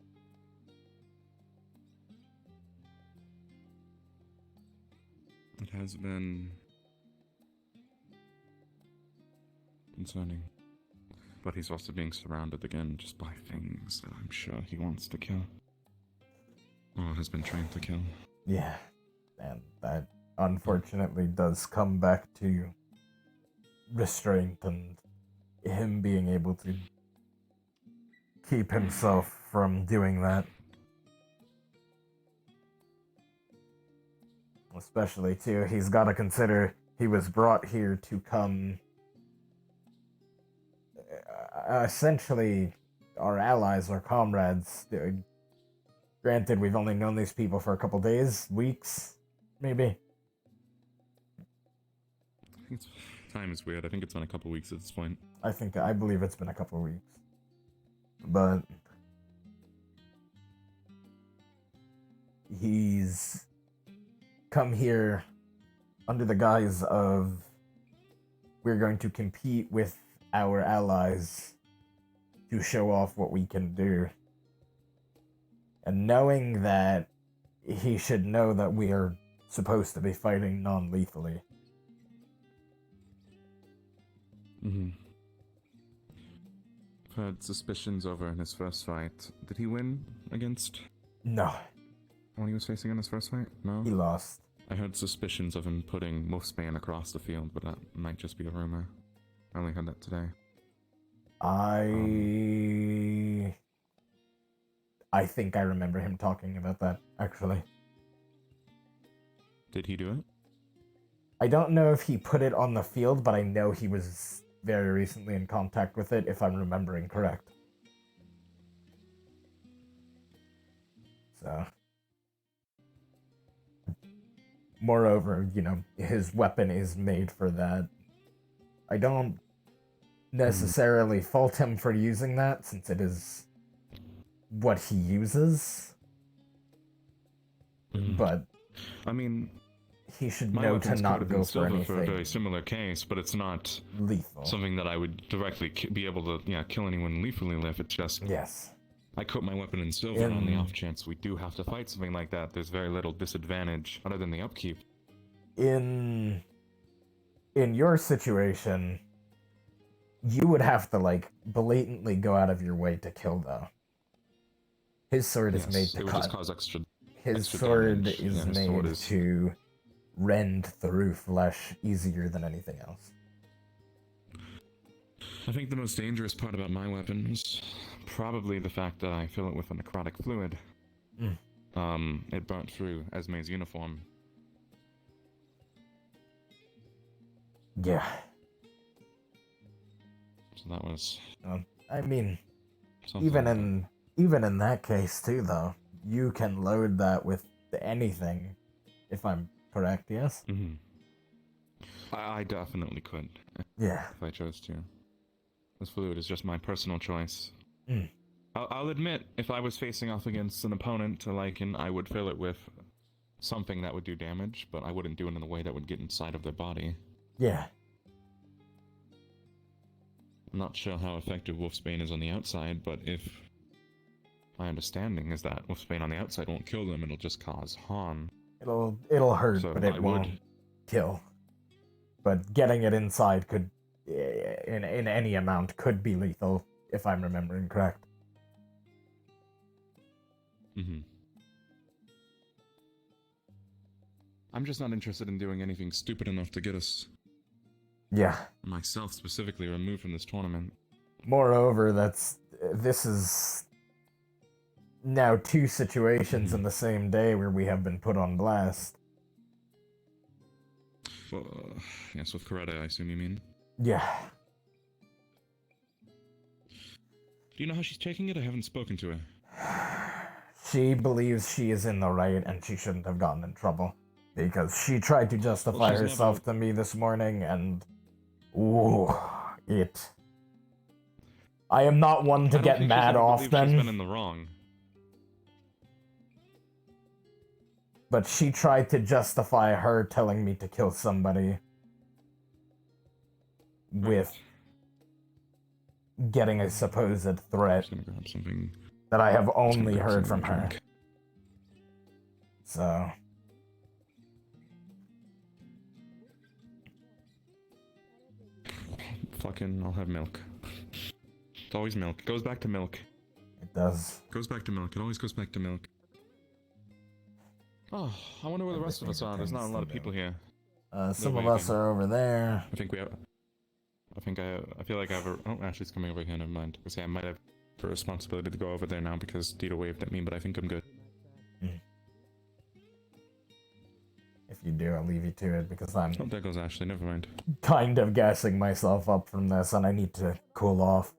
It has been concerning. But he's also being surrounded again just by things that I'm sure he wants to kill. Or has been trained to kill.
Yeah, and that unfortunately does come back to restraint and him being able to keep himself from doing that. Especially, too, he's got to consider he was brought here to come... essentially, our allies, our comrades. Granted, we've only known these people for a couple days, weeks, maybe.
Time is weird. I think it's been a couple weeks at this point.
I believe it's been a couple weeks. But... he's come here under the guise of we're going to compete with our allies to show off what we can do. And knowing that he should know that we are supposed to be fighting non-lethally.
Mm-hmm. I've heard suspicions over in his first fight. Did he win against?
No.
When he was facing in his first fight? No?
He lost.
I heard suspicions of him putting Wolfsbane across the field, but that might just be a rumor. I only heard that today.
I think I remember him talking about that, actually.
Did he do it?
I don't know if he put it on the field, but I know he was very recently in contact with it, if I'm remembering correct. So... moreover, you know, his weapon is made for that. I don't necessarily fault him for using that, since it is what he uses. But
I mean,
he should
my
know to
weapons could
not
have
go
been
for
silver
anything
for a very similar case, but it's not
lethal.
Something that I would directly be able to, kill anyone lethally with. It's just
yes.
I coat my weapon in silver on the off chance we do have to fight something like that. There's very little disadvantage other than the upkeep.
In your situation, you would have to, like, blatantly go out of your way to kill, though. His sword is made to
it would
cut.
just cause extra
sword
damage.
is
His
made
sword is...
to rend through flesh easier than anything else.
I think the most dangerous part about my weapon is probably the fact that I fill it with a necrotic fluid. It burnt through Esme's uniform.
Yeah.
So that was...
I mean,
something
even in that case too, though, you can load that with anything, if I'm correct, yes?
Mm-hmm. I definitely could.
Yeah.
If I chose to. This fluid is just my personal choice.
Mm.
I'll admit, if I was facing off against an opponent to Lycan, I would fill it with something that would do damage, but I wouldn't do it in a way that would get inside of their body.
Yeah.
I'm not sure how effective Wolfsbane is on the outside, but if my understanding is that Wolfsbane on the outside won't kill them, it'll just cause harm.
It'll hurt,
so
but it won't kill. But getting it inside could, in any amount, could be lethal, if I'm remembering correct.
Mm-hmm. I'm just not interested in doing anything stupid enough to get us...
Yeah.
Myself specifically removed from this tournament.
Moreover, this is now two situations in the same day where we have been put on blast.
Well, yes, with Coretta, I assume you mean?
Yeah.
Do you know how she's taking it? I haven't spoken to her.
She believes she is in the right and she shouldn't have gotten in trouble. Because she tried to justify herself to me this morning and... ooh, it... I am not one to get mad often.
She's been in the wrong.
But she tried to justify her telling me to kill somebody with getting a supposed threat that I have only heard from her. So...
Fucking, I'll have milk. It's always milk. It goes back to milk.
It does.
Goes back to milk. It always goes back to milk. Oh, I wonder where the rest of us are. There's not a lot of people here.
Some of us are over there.
I think we have... I feel like I have a... Oh, Ashley's coming over here, never mind. I say I might have a responsibility to go over there now because Dita waved at me, but I think I'm good.
If you do, I'll leave you to it because I'm...
Oh, there goes Ashley, never mind.
Kind of gassing myself up from this and I need to cool off.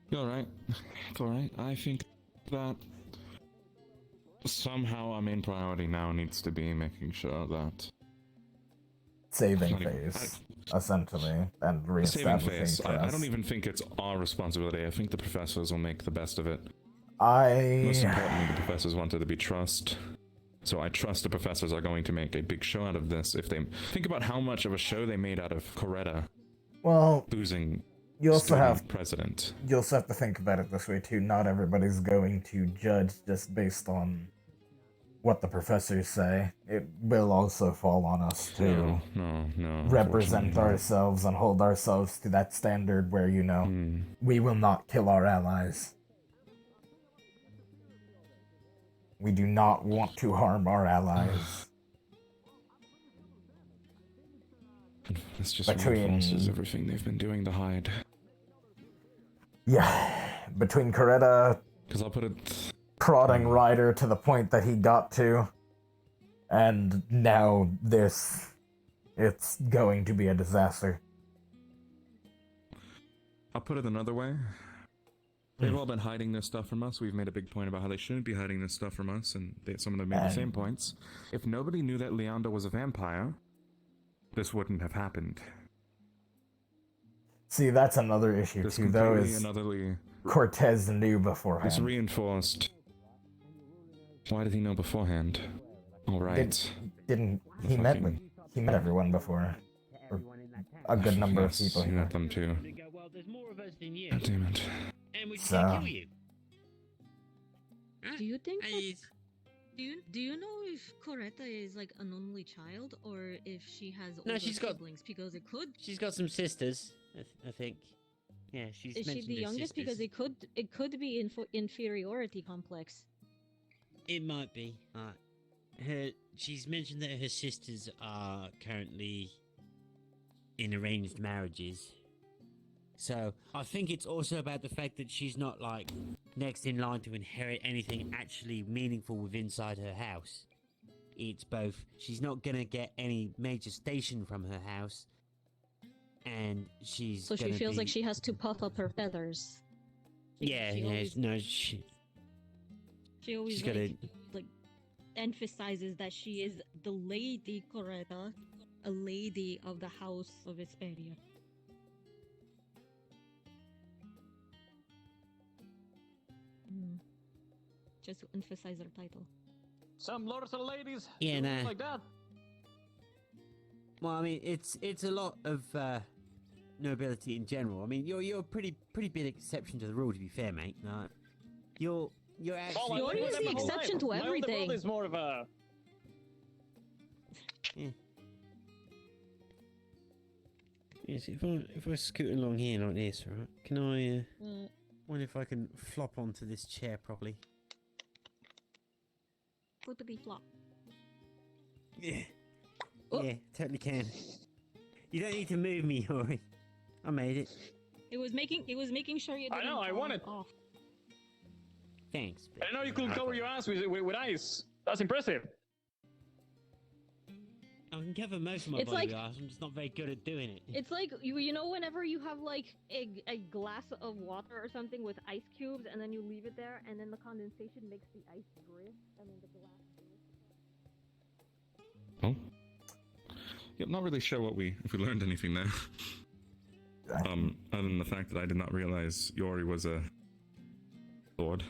You're alright. It's alright. I think that somehow our main priority now needs to be making sure that...
Saving face, essentially, and reestablishing trust.
I don't even think it's our responsibility. I think the professors will make the best of it.
Most
importantly, the professors wanted to be trust. So I trust the professors are going to make a big show out of this. If they think about how much of a show they made out of Coretta, losing
you also have
president.
You also have to think about it this way too. Not everybody's going to judge just based on what the professors say. It will also fall on us to represent ourselves and hold ourselves to that standard where, you know, we will not kill our allies. We do not want to harm our allies.
This just reinforces everything they've been doing to hide.
Yeah, between Coretta...
Because I'll put it...
prodding Ryder to the point that he got to, and now this... It's going to be a disaster.
I'll put it another way. They've all been hiding this stuff from us. We've made a big point about how they shouldn't be hiding this stuff from us, and some of them made the same points. If nobody knew that Leander was a vampire, this wouldn't have happened.
See, that's another issue too, though, is Cortez knew beforehand.
It's reinforced. Why did he know beforehand? Alright.
He met everyone before. Or a good number of people
he
here.
met them too.
Well, there's more of us than you.
God damn it.
And we
So-
can't kill you.
Do you think do you know if Coretta is like an only child or if she has older siblings? Because it could.
She's got some sisters, I think. Yeah, she's.
Is she
mentioned
the
her
youngest?
sisters.
Because it could be inferiority complex.
It might be. She's mentioned that her sisters are currently in arranged marriages. So I think it's also about the fact that she's not like next in line to inherit anything actually meaningful within inside her house. It's both she's not gonna get any major station from her house, and she's
So she feels like she has to puff up her feathers. She always like emphasizes that she is the Lady Coretta, a lady of the House of Vesperia. Just to emphasize her title.
Some lords and ladies.
Yeah,
do
nah.
like that.
Well, I mean, it's a lot of nobility in general. I mean, you're a pretty big exception to the rule, to be fair, mate. You're actually.
You're always the exception to everything.
My older brother is more of a.
Yeah. Yes, if I scoot along here like this, right? Can I? Wonder if I can flop onto this chair properly.
Flippity flop.
Yeah. Yeah, totally can. You don't need to move me, Yori. I made it.
It was making sure you didn't
I know, I
fall
want it.
off.
Thanks.
I know you could cover your ass with ice. That's impressive.
I can cover most of my
It's
body
like-
with ice. I'm just not very good at doing it.
It's like you know whenever you have like a glass of water or something with ice cubes and then you leave it there and then the condensation makes the ice drift and then the glass
Oh. Yep, not really sure if we learned anything there. Other than the fact that I did not realize Yori was a lord.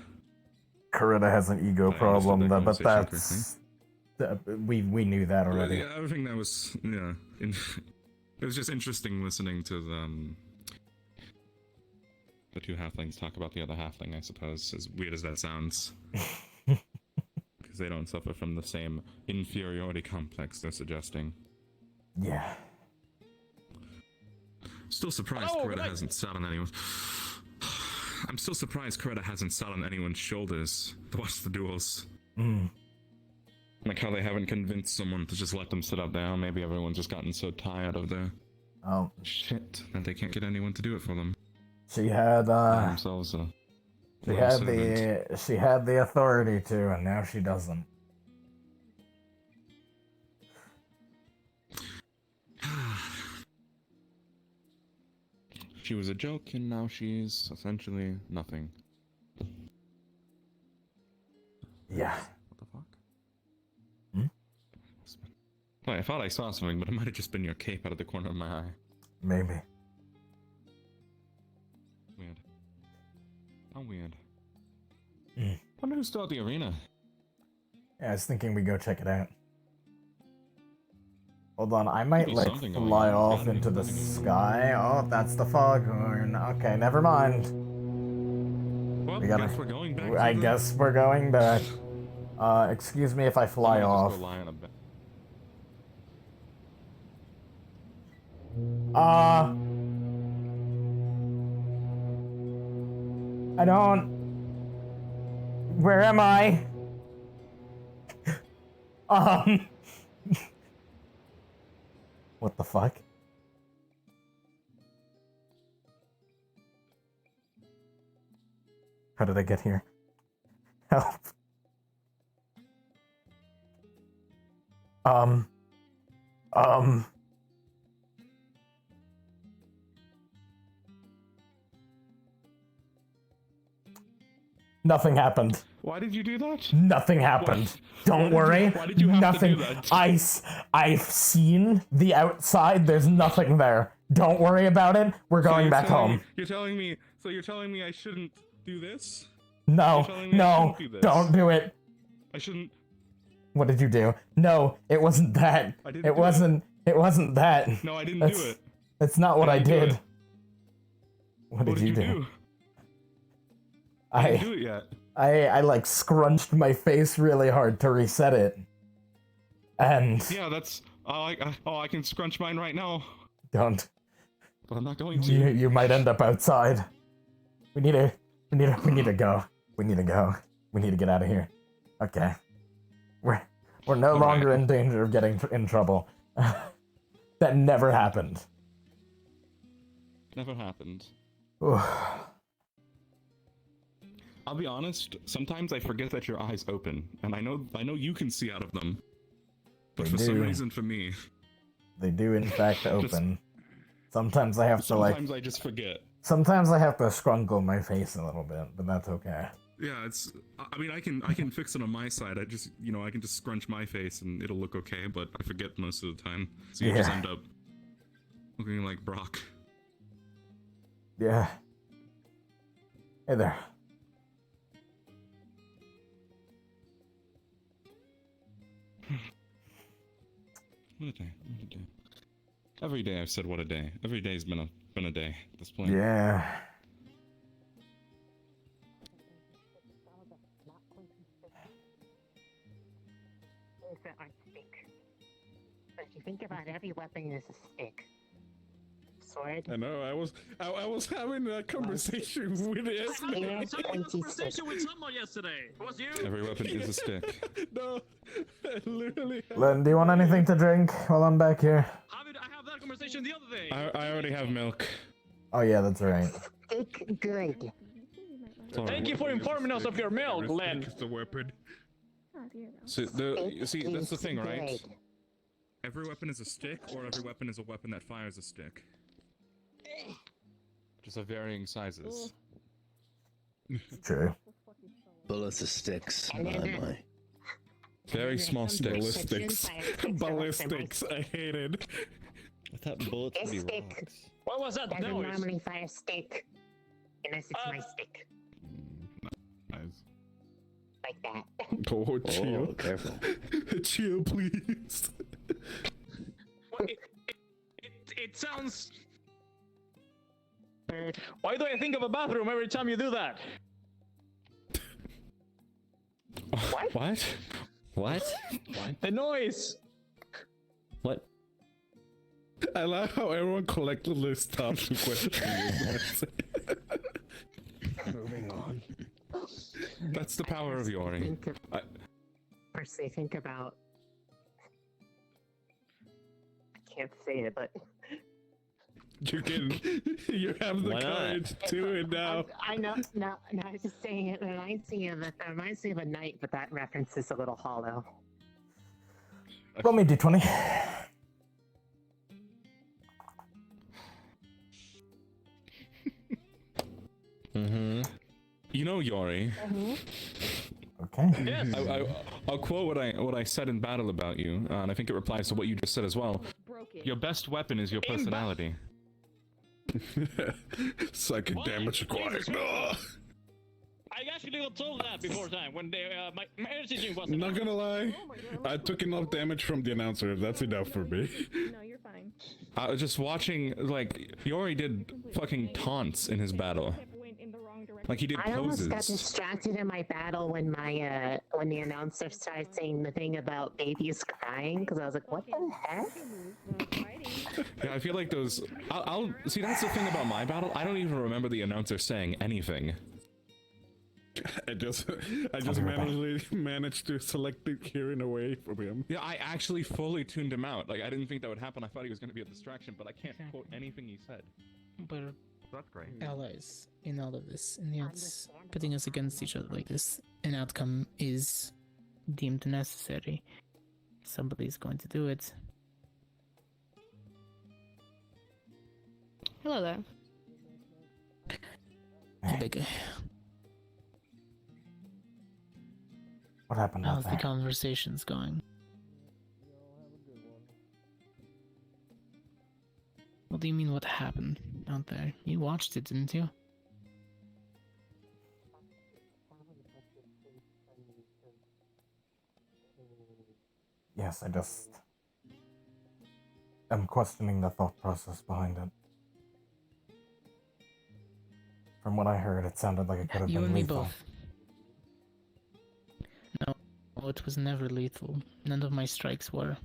Coretta has an ego
I understood
problem,
that
but
conversation
that's we knew that
Well,
already.
yeah, I think that was it was just interesting listening to the two halflings talk about the other halfling. I suppose, as weird as that sounds, because they don't suffer from the same inferiority complex they're suggesting.
Yeah.
Still surprised Coretta hasn't sat on anyone's. I'm still surprised Coretta hasn't sat on anyone's shoulders to watch the duels.
Mm.
Like how they haven't convinced someone to just let them sit up there. Maybe everyone's just gotten so tired of their shit that they can't get anyone to do it for them.
She had
themselves
she had the authority to, and now she doesn't.
She was a joke, and now she's essentially nothing.
Yeah.
What the fuck? Wait, I thought I saw something, but it might have just been your cape out of the corner of my eye.
Maybe.
Weird. How weird.
Mm.
Wonder who stole the arena.
Yeah, I was thinking we go check it out. Hold on, I might
Maybe
like
something going
fly
on.
off into the sky. Oh, that's the foghorn. Okay, never mind.
Well,
We gotta.
I guess we're going back.
I guess we're going back. Excuse me if I fly off.
Just go lie on a bed.
I don't. Where am I? What the fuck? How did I get here? Help. Nothing happened.
Why did you do that?
Nothing happened. Don't worry.
Why did you have
nothing.
to do that?
I've seen the outside. There's nothing there. Don't worry about it. We're going back home.
You're telling me. So you're telling me I shouldn't do this?
No, no, don't do it.
I shouldn't.
What did you do? No, it wasn't that.
I didn't
It
do
wasn't. It wasn't that.
No, I didn't
That's,
do it.
That's not what I
didn't do
did.
it.
What did you do?
I didn't do it yet.
I like scrunched my face really hard to reset it. And
Yeah, that's. I can scrunch mine right now.
don't.
But I'm not going to.
You might end up outside. We need to go. We need to go. We need to get out of here. Okay. We're no longer in danger of getting in trouble. That never happened.
Never happened.
Ooh.
I'll be honest, sometimes I forget that your eyes open, and I know you can see out of them. But
They
for some
do.
reason for me,
They do in fact open. Sometimes I have to like.
sometimes I just forget.
Sometimes I have to scrunkle my face a little bit, but that's okay.
Yeah, it's. I mean, I can fix it on my side. I just, I can just scrunch my face and it'll look okay. But I forget most of the time, so you just
Yeah.
end up looking like Brock.
Yeah. Hey there.
What a day! What a day! Every day I've said what a day. Every day's been a day at this point.
Yeah.
But if you think about it, every weapon is a stick. Sword.
I know. I was having a conversation with Esme.
Conversation with someone yesterday. It was you.
Every weapon is a stick.
No, literally.
Len, do you want anything to drink while I'm back here?
I have that conversation the other day.
I already have milk.
Oh yeah, that's right.
Stick good.
Thank you for informing us of your milk, Len.
It's the weapon. So you see, that's the thing, right? Every weapon is a stick, or every weapon is a weapon that fires a stick. Just of varying sizes.
True.
Bullets are sticks. My.
Very small sticks.
Ballistics.
Ballistics. I hate it.
I thought bullets would be rocks.
What was that
Doesn't
noise?
normally fire stick. Unless it's my stick.
Nice.
like that.
Oh, chill.
Careful.
Chill, please.
Well, it sounds. Why do I think of a bathroom every time you do that?
What? What?
The noise.
What?
I like how everyone collectively stops to question you.
Moving on.
That's the power of Yori.
Firstly, think about. I can't say it, but.
You can. You have the
Why not?
courage to do it now.
I know. No, I was just saying it reminds me of a night, but that reference is a little hollow.
Roll me a d20.
Mm-hmm.
You know, Yori.
Okay.
Yes.
I'll quote what I said in battle about you, and I think it applies to what you just said as well. Your best weapon is your personality.
Psychic damage required. No.
I actually got told that before time when my energy drink was.
Not gonna lie, I took enough damage from the announcer. That's enough for me.
No, you're fine.
I was just watching, like, Yori did fucking taunts in his battle. Like, he did
I almost got
poses.
distracted in my battle when when the announcer started saying the thing about babies crying, because I was like, what the heck?
Yeah, I feel like those. I'll see. That's the thing about my battle. I don't even remember the announcer saying anything.
I just managed to select the hearing away from him.
Yeah, I actually fully tuned him out. Like, I didn't think that would happen. I thought he was going to be a distraction, but I can't quote anything he said.
But
that's great.
Allies in all of this, and yet putting us against each other like this, an outcome is deemed necessary. Somebody's going to do it.
Hello there.
Big.
What happened out
How's the
there?
conversations going? What do you mean what happened out there? You watched it, didn't you?
Yes, I just am questioning the thought process behind it. From what I heard, it sounded like it could have
You
been
and me
lethal.
both. No, it was never lethal. None of my strikes were.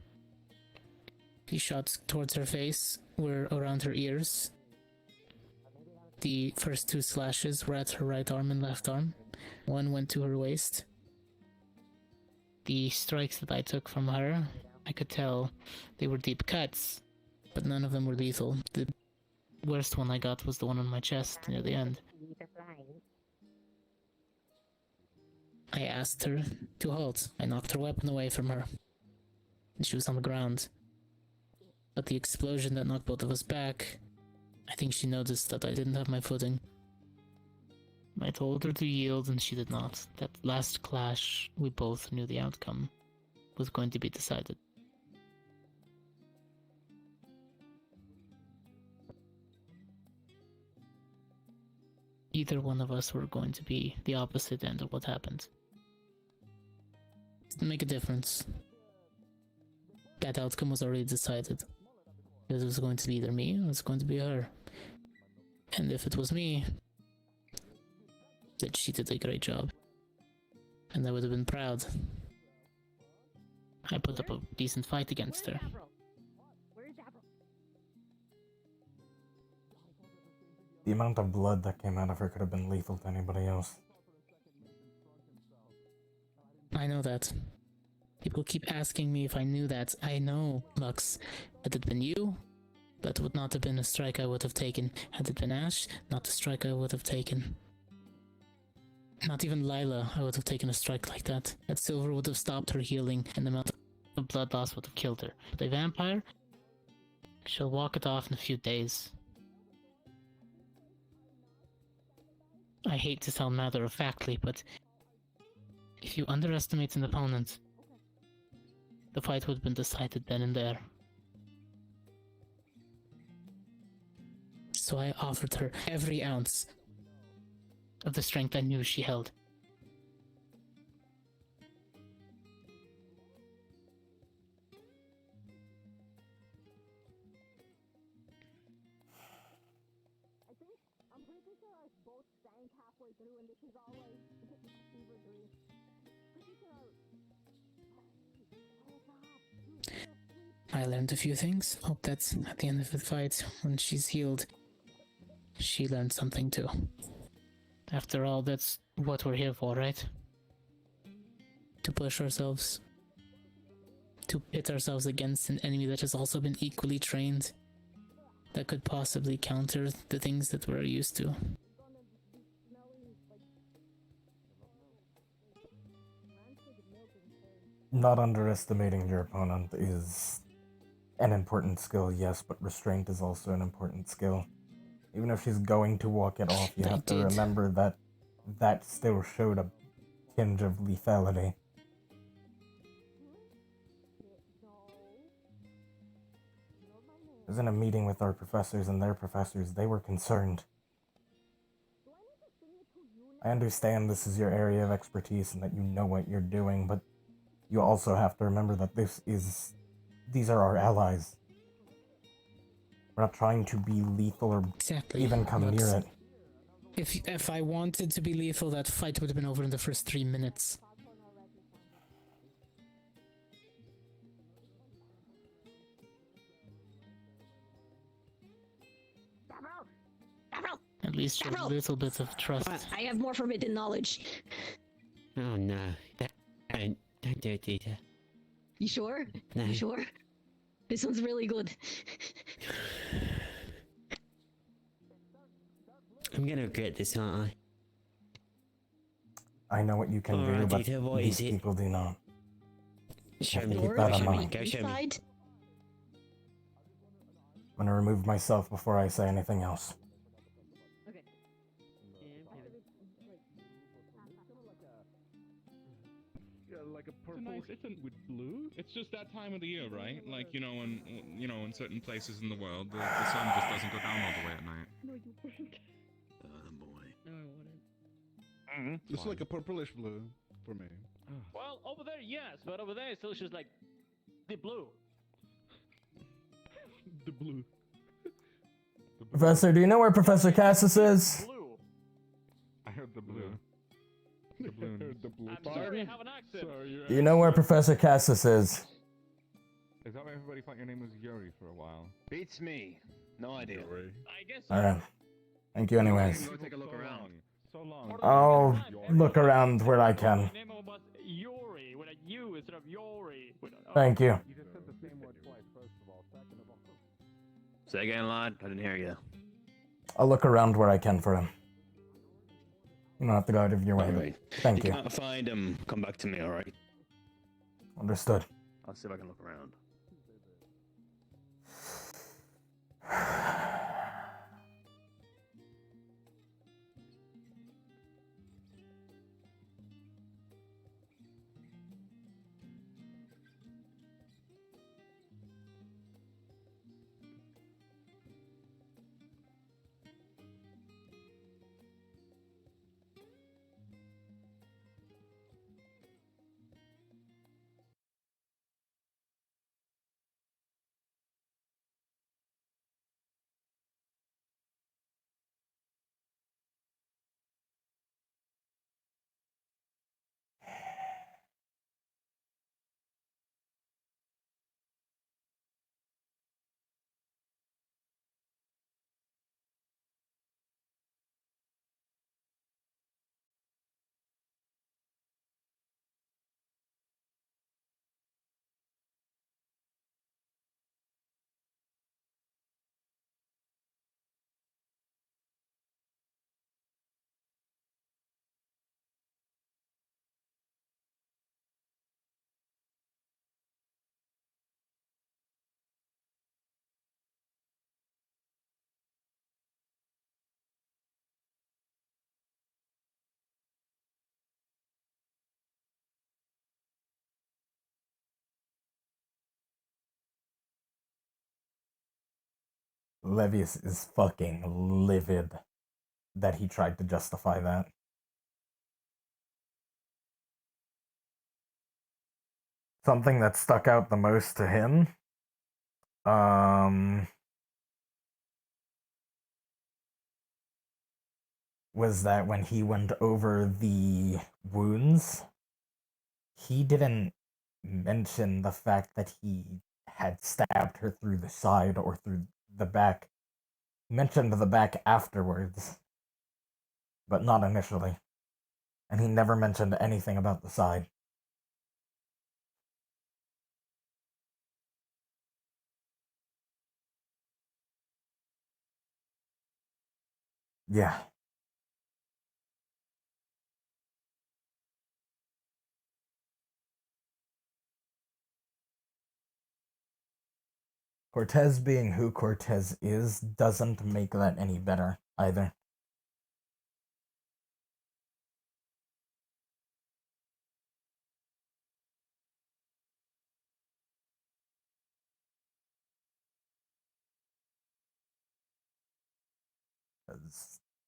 The shots towards her face were around her ears. The first 2 slashes were at her right arm and left arm. One went to her waist. The strikes that I took from her, I could tell they were deep cuts, but none of them were lethal. The worst one I got was the one on my chest near the end. I asked her to halt. I knocked her weapon away from her. And she was on the ground. But the explosion that knocked both of us back, I think she noticed that I didn't have my footing. I told her to yield and she did not. That last clash, we both knew the outcome was going to be decided. Either one of us were going to be the opposite end of what happened. Didn't make a difference. That outcome was already decided. It was going to be either me or it was going to be her. And if it was me, that she did a great job. And I would have been proud. I put up a decent fight against her.
The amount of blood that came out of her could have been lethal to anybody else.
I know that. People keep asking me if I knew that. I know, Lux. Had it been you, that would not have been a strike I would have taken. Had it been Ash, not a strike I would have taken. Not even Lila, I would have taken a strike like that. That silver would have stopped her healing, and the amount of blood loss would have killed her. But a vampire? She'll walk it off in a few days. I hate to sound matter-of-factly, but if you underestimate an opponent, the fight would have been decided then and there. So I offered her every ounce of the strength I knew she held. I learned a few things. Hope that's at the end of the fight, when she's healed, she learned something too. After all, that's what we're here for, right? To push ourselves. To pit ourselves against an enemy that has also been equally trained. That could possibly counter the things that we're used to.
Not underestimating your opponent is an important skill, yes, but restraint is also an important skill. Even if she's going to walk it off, you have to remember that that still showed a tinge of lethality. I was in a meeting with our professors and their professors. They were concerned. I understand this is your area of expertise and that you know what you're doing, but you also have to remember that these are our allies. We're not trying to be lethal or even come near it.
If I wanted to be lethal, that fight would have been over in the first 3 minutes. At least show a little bit of trust.
I have more forbidden knowledge.
Oh no. Don't do it, Dita.
You sure?
No.
You sure? This one's really good.
I'm gonna regret this, aren't I?
I know what you can
Alright,
do, but
Dita, what
these
is it?
people do not.
Show
Have
me.
to keep that in
Show me.
mind.
Go show me.
I'm gonna remove myself before I say anything else.
Like a purple with blue. It's just that time of the year, right? Like in certain places in the world, the sun just doesn't go down all the way at night.
No, you wouldn't.
Oh boy.
No, I wouldn't.
It's like a purplish blue for me.
Well, over there, yes, but over there, it's still just like the blue.
The blue.
Professor, do you know where Professor Cassis is?
Blue.
I heard the blue. The blue.
The blue.
I'm sorry, I have an accent.
Do you know where Professor Cassis is?
Is that why everybody thought your name was Yuri for a while?
Beats me. No idea.
I guess.
Alright. Thank you anyways.
Go take a look around.
So long.
I'll look around where I can.
My name was Yuri with a U instead of Yuri.
Thank you.
You just said the same word twice, first of all. Second of all.
Say again, lad. I didn't hear you.
I'll look around where I can for him. You don't have to go out of your way.
Alright.
Thank you.
Can't find him. Come back to me, alright?
Understood.
I'll see if I can look around.
Levius is fucking livid that he tried to justify that. Something that stuck out the most to him, was that when he went over the wounds, he didn't mention the fact that he had stabbed her through the side or through the back. He mentioned the back afterwards, but not initially. And he never mentioned anything about the side. Yeah. Cortez being who Cortez is doesn't make that any better either.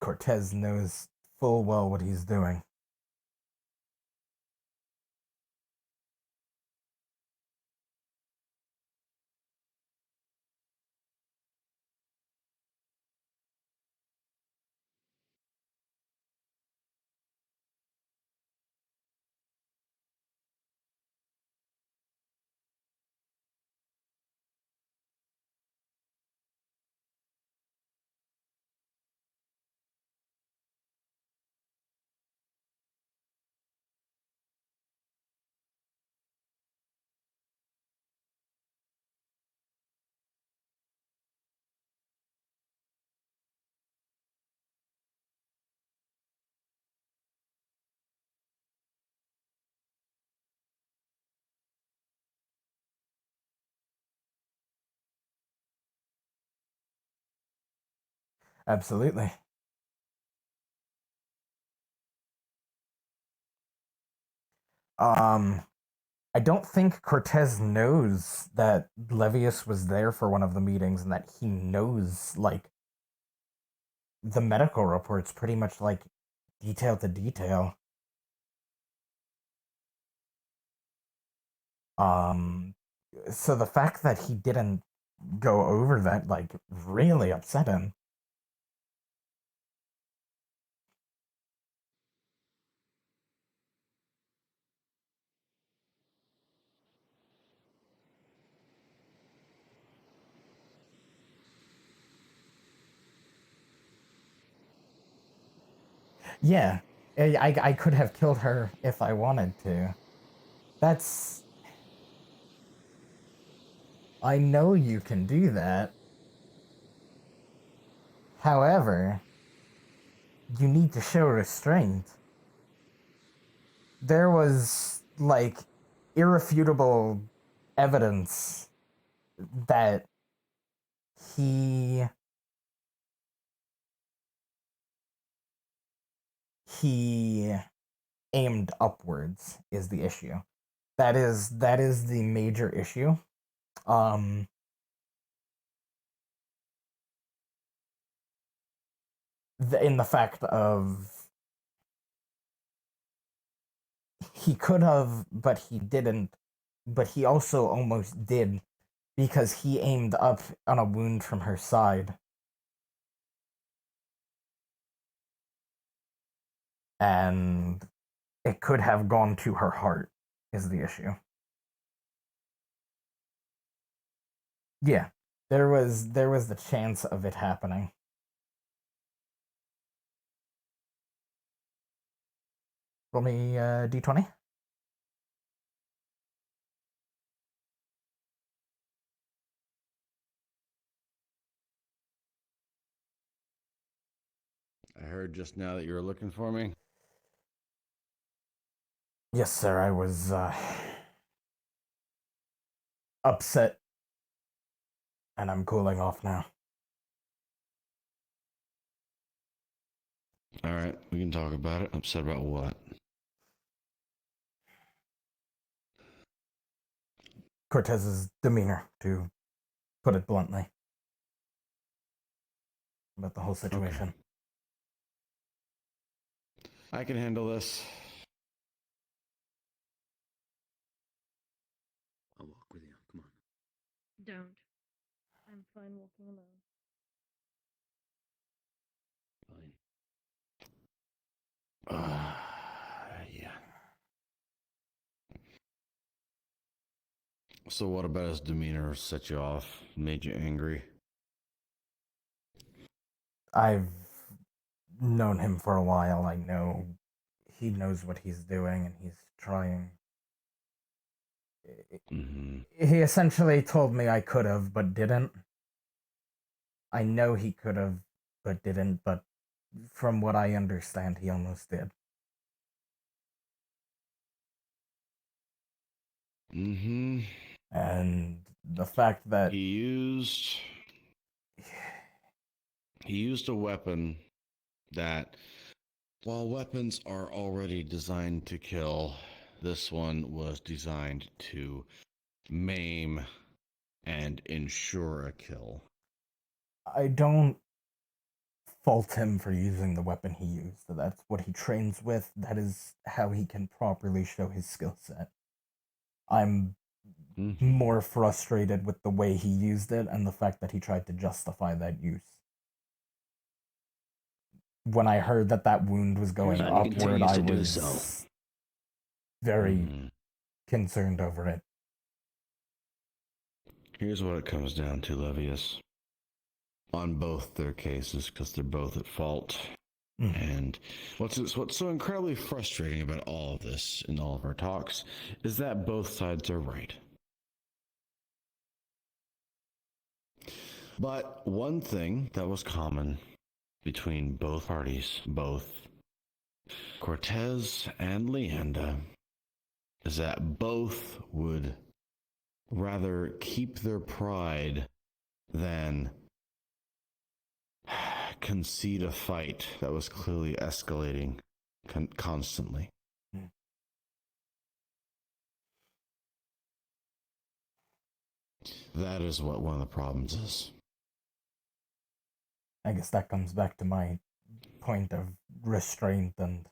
Cortez knows full well what he's doing. Absolutely. I don't think Cortez knows that Levius was there for one of the meetings and that he knows, like, the medical reports pretty much, like, detail to detail. So the fact that he didn't go over that, like, really upset him. Yeah, I could have killed her if I wanted to. That's... I know you can do that. However, you need to show restraint. There was, like, irrefutable evidence that he aimed upwards is the issue. That is the major issue. In the fact of he could have, but he didn't, but he also almost did because he aimed up on a wound from her side. And it could have gone to her heart is the issue. Yeah, there was the chance of it happening. Roll me d20.
I heard just now that you were looking for me.
Yes, sir. I was upset, and I'm cooling off now.
All right, we can talk about it. Upset about what?
Cortez's demeanor, to put it bluntly, about the whole situation.
Okay. I can handle this.
I'll walk with you. Come on.
Don't. I'm fine walking alone.
Fine.
Yeah. So what about his demeanor set you off, made you angry?
I've known him for a while. I know he knows what he's doing and he's trying. He essentially told me I could have, but didn't. I know he could have, but didn't, but from what I understand, he almost did. And the fact that
he used a weapon that, while weapons are already designed to kill, this one was designed to maim and ensure a kill.
I don't fault him for using the weapon he used. That's what he trains with. That is how he can properly show his skill set. I'm more frustrated with the way he used it and the fact that he tried to justify that use. When I heard that that wound was going upward, I was very concerned over it.
Here's what it comes down to, Levius. On both their cases, because they're both at fault. And what's so incredibly frustrating about all of this in all of our talks is that both sides are right. But one thing that was common between both parties, both Cortez and Leanda, is that both would rather keep their pride than concede a fight that was clearly escalating constantly. That is what one of the problems is.
I guess that comes back to my point of restraint, and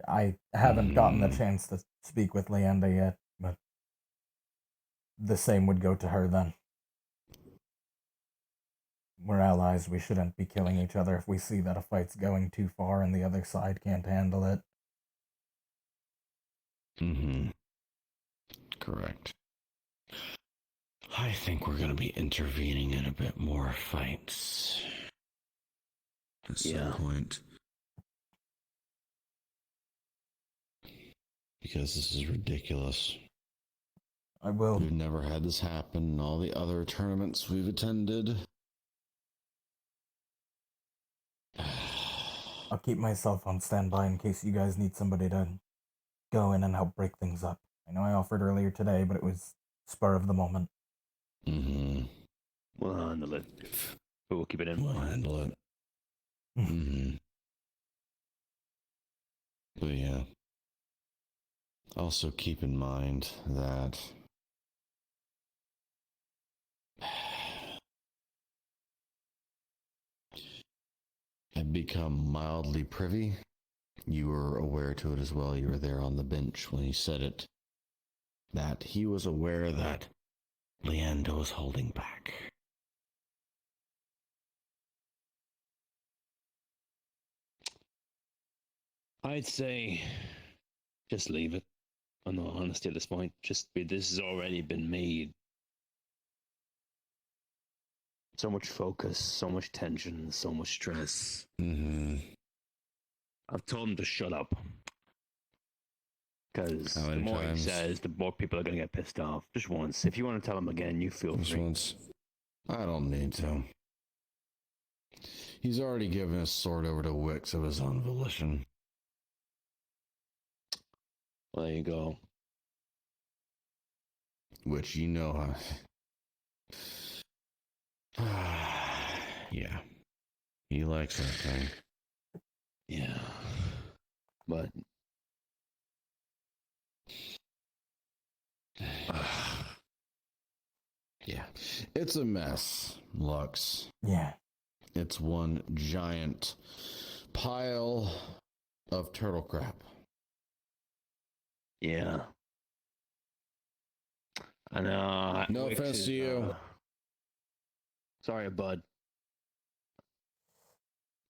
I haven't gotten the chance to speak with Leanda yet, but the same would go to her then. We're allies, we shouldn't be killing each other if we see that a fight's going too far and the other side can't handle it.
Correct. I think we're going to be intervening in a bit more fights.
At some point.
Because this is ridiculous.
I will.
We've never had this happen in all the other tournaments we've attended.
I'll keep myself on standby in case you guys need somebody to go in and help break things up. I know I offered earlier today, but it was spur of the moment.
We'll handle it. But we'll keep it in mind.
We'll handle it. But yeah. Also keep in mind that I've become mildly privy. You were aware to it as well. You were there on the bench when he said it. That he was aware that Leanda was holding back.
I'd say just leave it. In all honesty at this point. This has already been made. So much focus, so much tension, so much stress. I've told him to shut up. Because the more he says, the more people are going to get pissed off. Just once. If you want to tell him again, you feel
Just
free.
once. I don't need to. He's already given his sword over to Wix of his own volition.
Well, there you go.
Which you know yeah. He likes that thing.
Yeah. But
yeah. It's a mess, Lux.
Yeah.
It's one giant pile of turtle crap.
yeah. I know.
No offense to you.
Sorry, bud.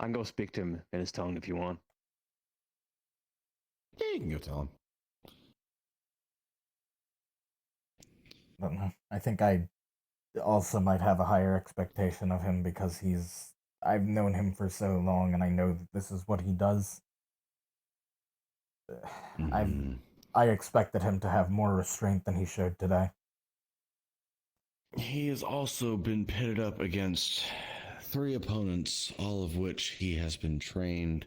I can go speak to him in his tongue if you want.
Yeah, you can go tell him.
Don't know. I think I also might have a higher expectation of him because I've known him for so long and I know that this is what he does. I expected him to have more restraint than he showed today.
He has also been pitted up against 3 opponents, all of which he has been trained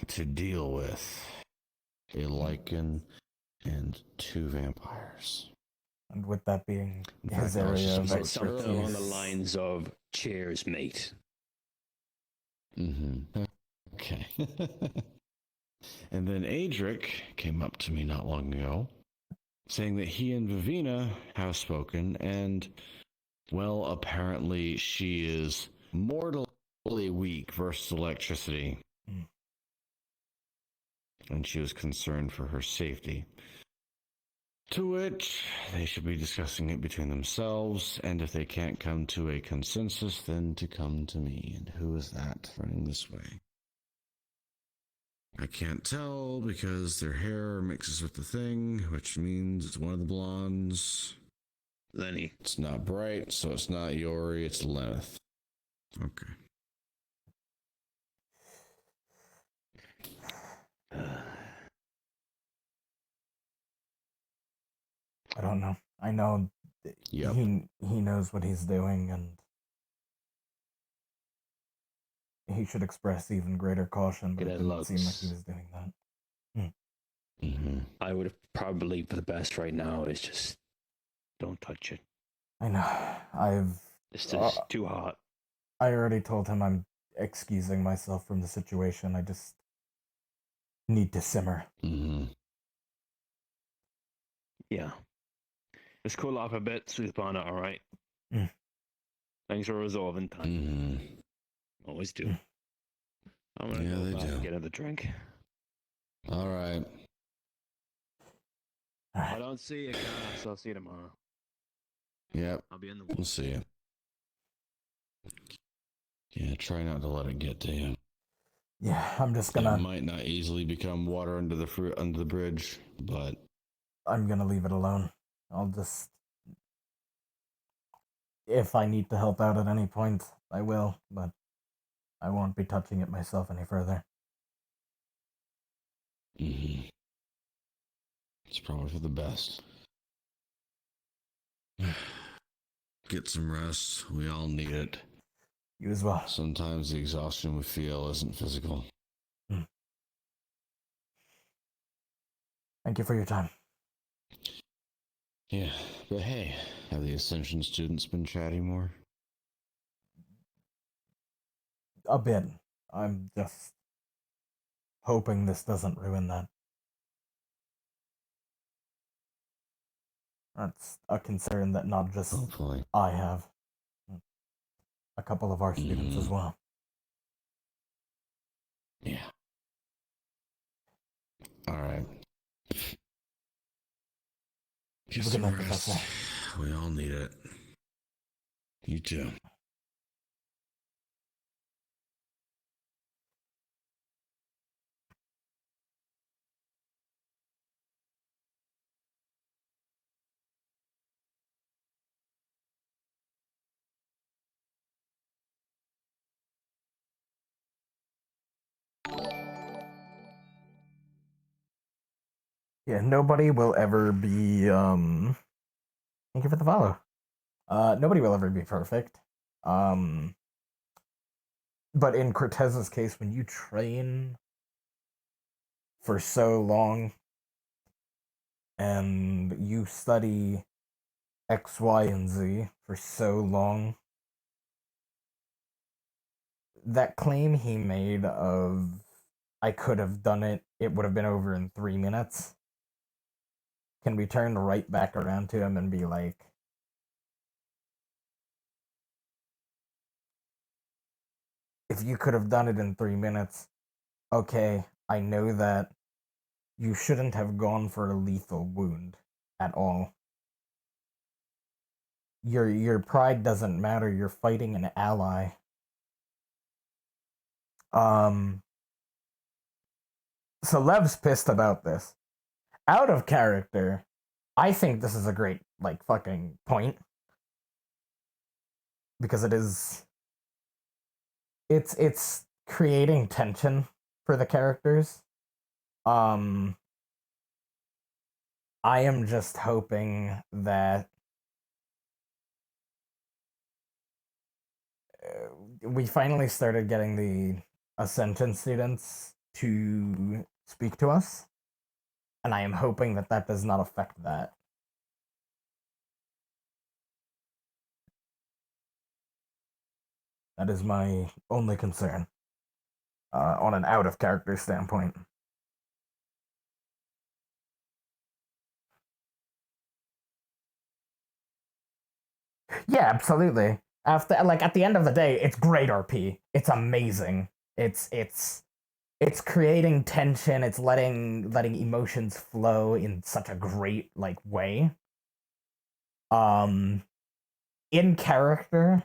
to deal with. A Lycan and 2 vampires.
And with that being
In
his
fact, I was
area
just
of
about to say
Something along the
expertise.
lines of cheers, mate.
Okay. And then Adric came up to me not long ago, saying that he and Vivina have spoken, and, well, apparently she is mortally weak versus electricity. And she was concerned for her safety. To which they should be discussing it between themselves, and if they can't come to a consensus, then to come to me. And who is that running this way? I can't tell because their hair mixes with the thing, which means it's one of the blondes.
Lenny.
It's not Bright, so it's not Yori, it's Lenneth. Okay.
I don't know. I know he knows what he's doing, and he should express even greater caution, but it didn't seem like he was doing that.
I would probably, for the best right now, is just don't touch it.
I know.
It's just too hot.
I already told him I'm excusing myself from the situation. I just need to simmer.
Yeah. Just cool off a bit, sleep on it, alright?
Mm.
Things are resolving time. Always do. I'm gonna go back and get another drink.
Alright.
If I don't see you, guys, I'll see you tomorrow.
Yep.
I'll be in the
We'll see you. Yeah, try not to let it get to you.
Yeah, I'm just gonna...
It might not easily become water under the bridge, but...
I'm gonna leave it alone. I'll just... If I need to help out at any point, I will, but I won't be touching it myself any further.
It's probably for the best. Get some rest. We all need it.
You as well.
Sometimes the exhaustion we feel isn't physical.
Thank you for your time.
Yeah, but hey, have the Ascension students been chatting more?
A bit. I'm just hoping this doesn't ruin that. That's a concern that not just I have. A couple of our students as well.
Yeah. Alright. Get
Good
some
night,
rest.
Professor.
We all need it. You too.
Yeah, nobody will ever be, thank you for the follow. Nobody will ever be perfect. But in Cortez's case, when you train for so long and you study X, Y, and Z for so long, that claim he made of I could have done it, it would have been over in 3 minutes, can be turned right back around to him and be like, if you could have done it in 3 minutes, okay, I know that you shouldn't have gone for a lethal wound at all. Your pride doesn't matter, you're fighting an ally. So Lev's pissed about this. Out of character, I think this is a great, like, fucking point. Because it's creating tension for the characters. I am just hoping that we finally started getting the Ascension students to speak to us, and I am hoping that that does not affect that. That is my only concern on an out of character standpoint. Yeah, absolutely. After, like, at the end of the day, it's great RP. It's amazing. It's creating tension. It's letting emotions flow in such a great, like, way. In character,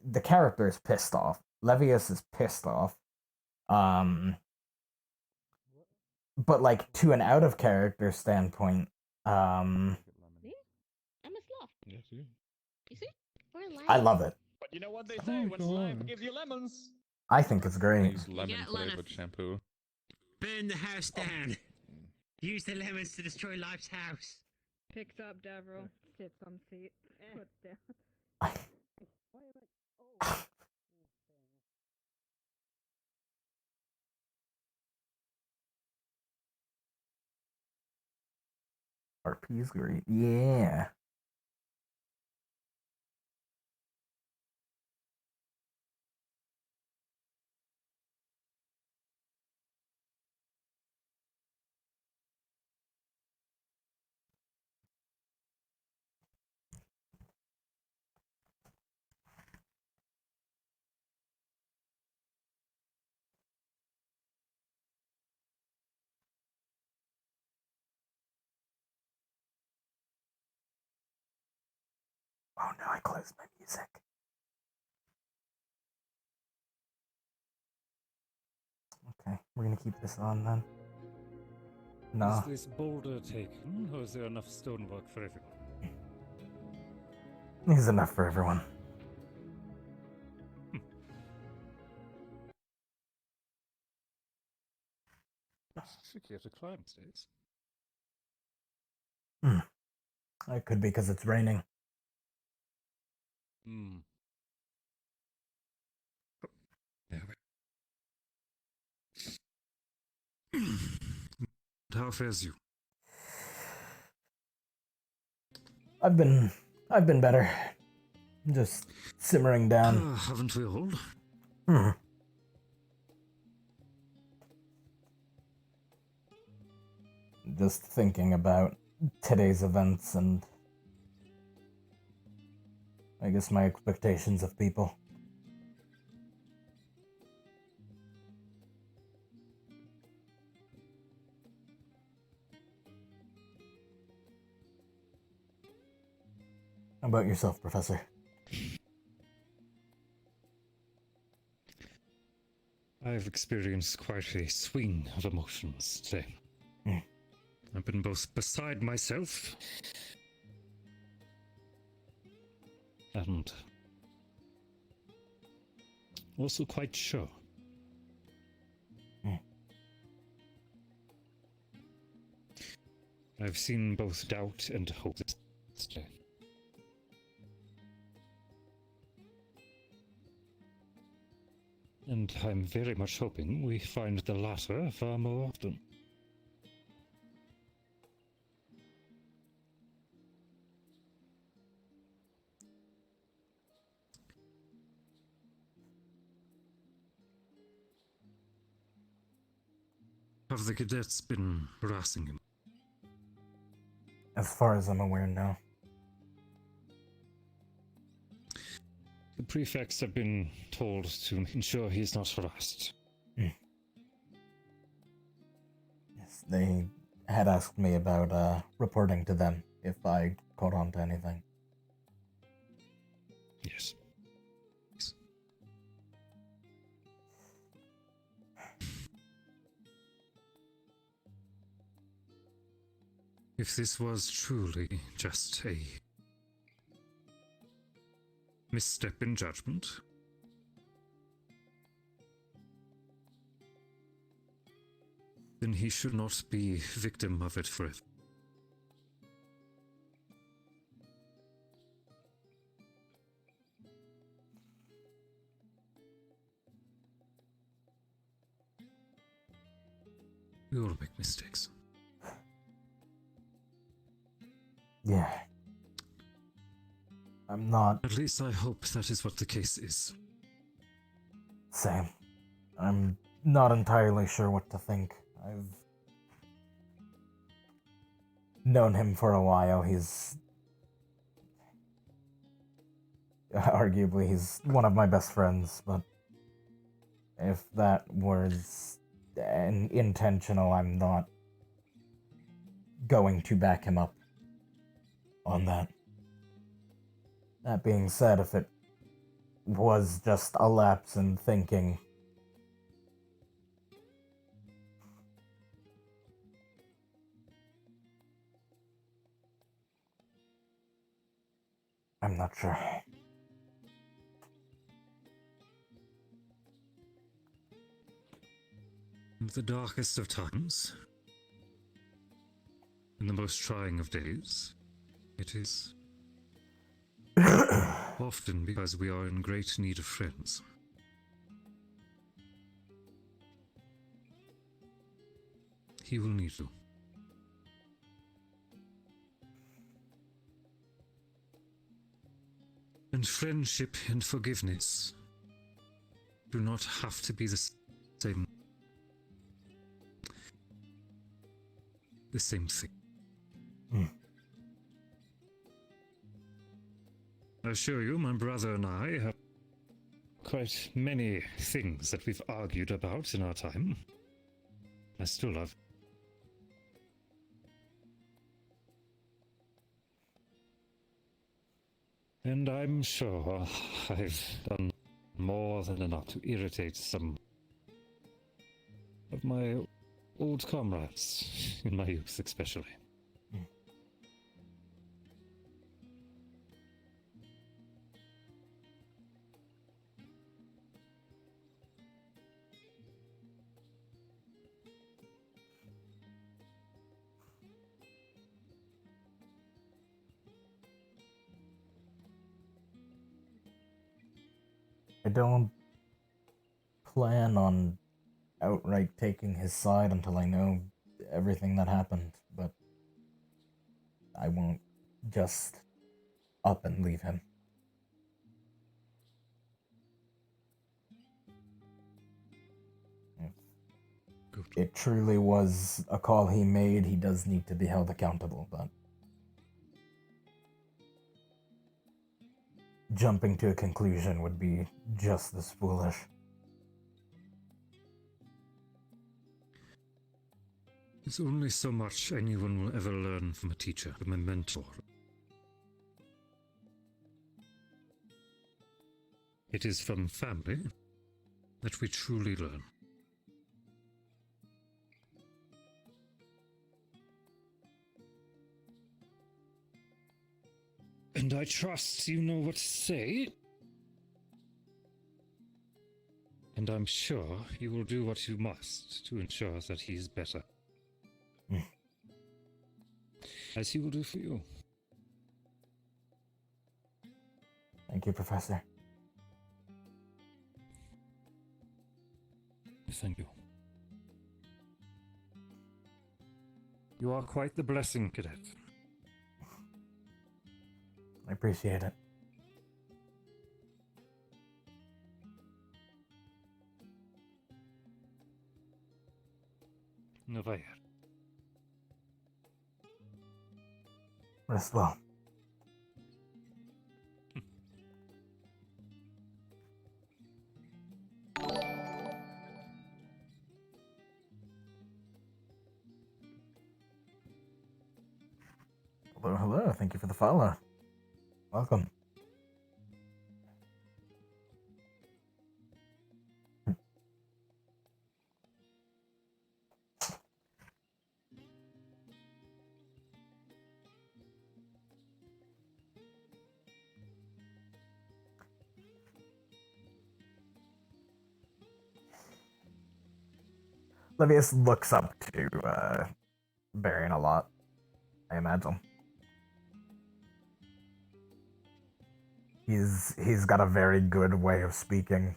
the character is pissed off. Levius is pissed off. But like, to an out of character standpoint,
See? I'm a sloth.
Yes, you.
You see? We're live.
I love it.
But you know what they say, when life gives you lemons.
I think it's great.
Use lemon flavored shampoo.
Burn the house down. Use the lemons to destroy Life's house.
Picks up Devril, sits on seat, puts down.
RP is great. Yeah. Oh no, I closed my music. Okay, we're gonna keep this on then. No.
Is this boulder taken, or is there enough stonework for everyone?
There's enough for everyone.
It's trickier to climb stairs.
It could be because it's raining.
Hmm. How fares you?
I've been better. Just simmering down.
Haven't we all?
Just thinking about today's events and I guess my expectations of people. How about yourself, Professor?
I've experienced quite a swing of emotions today. I've been both beside myself and also quite sure. I've seen both doubt and hope today. And I'm very much hoping we find the latter far more often. Have the cadets been harassing him?
As far as I'm aware, no.
The prefects have been told to ensure he's not harassed.
Yes, they had asked me about reporting to them if I caught on to anything.
Yes. If this was truly just a misstep in judgment, then he should not be victim of it forever. We all make mistakes.
Yeah. I'm not.
At least I hope that is what the case is.
Same. I'm not entirely sure what to think. I've known him for a while. Arguably, he's one of my best friends, but if that was intentional, I'm not going to back him up on that. That being said, if it was just a lapse in thinking, I'm not sure.
In the darkest of times, in the most trying of days, it is often because we are in great need of friends. He will need you. And friendship and forgiveness do not have to be the same thing. I assure you, my brother and I have quite many things that we've argued about in our time. I still love. And I'm sure I've done more than enough to irritate some of my old comrades, in my youth especially.
I don't plan on outright taking his side until I know everything that happened, but I won't just up and leave him. If it truly was a call he made, he does need to be held accountable, but jumping to a conclusion would be just as foolish.
There's only so much anyone will ever learn from a teacher, from a mentor. It is from family that we truly learn. And I trust you know what to say. And I'm sure you will do what you must to ensure that he is better. As he will do for you.
Thank you, Professor.
Thank you. You are quite the blessing, Cadet.
I appreciate it.
Never.
Rest well. Hello, hello. Thank you for the follow. Welcome. Levius looks up to Varian a lot, I imagine. He's got a very good way of speaking.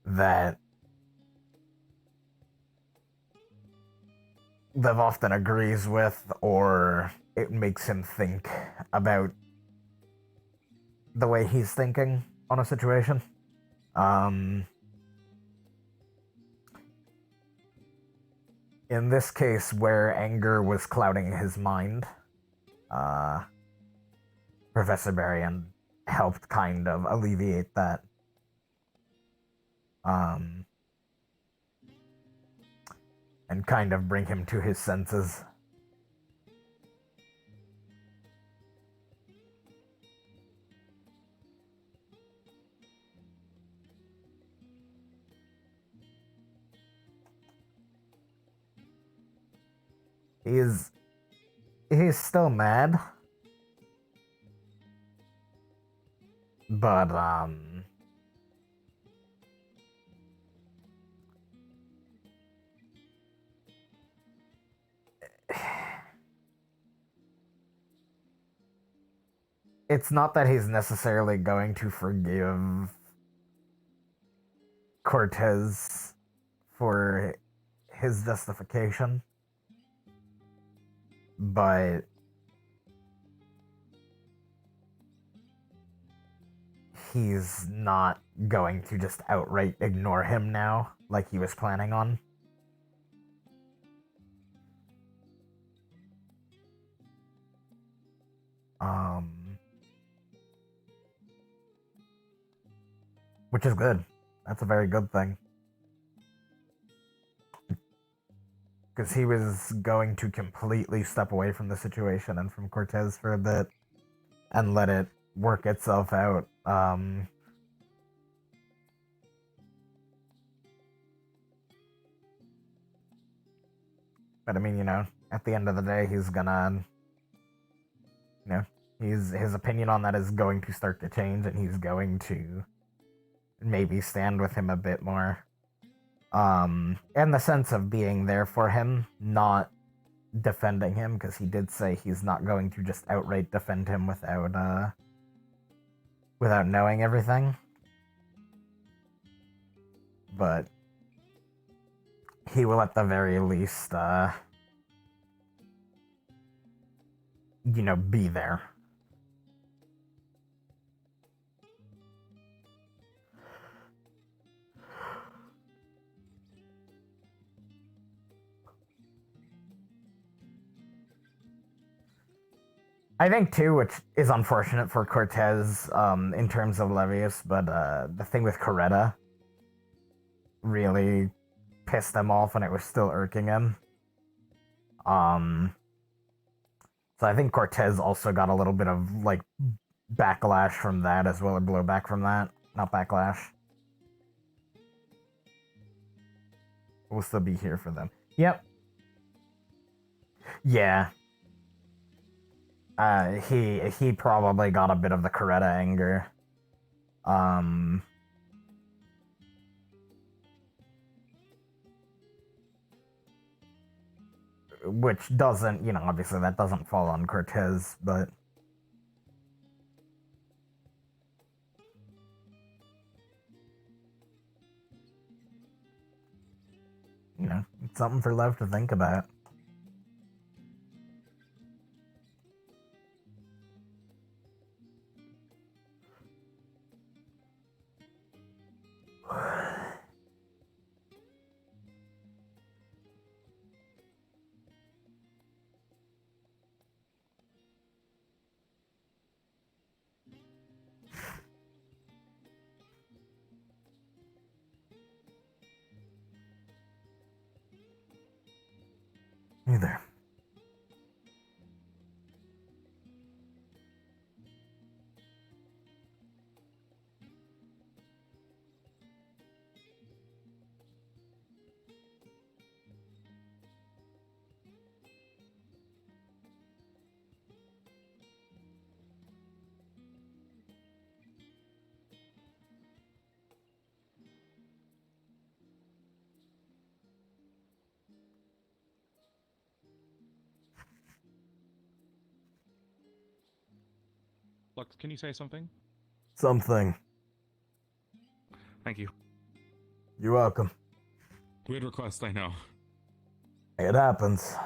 That Lev often agrees with, or it makes him think about the way he's thinking on a situation. In this case, where anger was clouding his mind, Professor Varian helped kind of alleviate that. And kind of bring him to his senses. He's still mad. But it's not that he's necessarily going to forgive Cortez for his justification, but he's not going to just outright ignore him now like he was planning on. Which is good. That's a very good thing. Because he was going to completely step away from the situation and from Cortez for a bit and let it work itself out. But I mean, at the end of the day, he's gonna, his opinion on that is going to start to change, and he's going to maybe stand with him a bit more. In the sense of being there for him, not defending him, because he did say he's not going to just outright defend him without knowing everything. But he will at the very least, be there. I think too, which is unfortunate for Cortez, in terms of Levius, but the thing with Coretta really pissed him off and it was still irking him. So I think Cortez also got a little bit of backlash from that as well, or blowback from that. Not backlash. We'll still be here for them. Yep. Yeah. He probably got a bit of the Coretta anger. Which doesn't, obviously that doesn't fall on Cortez, but it's something for Lev to think about. Hey there.
Lux, can you say something?
Something.
Thank you.
You're welcome.
Weird request, I know.
It happens.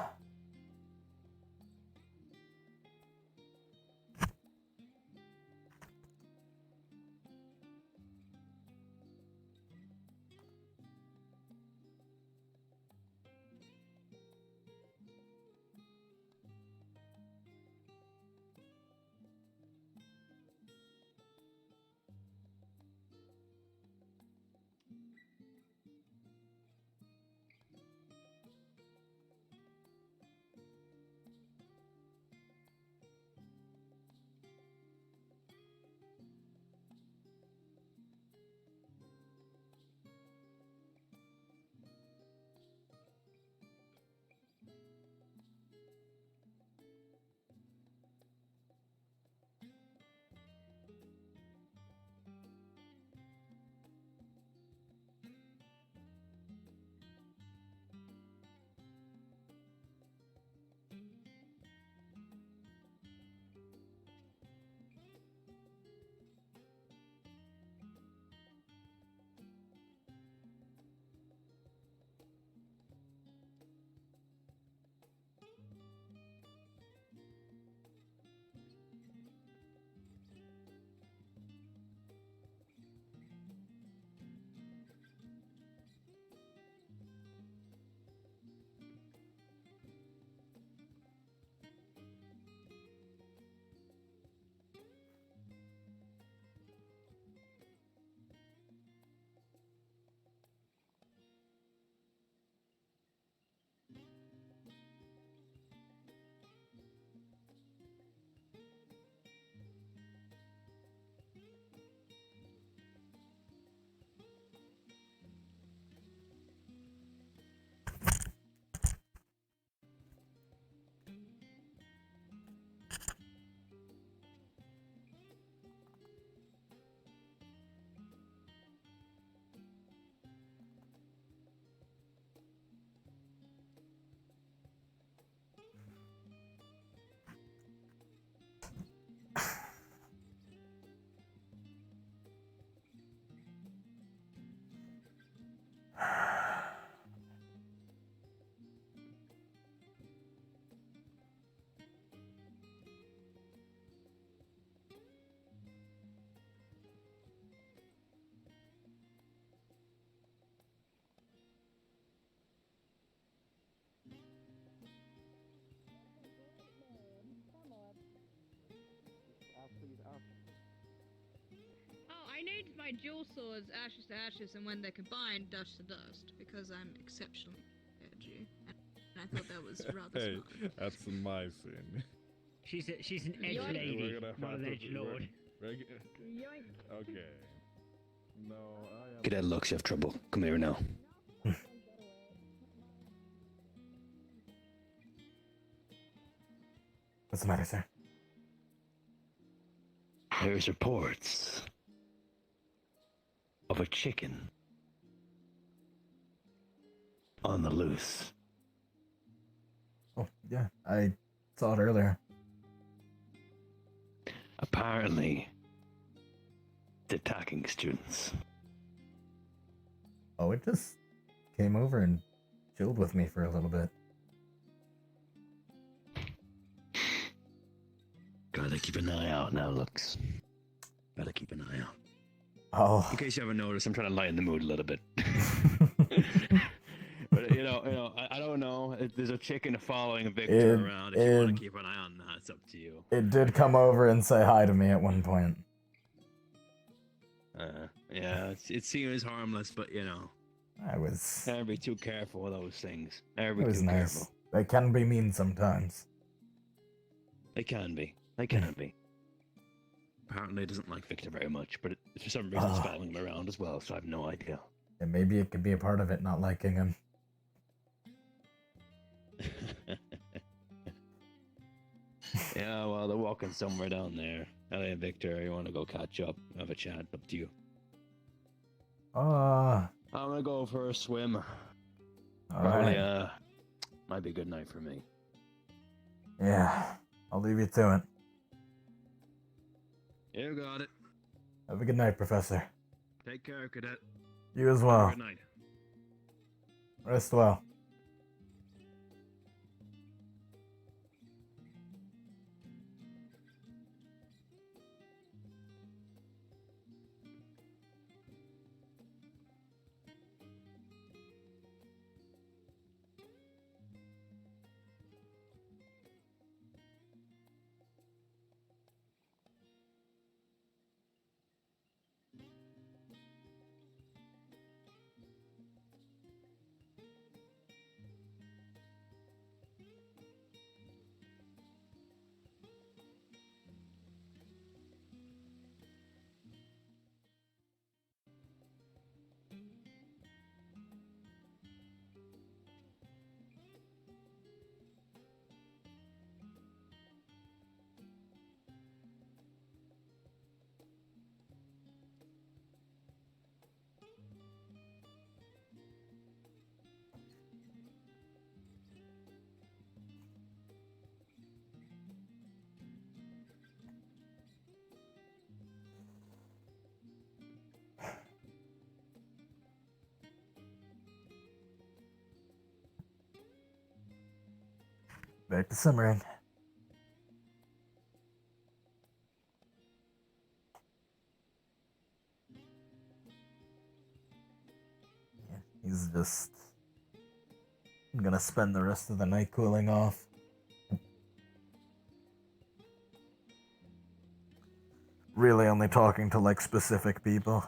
Oh, I named my dual swords ashes to ashes, and when they're combined, dust to dust, because I'm exceptionally edgy. And I thought that was rather
Hey,
smart.
that's my scene.
She's an edge
Yoink.
lady,
We're gonna
not
have
an
to
edge
do-
lord.
Yoink.
Okay. No, I am.
Get that Lux, you have trouble. Come here now.
What's the matter, sir?
There's reports of a chicken on the loose.
Oh, yeah. I saw it earlier.
Apparently, it's attacking students.
Oh, it just came over and chilled with me for a little bit.
Gotta keep an eye out now, Lux. Gotta keep an eye out.
Oh.
In case you haven't noticed, I'm trying to lighten the mood a little bit. But I don't know. If there's a chicken following Victor around. If you want to keep an eye on that, it's up to you.
It did come over and say hi to me at one point.
Yeah, it seems harmless, but
I was.
Never be too careful with those things. Never
It
be
was
too
nice.
careful.
They can be mean sometimes.
They can be. They can be. Apparently, it doesn't like Victor very much, but for some reason, it's following him around as well. So I have no idea.
And maybe it could be a part of it not liking him.
Yeah, well, they're walking somewhere down there. Ellie and Victor, you want to go catch up, have a chat? Up to you. I'm gonna go for a swim. Probably,
Alright.
might be a good night for me.
Yeah, I'll leave you to it.
You got it.
Have a good night, Professor.
Take care, Cadet.
You as
Have a
well.
Good night.
Rest well. Back to Summerin. Yeah, he's just gonna spend the rest of the night cooling off. Really only talking to like specific people.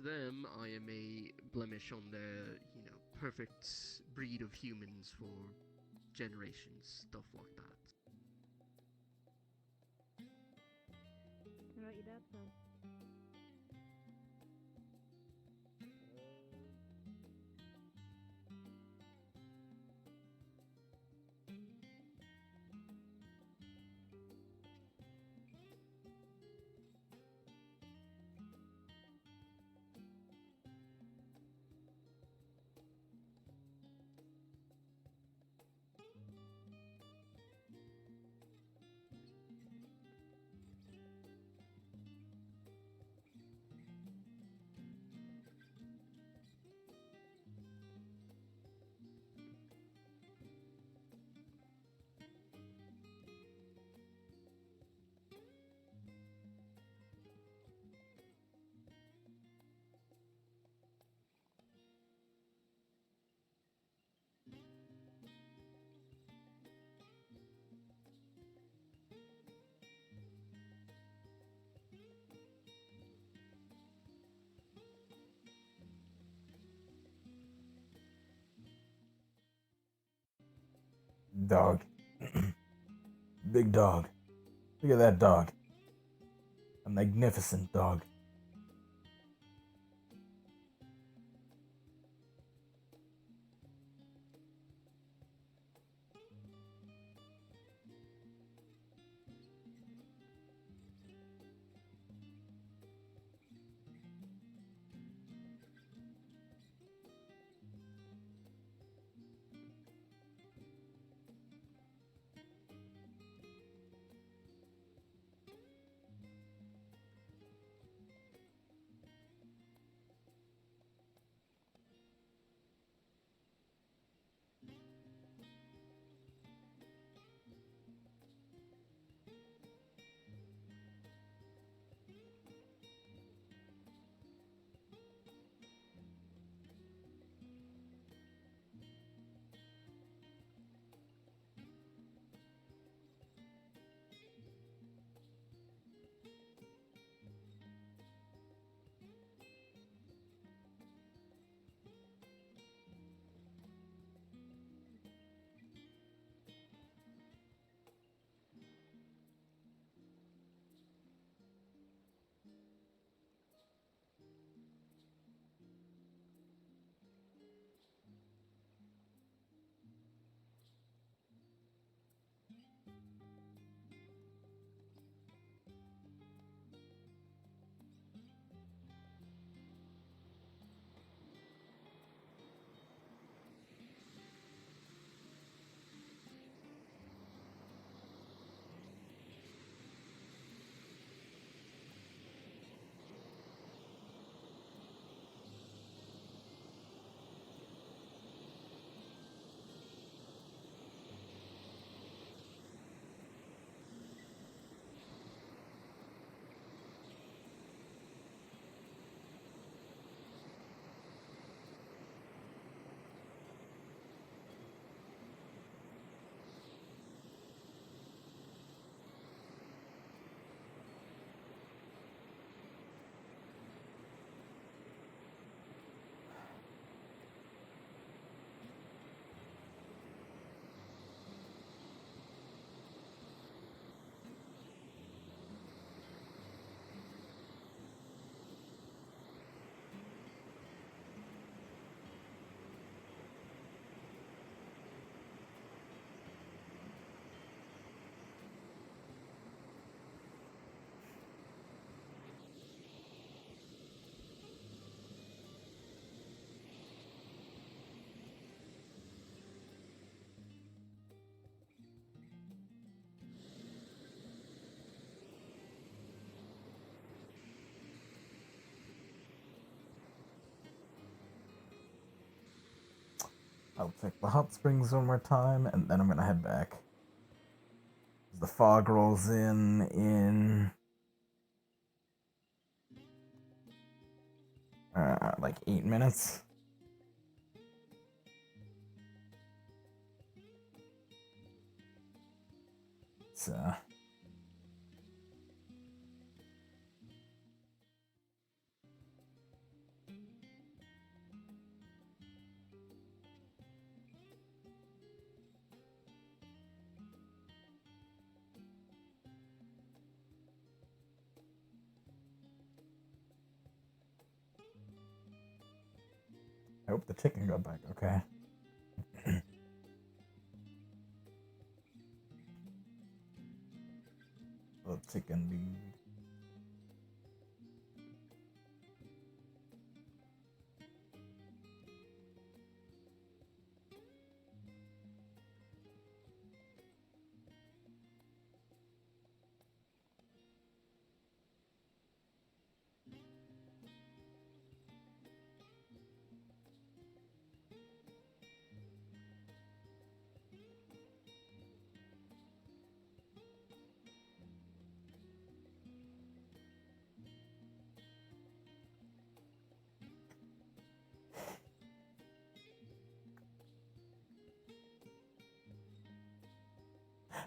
to them, I am a blemish on their, you know, perfect breed of humans for generations, stuff like that.
What about your dad, son?
Dog. Big dog. Look at that dog. A magnificent dog. I'll check the hot springs one more time, and then I'm gonna head back. The fog rolls in like 8 minutes. So hope the chicken got back okay. The chicken dude.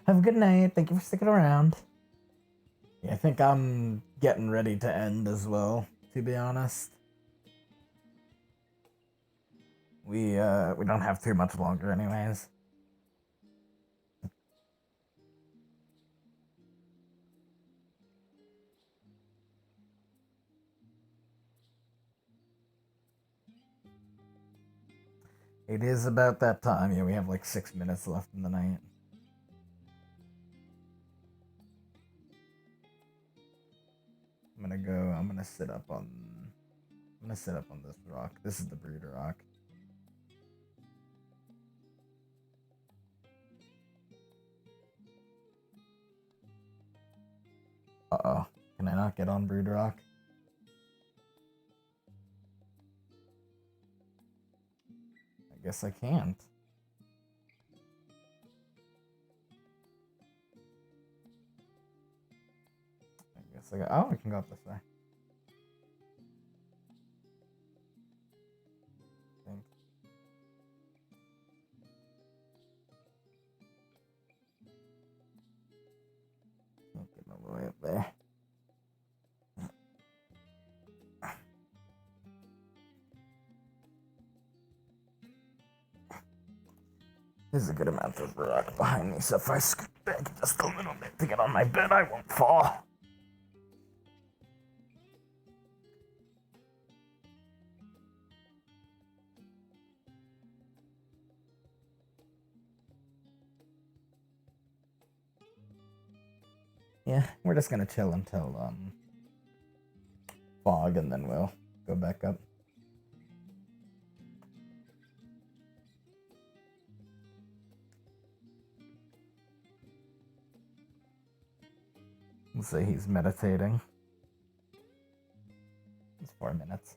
Have a good night. Thank you for sticking around. Yeah, I think I'm getting ready to end as well, to be honest. We don't have too much longer anyways. It is about that time. Yeah, we have like 6 minutes left in the night. I'm gonna sit up on this rock. This is the breeder rock. Uh-oh. Can I not get on breeder rock? I guess I can't. Oh, I can go up this way. I think. Can't get all the way up there. There's a good amount of rock behind me, so if I scoot back just a little bit to get on my bed, I won't fall. Yeah, we're just gonna chill until fog, and then we'll go back up. We'll say he's meditating. It's 4 minutes.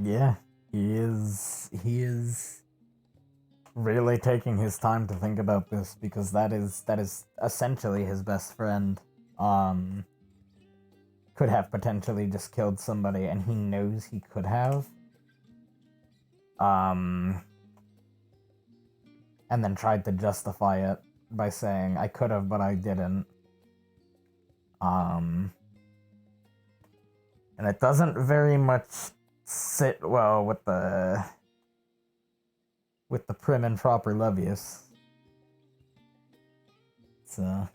Yeah, he is really taking his time to think about this because that is essentially his best friend. Could have potentially just killed somebody, and he knows he could have. And then tried to justify it by saying, I could have, but I didn't. And it doesn't very much sit well with the prim and proper Levius. So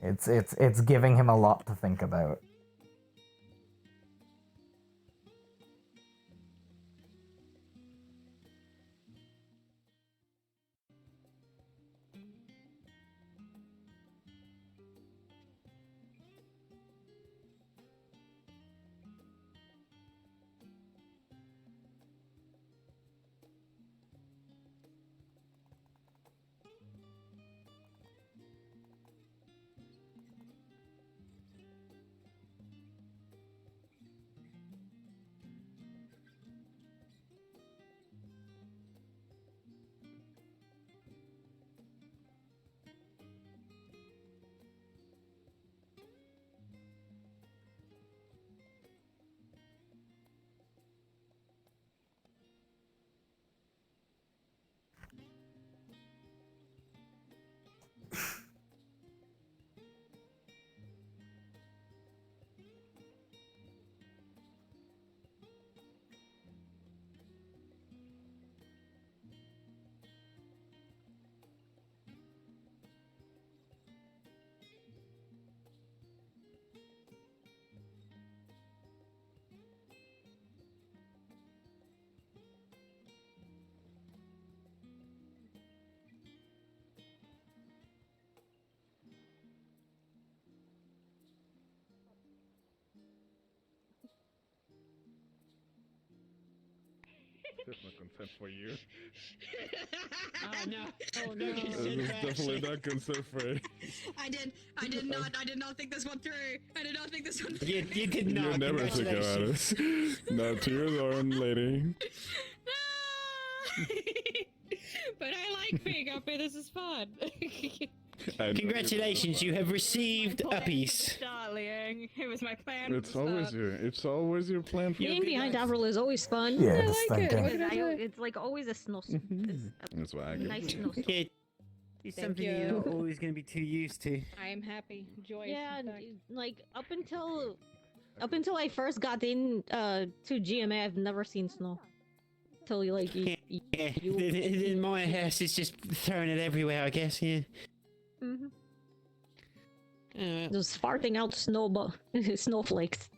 it's giving him a lot to think about.
There's no consent for you.
Oh no! Oh no!
This is definitely not consent for you.
I did not think this one through. I did not think this one through.
You did not.
You never think about it. Not to your own lady.
But I like being up here. This is fun.
Congratulations, you have received a piece.
Darling, it was my plan.
It's always your plan for
Being behind Avril is always fun.
Yeah,
I
just
like it.
thinking.
It's like always a snow.
That's why I
Nice snow.
It's
Thank
something
you.
you're not always going to be too used to.
I am happy, joyous.
Yeah,
in fact.
like up until I first got in to GMA, I've never seen snow. Till like
In my house, it's just throwing it everywhere, I guess, yeah.
Just farting out snowflakes.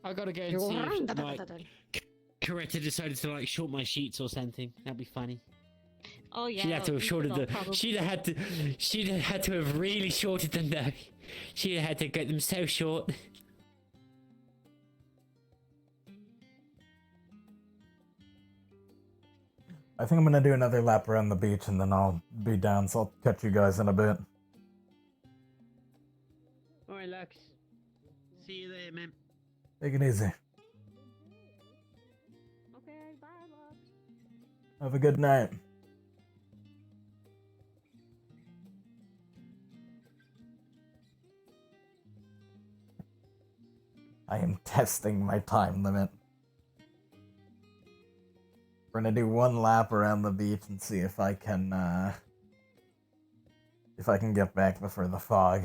I gotta go and
You're
see
wrong.
if my corrector decided to like short my sheets or something. That'd be funny.
Oh yeah.
She'd have to have shorted the. She'd have had to have really shorted them though. She'd have had to get them so short.
I think I'm gonna do another lap around the beach and then I'll be down, so I'll catch you guys in a bit.
Alright, Lux. See you there, man.
Take it easy.
Okay, bye, love.
Have a good night. I am testing my time limit. We're gonna do one lap around the beach and see if I can get back before the fog.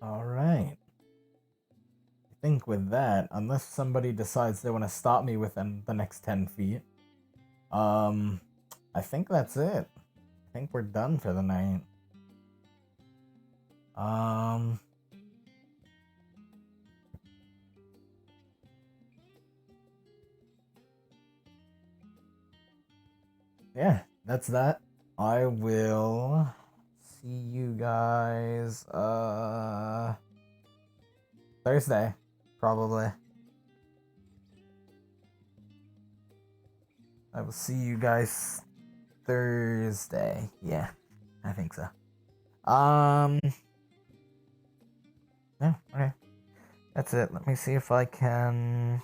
Alright. I think with that, unless somebody decides they want to stop me within the next 10 feet, I think that's it. I think we're done for the night. Yeah, that's that. I will see you guys, Thursday, probably. I will see you guys Thursday. Yeah, I think so. Yeah, okay. That's it. Let me see if I can